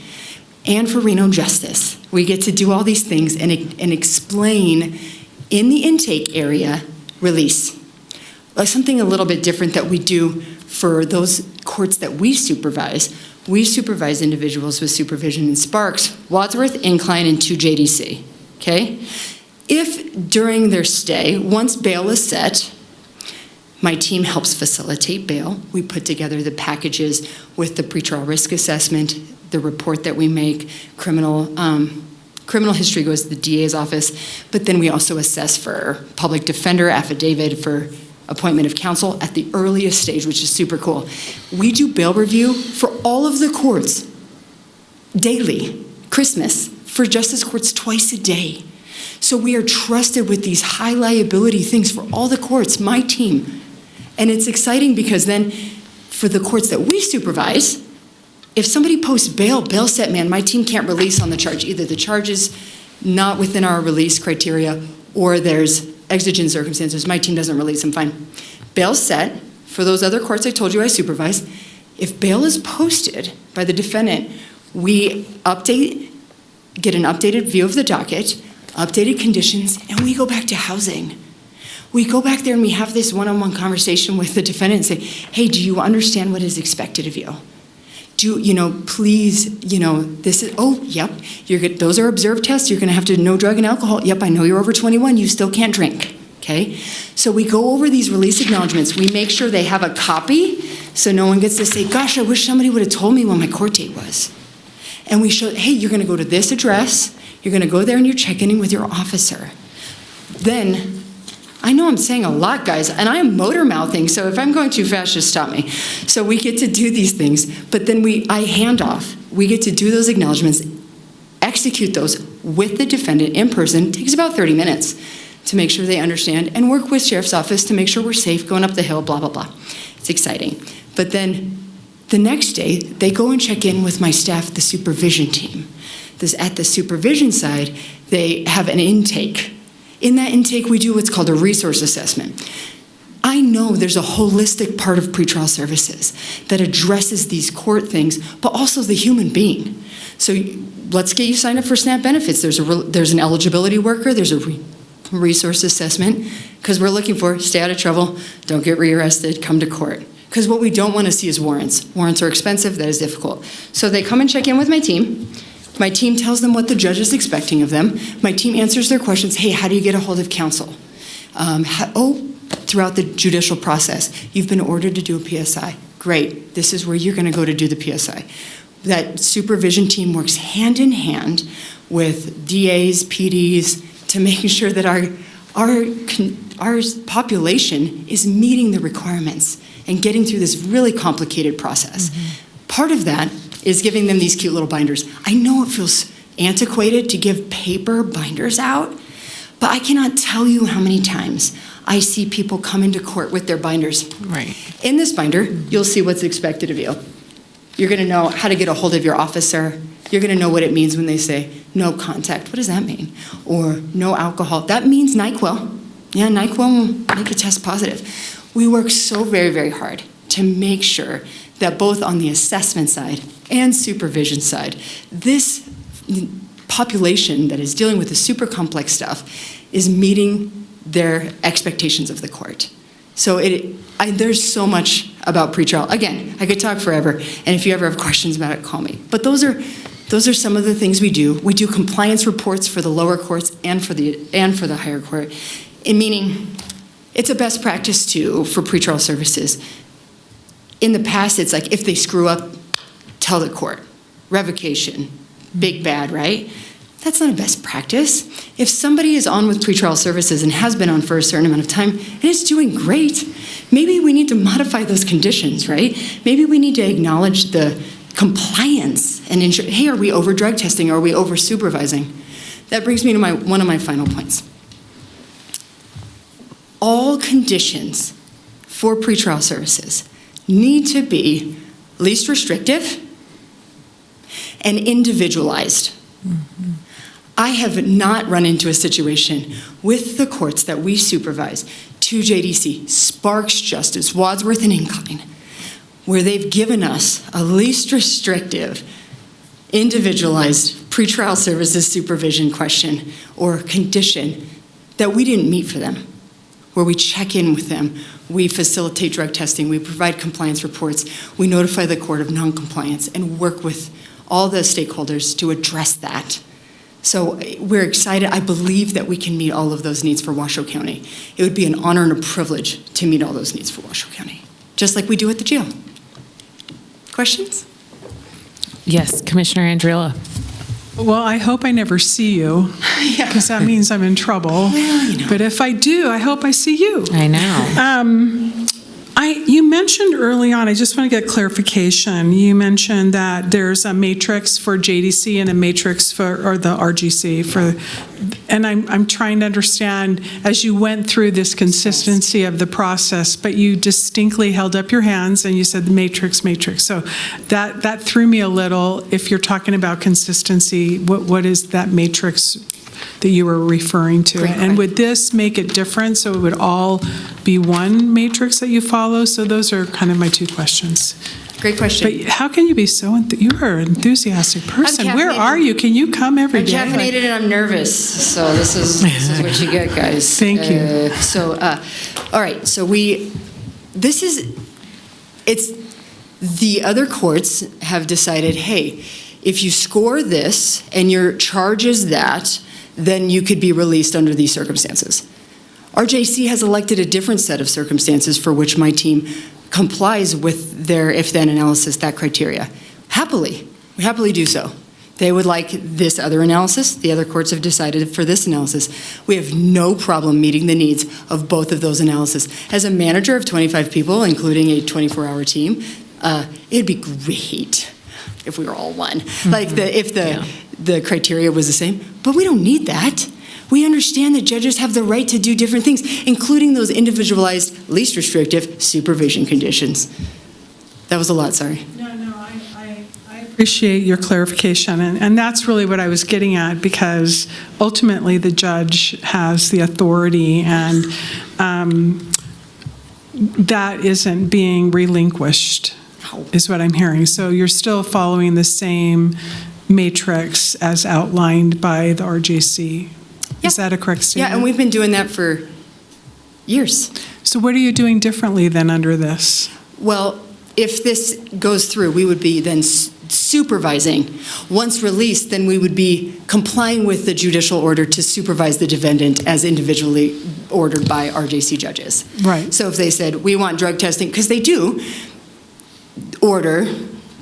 and for Reno Justice. We get to do all these things and explain in the intake area release. Something a little bit different that we do for those courts that we supervise. We supervise individuals with supervision in Sparks, Wadsworth, Incline, and 2 JDC, okay? If during their stay, once bail is set, my team helps facilitate bail. We put together the packages with the pretrial risk assessment, the report that we make, criminal history goes to the DA's office, but then we also assess for public defender, affidavit, for appointment of counsel at the earliest stage, which is super cool. We do bail review for all of the courts daily, Christmas, for justice courts twice a day. So we are trusted with these high liability things for all the courts, my team. And it's exciting because then for the courts that we supervise, if somebody posts bail set, man, my team can't release on the charge. Either the charge is not within our release criteria or there's exigent circumstances, my team doesn't release them, fine. Bail set, for those other courts I told you I supervise, if bail is posted by the defendant, we get an updated view of the docket, updated conditions, and we go back to housing. We go back there and we have this one-on-one conversation with the defendant and say, hey, do you understand what is expected of you? Please, this is, oh, yep, those are observed tests. You're going to have to no drug and alcohol. Yep, I know you're over 21. You still can't drink, okay? So we go over these release acknowledgements. We make sure they have a copy So no one gets to say, gosh, I wish somebody would have told me when my court date was. And we show, hey, you're going to go to this address, you're going to go there and you're checking in with your officer. Then, I know I'm saying a lot, guys, and I am motor mouthing, so if I'm going too fast, just stop me. So we get to do these things, but then I hand off. We get to do those acknowledgements, execute those with the defendant in person. It takes about 30 minutes to make sure they understand, and work with Sheriff's Office to make sure we're safe going up the hill, blah, blah, blah. It's exciting. But then the next day, they go and check in with my staff, the supervision team. At the supervision side, they have an intake. In that intake, we do what's called a resource assessment. I know there's a holistic part of pretrial services that addresses these court things, but also the human being. So let's get you signed up for SNAP benefits. There's an eligibility worker, there's a resource assessment, because we're looking for stay out of trouble, don't get rearrested, come to court. Because what we don't want to see is warrants. Warrants are expensive, that is difficult. So they come and check in with my team. My team tells them what the judge is expecting of them. My team answers their questions. Hey, how do you get a hold of counsel? Throughout the judicial process, you've been ordered to do a PSI. Great, this is where you're going to go to do the PSI. That supervision team works hand in hand with DAs, PDs, to making sure that our population is meeting the requirements and getting through this really complicated process. Mm-hmm. Part of that is giving them these cute little binders. I know it feels antiquated to give paper binders out, but I cannot tell you how many times I see people come into court with their binders. Right. In this binder, you'll see what's expected of you. You're going to know how to get a hold of your officer. You're going to know what it means when they say no contact. What does that mean? Or no alcohol. That means NyQuil. Yeah, NyQuil will make you test positive. We work so very, very hard to make sure that both on the assessment side and supervision side, this population that is dealing with the super complex stuff is meeting their expectations of the court. So there's so much about pretrial. Again, I could talk forever, and if you ever have questions about it, call me. But those are some of the things we do. We do compliance reports for the lower courts and for the higher court, meaning it's a best practice too for pretrial services. In the past, it's like if they screw up, tell the court. Revocation, big bad, right? That's not a best practice. If somebody is on with pretrial services and has been on for a certain amount of time and is doing great, maybe we need to modify those conditions, right? Maybe we need to acknowledge the compliance and ensure, hey, are we over drug testing? Are we over supervising? That brings me to one of my final points. All conditions for pretrial services need to be least restrictive and individualized. Mm-hmm. I have not run into a situation with the courts that we supervise, 2 JDC, Sparks Justice, Wadsworth and Incline, where they've given us a least restrictive, individualized pretrial services supervision question or condition that we didn't meet for them, where we check in with them, we facilitate drug testing, we provide compliance reports, we notify the court of noncompliance and work with all the stakeholders to address that. So we're excited. I believe that we can meet all of those needs for Washoe County. It would be an honor and a privilege to meet all those needs for Washoe County, just like we do at the jail. Questions? Yes, Commissioner Andriola. Well, I hope I never see you, because that means I'm in trouble. Well, you know. But if I do, I hope I see you. I know. You mentioned early on, I just want to get clarification. You mentioned that there's a matrix for JDC and a matrix or the RGC and I'm trying to understand as you went through this consistency of the process, but you distinctly held up your hands and you said the matrix. So that threw me a little. If you're talking about consistency, what is that matrix that you were referring to? And would this make it different so it would all be one matrix that you follow? So those are kind of my two questions. Great question. But how can you be so, you're an enthusiastic person. Where are you? Can you come every day? I'm caffeinated and I'm nervous, so this is what you get, guys. Thank you. All right, so the other courts have decided, hey, if you score this and your charge is that, then you could be released under these circumstances. RJC has elected a different set of circumstances for which my team complies with their if-then analysis, that criteria. Happily, we happily do so. They would like this other analysis. The other courts have decided for this analysis. We have no problem meeting the needs of both of those analyses. As a manager of 25 people, including a 24-hour team, it'd be great if we were all one. Like if the criteria was the same, but we don't need that. We understand that judges have the right to do different things, including those individualized, least restrictive supervision conditions. That was a lot, sorry. I appreciate your clarification, and that's really what I was getting at, because ultimately the judge has the authority, and that isn't being relinquished, is what I'm hearing. So you're still following the same matrix as outlined by the RJC. Is that a correct statement? Yeah, and we've been doing that for years. So what are you doing differently than under this? Well, if this goes through, we would be then supervising. Once released, then we would be complying with the judicial order to supervise the defendant as individually ordered by RJC judges. Right. So if they said, we want drug testing, because they do order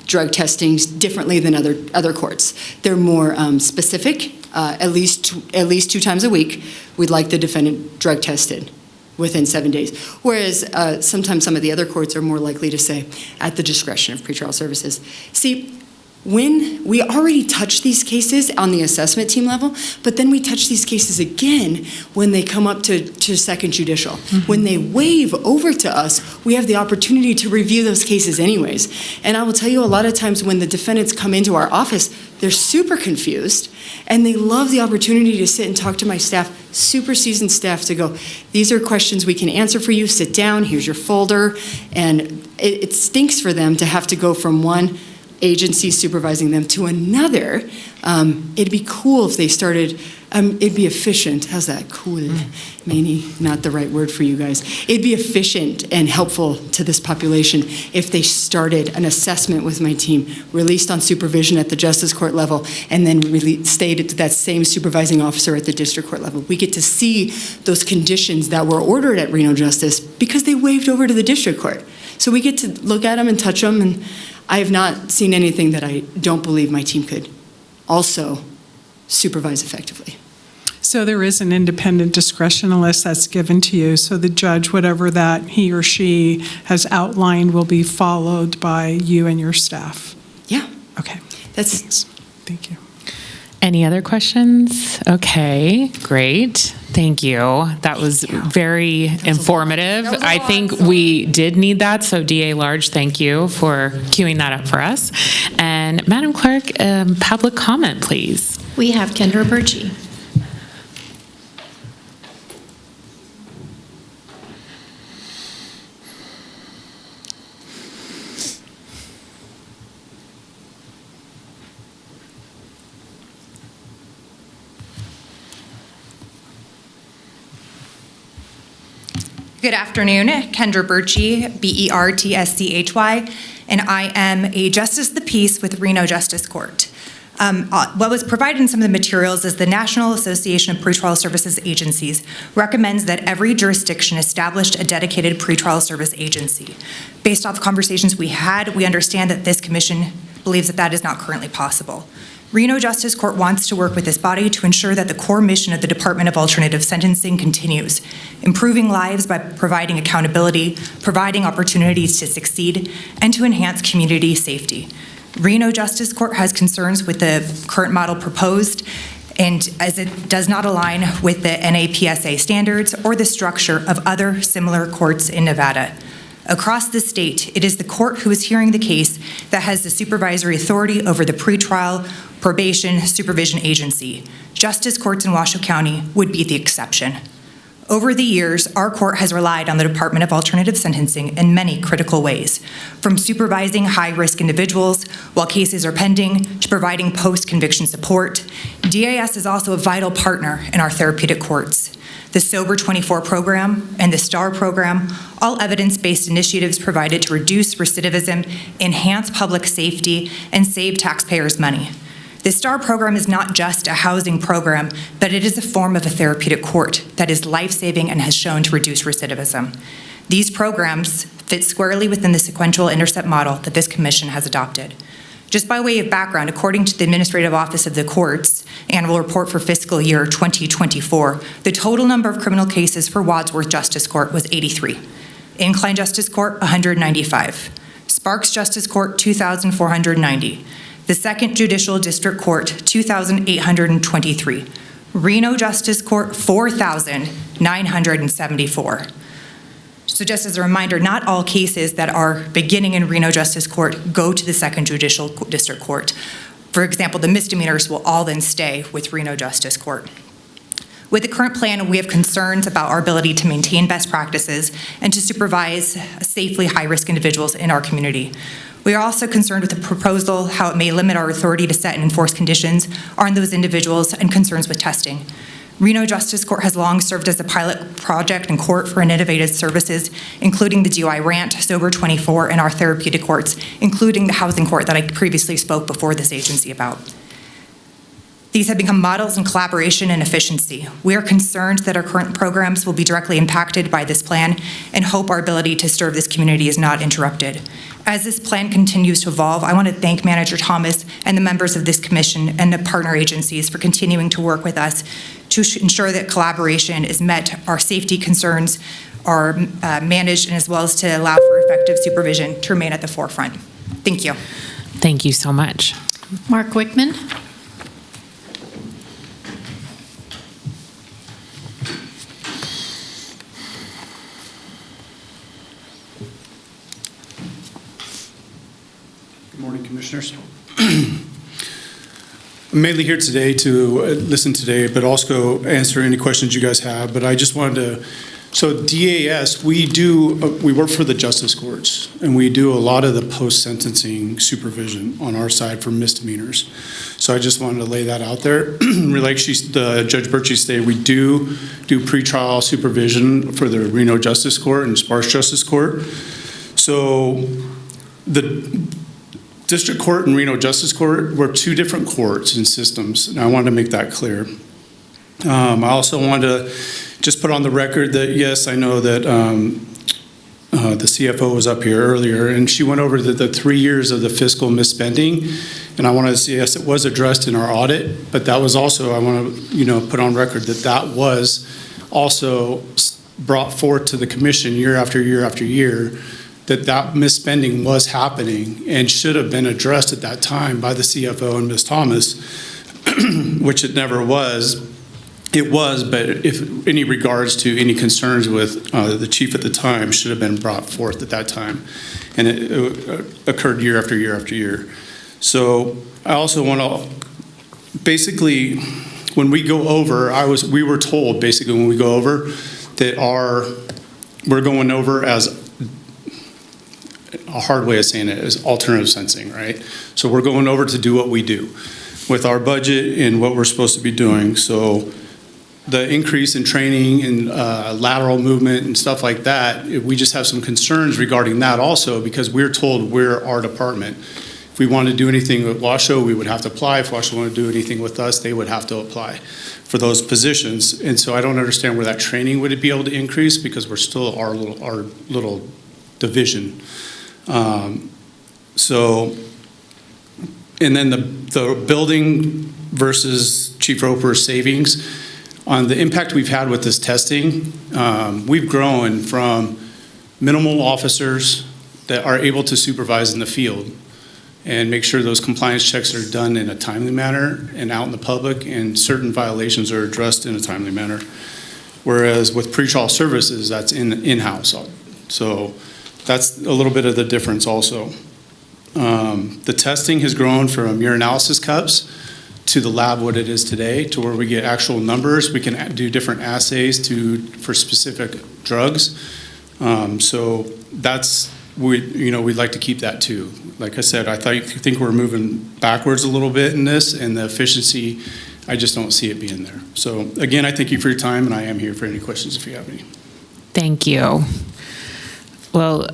drug testing differently than other courts. They're more specific, at least 2 times a week. We'd like the defendant drug tested within 7 days. Whereas sometimes some of the other courts are more likely to say, at the discretion of pretrial services. See, when we already touch these cases on the assessment team level, but then we touch these cases again when they come up to second judicial. When they wave over to us, we have the opportunity to review those cases anyways. And I will tell you, a lot of times when the defendants come into our office, they're super confused, and they love the opportunity to sit and talk to my staff, super seasoned staff, to go, these are questions we can answer for you, sit down, here's your folder. And it stinks for them to have to go from one agency supervising them to another. It'd be cool if they started, it'd be efficient. How's that? Cool. Maybe not the right word for you guys. It'd be efficient and helpful to this population if they started an assessment with my team, released on supervision at the justice court level, and then stayed to that same supervising officer at the district court level. We get to see those conditions that were ordered at Reno Justice because they waved over to the district court. So we get to look at them and touch them, and I have not seen anything that I don't believe my team could also supervise effectively. So there is an independent discretion unless that's given to you. So the judge, whatever that he or she has outlined, will be followed by you and your staff. Yeah. Okay. Thank you. Any other questions? Okay, great. Thank you. That was very informative. I think we did need that, so DA Large, thank you for queuing that up for us. And Madam Clerk, public comment, please. We have Kendra Birchie. Good afternoon, Kendra Birchie, Bertschy, and I am a Justice of the Peace with Reno Justice Court. What was provided in some of the materials is the National Association of Pretrial Services Agencies recommends that every jurisdiction establish a dedicated pretrial service agency. Based off the conversations we had, we understand that this commission believes that that is not currently possible. Reno Justice Court wants to work with this body to ensure that the core mission of the Department of Alternative Sentencing continues, improving lives by providing accountability, providing opportunities to succeed, and to enhance community safety. Reno Justice Court has concerns with the current model proposed, and as it does not align with the NAPSA standards or the structure of other similar courts in Nevada. Across the state, it is the court who is hearing the case that has the supervisory authority over the pretrial probation supervision agency. Justice courts in Washoe County would be the exception. Over the years, our court has relied on the Department of Alternative Sentencing in many critical ways, from supervising high-risk individuals while cases are pending to providing post-conviction support. DAS is also a vital partner in our therapeutic courts. The Sober 24 program and the STAR program, all evidence-based initiatives provided to reduce recidivism, enhance public safety, and save taxpayers money. The STAR program is not just a housing program, but it is a form of a therapeutic court that is life-saving and has shown to reduce recidivism. These programs fits squarely within the sequential intercept model that this commission has adopted. Just by way of background, according to the Administrative Office of the Court's annual report for fiscal year 2024, the total number of criminal cases for Wadsworth Justice Court was 83. Incline Justice Court, 195. Sparks Justice Court, 2,490. The Second Judicial District Court, 2,823. Reno Justice Court, 4,974. So just as a reminder, not all cases that are beginning in Reno Justice Court go to the Second Judicial District Court. For example, the misdemeanors will all then stay with Reno Justice Court. With the current plan, we have concerns about our ability to maintain best practices and to supervise safely high-risk individuals in our community. We are also concerned with the proposal, how it may limit our authority to set and enforce conditions on those individuals, and concerns with testing. Reno Justice Court has long served as a pilot project and court for innovative services, including the DUI Rant, Sober 24, and our therapeutic courts, including the housing court that I previously spoke before this agency about. These have become models in collaboration and efficiency. We are concerned that our current programs will be directly impacted by this plan and hope our ability to serve this community is not interrupted. As this plan continues to evolve, I want to thank Manager Thomas and the members of this commission and the partner agencies for continuing to work with us to ensure that collaboration is met, our safety concerns are managed, and as well as to allow for effective supervision to remain at the forefront. Thank you. Thank you so much. Mark Wickman. Good morning, Commissioners. I'm mainly here today to listen today, but also answer any questions you guys have. But I just wanted to, so DAS, we work for the justice courts, and we do a lot of the post-sentencing supervision on our side for misdemeanors. So I just wanted to lay that out there. Like Judge Birchie stated, we do pretrial supervision for the Reno Justice Court and Sparks Justice Court. So the District Court and Reno Justice Court were two different courts and systems, and I wanted to make that clear. I also wanted to just put on the record that, yes, I know that the CFO was up here earlier, and she went over the 3 years of the fiscal misspending, and I wanted to say, yes, it was addressed in our audit, but that was also, I want to put on record that was also brought forth to the commission year after year after year, that misspending was happening and should have been addressed at that time by the CFO and Ms. Thomas, which it never was. It was, but if any regards to any concerns with the chief at the time should have been brought forth at that time. And it occurred year after year after year. So I also want to, basically, when we go over, we were told basically when we go over that we're going over as a hard way of saying it is alternative sensing, right? So we're going over to do what we do with our budget and what we're supposed to be doing. So the increase in training and lateral movement and stuff like that, we just have some concerns regarding that also, because we're told we're our department. If we want to do anything with Washoe, we would have to apply. If Washoe wanted to do anything with us, they would have to apply for those positions. And so I don't understand where that training would be able to increase, because we're still our little division. And then the building versus Chief Roper's savings, on the impact we've had with this testing, we've grown from minimal officers that are able to supervise in the field and make sure those compliance checks are done in a timely manner and out in the public, and certain violations are addressed in a timely manner. Whereas with pretrial services, that's in-house. So that's a little bit of the difference also. The testing has grown from urinalysis cups to the lab what it is today, to where we get actual numbers. We can do different assays for specific drugs. So we'd like to keep that too. Like I said, I think we're moving backwards a little bit in this, and the efficiency, I just don't see it being there. So again, I thank you for your time, and I am here for any questions if you have any. Thank you. Well,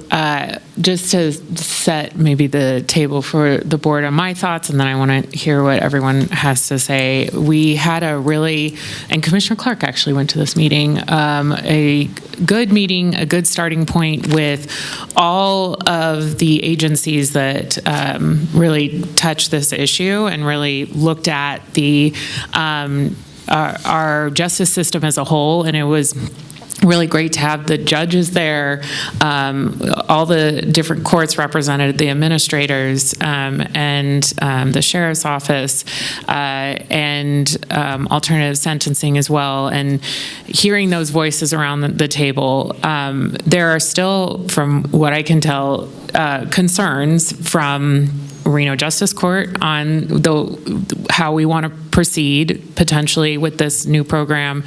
just to set maybe the table for the board on my thoughts, and then I want to hear what everyone has to say. We had a really, and Commissioner Clark actually went to this meeting, a good meeting, a good starting point with all of the agencies that really touched this issue and really looked at the our justice system as a whole, and it was really great to have the judges there, all the different courts represented, the administrators, and the sheriff's office, and alternative sentencing as well. And hearing those voices around the table, there are still, from what I can tell, concerns from Reno Justice Court on how we want to proceed potentially with this new program,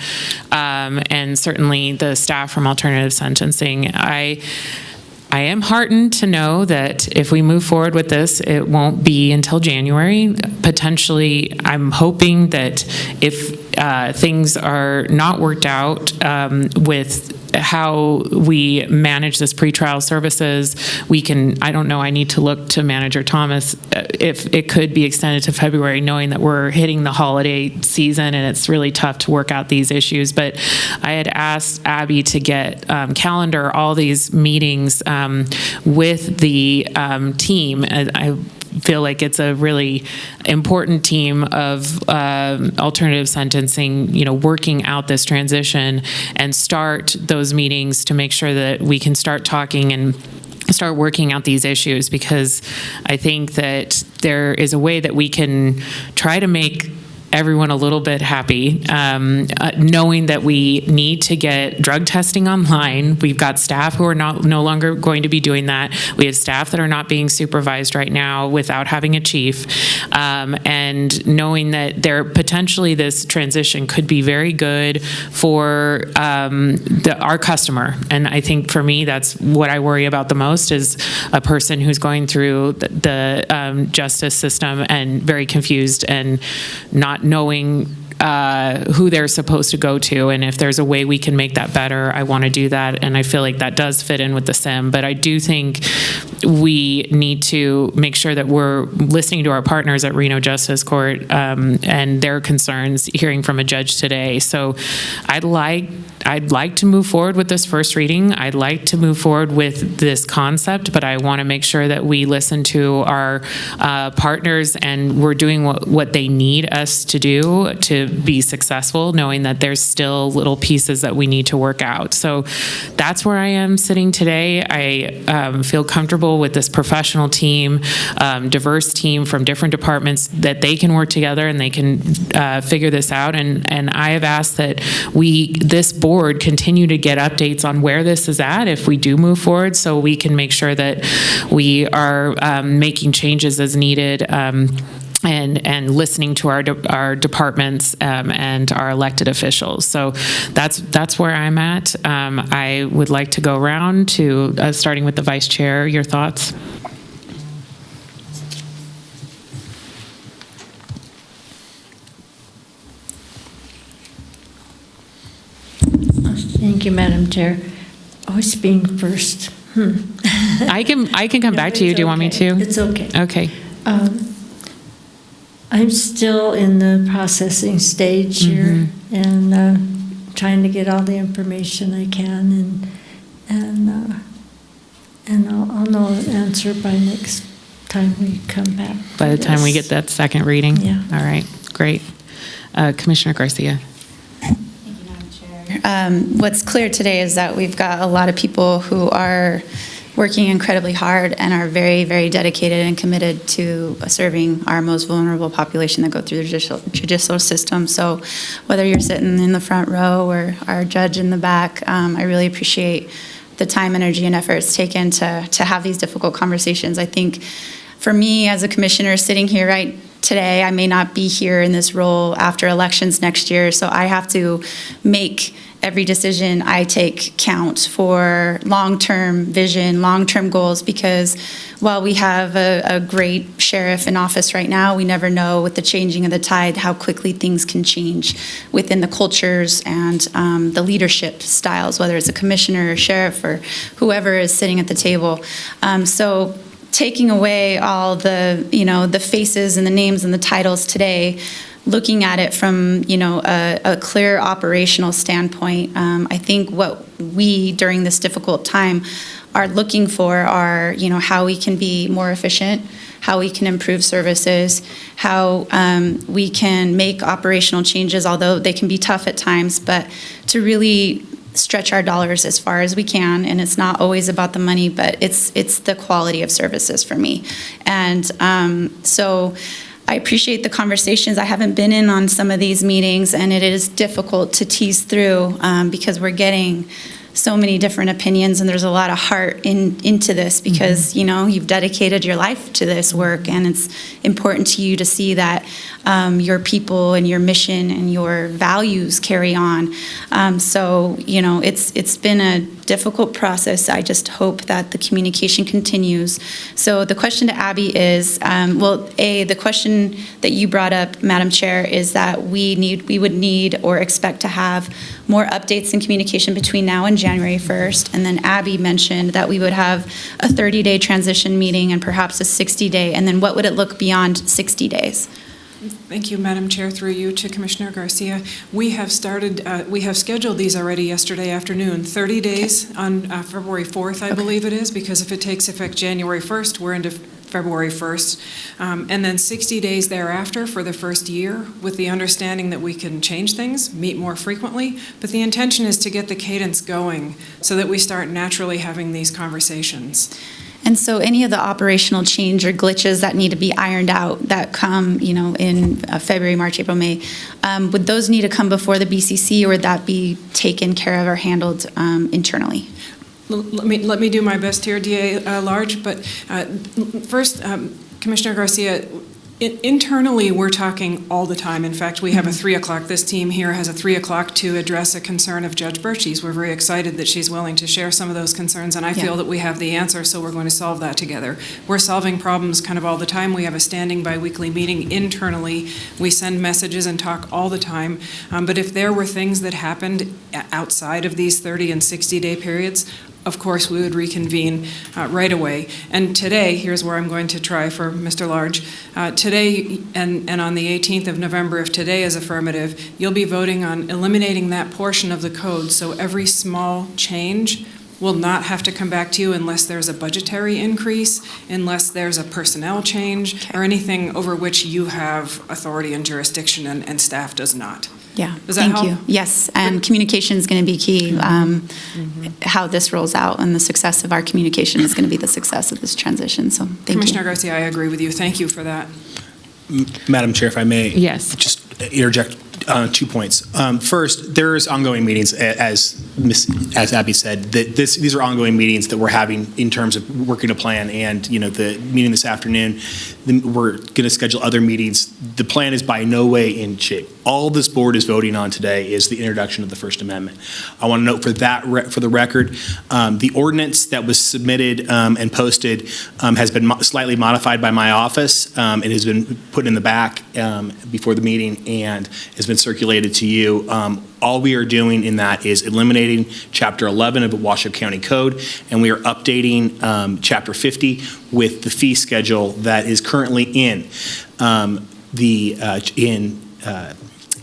and certainly the staff from alternative sentencing. I am heartened to know that if we move forward with this, it won't be until January. Potentially, I'm hoping that if things are not worked out with how we manage this pretrial services, we can, I don't know, I need to look to Manager Thomas if it could be extended to February, knowing that we're hitting the holiday season and it's really tough to work out these issues. But I had asked Abby to get calendar all these meetings with the team. I feel like it's a really important team of alternative sentencing, working out this transition and start those meetings to make sure that we can start talking and start working out these issues, because I think that there is a way that we can try to make everyone a little bit happy, knowing that we need to get drug testing online. We've got staff who are no longer going to be doing that. We have staff that are not being supervised right now without having a chief, and knowing that potentially this transition could be very good for our customer. And I think for me, that's what I worry about the most, is a person who's going through the justice system and very confused and not knowing who they're supposed to go to. And if there's a way we can make that better, I want to do that. And I feel like that does fit in with the SIM. But I do think we need to make sure that we're listening to our partners at Reno Justice Court and their concerns, hearing from a judge today. So I'd like to move forward with this first reading. I'd like to move forward with this concept, but I want to make sure that we listen to our partners and we're doing what they need us to do to be successful, knowing that there's still little pieces that we need to work out. So that's where I am sitting today. I feel comfortable with this professional team, diverse team from different departments, that they can work together and they can figure this out. And I have asked that this board continue to get updates on where this is at if we do move forward, so we can make sure that we are making changes as needed, and listening to our departments and our elected officials. So that's where I'm at. I would like to go around to starting with the vice chair. Your thoughts? Thank you, Madam Chair. Always being first. I can come back to you. Do you want me to? It's okay. Okay. I'm still in the processing stage here, and trying to get all the information I can, and I'll know an answer by next time we come back. By the time we get that second reading? Yeah. All right, great. Commissioner Garcia. What's clear today is that we've got a lot of people who are working incredibly hard and are very, very dedicated and committed to serving our most vulnerable population that go through the judicial system. So whether you're sitting in the front row or our judge in the back, I really appreciate the time, energy, and efforts taken to have these difficult conversations. I think for me as a commissioner sitting here right today, I may not be here in this role after elections next year, so I have to make every decision I take count for long-term vision, long-term goals, because while we have a great sheriff in office right now, we never know with the changing of the tide how quickly things can change within the cultures and the leadership styles, whether it's a commissioner or sheriff or whoever is sitting at the table. So taking away all the, the faces and the names and the titles today, looking at it from, a clear operational standpoint, I think what we, during this difficult time, are looking for are, how we can be more efficient, how we can improve services, how we can make operational changes, although they can be tough at times, but to really stretch our dollars as far as we can. And it's not always about the money, but it's the quality of services for me. And so I appreciate the conversations. I haven't been in on some of these meetings, and it is difficult to tease through because we're getting so many different opinions, and there's a lot of heart into this because, you've dedicated your life to this work, and it's important to you to see that your people and your mission and your values carry on. So, it's been a difficult process. I just hope that the communication continues. So the question to Abby is, the question that you brought up, Madam Chair, is that we would need or expect to have more updates and communication between now and January 1st. And then Abby mentioned that we would have a 30-day transition meeting and perhaps a 60-day. And then what would it look beyond 60 days? Thank you, Madam Chair, through you to Commissioner Garcia. We have scheduled these already yesterday afternoon, 30 days on February 4th, I believe it is, because if it takes effect January 1st, we're into February 1st, and then 60 days thereafter for the first year, with the understanding that we can change things, meet more frequently, but the intention is to get the cadence going so that we start naturally having these conversations. And so any of the operational change or glitches that need to be ironed out that come, in February, March, April, May, would those need to come before the BCC, or would that be taken care of or handled internally? Let me do my best here, DA Large, but first, Commissioner Garcia, internally, we're talking all the time. In fact, we have a 3 o'clock. This team here has a 3 o'clock to address a concern of Judge Birchie's. We're very excited that she's willing to share some of those concerns, and I feel that we have the answer, so we're going to solve that together. We're solving problems kind of all the time. We have a standing bi-weekly meeting internally. We send messages and talk all the time. But if there were things that happened outside of these 30 and 60-day periods, of course, we would reconvene right away. And today, here's where I'm going to try for Mr. Large. Today, and on the 18th of November, if today is affirmative, you'll be voting on eliminating that portion of the code. So every small change will not have to come back to you unless there's a budgetary increase, unless there's a personnel change, or anything over which you have authority and jurisdiction and staff does not. Yeah, does that thank help? you. Yes, and communication is going to be key. How this rolls out and the success of our communication is going to be the success of this transition. So thank Commissioner you. Garcia, I agree with you. Thank you for that. Madam Chair, if I may. Yes. Just interject 2 points. First, there's ongoing meetings, as Abby said, that these are ongoing meetings that we're having in terms of working a plan, and the meeting this afternoon, we're going to schedule other meetings. The plan is by no way in shape. All this board is voting on today is the introduction of the First Amendment. I want to note for the record, the ordinance that was submitted and posted has been slightly modified by my office. It has been put in the back before the meeting and has been circulated to you. All we are doing in that is eliminating Chapter 11 of the Washoe County Code, and we are updating Chapter 50 with the fee schedule that is currently in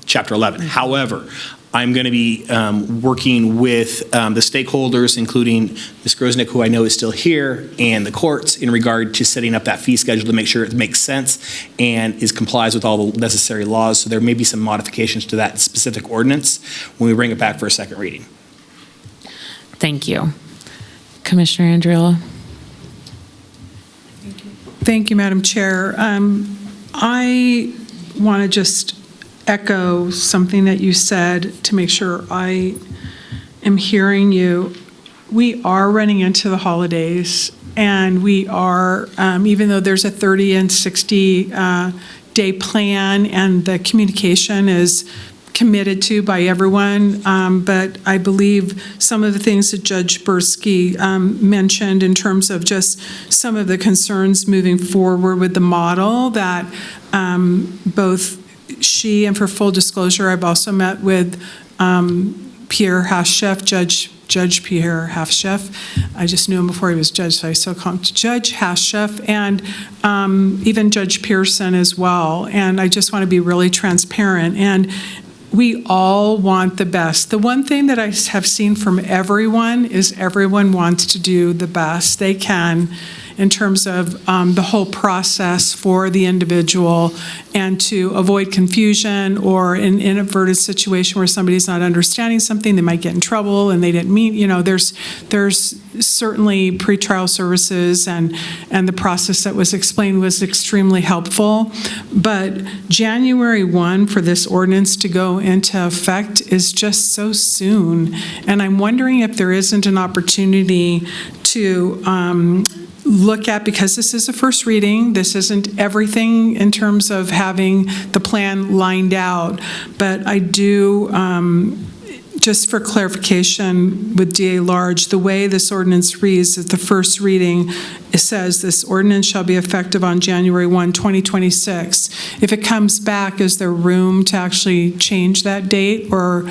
Chapter 11. However, I'm going to be working with the stakeholders, including Ms. Grosnick, who I know is still here, and the courts in regard to setting up that fee schedule to make sure it makes sense and complies with all the necessary laws. So there may be some modifications to that specific ordinance when we bring it back for a second reading. Thank you. Commissioner Andriola. Thank you, Madam Chair. I want to just echo something that you said to make sure I am hearing you. We are running into the holidays, and we are, even though there's a 30 and 60 day plan and the communication is committed to by everyone, but I believe some of the things that Judge Bursky mentioned in terms of just some of the concerns moving forward with the model that both she, and for full disclosure, I've also met with Pierre Halfchef, Judge Pierre Halfchef. I just knew him before he was judge, so I still call him Judge Halfchef, and even Judge Pearson as well. And I just want to be really transparent. And we all want the best. The one thing that I have seen from everyone is everyone wants to do the best they can in terms of the whole process for the individual, and to avoid confusion or an inadvertent situation where somebody's not understanding something, they might get in trouble and they didn't mean, there's certainly pretrial services and the process that was explained was extremely helpful. But January 1 for this ordinance to go into effect is just so soon. And I'm wondering if there isn't an opportunity to look at, because this is a first reading, this isn't everything in terms of having the plan lined out, but I do, just for clarification with DA Large, the way this ordinance reads at the first reading, it says this ordinance shall be effective on January 1, 2026. If it comes back, is there room to actually change that date, or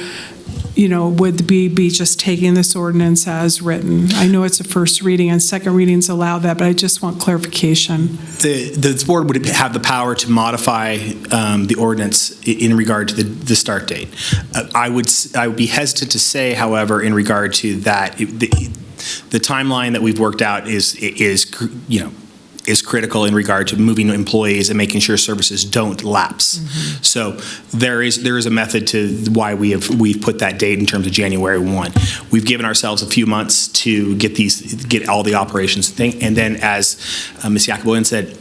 would we be just taking this ordinance as written? I know it's a first reading and second readings allow that, but I just want clarification. The board would have the power to modify the ordinance in regard to the start date. I would be hesitant to say, however, in regard to that, the timeline that we've worked out is critical in regard to moving employees and making sure services don't lapse. Mm-hmm. So there is a method to why we've put that date in terms of January 1. We've given ourselves a few months to get all the operations thing, and then as Ms. Yacoboyan said,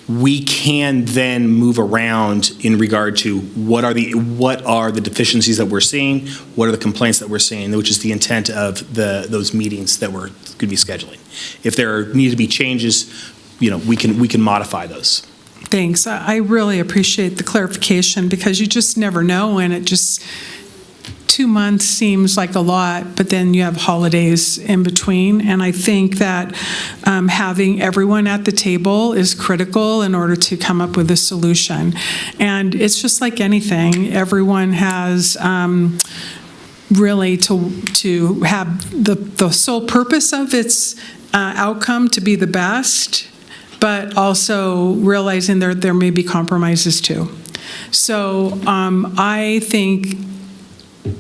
we can then move around in regard to what are the deficiencies that we're seeing, what are the complaints that we're seeing, which is the intent of those meetings that we're going to be scheduling. If there need to be changes, we can modify those. Thanks. I really appreciate the clarification, because you just never know, and it just 2 months seems like a lot, but then you have holidays in between. And I think that having everyone at the table is critical in order to come up with a solution. And it's just like anything. Everyone has really to have the sole purpose of its outcome to be the best, but also realizing there may be compromises too. So I think,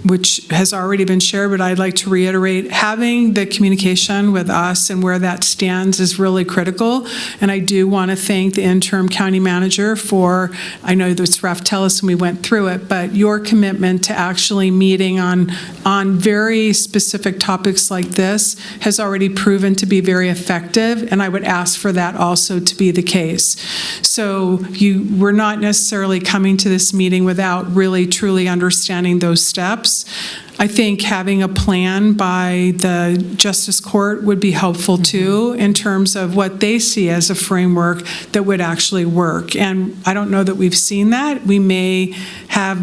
which has already been shared, but I'd like to reiterate, having the communication with us and where that stands is really critical. And I do want to thank the interim county manager for, I know that's rough, tell us, and we went through it, but your commitment to actually meeting on very specific topics like this has already proven to be very effective, and I would ask for that also to be the case. So we're not necessarily coming to this meeting without really truly understanding those steps. I think having a plan by the Justice Court would be helpful too, in terms of what they see as a framework that would actually work. And I don't know that we've seen that. We may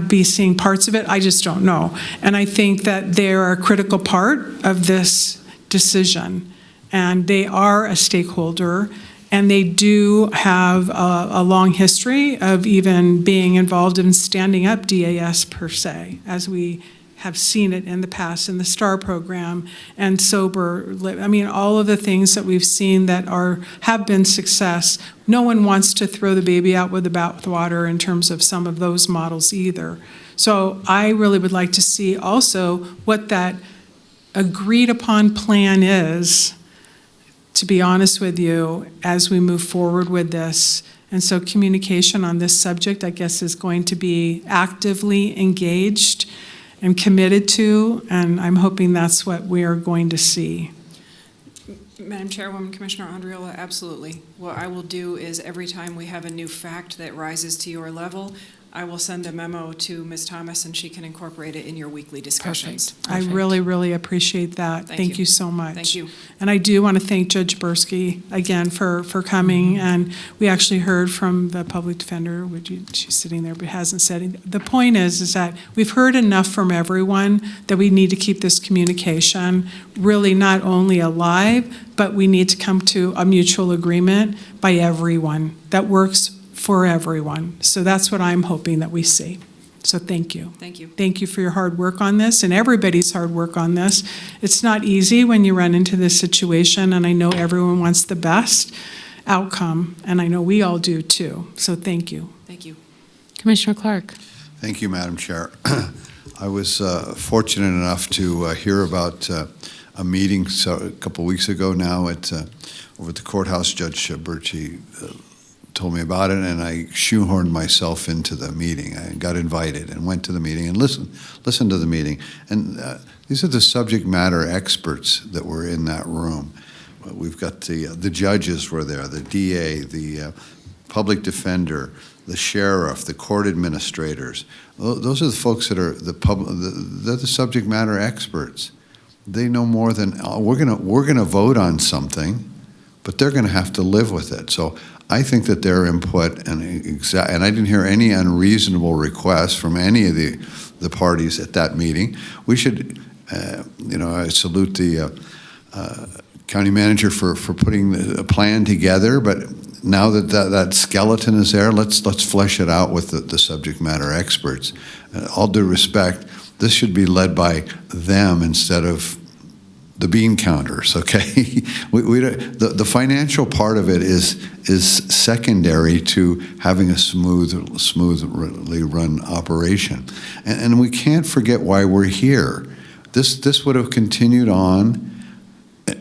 be seeing parts of it. I just don't know. And I think that they're a critical part of this decision. And they are a stakeholder. And they do have a long history of even being involved in standing up DAS per se, as we have seen it in the past in the STAR program and sober. I mean, all of the things that we've seen that have been success. No one wants to throw the baby out with the bathwater in terms of some of those models either. So I really would like to see also what that agreed upon plan is, to be honest with you, as we move forward with this. And so communication on this subject, I guess, is going to be actively engaged and committed to, and I'm hoping that's what we are going to see. Madam Chairwoman, Commissioner Andriola, absolutely. What I will do is every time we have a new fact that rises to your level, I will send a memo to Ms. Thomas and she can incorporate it in your weekly discussions. I really, really appreciate that. Thank you so much. Thank you. And I do want to thank Judge Bursky again for coming. And we actually heard from the public defender, she's sitting there but hasn't said anything. The point is that we've heard enough from everyone that we need to keep this communication really not only alive, but we need to come to a mutual agreement by everyone that works for everyone. So that's what I'm hoping that we see. So thank you. Thank you. Thank you for your hard work on this and everybody's hard work on this. It's not easy when you run into this situation, and I know everyone wants the best outcome, and I know we all do too. So thank you. Thank you. Commissioner Clark. Thank you, Madam Chair. I was fortunate enough to hear about a meeting a couple weeks ago now over at the courthouse. Judge Burchie told me about it, and I shoehorned myself into the meeting. I got invited and went to the meeting and listened to the meeting. And these are the subject matter experts that were in that room. We've got the judges were there, the DA, the public defender, the sheriff, the court administrators. Those are the folks that are they're the subject matter experts. They know more than we're gonna vote on something, but they're gonna have to live with it. So I think that their input and I didn't hear any unreasonable requests from any of the parties at that meeting. We should, I salute the county manager for putting a plan together, but now that skeleton is there, let's flesh it out with the subject matter experts. All due respect, this should be led by them instead of the bean counters, okay? The financial part of it is secondary to having a smoothly run operation. And we can't forget why we're here. This would have continued on.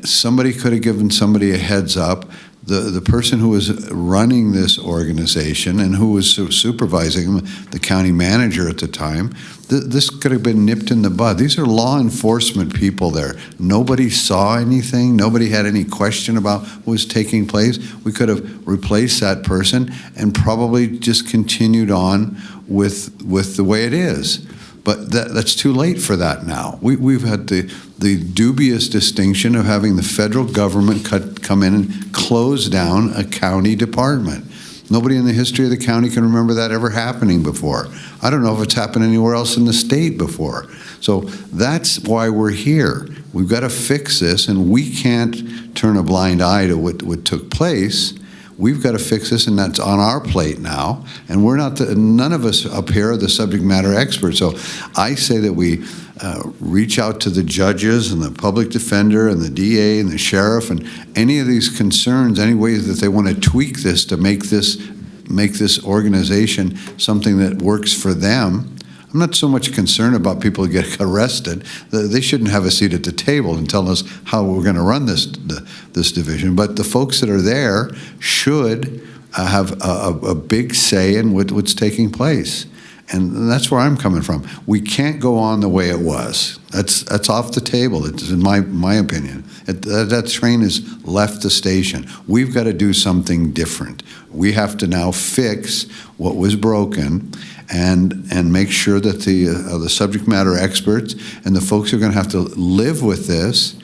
Somebody could have given somebody a heads up. The person who was running this organization and who was supervising them, the county manager at the time, this could have been nipped in the bud. These are law enforcement people there. Nobody saw anything. Nobody had any question about what was taking place. We could have replaced that person and probably just continued on with the way it is. But that's too late for that now. We've had the dubious distinction of having the federal government come in and close down a county department. Nobody in the history of the county can remember that ever happening before. I don't know if it's happened anywhere else in the state before. So that's why we're here. We've got to fix this, and we can't turn a blind eye to what took place. We've got to fix this, and that's on our plate now. And we're not, none of us up here are the subject matter experts. So I say that we reach out to the judges and the public defender and the DA and the sheriff and any of these concerns, any ways that they want to tweak this to make this organization something that works for them. I'm not so much concerned about people who get arrested. They shouldn't have a seat at the table and tell us how we're going to run this division. But the folks that are there should have a big say in what's taking place. And that's where I'm coming from. We can't go on the way it was. That's off the table, it's in my opinion. That train has left the station. We've got to do something different. We have to now fix what was broken and make sure that the subject matter experts and the folks who are going to have to live with this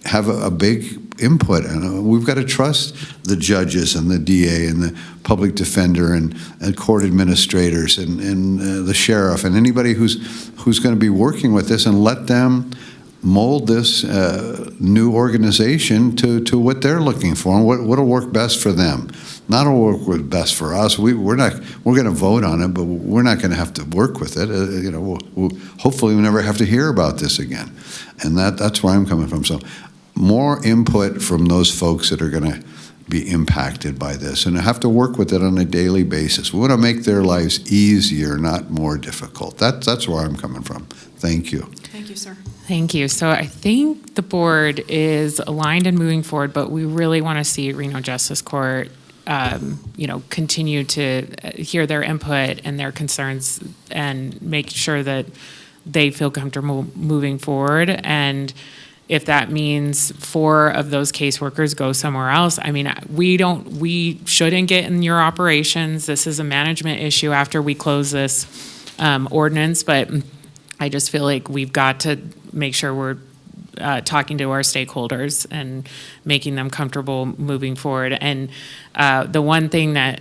have a big input. And we've got to trust the judges and the DA and the public defender and court administrators and the sheriff and anybody who's going to be working with this, and let them mold this new organization to what they're looking for and what'll work best for them. Not what'll work best for us. We're going to vote on it, but we're not going to have to work with it. We'll hopefully we never have to hear about this again. And that's where I'm coming from. So more input from those folks that are going to be impacted by this and have to work with it on a daily basis. We want to make their lives easier, not more difficult. That's where I'm coming from. Thank you. Thank you, sir. Thank you. So I think the board is aligned and moving forward, but we really want to see Reno Justice Court, continue to hear their input and their concerns and make sure that they feel comfortable moving forward. And if that means 4 of those caseworkers go somewhere else, I mean, we shouldn't get in your operations. This is a management issue after we close this ordinance, but I just feel like we've got to make sure we're talking to our stakeholders and making them comfortable moving forward. And the one thing that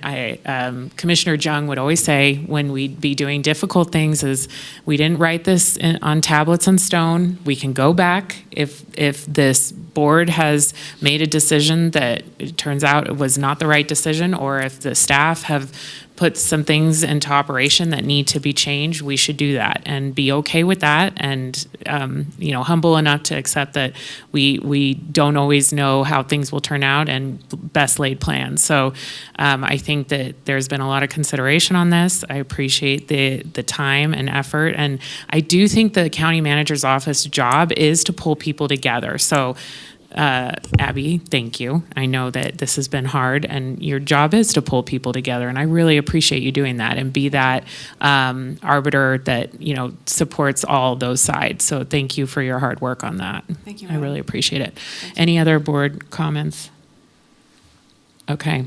Commissioner Jung would always say when we'd be doing difficult things is, we didn't write this on tablets and stone. We can go back if this board has made a decision that it turns out it was not the right decision, or if the staff have put some things into operation that need to be changed, we should do that and be okay with that, and humble enough to accept that we don't always know how things will turn out, and best laid plans. So I think that there's been a lot of consideration on this. I appreciate the time and effort, and I do think the county manager's office job is to pull people together. So Abby, thank you. I know that this has been hard, and your job is to pull people together, and I really appreciate you doing that and be that arbiter that supports all those sides. So thank you for your hard work on that. Thank you, I Madam. really appreciate it. Any other board comments? Okay.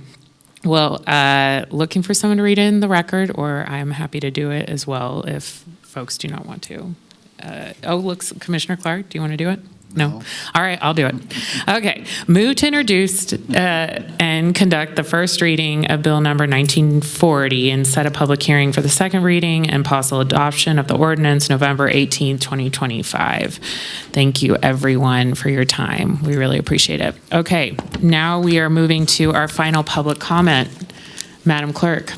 Well, looking for someone to read in the record, or I'm happy to do it as well if folks do not want to. Looks, Commissioner Clark, do you want to do it? No? All right, I'll do it. Okay. Move to introduce and conduct the first reading of Bill number 1940 and set a public hearing for the second reading and possible adoption of the ordinance November 18, 2025. Thank you, everyone, for your time. We really appreciate it. Okay, now we are moving to our final public comment. Madam Clerk.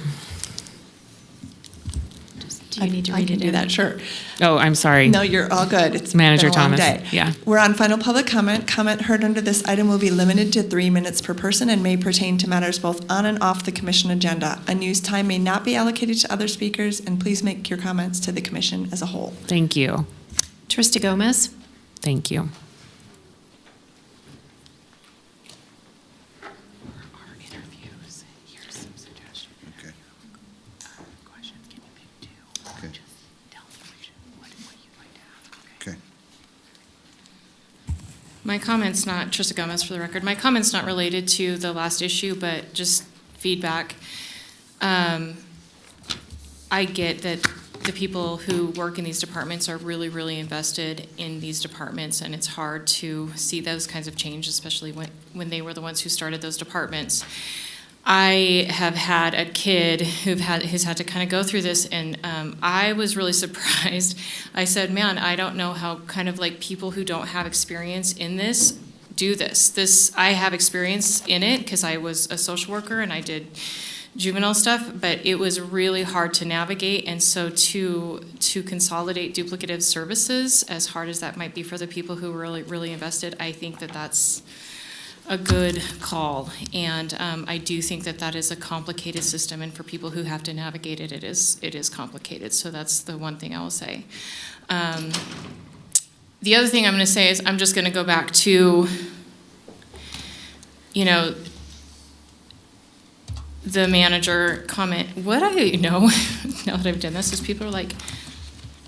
Do you need to read I can it do in? that, sure. Oh, I'm sorry. No, you're all good. It's Manager been a long Thomas. day. Yeah. We're on final public comment. Comment heard under this item will be limited to 3 minutes per person and may pertain to matters both on and off the commission agenda. Unused time may not be allocated to other speakers, and please make your comments to the commission as a whole. Thank you. Trista Gomez. Thank you. My comment's not, Trista Gomez for the record, my comment's not related to the last issue, but just feedback. I get that the people who work in these departments are really, really invested in these departments, and it's hard to see those kinds of change, especially when they were the ones who started those departments. I have had a kid who's had to kind of go through this, and I was really surprised. I said, man, I don't know how kind of like people who don't have experience in this do this. I have experience in it because I was a social worker and I did juvenile stuff, but it was really hard to navigate. And so to consolidate duplicative services, as hard as that might be for the people who really, really invested, I think that that's a good call, and I do think that that is a complicated system, and for people who have to navigate it, it is complicated. So that's the one thing I will say. The other thing I'm going to say is I'm just going to go back to, the manager comment. What I know now that I've done this is people are like,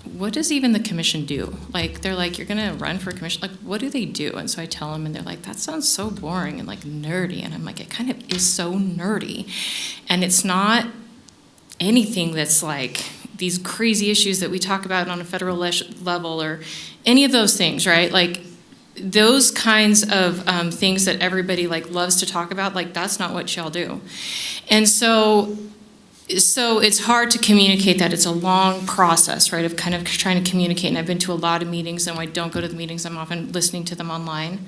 what does even the commission do? Like, they're like, you're gonna run for a commission? Like, what do they do? And so I tell them, and they're like, that sounds so boring and like nerdy. And I'm like, it kind of is so nerdy. And it's not anything that's like these crazy issues that we talk about on a federal level or any of those things, right? Like, those kinds of things that everybody like loves to talk about, like, that's not what y'all do. And so it's hard to communicate that. It's a long process, right, of kind of trying to communicate. And I've been to a lot of meetings, and when I don't go to the meetings, I'm often listening to them online.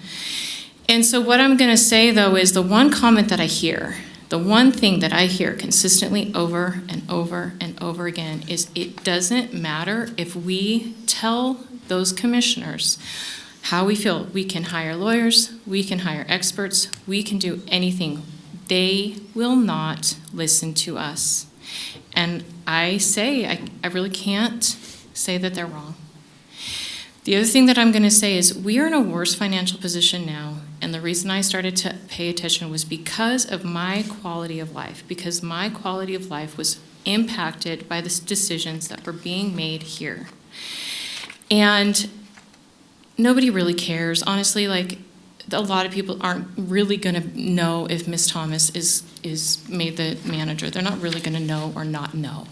And so what I'm going to say, though, is the one comment that I hear, the one thing that I hear consistently over and over and over again is it doesn't matter if we tell those commissioners how we feel. We can hire lawyers, we can hire experts, we can do anything. They will not listen to us. And I say, I really can't say that they're wrong. The other thing that I'm going to say is we are in a worse financial position now, and the reason I started to pay attention was because of my quality of life, because my quality of life was impacted by the decisions that were being made here. And nobody really cares. Honestly, like, a lot of people aren't really going to know if Ms. Thomas is made the manager. They're not really going to know or not know.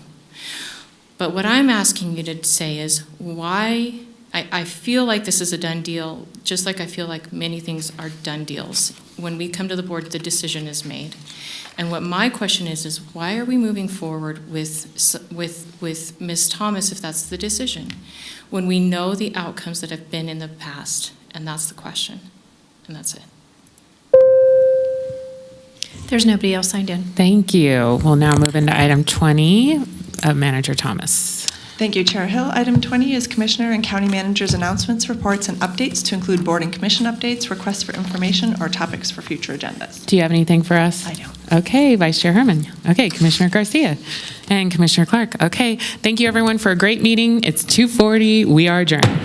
But what I'm asking you to say is why. I feel like this is a done deal, just like I feel like many things are done deals. When we come to the board, the decision is made. And what my question is why are we moving forward with Ms. Thomas if that's the decision, when we know the outcomes that have been in the past? And that's the question. And that's it. There's nobody else signed in. Thank you. We'll now move into item 20, Manager Thomas. Thank you, Chair Hill. Item 20 is Commissioner and County Manager's announcements, reports, and updates to include board and commission updates, requests for information, or topics for future agendas. Do you have anything for us? I don't. Okay, Vice Chair Herman. Okay, Commissioner Garcia and Commissioner Clark. Okay, thank you everyone for a great meeting. It's 2:40. We are adjourned.